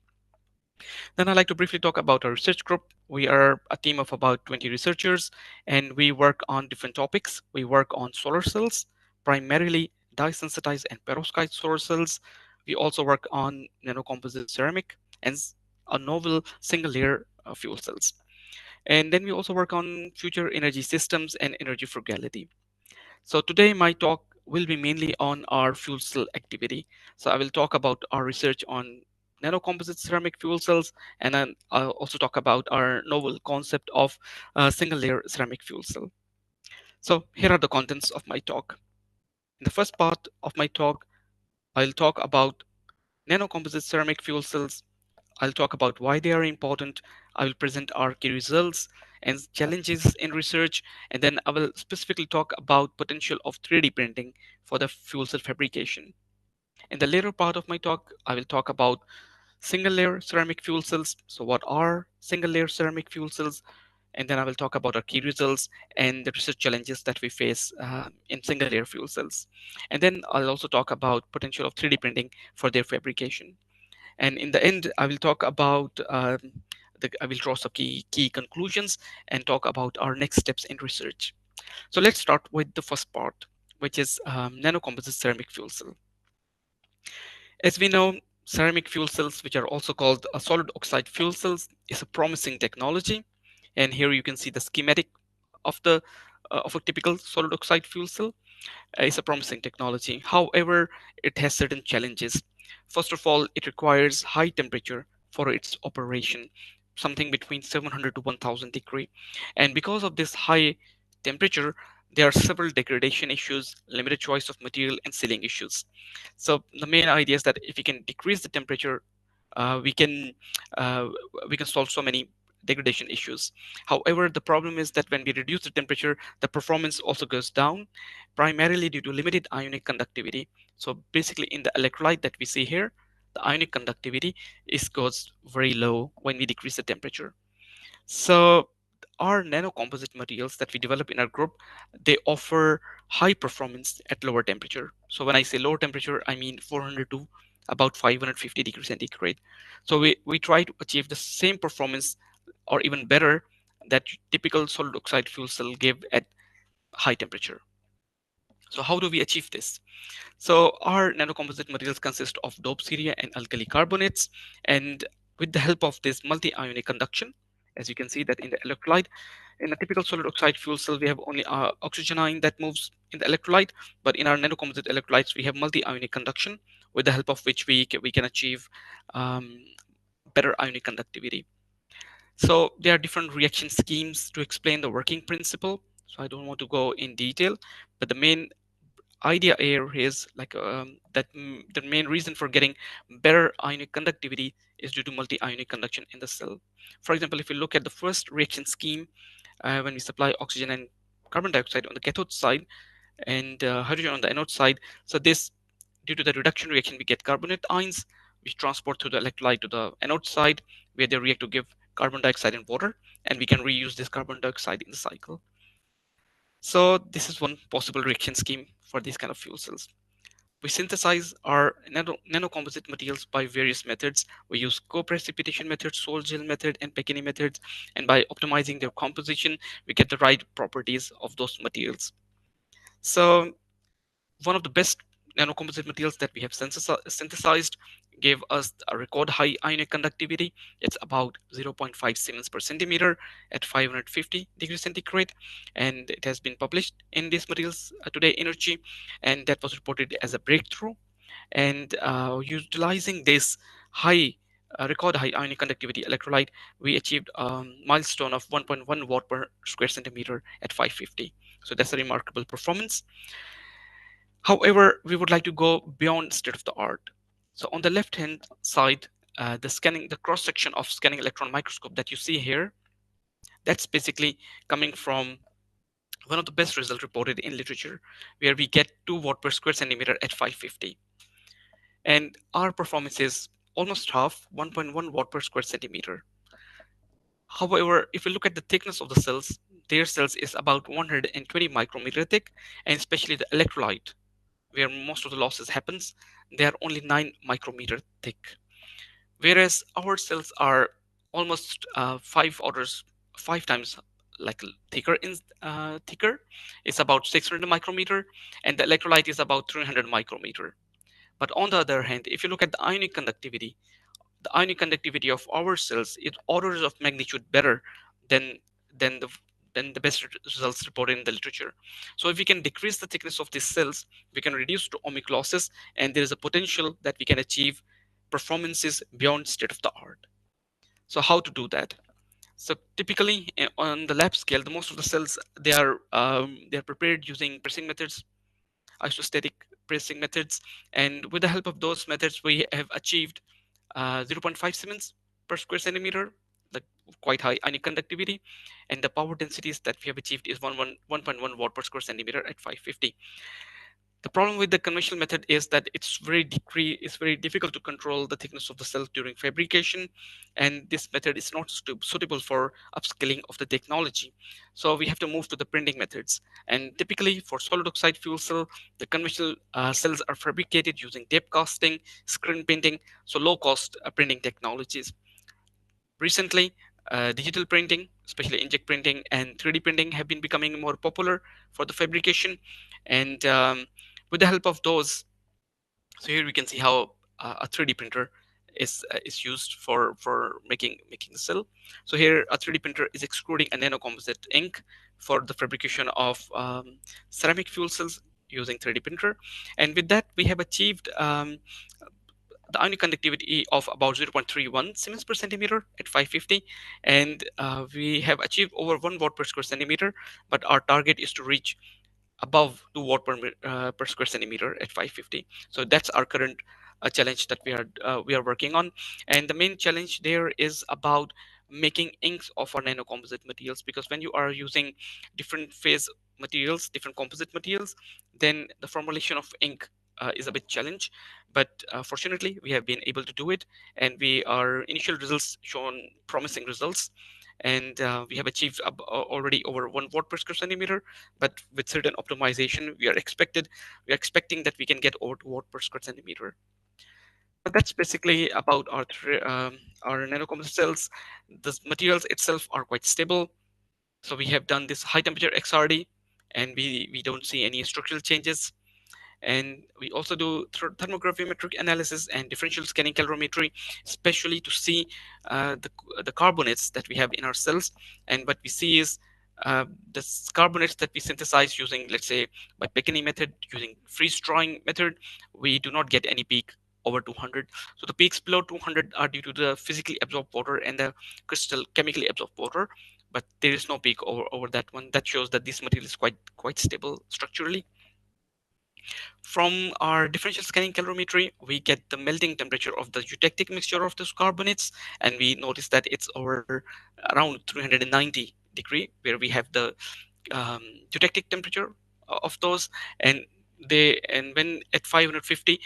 Then I'd like to briefly talk about our research group. We are a team of about 20 researchers, and we work on different topics. We work on solar cells, primarily dye-sensitized and perovskite solar cells. We also work on nanocomposite ceramic and a novel single-layer fuel cells. And then we also work on future energy systems and energy frugality. So today my talk will be mainly on our fuel cell activity. So I will talk about our research on nanocomposite ceramic fuel cells, and then I'll also talk about our novel concept of a single layer ceramic fuel cell. So here are the contents of my talk. In the first part of my talk, I'll talk about nanocomposite ceramic fuel cells. I'll talk about why they are important. I will present our key results and challenges in research, and then I will specifically talk about potential of 3D printing for the fuel cell fabrication. In the later part of my talk, I will talk about single layer ceramic fuel cells. So what are single layer ceramic fuel cells? And then I will talk about our key results and the research challenges that we face in single layer fuel cells. And then I'll also talk about potential of 3D printing for their fabrication. And in the end, I will talk about I will draw some key conclusions and talk about our next steps in research. So let's start with the first part, which is nanocomposite ceramic fuel cell. As we know, ceramic fuel cells, which are also called solid oxide fuel cells, is a promising technology. And here you can see the schematic of a typical solid oxide fuel cell. It's a promising technology. However, it has certain challenges. First of all, it requires high temperature for its operation, something between 700 to 1000 degree. And because of this high temperature, there are several degradation issues, limited choice of material, and sealing issues. So the main idea is that if we can decrease the temperature, we can solve so many degradation issues. However, the problem is that when we reduce the temperature, the performance also goes down, primarily due to limited ionic conductivity. So basically, in the electrolyte that we see here, the ionic conductivity goes very low when we decrease the temperature. So our nanocomposite materials that we develop in our group, they offer high performance at lower temperature. So when I say lower temperature, I mean 400 to about 550 degrees centigrade. So we try to achieve the same performance or even better that typical solid oxide fuel cell give at high temperature. So how do we achieve this? So our nanocomposite materials consist of doped ceria and alkali carbonates, and with the help of this multi-ionic conduction, as you can see that in the electrolyte, in a typical solid oxide fuel cell, we have only oxygen ion that moves in the electrolyte, but in our nanocomposite electrolytes, we have multi-ionic conduction, with the help of which we can achieve better ionic conductivity. So there are different reaction schemes to explain the working principle. So I don't want to go in detail, but the main idea here is like that the main reason for getting better ionic conductivity is due to multi-ionic conduction in the cell. For example, if you look at the first reaction scheme, when we supply oxygen and carbon dioxide on the cathode side and hydrogen on the anode side, so this, due to the reduction reaction, we get carbonate ions, which transport through the electrolyte to the anode side, where they react to give carbon dioxide and water, and we can reuse this carbon dioxide in the cycle. So this is one possible reaction scheme for these kind of fuel cells. We synthesize our nanocomposite materials by various methods. We use co-precipitation method, sol gel method, and Pecini methods. And by optimizing their composition, we get the right properties of those materials. So one of the best nanocomposite materials that we have synthesized gave us a record high ionic conductivity. It's about 0.5 Siemens per centimeter at 550 degrees centigrade, and it has been published in this Materials Today Energy, and that was reported as a breakthrough. And utilizing this record high ionic conductivity electrolyte, we achieved a milestone of 1.1 watt per square centimeter at 550. So that's a remarkable performance. However, we would like to go beyond state of the art. So on the left-hand side, the cross-section of scanning electron microscope that you see here, that's basically coming from one of the best results reported in literature, where we get 2 watt per square centimeter at 550. And our performance is almost half, 1.1 watt per square centimeter. However, if you look at the thickness of the cells, their cells is about 120 micrometer thick, and especially the electrolyte, where most of the losses happens, they are only 9 micrometer thick. Whereas our cells are almost 5 times like thicker. It's about 600 micrometer, and the electrolyte is about 300 micrometer. But on the other hand, if you look at the ionic conductivity of our cells is orders of magnitude better than the best results reported in the literature. So if we can decrease the thickness of these cells, we can reduce to ohmic losses, and there is a potential that we can achieve performances beyond state of the art. So how to do that? So typically on the lab scale, the most of the cells, they are prepared using pressing methods, isostatic pressing methods, and with the help of those methods, we have achieved 0.5 Siemens per square centimeter, like quite high ionic conductivity, and the power densities that we have achieved is 1.1 watt per square centimeter at 550. The problem with the conventional method is that it's very difficult to control the thickness of the cells during fabrication, and this method is not suitable for upscaling of the technology. So we have to move to the printing methods. And typically for solid oxide fuel cell, the conventional cells are fabricated using tape casting, screen printing, so low cost printing technologies. Recently, Digital printing, especially inkjet printing and 3D printing, have been becoming more popular for the fabrication. And with the help of those, so here we can see how a 3D printer is used for making the cell. So here a 3D printer is extruding a nanocomposite ink for the fabrication of ceramic fuel cells using 3D printer. And with that, we have achieved the ionic conductivity of about 0.31 Siemens per centimeter at 550, and we have achieved over 1 watt per square centimeter, but our target is to reach above 2 watt per square centimeter at 550. So that's our current challenge that we are working on. And the main challenge there is about making inks of our nanocomposite materials, because when you are using different phase materials, different composite materials, then the formulation of ink is a bit challenge. But fortunately, we have been able to do it, and our initial results shown promising results. And we have achieved already over 1 watt per square centimeter, but with certain optimization, we are expecting that we can get over 2 watt per square centimeter. But that's basically about our nanocomposite cells. The materials itself are quite stable. So we have done this high temperature XRD, and we don't see any structural changes. And we also do thermogravimetric analysis and differential scanning calorimetry, especially to see the carbonates that we have in our cells. And what we see is the carbonates that we synthesize using, let's say, by Pekini method, using freeze drying method, we do not get any peak over 200. So the peaks below 200 are due to the physically absorbed water and the crystal chemically absorbed water, but there is no peak over that one. That shows that this material is quite stable structurally. From our differential scanning calorimetry, we get the melting temperature of the eutectic mixture of those carbonates, and we notice that it's over around 390 degree, where we have the eutectic temperature of those, and when at 550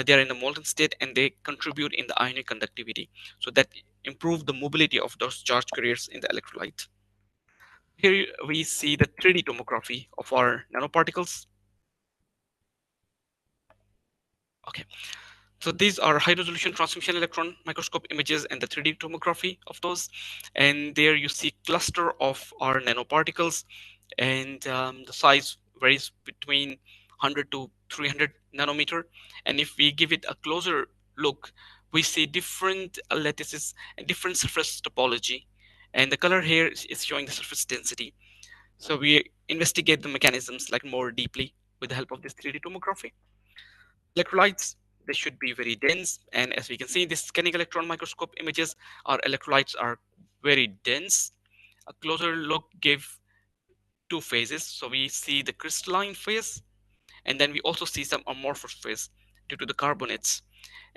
they are in the molten state, and they contribute in the ionic conductivity, so that improve the mobility of those charge carriers in the electrolyte. Here we see the 3D tomography of our nanoparticles. Okay, so these are high resolution transmission electron microscope images and the 3D tomography of those. And there you see cluster of our nanoparticles, and the size varies between 100 to 300 nanometer. And if we give it a closer look, we see different lattices and different surface topology. And the color here is showing the surface density. So we investigate the mechanisms like more deeply with the help of this 3D tomography. Electrolytes, they should be very dense, and as we can see in this scanning electron microscope images, our electrolytes are very dense. A closer look gives two phases. So we see the crystalline phase, and then we also see some amorphous phase due to the carbonates.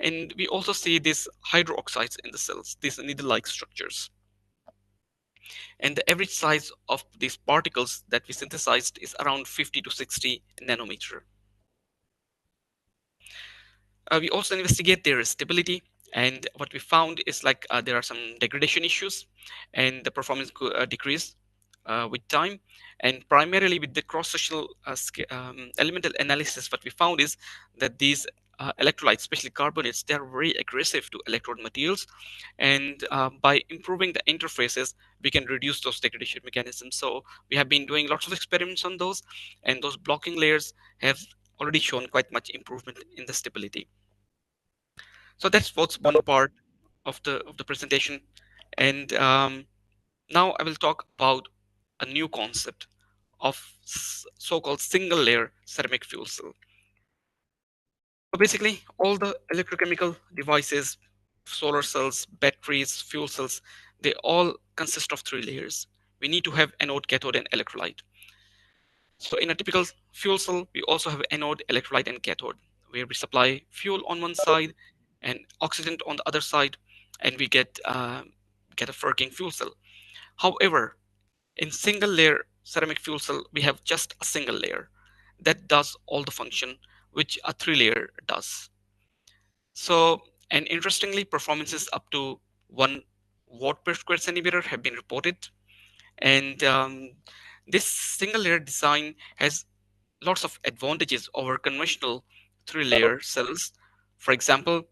And we also see these hydroxides in the cells, these needle-like structures. And the average size of these particles that we synthesized is around 50 to 60 nanometer. We also investigate their stability, and what we found is like there are some degradation issues, and the performance decrease with time. And primarily with the cross-sectional elemental analysis, what we found is that these electrolytes, especially carbonates, they are very aggressive to electrode materials, and by improving the interfaces, we can reduce those degradation mechanisms. So we have been doing lots of experiments on those, and those blocking layers have already shown quite much improvement in the stability. So that's what's one part of the presentation. And now I will talk about a new concept of so-called single layer ceramic fuel cell. So basically, all the electrochemical devices, solar cells, batteries, fuel cells, they all consist of 3 layers. We need to have anode, cathode, and electrolyte. So in a typical fuel cell, we also have anode, electrolyte, and cathode, where we supply fuel on one side and oxygen on the other side, and we get a working fuel cell. However, in single layer ceramic fuel cell, we have just a single layer that does all the function which a 3 layer does. So, and interestingly, performances up to 1 watt per square centimeter have been reported. And this single layer design has lots of advantages over conventional 3 layer cells. For example,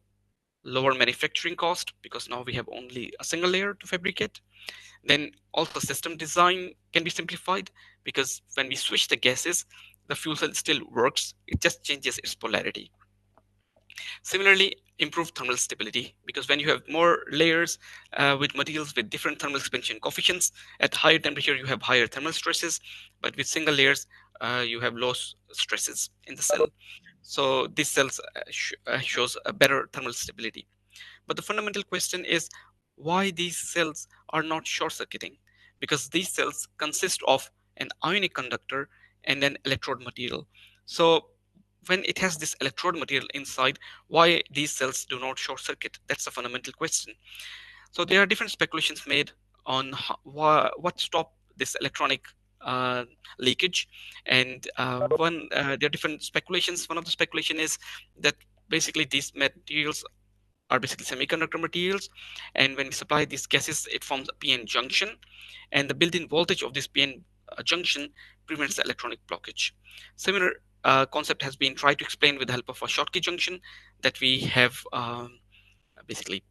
lower manufacturing cost because now we have only a single layer to fabricate. Then also system design can be simplified because when we switch the gases, the fuel cell still works, it just changes its polarity. Similarly, improved thermal stability, because when you have more layers with materials with different thermal expansion coefficients, at higher temperature you have higher thermal stresses, but with single layers you have low stresses in the cell. So these cells shows a better thermal stability. But the fundamental question is why these cells are not short-circuiting, because these cells consist of an ionic conductor and an electrode material. So when it has this electrode material inside, why these cells do not short circuit? That's a fundamental question. So there are different speculations made on what stop this electronic leakage, and there are different speculations. One of the speculation is that basically these materials are basically semiconductor materials, and when we supply these gases, it forms a p-n junction, and the built-in voltage of this p-n junction prevents the electronic blockage. Similar concept has been tried to explain with the help of a Schottky junction that we have. Basically,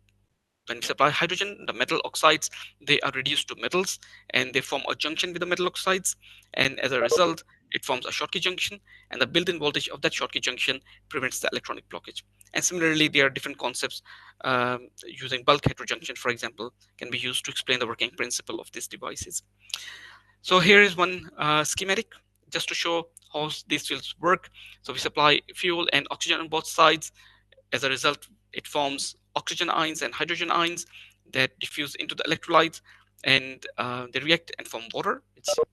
when we supply hydrogen, the metal oxides, they are reduced to metals and they form a junction with the metal oxides, and as a result it forms a Schottky junction, and the built-in voltage of that Schottky junction prevents the electronic blockage. And similarly, there are different concepts using bulk heterojunction, for example, can be used to explain the working principle of these devices. So here is one schematic just to show how these fields work. So we supply fuel and oxygen on both sides. As a result, it forms oxygen ions and hydrogen ions that diffuse into the electrolytes, and they react and form water,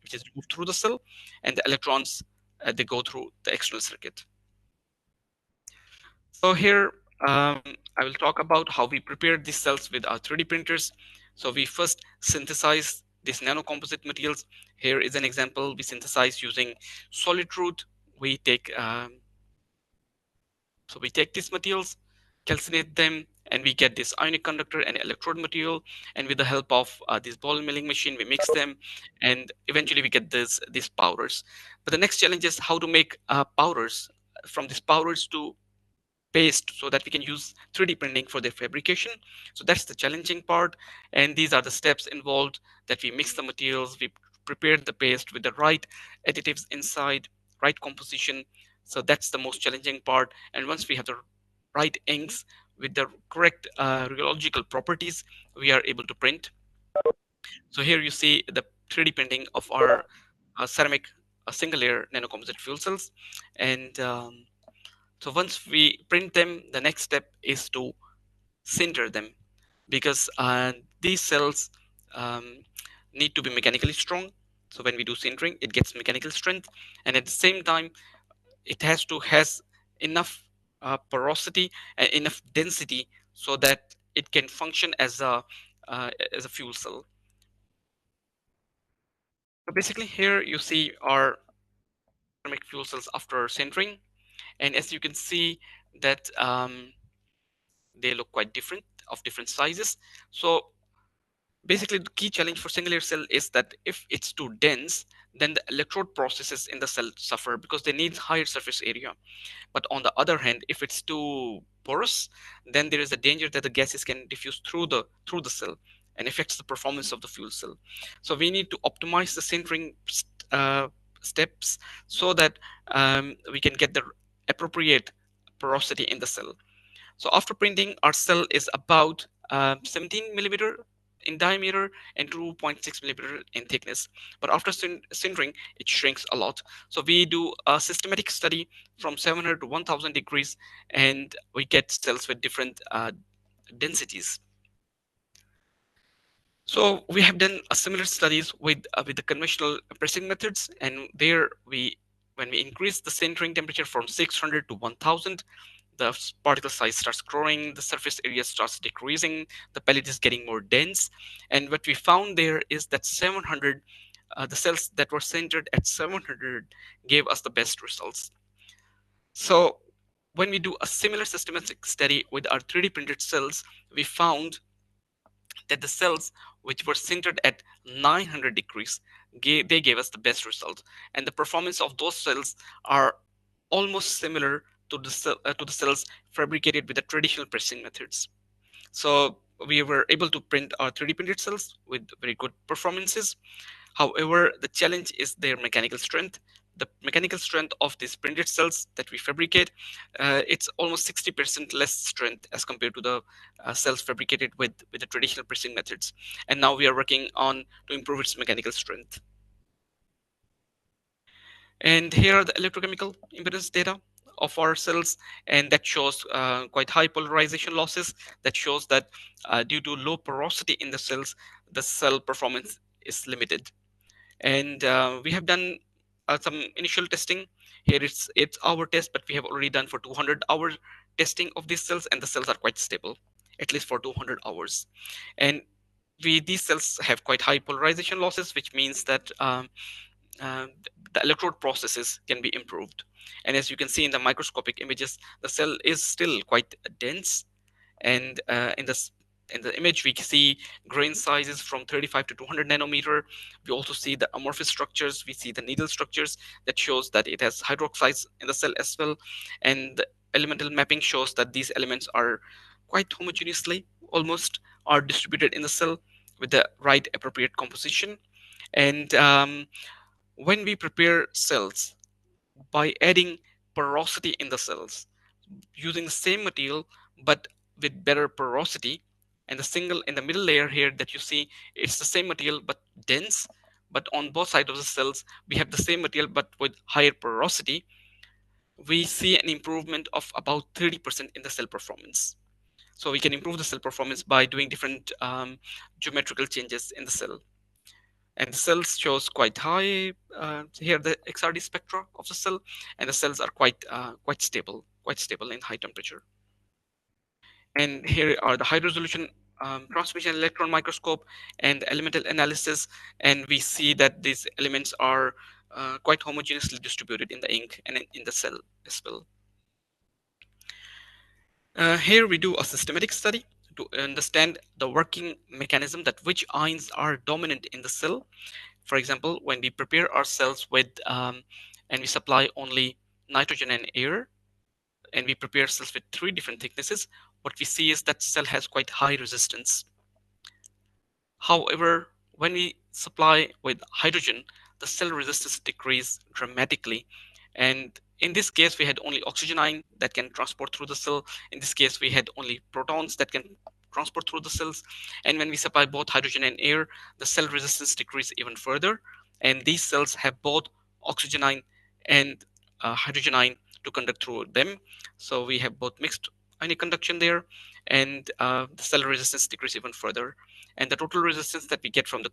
which is moved through the cell, and the electrons they go through the external circuit. So here I will talk about how we prepare these cells with our 3D printers. So we first synthesize these nanocomposite materials. Here is an example. We synthesize using solid route. We take these materials, calcinate them, and we get this ionic conductor and electrode material. And with the help of this ball milling machine, we mix them, and eventually we get these powders. But the next challenge is how to make powders from these powders to paste so that we can use 3D printing for their fabrication. So that's the challenging part, and these are the steps involved, that we mix the materials, we prepare the paste with the right additives inside, right composition. So that's the most challenging part, and once we have the right inks with the correct rheological properties, we are able to print. So here you see the 3D printing of our ceramic single layer nanocomposite fuel cells, and so once we print them, the next step is to sinter them, because these cells need to be mechanically strong. So when we do sintering, it gets mechanical strength, and at the same time, it has enough porosity and enough density so that it can function as a fuel cell. So basically, here you see our ceramic fuel cells after sintering, and as you can see that they look quite different, of different sizes. So basically the key challenge for single layer cell is that if it's too dense, then the electrode processes in the cell suffer because they need higher surface area. But on the other hand, if it's too porous, then there is a danger that the gases can diffuse through the cell and affects the performance of the fuel cell. So we need to optimize the sintering steps so that we can get the appropriate porosity in the cell. So after printing, our cell is about 17 millimeter in diameter and 2.6 millimeter in thickness. But after sintering, it shrinks a lot. So we do a systematic study from 700 to 1000 degrees, and we get cells with different densities. So we have done similar studies with the conventional pressing methods, and there when we increase the sintering temperature from 600 to 1000, the particle size starts growing, the surface area starts decreasing, the pellet is getting more dense. And what we found there is that 700, the cells that were sintered at 700 gave us the best results. So when we do a similar systematic study with our 3D printed cells, we found that the cells which were sintered at 900 degrees, they gave us the best result. And the performance of those cells are almost similar to the cells fabricated with the traditional pressing methods. So we were able to print our 3D printed cells with very good performances. However, the challenge is their mechanical strength. The mechanical strength of these printed cells that we fabricate, it's almost 60% less strength as compared to the cells fabricated with the traditional pressing methods. And now we are working on to improve its mechanical strength. And here are the electrochemical impedance data of our cells, and that shows quite high polarization losses. That shows that due to low porosity in the cells, the cell performance is limited. And we have done some initial testing. Here it's our test, but we have already done for 200 hours testing of these cells, and the cells are quite stable, at least for 200 hours. And these cells have quite high polarization losses, which means that the electrode processes can be improved. And as you can see in the microscopic images, the cell is still quite dense. And in the image, we see grain sizes from 35 to 200 nanometer. We also see the amorphous structures. We see the needle structures that shows that it has hydroxides in the cell as well. And the elemental mapping shows that these elements are quite homogeneously, almost, are distributed in the cell with the right appropriate composition. And when we prepare cells by adding porosity in the cells using the same material but with better porosity, and the single in the middle layer here that you see, it's the same material but dense, but on both sides of the cells we have the same material but with higher porosity, we see an improvement of about 30% in the cell performance. So we can improve the cell performance by doing different geometrical changes in the cell. And the cells shows quite high here the XRD spectra of the cell, and the cells are quite stable in high temperature. And here are the high resolution transmission electron microscope and elemental analysis, and we see that these elements are quite homogeneously distributed in the ink and in the cell as well. Here we do a systematic study to understand the working mechanism, that which ions are dominant in the cell. For example, when we prepare our cells with and we supply only nitrogen and air, and we prepare cells with 3 different thicknesses, what we see is that cell has quite high resistance. However, when we supply with hydrogen, the cell resistance decreases dramatically. And in this case, we had only oxygen ion that can transport through the cell. In this case, we had only protons that can transport through the cells. And when we supply both hydrogen and air, the cell resistance decreases even further. And these cells have both oxygen ion and hydrogen ion to conduct through them. So we have both mixed ionic conduction there, and the cell resistance decreases even further. And the total resistance that we get from the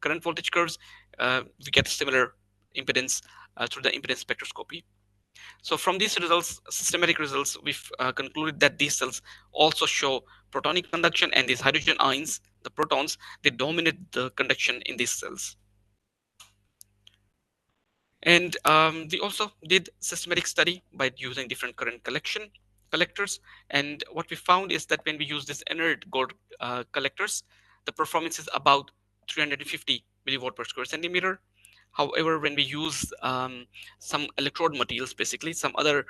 current voltage curves, we get similar impedance through the impedance spectroscopy. So from these results, systematic results, we've concluded that these cells also show protonic conduction, and these hydrogen ions, the protons, they dominate the conduction in these cells. And we also did systematic study by using different current collectors. And what we found is that when we use this inert gold collectors, the performance is about 350 milliwatt per square centimeter. However, when we use some electrode materials, basically some other,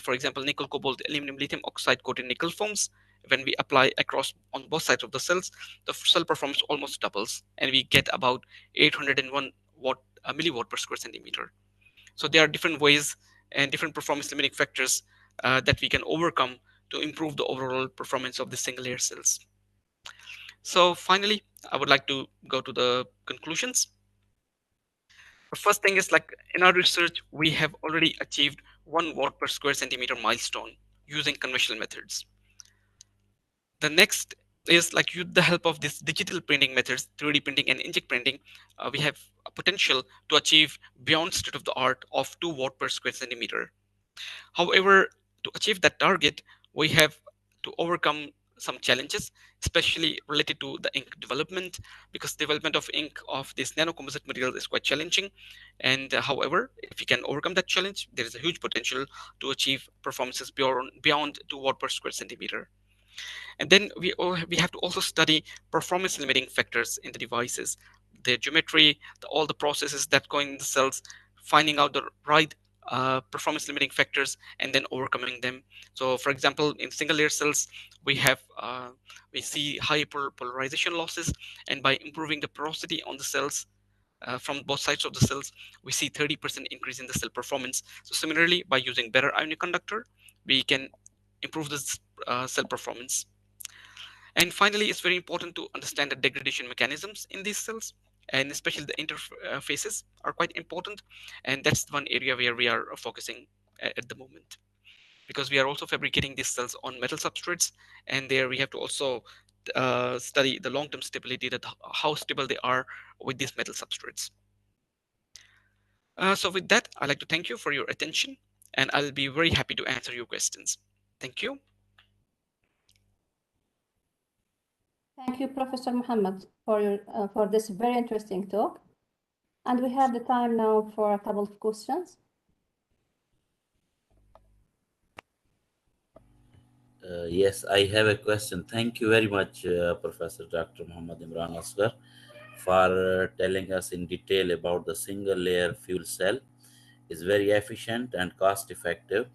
for example, nickel, cobalt, aluminum, lithium oxide coated nickel foams, when we apply across on both sides of the cells, the cell performance almost doubles, and we get about 801 milliwatt per square centimeter. So there are different ways and different performance limiting factors that we can overcome to improve the overall performance of the single layer cells. So finally, I would like to go to the conclusions. The first thing is, like, in our research, we have already achieved 1 watt per square centimeter milestone using conventional methods. The next is, like, with the help of these digital printing methods, 3D printing and inkjet printing, we have a potential to achieve beyond state of the art of 2 watt per square centimeter. However, to achieve that target, we have to overcome some challenges, especially related to the ink development, because development of ink of this nano composite material is quite challenging. And however, if we can overcome that challenge, there is a huge potential to achieve performances beyond 2 watt per square centimeter. And then we have to also study performance limiting factors in the devices, the geometry, all the processes that go in the cells, finding out the right performance limiting factors and then overcoming them. So for example, in single layer cells, we see high polarization losses, and by improving the porosity on the cells from both sides of the cells, we see 30% increase in the cell performance. So similarly, by using better ionic conductor, we can improve this cell performance. And finally, it's very important to understand the degradation mechanisms in these cells, and especially the interfaces are quite important. And that's one area where we are focusing at the moment, because we are also fabricating these cells on metal substrates, and there we have to also study the long-term stability, that how stable they are with these metal substrates. So with that, I'd like to thank you for your attention, and I'll be very happy to answer your questions. Thank you. Thank you, Professor Muhammad, for this very interesting talk. And we have the time now for a couple of questions. Yes, I have a question. Thank you very much, Professor Dr. Muhammad Imran Asghar, for telling us in detail about the single layer fuel cell. It's very efficient and cost effective.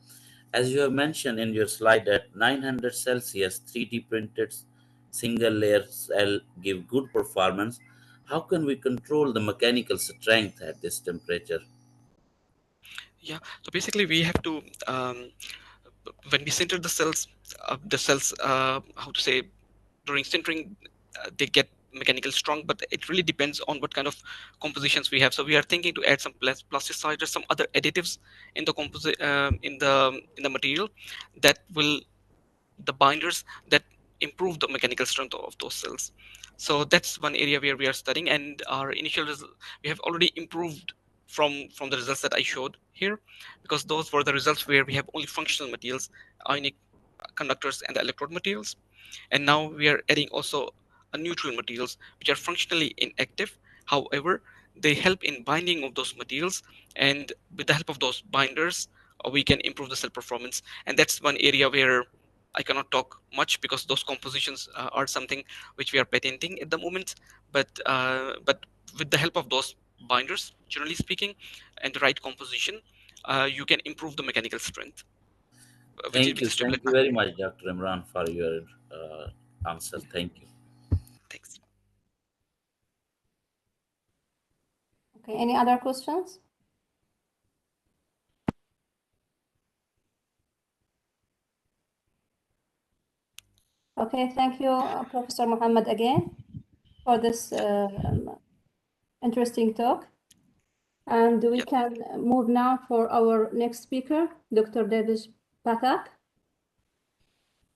As you have mentioned in your slide, at 900 Celsius, 3D printed single layer cell give good performance. How can we control the mechanical strength at this temperature? Yeah, so basically we have to, when we sinter the cells, how to say, during sintering, they get mechanical strong, but it really depends on what kind of compositions we have. So we are thinking to add some plasticides or some other additives in the composite, in the material, that will, the binders that improve the mechanical strength of those cells. So that's one area where we are studying, and our initial result, we have already improved from the results that I showed here, because those were the results where we have only functional materials, ionic conductors and the electrode materials. And now we are adding also a neutral materials which are functionally inactive. However, they help in binding of those materials, and with the help of those binders, we can improve the cell performance. And that's one area where I cannot talk much, because those compositions are something which we are patenting at the moment. But with the help of those binders, generally speaking, and the right composition, you can improve the mechanical strength. Thank you very much, Dr. Imran, for your answer. Thank you. Thanks. Okay, any other questions? Okay, thank you, Professor Muhammad, again for this interesting talk. And we can move now for our next speaker, Dr. Devish Pathak.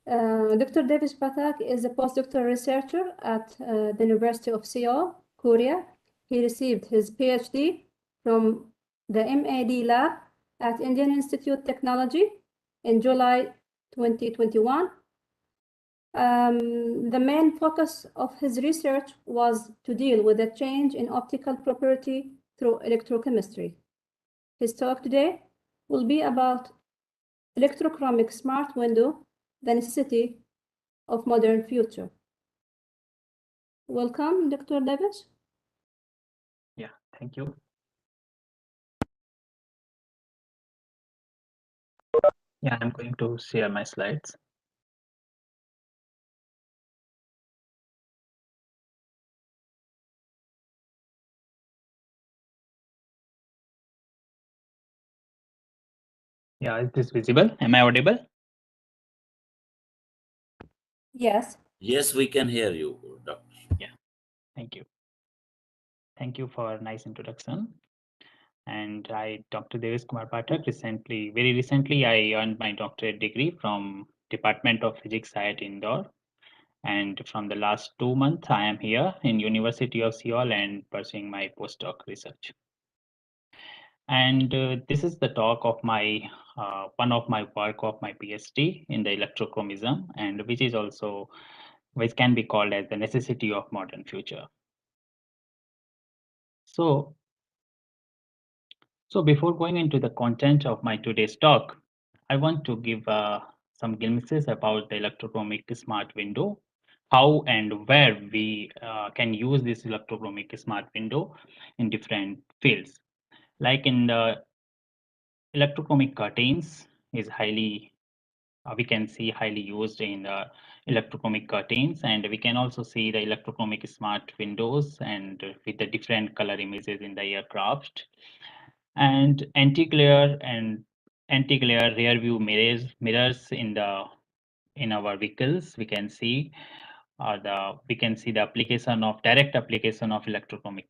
Dr. Devish Pathak is a postdoctoral researcher at the University of Seoul, Korea. He received his PhD from the MAD lab at Indian Institute Technology in July 2021. The main focus of his research was to deal with a change in optical property through electrochemistry. His talk today will be about electrochromic smart window, the necessity of modern future. Welcome, Dr. Devish. Yeah, thank you. Yeah, I'm going to share my slides. Yeah, is this visible? Am I audible? Yes. Yes, we can hear you, Doctor. Yeah, thank you. Thank you for a nice introduction. And I, Dr. Devish Kumar Pathak, very recently, I earned my doctorate degree from Department of Physics at Indore. And from the last 2 months, I am here in University of Seoul and pursuing my postdoc research. And this is the talk of my one of my work of my PhD in the electrochromism, and which can be called as the necessity of modern future. So before going into the content of my today's talk, I want to give some glimpses about the electrochromic smart window, how and where we can use this electrochromic smart window in different fields. Like in the electrochromic curtains is highly, we can see highly used in the electrochromic curtains, and we can also see the electrochromic smart windows and with the different color images in the aircraft, and anti-glare rear view mirrors in our vehicles. We can see the application of direct application of electrochromic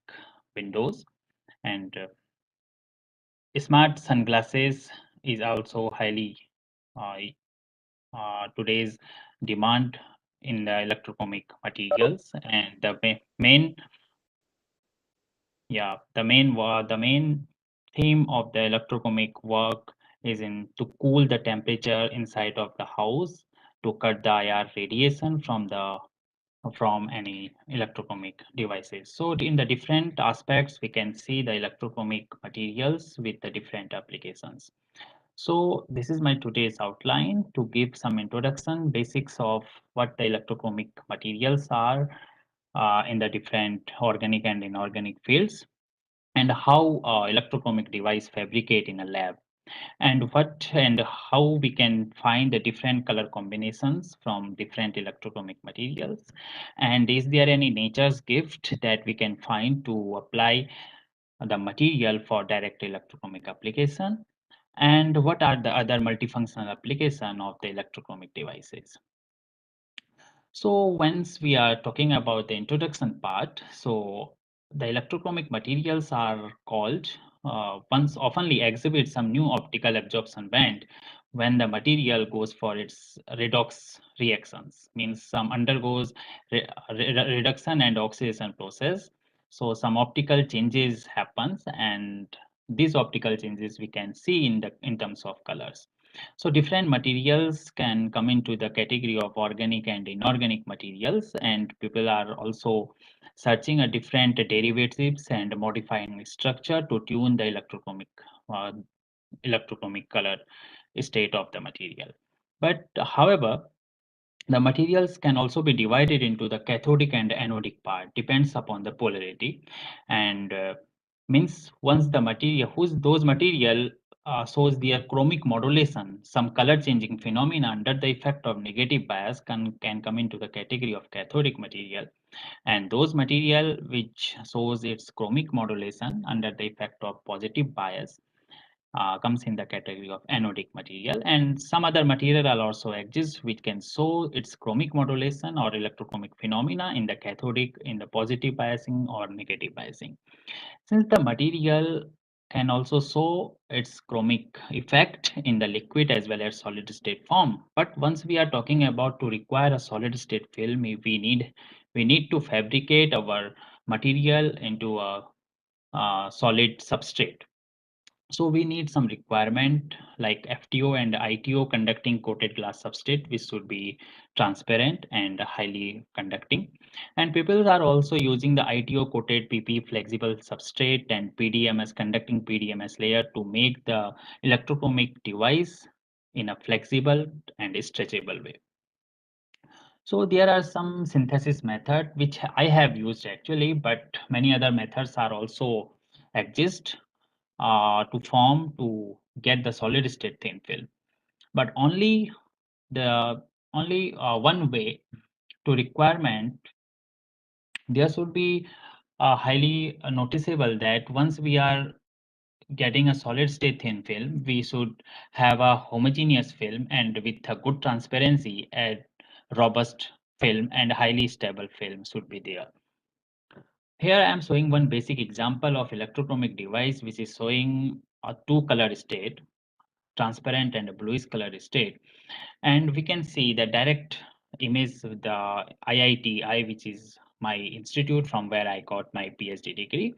windows, and smart sunglasses is also highly today's demand in the electrochromic materials, and the main theme of the electrochromic work is to cool the temperature inside of the house, to cut the IR radiation from any electrochromic devices. So in the different aspects, we can see the electrochromic materials with the different applications. So this is my today's outline to give some introduction, basics of what the electrochromic materials are in the different organic and inorganic fields, and how electrochromic device fabricate in a lab, and how we can find the different color combinations from different electrochromic materials, and is there any nature's gift that we can find to apply the material for direct electrochromic application, and what are the other multifunctional application of the electrochromic devices. So once we are talking about the introduction part, so the electrochromic materials are called oftenly exhibit some new optical absorption band when the material goes for its redox reactions, means some undergoes reduction and oxidation process. So some optical changes happens, and these optical changes we can see in terms of colors. So different materials can come into the category of organic and inorganic materials, and people are also searching a different derivatives and modifying structure to tune the electrochromic color state of the material. But however, the materials can also be divided into the cathodic and anodic part, depends upon the polarity, and means once the material those material shows their chromic modulation, some color changing phenomena under the effect of negative bias can come into the category of cathodic material, and those material which shows its chromic modulation under the effect of positive bias comes in the category of anodic material, and some other material also exists which can show its chromic modulation or electrochromic phenomena in the cathodic, in the positive biasing or negative biasing. Since the material can also show its chromic effect in the liquid as well as solid state form, but once we are talking about to require a solid state film, we need to fabricate our material into a solid substrate. So we need some requirement like FTO and ITO conducting coated glass substrate, which should be transparent and highly conducting. And people are also using the ITO coated PP flexible substrate and PDMS conducting PDMS layer to make the electrochromic device in a flexible and stretchable way. So there are some synthesis method which I have used actually, but many other methods are also exist to get the solid state thin film, but only one way to requirement. There should be highly noticeable that once we are getting a solid state thin film, we should have a homogeneous film and with a good transparency, a robust film and highly stable film should be there. Here I am showing one basic example of electrochromic device which is showing a two color state, transparent and a bluish color state, and we can see the direct image of the IITI, which is my institute from where I got my PhD degree,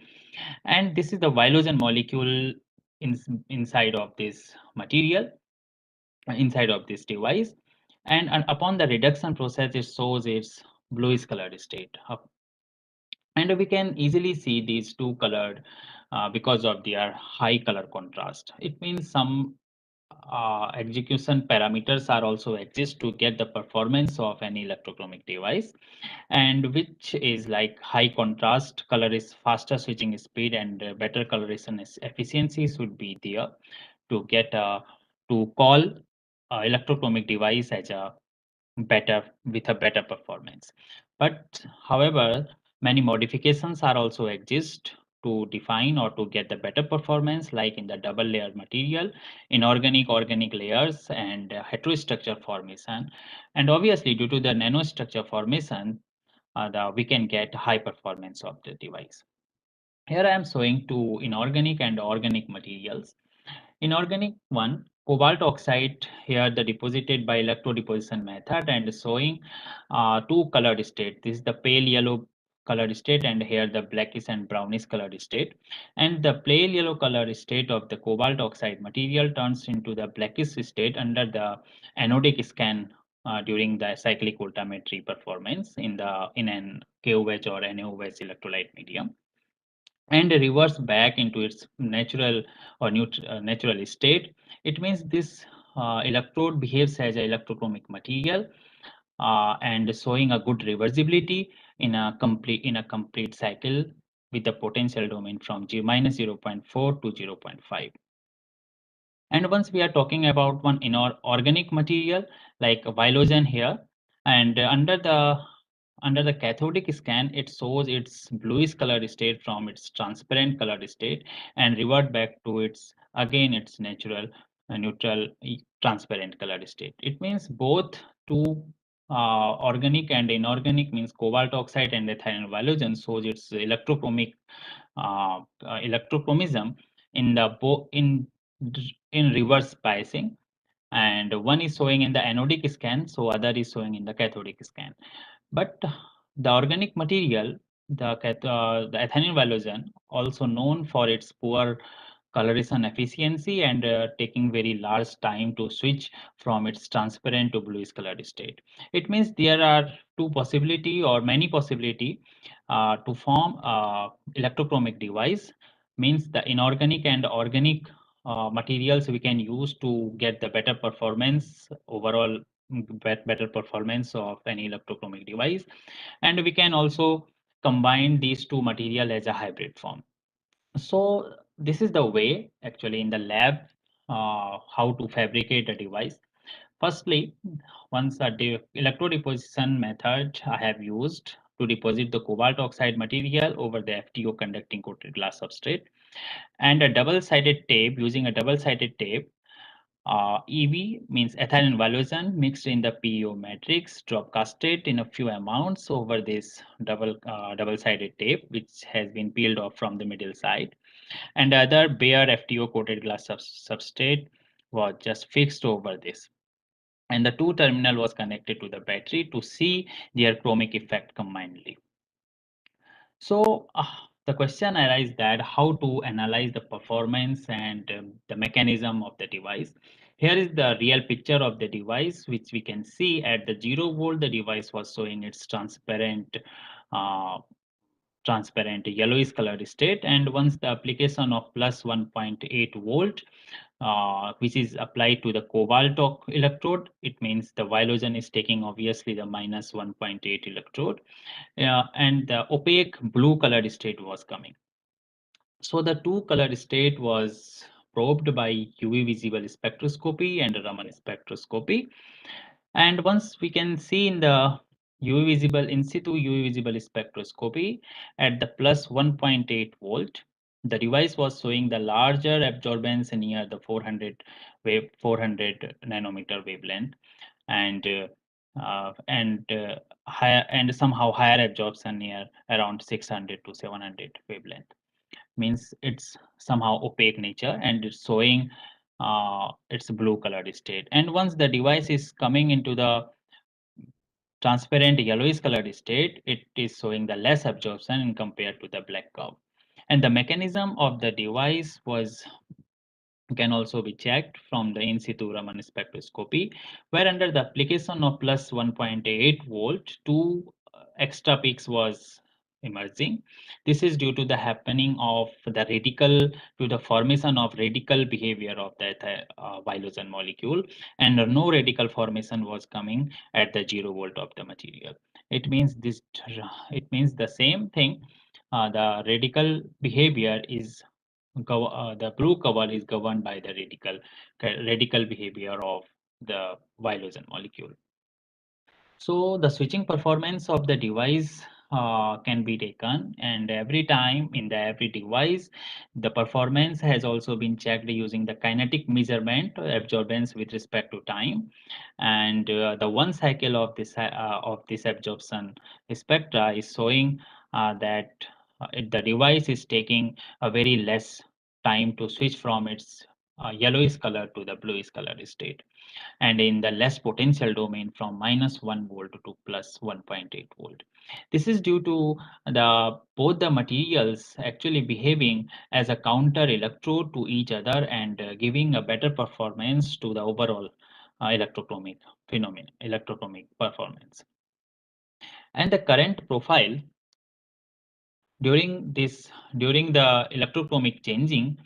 and this is the vilogen molecule inside of this material, inside of this device, and upon the reduction process it shows its bluish colored state. And we can easily see these two colored because of their high color contrast. It means some execution parameters are also exist to get the performance of any electrochromic device, and which is like high contrast color is faster switching speed and better coloration efficiency should be there to get to call electrochromic device as a better performance. But however, many modifications are also exist to define or to get the better performance, like in the double layer material, inorganic, organic layers, and heterostructure formation. And obviously, due to the nanostructure formation, we can get high performance of the device. Here I am showing two inorganic and organic materials. Inorganic one, cobalt oxide, here the deposited by electrodeposition method, and showing two colored state. This is the pale yellow colored state, and here the blackish and brownish colored state. And the pale yellow colored state of the cobalt oxide material turns into the blackish state under the anodic scan during the cyclic voltammetry performance in an KOH or NaOH electrolyte medium, and reverse back into its natural or natural state. It means this electrode behaves as an electrochromic material and showing a good reversibility in a complete cycle with the potential domain from minus 0.4 to 0.5. And once we are talking about one inorganic material like vilogen here, and under the cathodic scan, it shows its bluish colored state from its transparent colored state and revert back to its natural neutral transparent colored state. It means both two organic and inorganic, means cobalt oxide and ethylene vilogen, shows its electrochromic electrochromism in reverse biasing, and one is showing in the anodic scan, so other is showing in the cathodic scan. But the organic material, the ethylene vilogen, also known for its poor coloration efficiency and taking very large time to switch from its transparent to bluish colored state. It means there are two possibility or many possibility to form electrochromic device, means the inorganic and organic materials we can use to get the better performance, overall better performance of any electrochromic device. And we can also combine these two material as a hybrid form. So this is the way actually in the lab how to fabricate a device. Firstly, once the electrodeposition method I have used to deposit the cobalt oxide material over the FTO conducting coated glass substrate, and a double-sided tape, using a double-sided tape, EV means ethylene vilogen mixed in the PEO matrix, drop casted in a few amounts over this double-sided tape, which has been peeled off from the middle side, and other bare FTO coated glass substrate was just fixed over this, and the two terminal was connected to the battery to see their chromic effect combinedly. So the question arises that how to analyze the performance and the mechanism of the device. Here is the real picture of the device, which we can see at the 0 volt, the device was showing its transparent yellowish colored state. And once the application of plus 1.8 volt, which is applied to the cobalt electrode, it means the vilogen is taking obviously the minus 1.8 electrode, and the opaque blue colored state was coming. So the two colored state was probed by UV visible spectroscopy and Raman spectroscopy. And once we can see in the UV visible in situ UV visible spectroscopy at the plus 1.8 volt, the device was showing the larger absorbance near the 400 nanometer wavelength, and higher and somehow higher absorption near around 600 to 700 wavelength. Means it's somehow opaque nature and it's showing its blue colored state. And once the device is coming into the transparent yellowish colored state, it is showing the less absorption compared to the black curve. And the mechanism of the device can also be checked from the in situ Raman spectroscopy, where under the application of plus 1.8 volt, two extra peaks was emerging. This is due to the happening of the radical, to the formation of radical behavior of the vilogen molecule, and no radical formation was coming at the 0 volt of the material. It means the same thing. The radical behavior is the blue cover is governed by the radical behavior of the violation molecule. So the switching performance of the device can be taken, and every time in every device, the performance has also been checked using the kinetic measurement absorbance with respect to time, and the one cycle of this absorption spectra is showing that the device is taking a very less time to switch from its yellowish color to the bluish color state, and in the less potential domain from -1 volt to plus 1.8 volt. This is due to both the materials actually behaving as a counter electrode to each other and giving a better performance to the overall electrochromic phenomenon, electrochromic performance. And the current profile during the electrochromic changing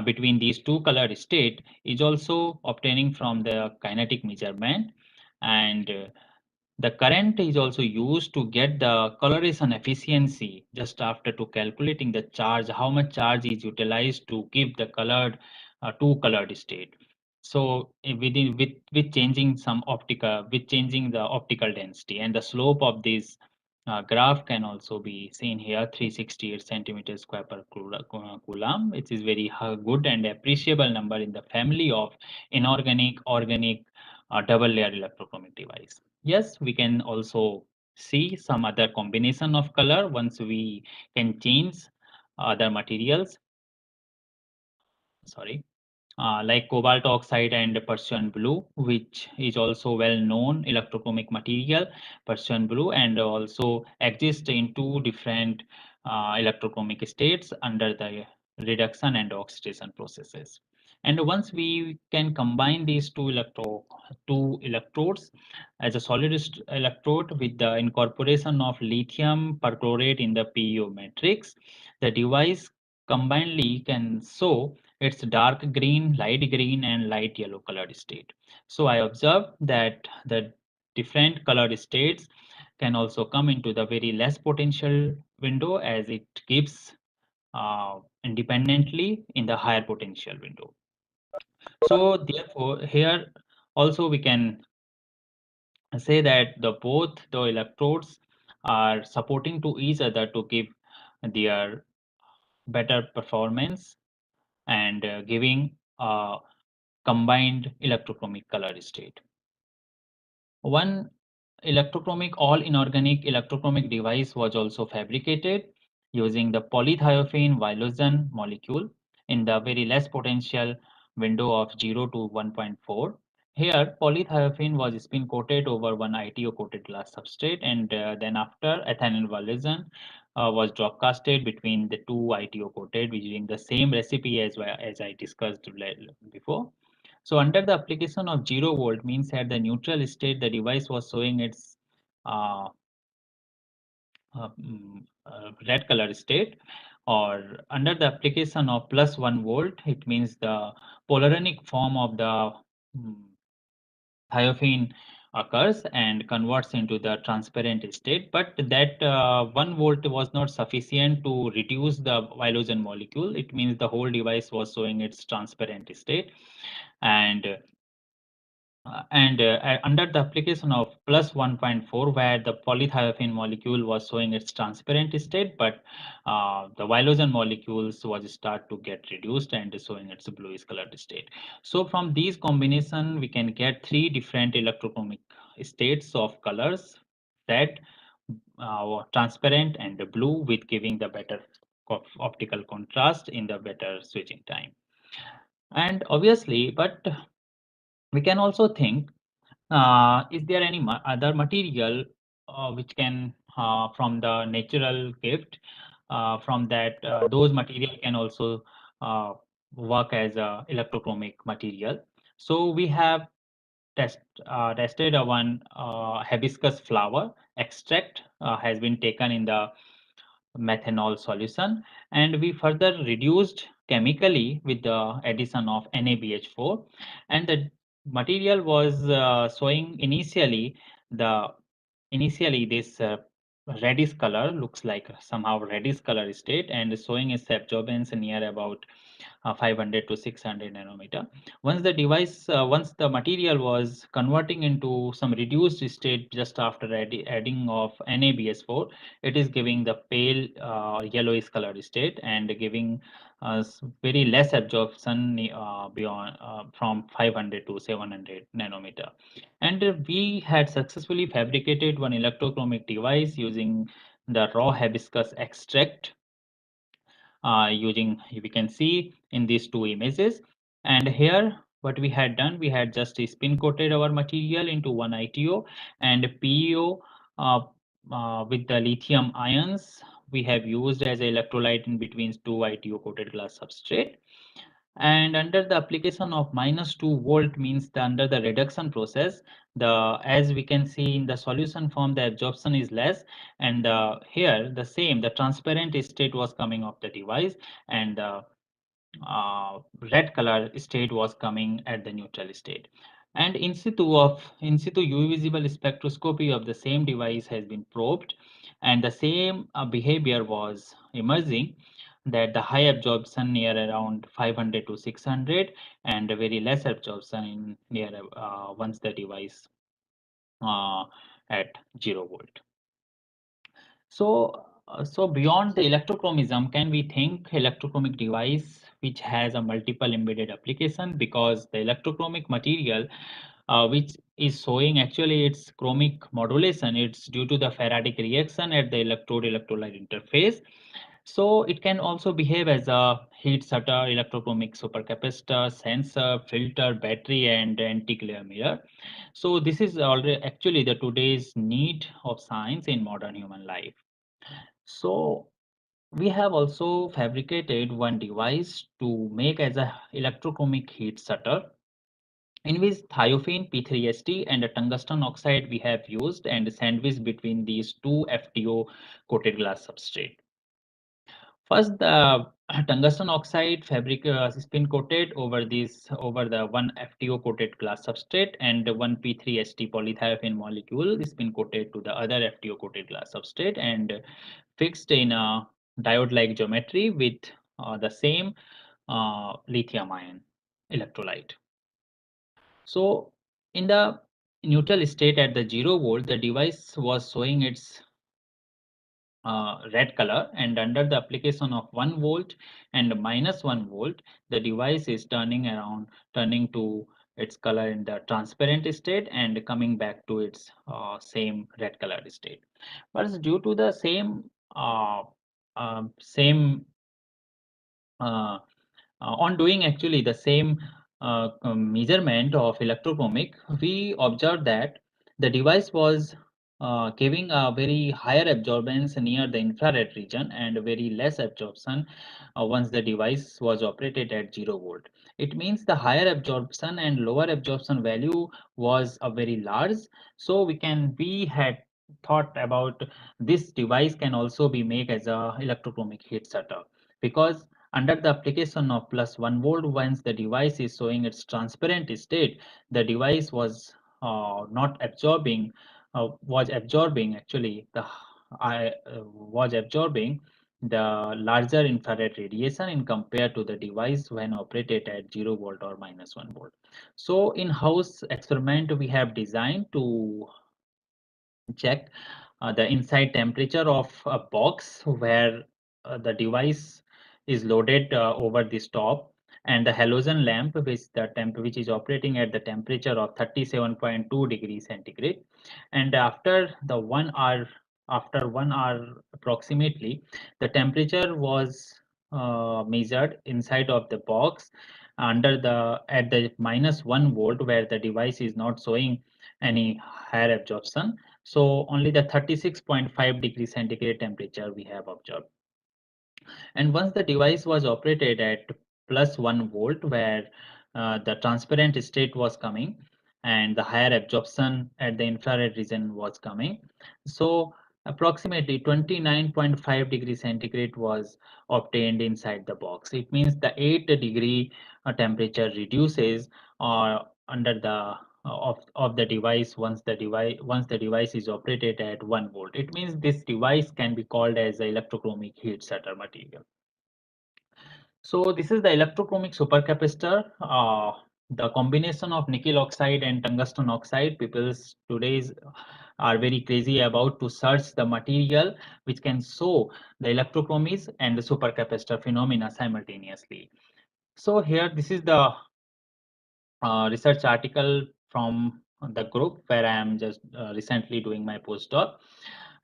between these two color state is also obtaining from the kinetic measurement, and the current is also used to get the coloration efficiency just after to calculating the charge, how much charge is utilized to give the colored two colored state. So with changing some optical, with changing the optical density, and the slope of this graph can also be seen here, 368 centimeters square per coulomb, which is very good and appreciable number in the family of inorganic, organic double layer electrochromic device. Yes, we can also see some other combination of color once we can change other materials. Sorry. Like cobalt oxide and Persian blue, which is also well-known electrochromic material, Persian blue, and also exists in two different electrochromic states under the reduction and oxidation processes. And once we can combine these two electrodes as a solid electrode with the incorporation of lithium perchlorate in the PEO matrix, the device combinedly can show its dark green, light green, and light yellow colored state. So I observed that the different colored states can also come into the very less potential window as it gives independently in the higher potential window. So therefore, here also we can say that both the electrodes are supporting to each other to give their better performance and giving a combined electrochromic color state. One electrochromic all inorganic electrochromic device was also fabricated using the polythiophene violation molecule in the very less potential window of 0 to 1.4. Here, polythiophene was spin coated over one ITO coated glass substrate, and then after ethylene violation was drop casted between the two ITO coated using the same recipe as I discussed before. So under the application of 0 volt means at the neutral state, the device was showing its red color state, or under the application of +1 volt, it means the polaronic form of the thiophene occurs and converts into the transparent state, but that 1 volt was not sufficient to reduce the violation molecule. It means the whole device was showing its transparent state, and under the application of +1.4, where the polythiophene molecule was showing its transparent state, but the violation molecules was start to get reduced and showing its bluish colored state. So from these combination, we can get three different electrochromic states of colors, red, transparent, and blue, with giving the better optical contrast in the better switching time. And obviously, but we can also think, is there any other material which can from the natural gift, from that those material can also work as a electrochromic material? So we have tested one hibiscus flower extract has been taken in the methanol solution, and we further reduced chemically with the addition of NaBH4, and the material was showing initially this reddish color, looks like somehow reddish color state, and showing its absorbance near about 500 to 600 nanometer. Once the device, once the material was converting into some reduced state just after adding of NaBS4, it is giving the pale yellowish color state and giving us very less absorption beyond from 500 to 700 nanometer. And we had successfully fabricated one electrochromic device using the raw hibiscus extract using, we can see in these two images. And here what we had done, we had just spin coated our material into one ITO and PEO with the lithium ions we have used as an electrolyte in between two ITO coated glass substrate. And under the application of -2 volt means under the reduction process, as we can see in the solution form, the absorption is less, and here the same, the transparent state was coming of the device, and the red color state was coming at the neutral state. And in situ UV visible spectroscopy of the same device has been probed, and the same behavior was emerging, that the high absorption near around 500 to 600 and very less absorption in near once the device at 0 volt. So beyond the electrochromism, can we think electrochromic device which has a multiple embedded application? Because the electrochromic material which is showing actually its chromic modulation, it's due to the Faradic reaction at the electrode-electrolyte interface. So it can also behave as a heat shutter, electrochromic supercapacitor, sensor, filter, battery, and anti-glare mirror. So this is already actually the today's need of science in modern human life. So we have also fabricated one device to make as a electrochromic heat shutter, in which thiophene P3ST and a tungsten oxide we have used and sandwiched between these two FTO coated glass substrate. First, the tungsten oxide fabric spin coated over the one FTO coated glass substrate, and one P3ST polythiophene molecule spin coated to the other FTO coated glass substrate and fixed in a diode-like geometry with the same lithium ion electrolyte. So in the neutral state at the 0 volt, the device was showing its red color, and under the application of 1 volt and -1 volt, the device is turning to its color in the transparent state and coming back to its same red color state. But due to the same on doing actually the same measurement of electrochromic, we observed that the device was giving a very higher absorbance near the infrared region and very less absorption once the device was operated at 0 volt. It means the higher absorption and lower absorption value was a very large. So we had thought about this device can also be made as a electrochromic heat shutter, because under the application of +1 volt, once the device is showing its transparent state, the device was not absorbing, was absorbing the larger infrared radiation in compared to the device when operated at 0 volt or -1 volt. So in-house experiment we have designed to check the inside temperature of a box where the device is loaded over this top, and the halogen lamp which is operating at the temperature of 37.2 degrees centigrade. And after 1 hour approximately, the temperature was measured inside of the box at the -1 volt, where the device is not showing any higher absorption. So only the 36.5 degrees centigrade temperature we have observed. And once the device was operated at +1 volt, where the transparent state was coming and the higher absorption at the infrared region was coming, so approximately 29.5 degrees centigrade was obtained inside the box. It means the 8 degree temperature reduces under the of the device once the device is operated at 1 volt. It means this device can be called as an electrochromic heat shutter material. So this is the electrochromic supercapacitor. The combination of nickel oxide and tungsten oxide, people today are very crazy about to search the material which can show the electrochromies and the supercapacitor phenomena simultaneously. So here this is the research article from the group where I am just recently doing my postdoc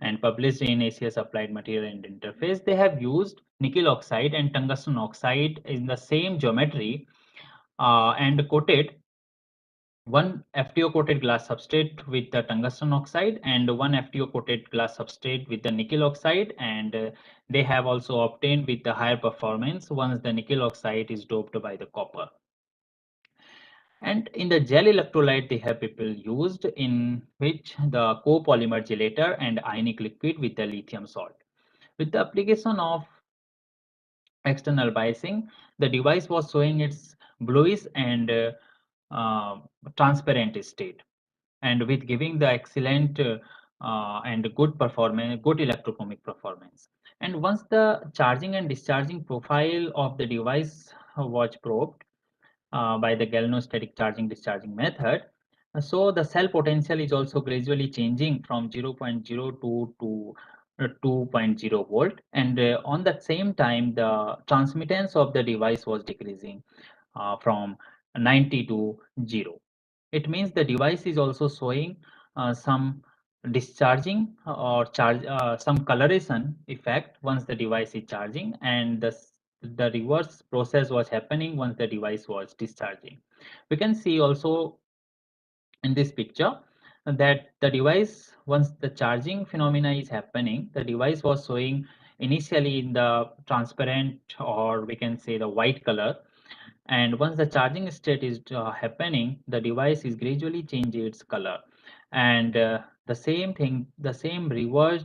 and published in ACS Applied Material and Interface. They have used nickel oxide and tungsten oxide in the same geometry and coated one FTO coated glass substrate with the tungsten oxide and one FTO coated glass substrate with the nickel oxide, and they have also obtained with the higher performance once the nickel oxide is doped by the copper. And in the gel electrolyte, they have people used in which the copolymer gelator and ionic liquid with the lithium salt. With the application of external biasing, the device was showing its bluish and transparent state, and with giving the excellent and good performance, good electrochromic performance. And once the charging and discharging profile of the device was probed by the galvanostatic charging discharging method, so the cell potential is also gradually changing from 0.02 to 2.0 volt, and on the same time the transmittance of the device was decreasing from 90 to 0. It means the device is also showing some discharging or charge some coloration effect once the device is charging, and the reverse process was happening once the device was discharging. We can see also in this picture that the device, once the charging phenomena is happening, the device was showing initially in the transparent, or we can say the white color, and once the charging state is happening, the device is gradually changing its color, and the same thing, the same reverse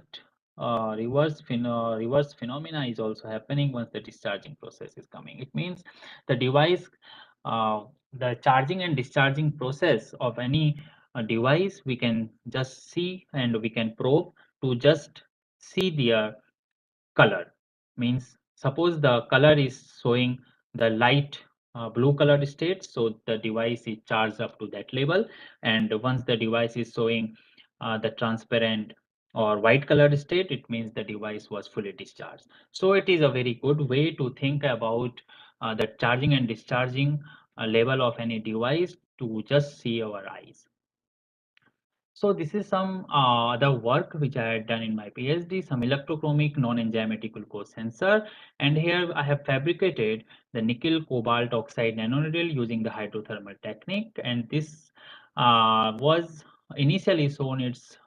phenomena is also happening once the discharging process is coming. It means the device, the charging and discharging process of any device, we can just see and we can probe to just see their color. Means suppose the color is showing the light blue colored state, so the device is charged up to that level, and once the device is showing the transparent or white colored state, it means the device was fully discharged. So it is a very good way to think about the charging and discharging level of any device to just see our eyes. So this is some other work which I had done in my PhD, some electrochromic non-enzymatic glucose sensor. And here I have fabricated the nickel cobalt oxide nanoneedle using the hydrothermal technique. And this was initially shown its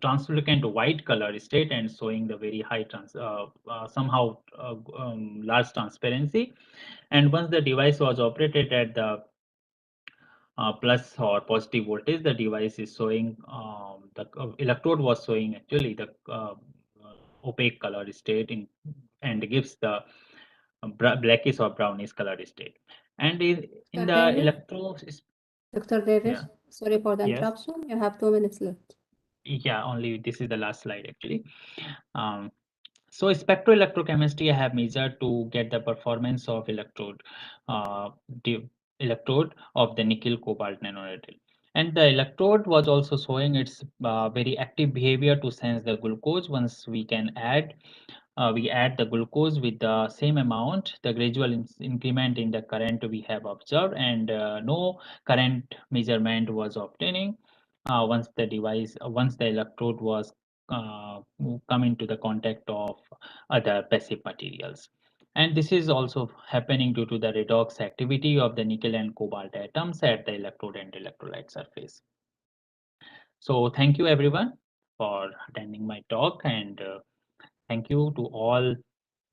translucent white color state and showing the very high somehow large transparency. And once the device was operated at the plus or positive voltage, the device is showing the electrode was showing actually the opaque color state in, and gives the blackish or brownish color state. And in the electro, Dr. Davis, yeah. Sorry for the Yes. interruption. You have 2 minutes left. Yeah, only this is the last slide actually. So spectroelectrochemistry I have measured to get the performance of electrode, electrode of the nickel cobalt nanoneedle. And the electrode was also showing its very active behavior to sense the glucose. Once we can add, we add the glucose with the same amount, the gradual increment in the current we have observed, and no current measurement was obtaining once the device, once the electrode was come into the contact of other passive materials. And this is also happening due to the redox activity of the nickel and cobalt atoms at the electrode and electrolyte surface. So thank you everyone for attending my talk, and thank you to all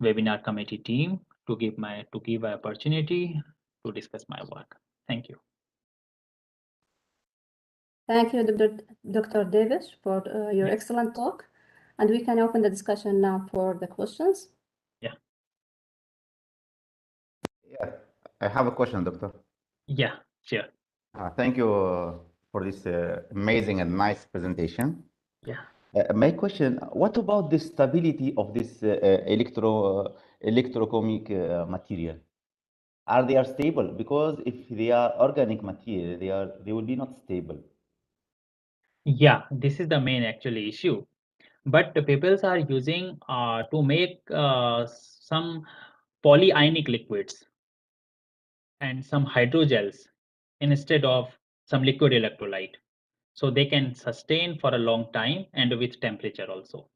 webinar committee team to give my opportunity to discuss my work. Thank you. Thank you, Dr. Davis, for your excellent talk. And we can open the discussion now for the questions. Yeah, I have a question, Doctor. Yeah, sure. Thank you for this amazing and nice presentation. Yeah. My question, what about the stability of this electrochemic material? Are they stable? Because if they are organic material, they will be not stable. Yeah, this is the main actually issue. But the people are using to make some polyionic liquids and some hydrogels instead of some liquid electrolyte. So they can sustain for a long time and with temperature also.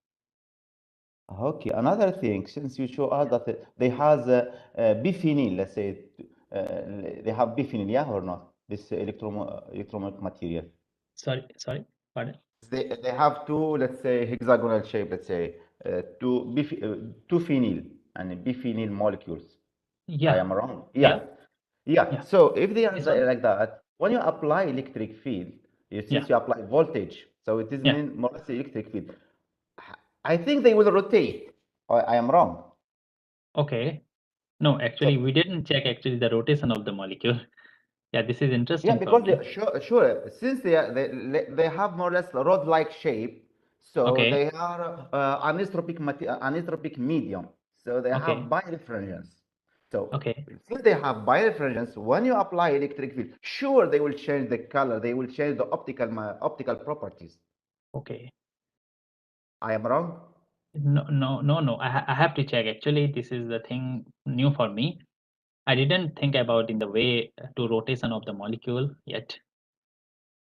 Okay, another thing, since you show us that they has biphenyl, let's say, they have biphenyl, yeah, or not? This electrochemic material. Sorry, pardon. They have two, let's say, hexagonal shape, let's say, two phenyl and biphenyl molecules. Yeah. I am wrong. Yeah. So if they are like that, when you apply electric field, since you apply voltage, so it is mean more or less electric field. I think they will rotate. I am wrong. Okay. No, actually, we didn't check actually the rotation of the molecule. Yeah, this is interesting. Yeah, because sure, since they have more or less a rod-like shape, so they are anisotropic medium, so they have birefringence. So since they have birefringence, when you apply electric field, sure they will change the color, they will change the optical properties. Okay. I am wrong? No. I have to check. Actually, this is the thing new for me. I didn't think about in the way to rotation of the molecule yet.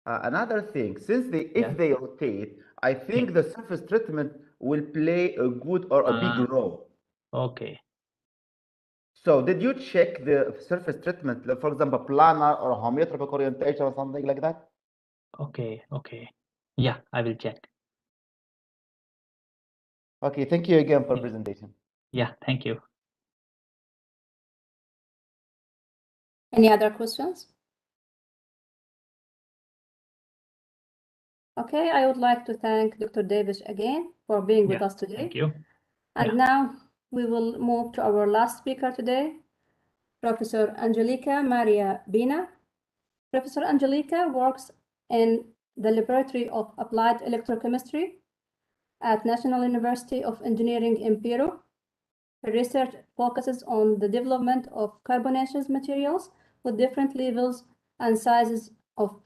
Another thing, since if they rotate, I think the surface treatment will play a good or a big role. Okay. So did you check the surface treatment, for example, planar or homeotropic orientation or something like that? Okay. Yeah, I will check. Okay, thank you again for presentation. Yeah, thank you. Any other questions? Okay, I would like to thank Dr. Davis again for being with us today. Thank you. And now we will move to our last speaker today, Professor Angelica Maria Bina. Professor Angelica works in the Laboratory of Applied Electrochemistry at National University of Engineering in Peru. Her research focuses on the development of carbonaceous materials with different levels and sizes of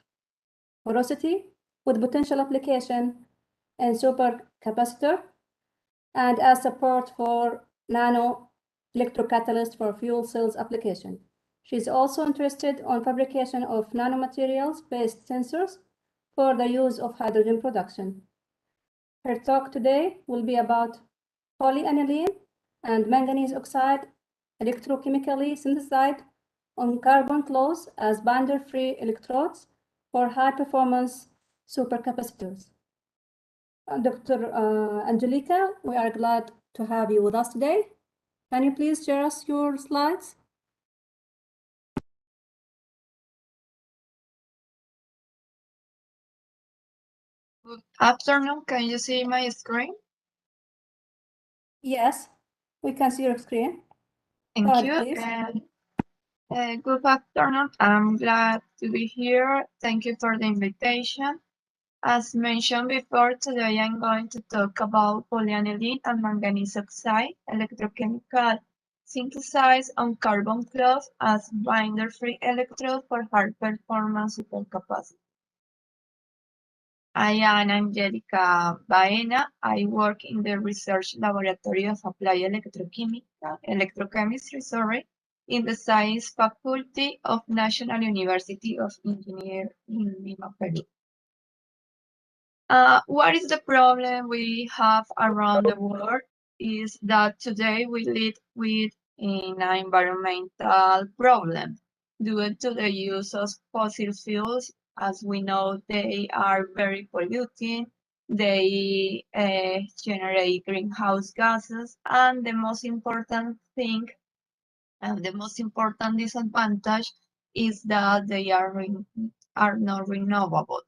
porosity, with potential application in supercapacitor and as support for nano electrocatalyst for fuel cells application. She is also interested on fabrication of nanomaterials-based sensors for the use of hydrogen production. Her talk today will be about polyaniline and manganese oxide electrochemically synthesized on carbon cloth as binder-free electrodes for high-performance supercapacitors. Dr. Angelica, we are glad to have you with us today. Can you please share us your slides? Good afternoon. Can you see my screen? Yes, we can see your screen. Thank you. And good afternoon. I'm glad to be here. Thank you for the invitation. As mentioned before, today I'm going to talk about polyaniline and manganese oxide electrochemical synthesized on carbon cloth as binder-free electrode for high-performance supercapacitor. I am Angelica Baena. I work in the Research Laboratory of Applied Electrochemistry, in the Science Faculty of National University of Engineering in Lima, Peru. What is the problem we have around the world is that today we live with an environmental problem due to the use of fossil fuels. As we know, they are very polluting, they generate greenhouse gases, and the most important thing and the most important disadvantage is that they are not renewable.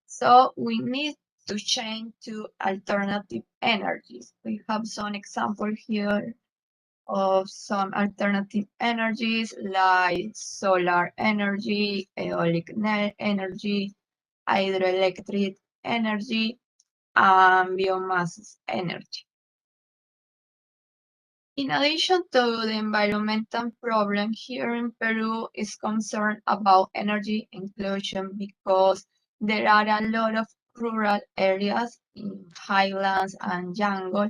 So we need to change to alternative energies. We have some example here of some alternative energies like solar energy, eolic energy, hydroelectric energy, and biomass energy. In addition to the environmental problem, here in Peru is concerned about energy inclusion because there are a lot of rural areas in highlands and jungle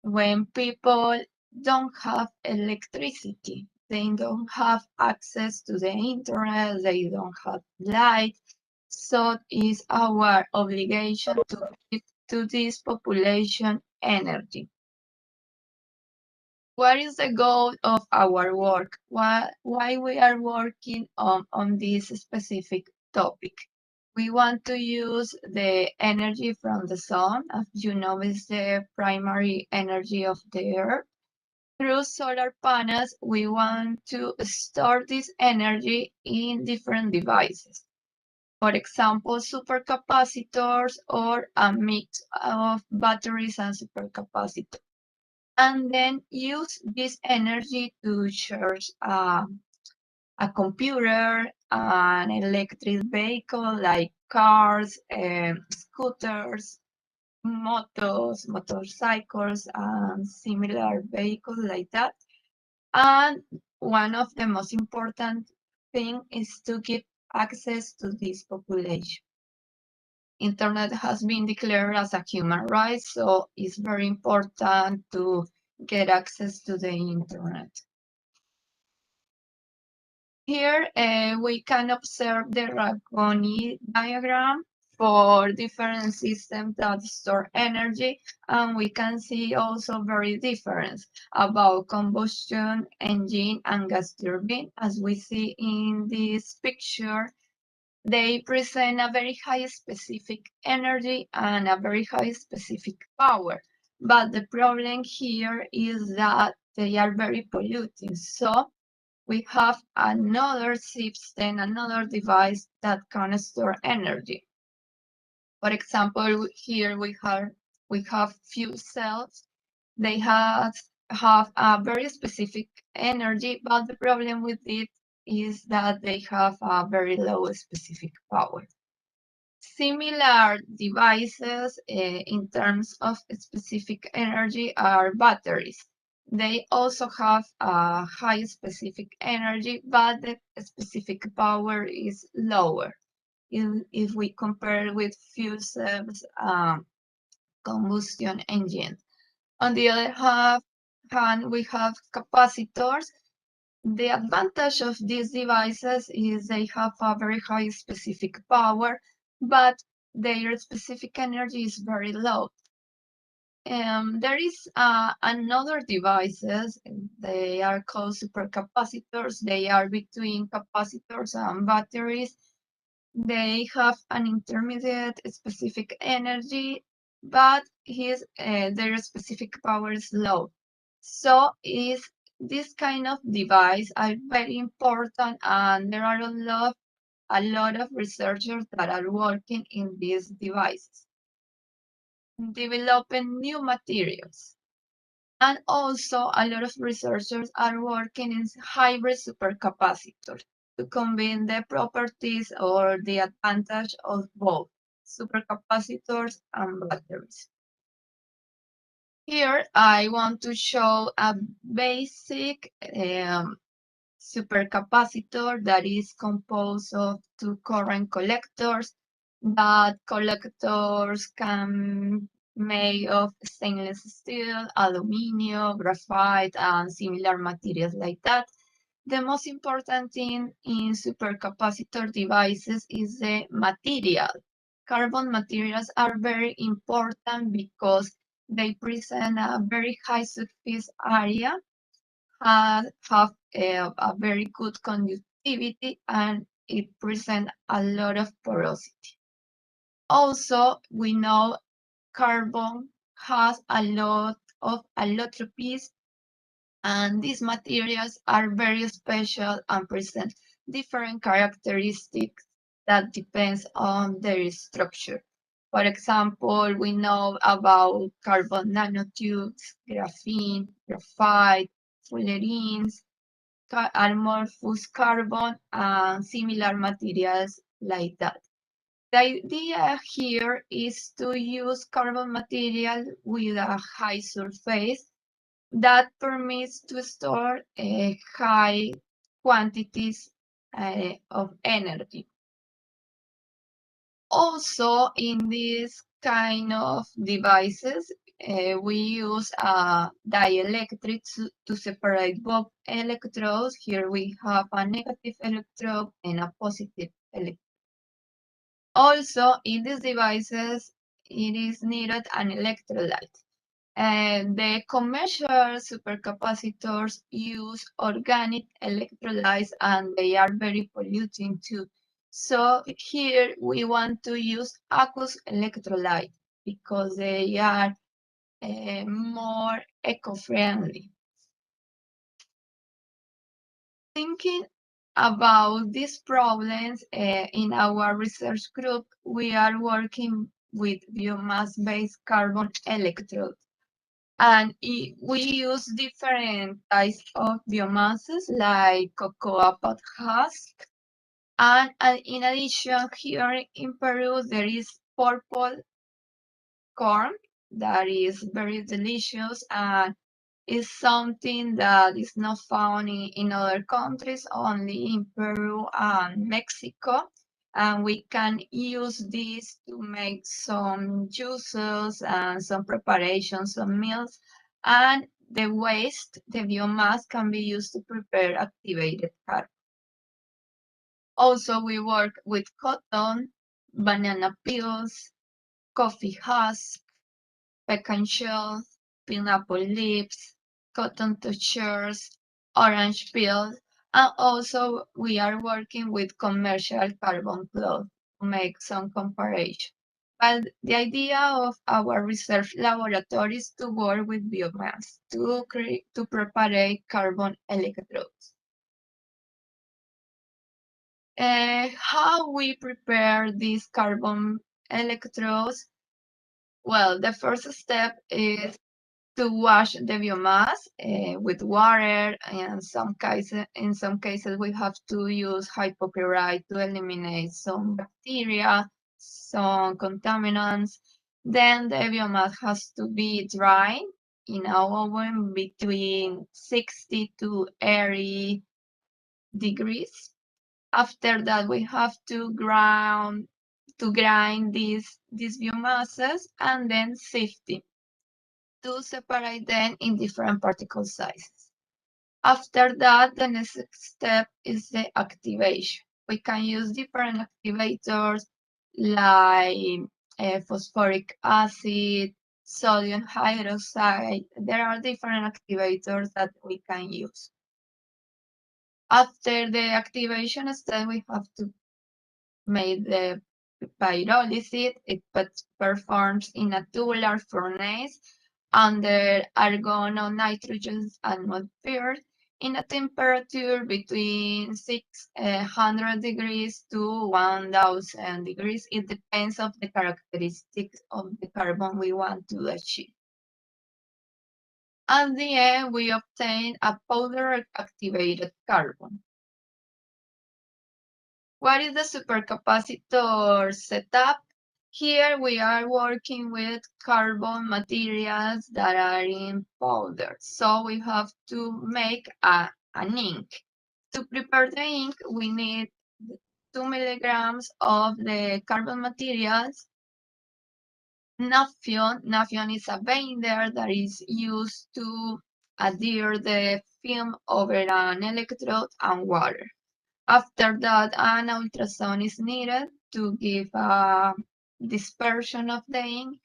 when people don't have electricity. They don't have access to the internet, they don't have light. So it's our obligation to give to this population energy. What is the goal of our work? Why we are working on this specific topic? We want to use the energy from the sun, as you know, is the primary energy of the earth. Through solar panels, we want to store this energy in different devices. For example, supercapacitors or a mix of batteries and supercapacitors. And then use this energy to charge a computer, an electric vehicle like cars, scooters, motorcycles, and similar vehicles like that. And one of the most important things is to give access to this population. Internet has been declared as a human right, so it's very important to get access to the internet. Here we can observe the Ragoni diagram for different systems that store energy, and we can see also very different about combustion engine and gas turbine. As we see in this picture, they present a very high specific energy and a very high specific power. But the problem here is that they are very polluting. So we have another system, another device that can store energy. For example, here we have fuel cells. They have a very specific energy, but the problem with it is that they have a very low specific power. Similar devices in terms of specific energy are batteries. They also have a high specific energy, but the specific power is lower if we compare with fuel cells, combustion engines. On the other hand, we have capacitors. The advantage of these devices is they have a very high specific power, but their specific energy is very low. There is another devices. They are called supercapacitors. They are between capacitors and batteries. They have an intermediate specific energy, but their specific power is low. So this kind of device are very important, and there are a lot of researchers that are working in these devices, developing new materials. And also a lot of researchers are working in hybrid supercapacitors to combine the properties or the advantage of both supercapacitors and batteries. Here I want to show a basic supercapacitor that is composed of two current collectors. That collectors can made of stainless steel, aluminum, graphite, and similar materials like that. The most important thing in supercapacitor devices is the material. Carbon materials are very important because they present a very high surface area, have a very good conductivity, and it presents a lot of porosity. Also, we know carbon has a lot of allotropies, and these materials are very special and present different characteristics that depends on their structure. For example, we know about carbon nanotubes, graphene, graphite, fullerenes, amorphous carbon, and similar materials like that. The idea here is to use carbon material with a high surface that permits to store high quantities of energy. Also, in this kind of devices, we use a dielectric to separate both electrodes. Here we have a negative electrode and a positive electrode. Also, in these devices, it is needed an electrolyte. The commercial supercapacitors use organic electrolytes and they are very polluting too. So here we want to use aqueous electrolyte because they are more eco-friendly. Thinking about these problems in our research group, we are working with biomass-based carbon electrodes. And we use different types of biomasses like cocoa pod husk. And in addition, here in Peru, there is purple corn that is very delicious and is something that is not found in other countries, only in Peru and Mexico. And we can use this to make some juices and some preparations, some meals. And the waste, the biomass, can be used to prepare activated carbon. Also, we work with cotton, banana peels, coffee husk, pecan shells, pineapple leaves, cotton textures, orange peels, and also we are working with commercial carbon cloth to make some comparison. But the idea of our research laboratory is to work with biomass to prepare carbon electrodes. How we prepare these carbon electrodes? Well, the first step is to wash the biomass with water, and in some cases we have to use hypochlorite to eliminate some bacteria, some contaminants. Then the biomass has to be dry in a oven between 60 to 80 degrees. After that, we have to grind these biomasses and then sift them to separate them in different particle sizes. After that, the next step is the activation. We can use different activators like phosphoric acid, sodium hydroxide. There are different activators that we can use. After the activation step, we have to make the pyrolysis. It performs in a tubular furnace under argon or nitrogen atmosphere in a temperature between 600 degrees to 1000 degrees. It depends on the characteristics of the carbon we want to achieve. At the end, we obtain a powder activated carbon. What is the supercapacitor setup? Here we are working with carbon materials that are in powder. So we have to make an ink. To prepare the ink, we need 2 milligrams of the carbon materials. Naphthalene is a binder that is used to adhere the film over an electrode and water. After that, an ultrasound is needed to give a dispersion of the ink,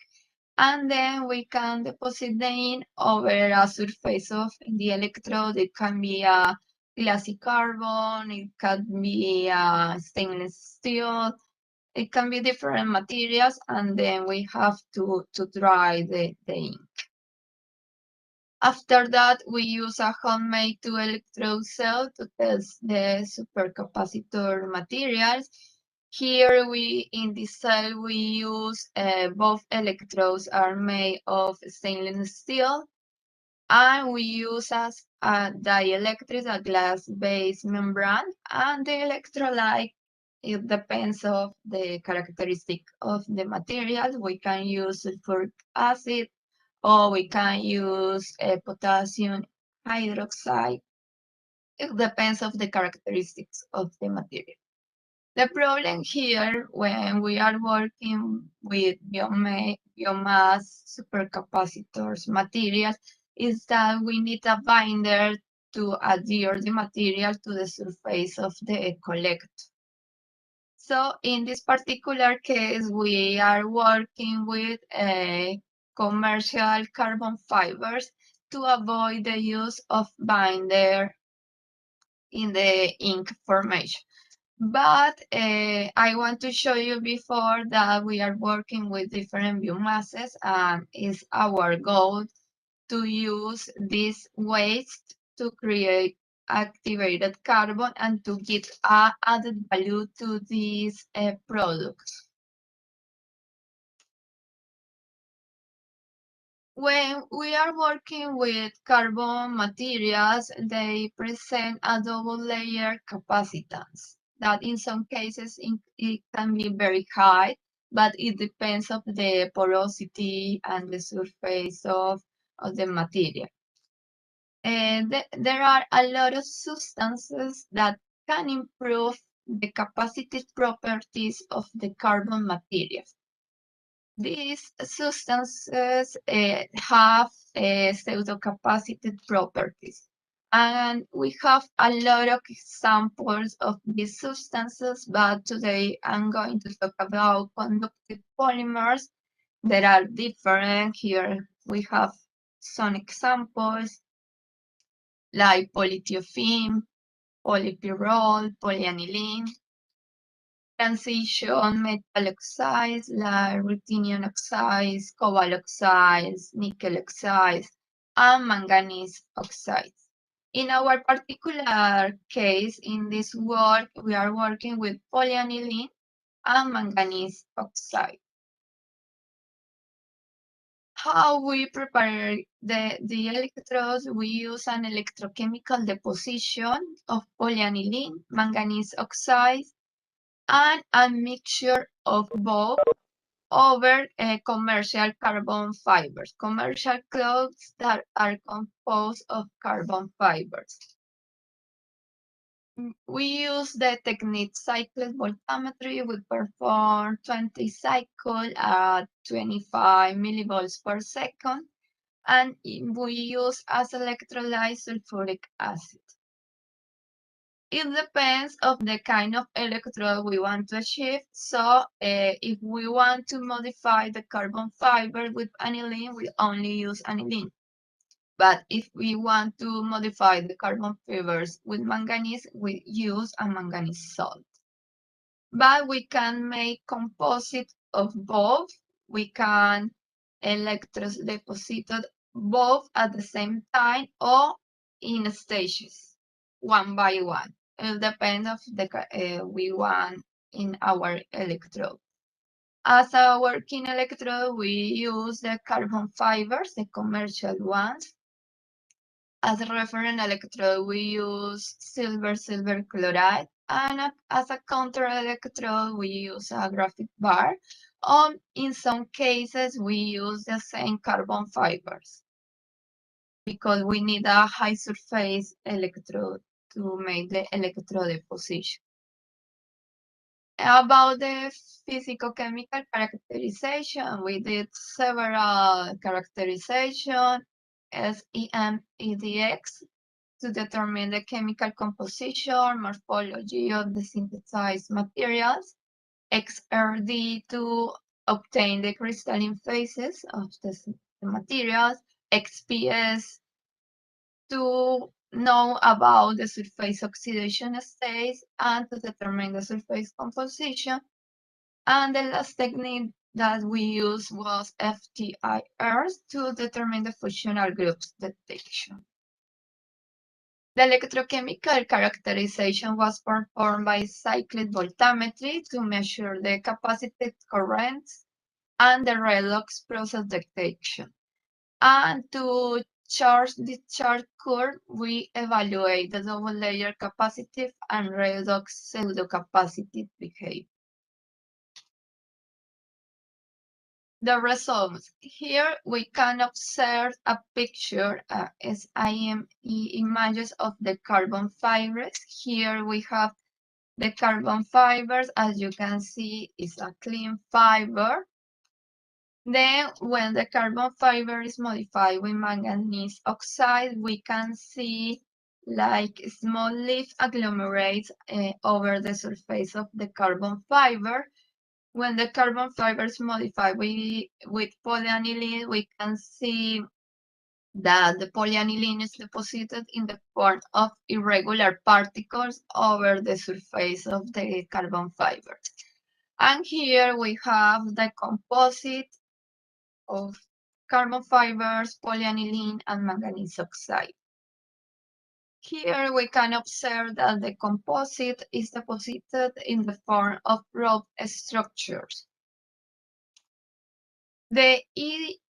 and then we can deposit the ink over a surface of the electrode. It can be a glassy carbon, it can be a stainless steel, it can be different materials, and then we have to dry the ink. After that, we use a homemade 2-electrode cell to test the supercapacitor materials. Here in this cell we use both electrodes are made of stainless steel, and we use as a dielectric, a glass-based membrane, and the electrolyte, it depends of the characteristic of the material. We can use sulfuric acid, or we can use potassium hydroxide. It depends of the characteristics of the material. The problem here when we are working with biomass supercapacitors materials is that we need a binder to adhere the material to the surface of the collector. So in this particular case, we are working with commercial carbon fibers to avoid the use of binder in the ink formation. But I want to show you before that we are working with different biomasses, and it's our goal to use this waste to create activated carbon and to give added value to these products. When we are working with carbon materials, they present a double layer capacitance that in some cases it can be very high, but it depends on the porosity and the surface of the material. And there are a lot of substances that can improve the capacitive properties of the carbon materials. These substances have pseudocapacitive properties, and we have a lot of examples of these substances, but today I'm going to talk about conductive polymers that are different. Here we have some examples like polythiophene, polypyrrole, polyaniline, transition metal oxides like ruthenium oxides, cobalt oxides, nickel oxides, and manganese oxides. In our particular case, in this work, we are working with polyaniline and manganese oxide. How we prepare the electrodes, we use an electrochemical deposition of polyaniline, manganese oxide, and a mixture of both over commercial carbon fibers, commercial clothes that are composed of carbon fibers. We use the technique cycled voltammetry. We perform 20 cycles at 25 millivolts per second, and we use as electrolyte sulfuric acid. It depends of the kind of electrode we want to achieve. So if we want to modify the carbon fiber with aniline, we only use aniline. But if we want to modify the carbon fibers with manganese, we use a manganese salt. But we can make composite of both. We can electrodes deposited both at the same time or in stages, one by one. It depends of the we want in our electrode. As a working electrode, we use the carbon fibers, the commercial ones. As a reference electrode, we use silver chloride, and as a counter electrode, we use a graphite bar. In some cases, we use the same carbon fibers because we need a high surface electrode to make the electrode deposition. About the physicochemical characterization, we did several characterization, SEM-EDX, to determine the chemical composition, morphology of the synthesized materials, XRD to obtain the crystalline phases of the materials, XPS to know about the surface oxidation states and to determine the surface composition. And the last technique that we used was FTIRs to determine the functional groups detection. The electrochemical characterization was performed by cyclic voltammetry to measure the capacitive currents and the redox process detection. And to charge the charge curve, we evaluate the double layer capacitive and redox pseudocapacitive behavior. The results. Here we can observe a picture, SIME images of the carbon fibers. Here we have the carbon fibers. As you can see, it's a clean fiber. Then when the carbon fiber is modified with manganese oxide, we can see like small leaf agglomerates over the surface of the carbon fiber. When the carbon fiber is modified with polyaniline, we can see that the polyaniline is deposited in the form of irregular particles over the surface of the carbon fibers. And here we have the composite of carbon fibers, polyaniline, and manganese oxide. Here we can observe that the composite is deposited in the form of rough structures. The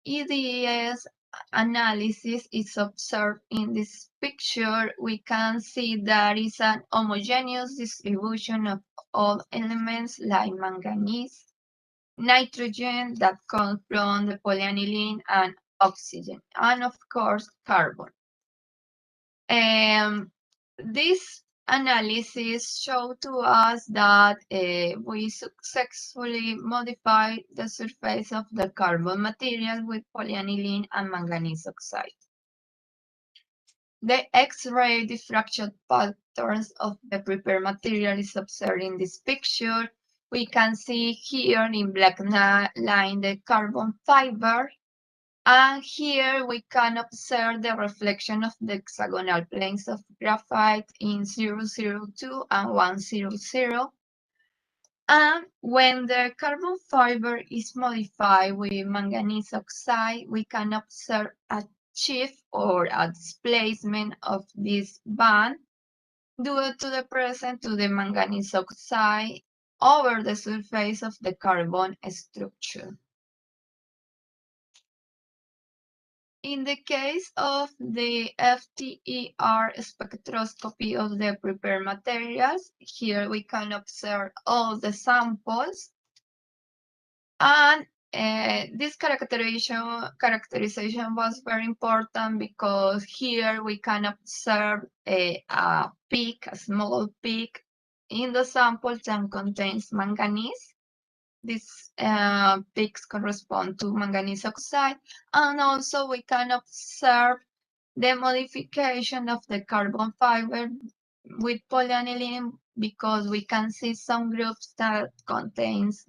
EDS analysis is observed in this picture. We can see there is an homogeneous distribution of all elements like manganese, nitrogen that comes from the polyaniline, and oxygen, and of course carbon. This analysis showed to us that we successfully modified the surface of the carbon material with polyaniline and manganese oxide. The X-ray diffraction patterns of the prepared material is observed in this picture. We can see here in black line the carbon fiber. And here we can observe the reflection of the hexagonal planes of graphite in 002 and 100. And when the carbon fiber is modified with manganese oxide, we can observe a shift or a displacement of this band due to the presence of the manganese oxide over the surface of the carbon structure. In the case of the FTER spectroscopy of the prepared materials, here we can observe all the samples. And this characterization was very important because here we can observe a peak, a small peak in the samples that contains manganese. These peaks correspond to manganese oxide, and also we can observe the modification of the carbon fiber with polyaniline because we can see some groups that contains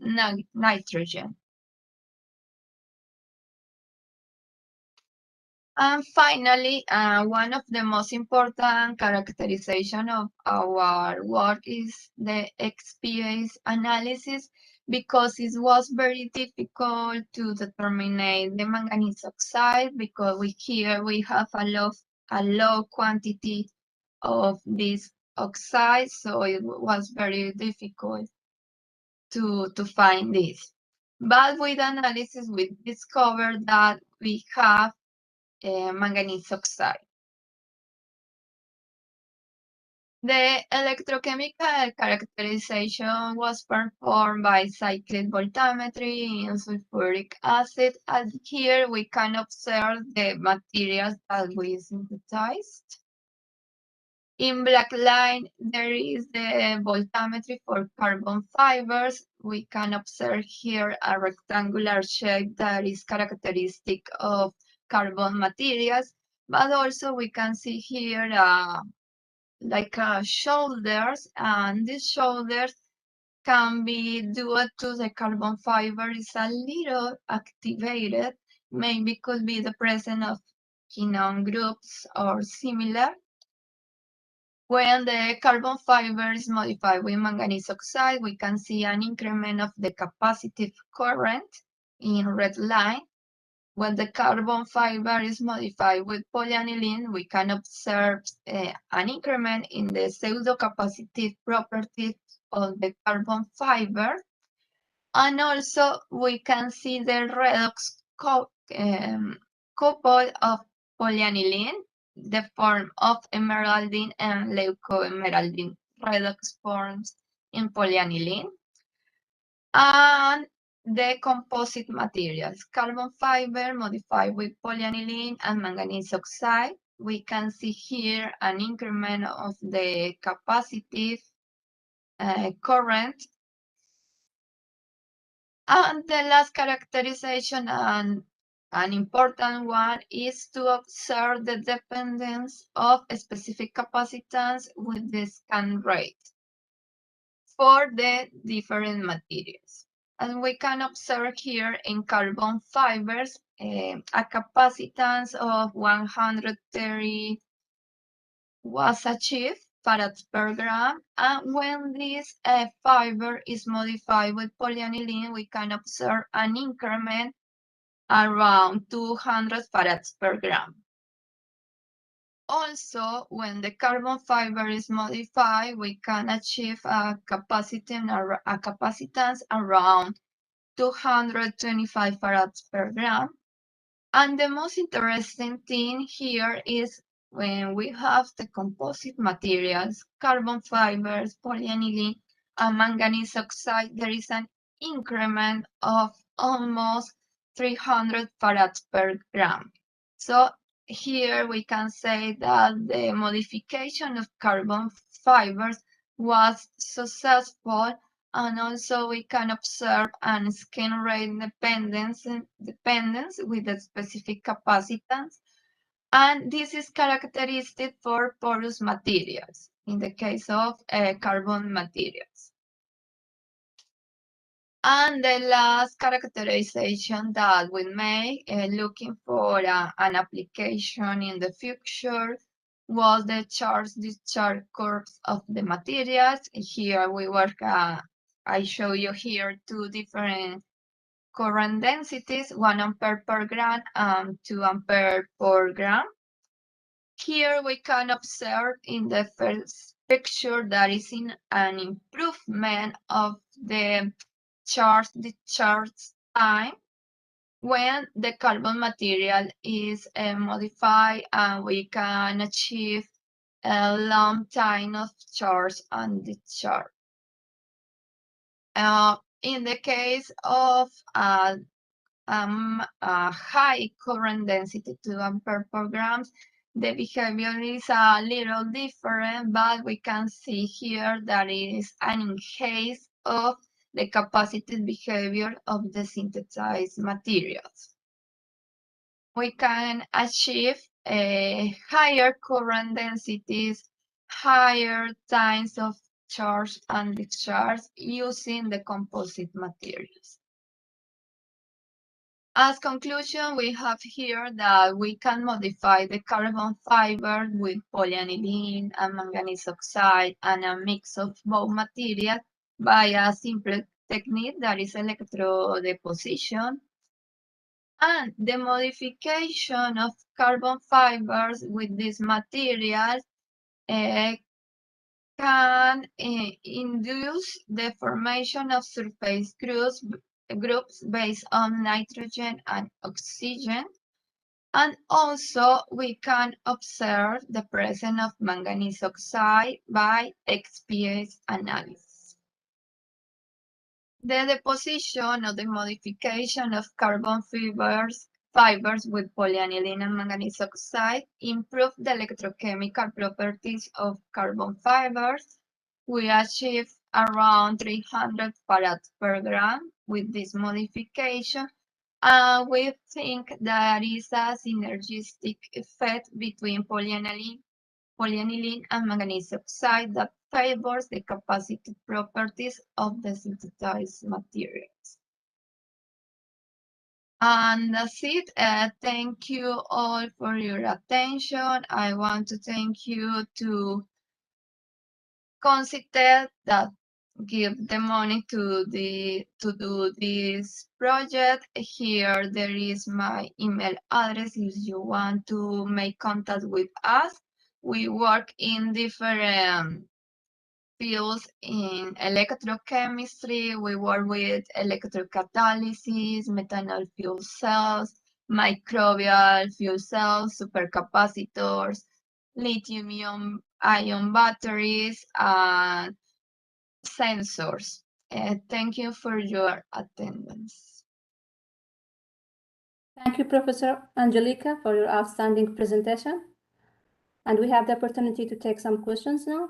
nitrogen. And finally, one of the most important characterization of our work is the XPS analysis, because it was very difficult to determine the manganese oxide because here we have a low quantity of this oxide, so it was very difficult to find this. But with analysis, we discovered that we have manganese oxide. The electrochemical characterization was performed by cyclic voltammetry in sulfuric acid, and here we can observe the materials that we synthesized. In black line, there is the voltammetry for carbon fibers. We can observe here a rectangular shape that is characteristic of carbon materials, but also we can see here like shoulders, and these shoulders can be due to the carbon fiber is a little activated, maybe could be the presence of quinone groups or similar. When the carbon fiber is modified with manganese oxide, we can see an increment of the capacitive current in red line. when the carbon fiber is modified with polyaniline, we can observe an increment in the pseudo-capacitive properties of the carbon fiber. And also we can see the redox couple of polyaniline, the form of emeraldine and leucoemeraldine redox forms in polyaniline. And the composite materials, carbon fiber modified with polyaniline and manganese oxide. We can see here an increment of the capacitive current. And the last characterization, and an important one, is to observe the dependence of a specific capacitance with the scan rate for the different materials. And we can observe here in carbon fibers a capacitance of 130 was achieved farads per gram. And when this fiber is modified with polyaniline, we can observe an increment around 200 farads per gram. Also, when the carbon fiber is modified, we can achieve a capacitance around 225 farads per gram. And the most interesting thing here is when we have the composite materials, carbon fibers, polyaniline, and manganese oxide, there is an increment of almost 300 farads per gram. So here we can say that the modification of carbon fibers was successful, and also we can observe an scan rate dependence with a specific capacitance. And this is characteristic for porous materials in the case of carbon materials. And the last characterization that we made looking for an application in the future was the charge-discharge curves of the materials. Here we work, I show you here two different current densities, 1 ampere per gram and 2 ampere per gram. Here we can observe in the first picture that is in an improvement of the charge-discharge time when the carbon material is modified, and we can achieve a long time of charge and discharge. In the case of a high current density, 2 ampere per gram, the behavior is a little different, but we can see here that it is an enhance of the capacitive behavior of the synthesized materials. We can achieve higher current densities, higher times of charge and discharge using the composite materials. As conclusion, we have here that we can modify the carbon fiber with polyaniline and manganese oxide and a mix of both materials by a simple technique that is electrodeposition. And the modification of carbon fibers with this material can induce the formation of surface groups based on nitrogen and oxygen. And also we can observe the presence of manganese oxide by XPS analysis. The deposition or the modification of carbon fibers with polyaniline and manganese oxide improve the electrochemical properties of carbon fibers. We achieve around 300 farads per gram with this modification. We think there is a synergistic effect between polyaniline and manganese oxide that favors the capacitive properties of the synthesized materials. And that's it. Thank you all for your attention. I want to thank you to consider that give the money to do this project. Here there is my email address if you want to make contact with us. We work in different fields in electrochemistry. We work with electrocatalysis, methanol fuel cells, microbial fuel cells, supercapacitors, lithium-ion batteries, and sensors. Thank you for your attendance. Thank you, Professor Angelica, for your outstanding presentation. And we have the opportunity to take some questions now.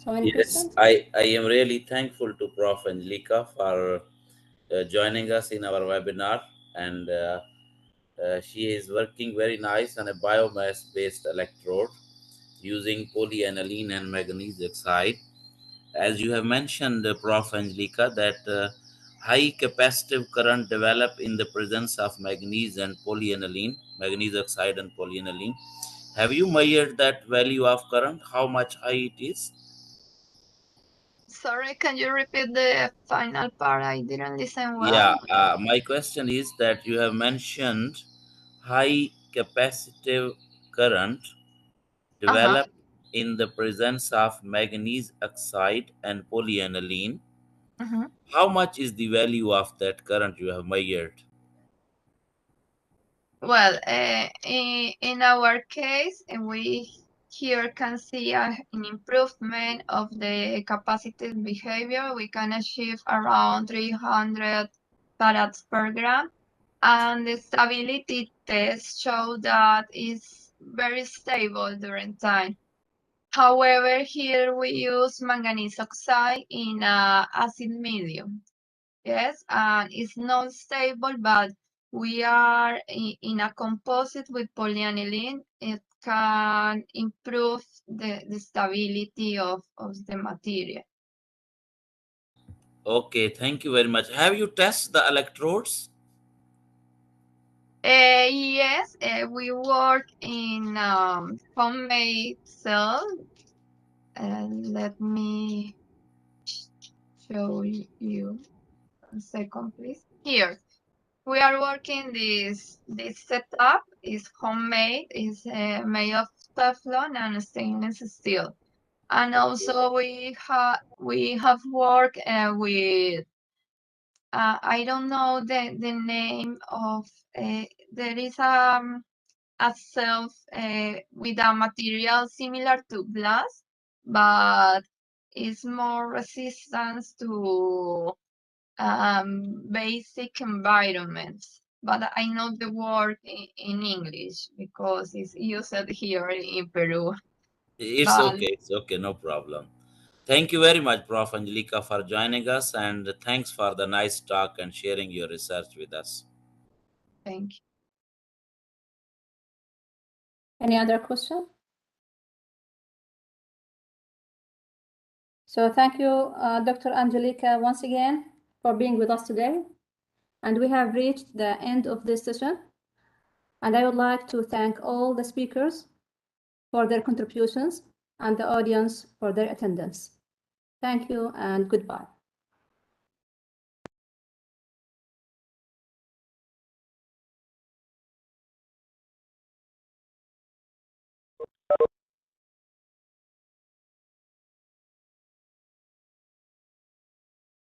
So any questions? I am really thankful to Prof. Angelica for joining us in our webinar, and she is working very nice on a biomass-based electrode using polyaniline and manganese oxide. As you have mentioned, Prof. Angelica, that high capacitive current develop in the presence of manganese and polyaniline, manganese oxide and polyaniline. Have you measured that value of current? How much high it is? Sorry, can you repeat the final part? I didn't listen well. Yeah, my question is that you have mentioned high capacitive current developed in the presence of manganese oxide and polyaniline. How much is the value of that current you have measured? Well, in our case, we here can see an improvement of the capacitive behavior. We can achieve around 300 farads per gram. And the stability test show that it's very stable during time. However, here we use manganese oxide in acid medium. Yes, and it's not stable, but we are in a composite with polyaniline. It can improve the stability of the material. Okay, thank you very much. Have you tested the electrodes? Yes, we work in homemade cell. Let me show you a second, please. Here, we are working this setup is homemade, is made of Teflon and stainless steel, and also we have worked with I don't know the name of there is a self with a material similar to glass, but it's more resistant to basic environments. But I know the word in English because it's used here in Peru. It's okay, no problem. Thank you very much, Prof. Angelica, for joining us, and thanks for the nice talk and sharing your research with us. Thank you. Any other question? So thank you, Dr. Angelica, once again for being with us today. And we have reached the end of this session. And I would like to thank all the speakers for their contributions and the audience for their attendance. Thank you and goodbye.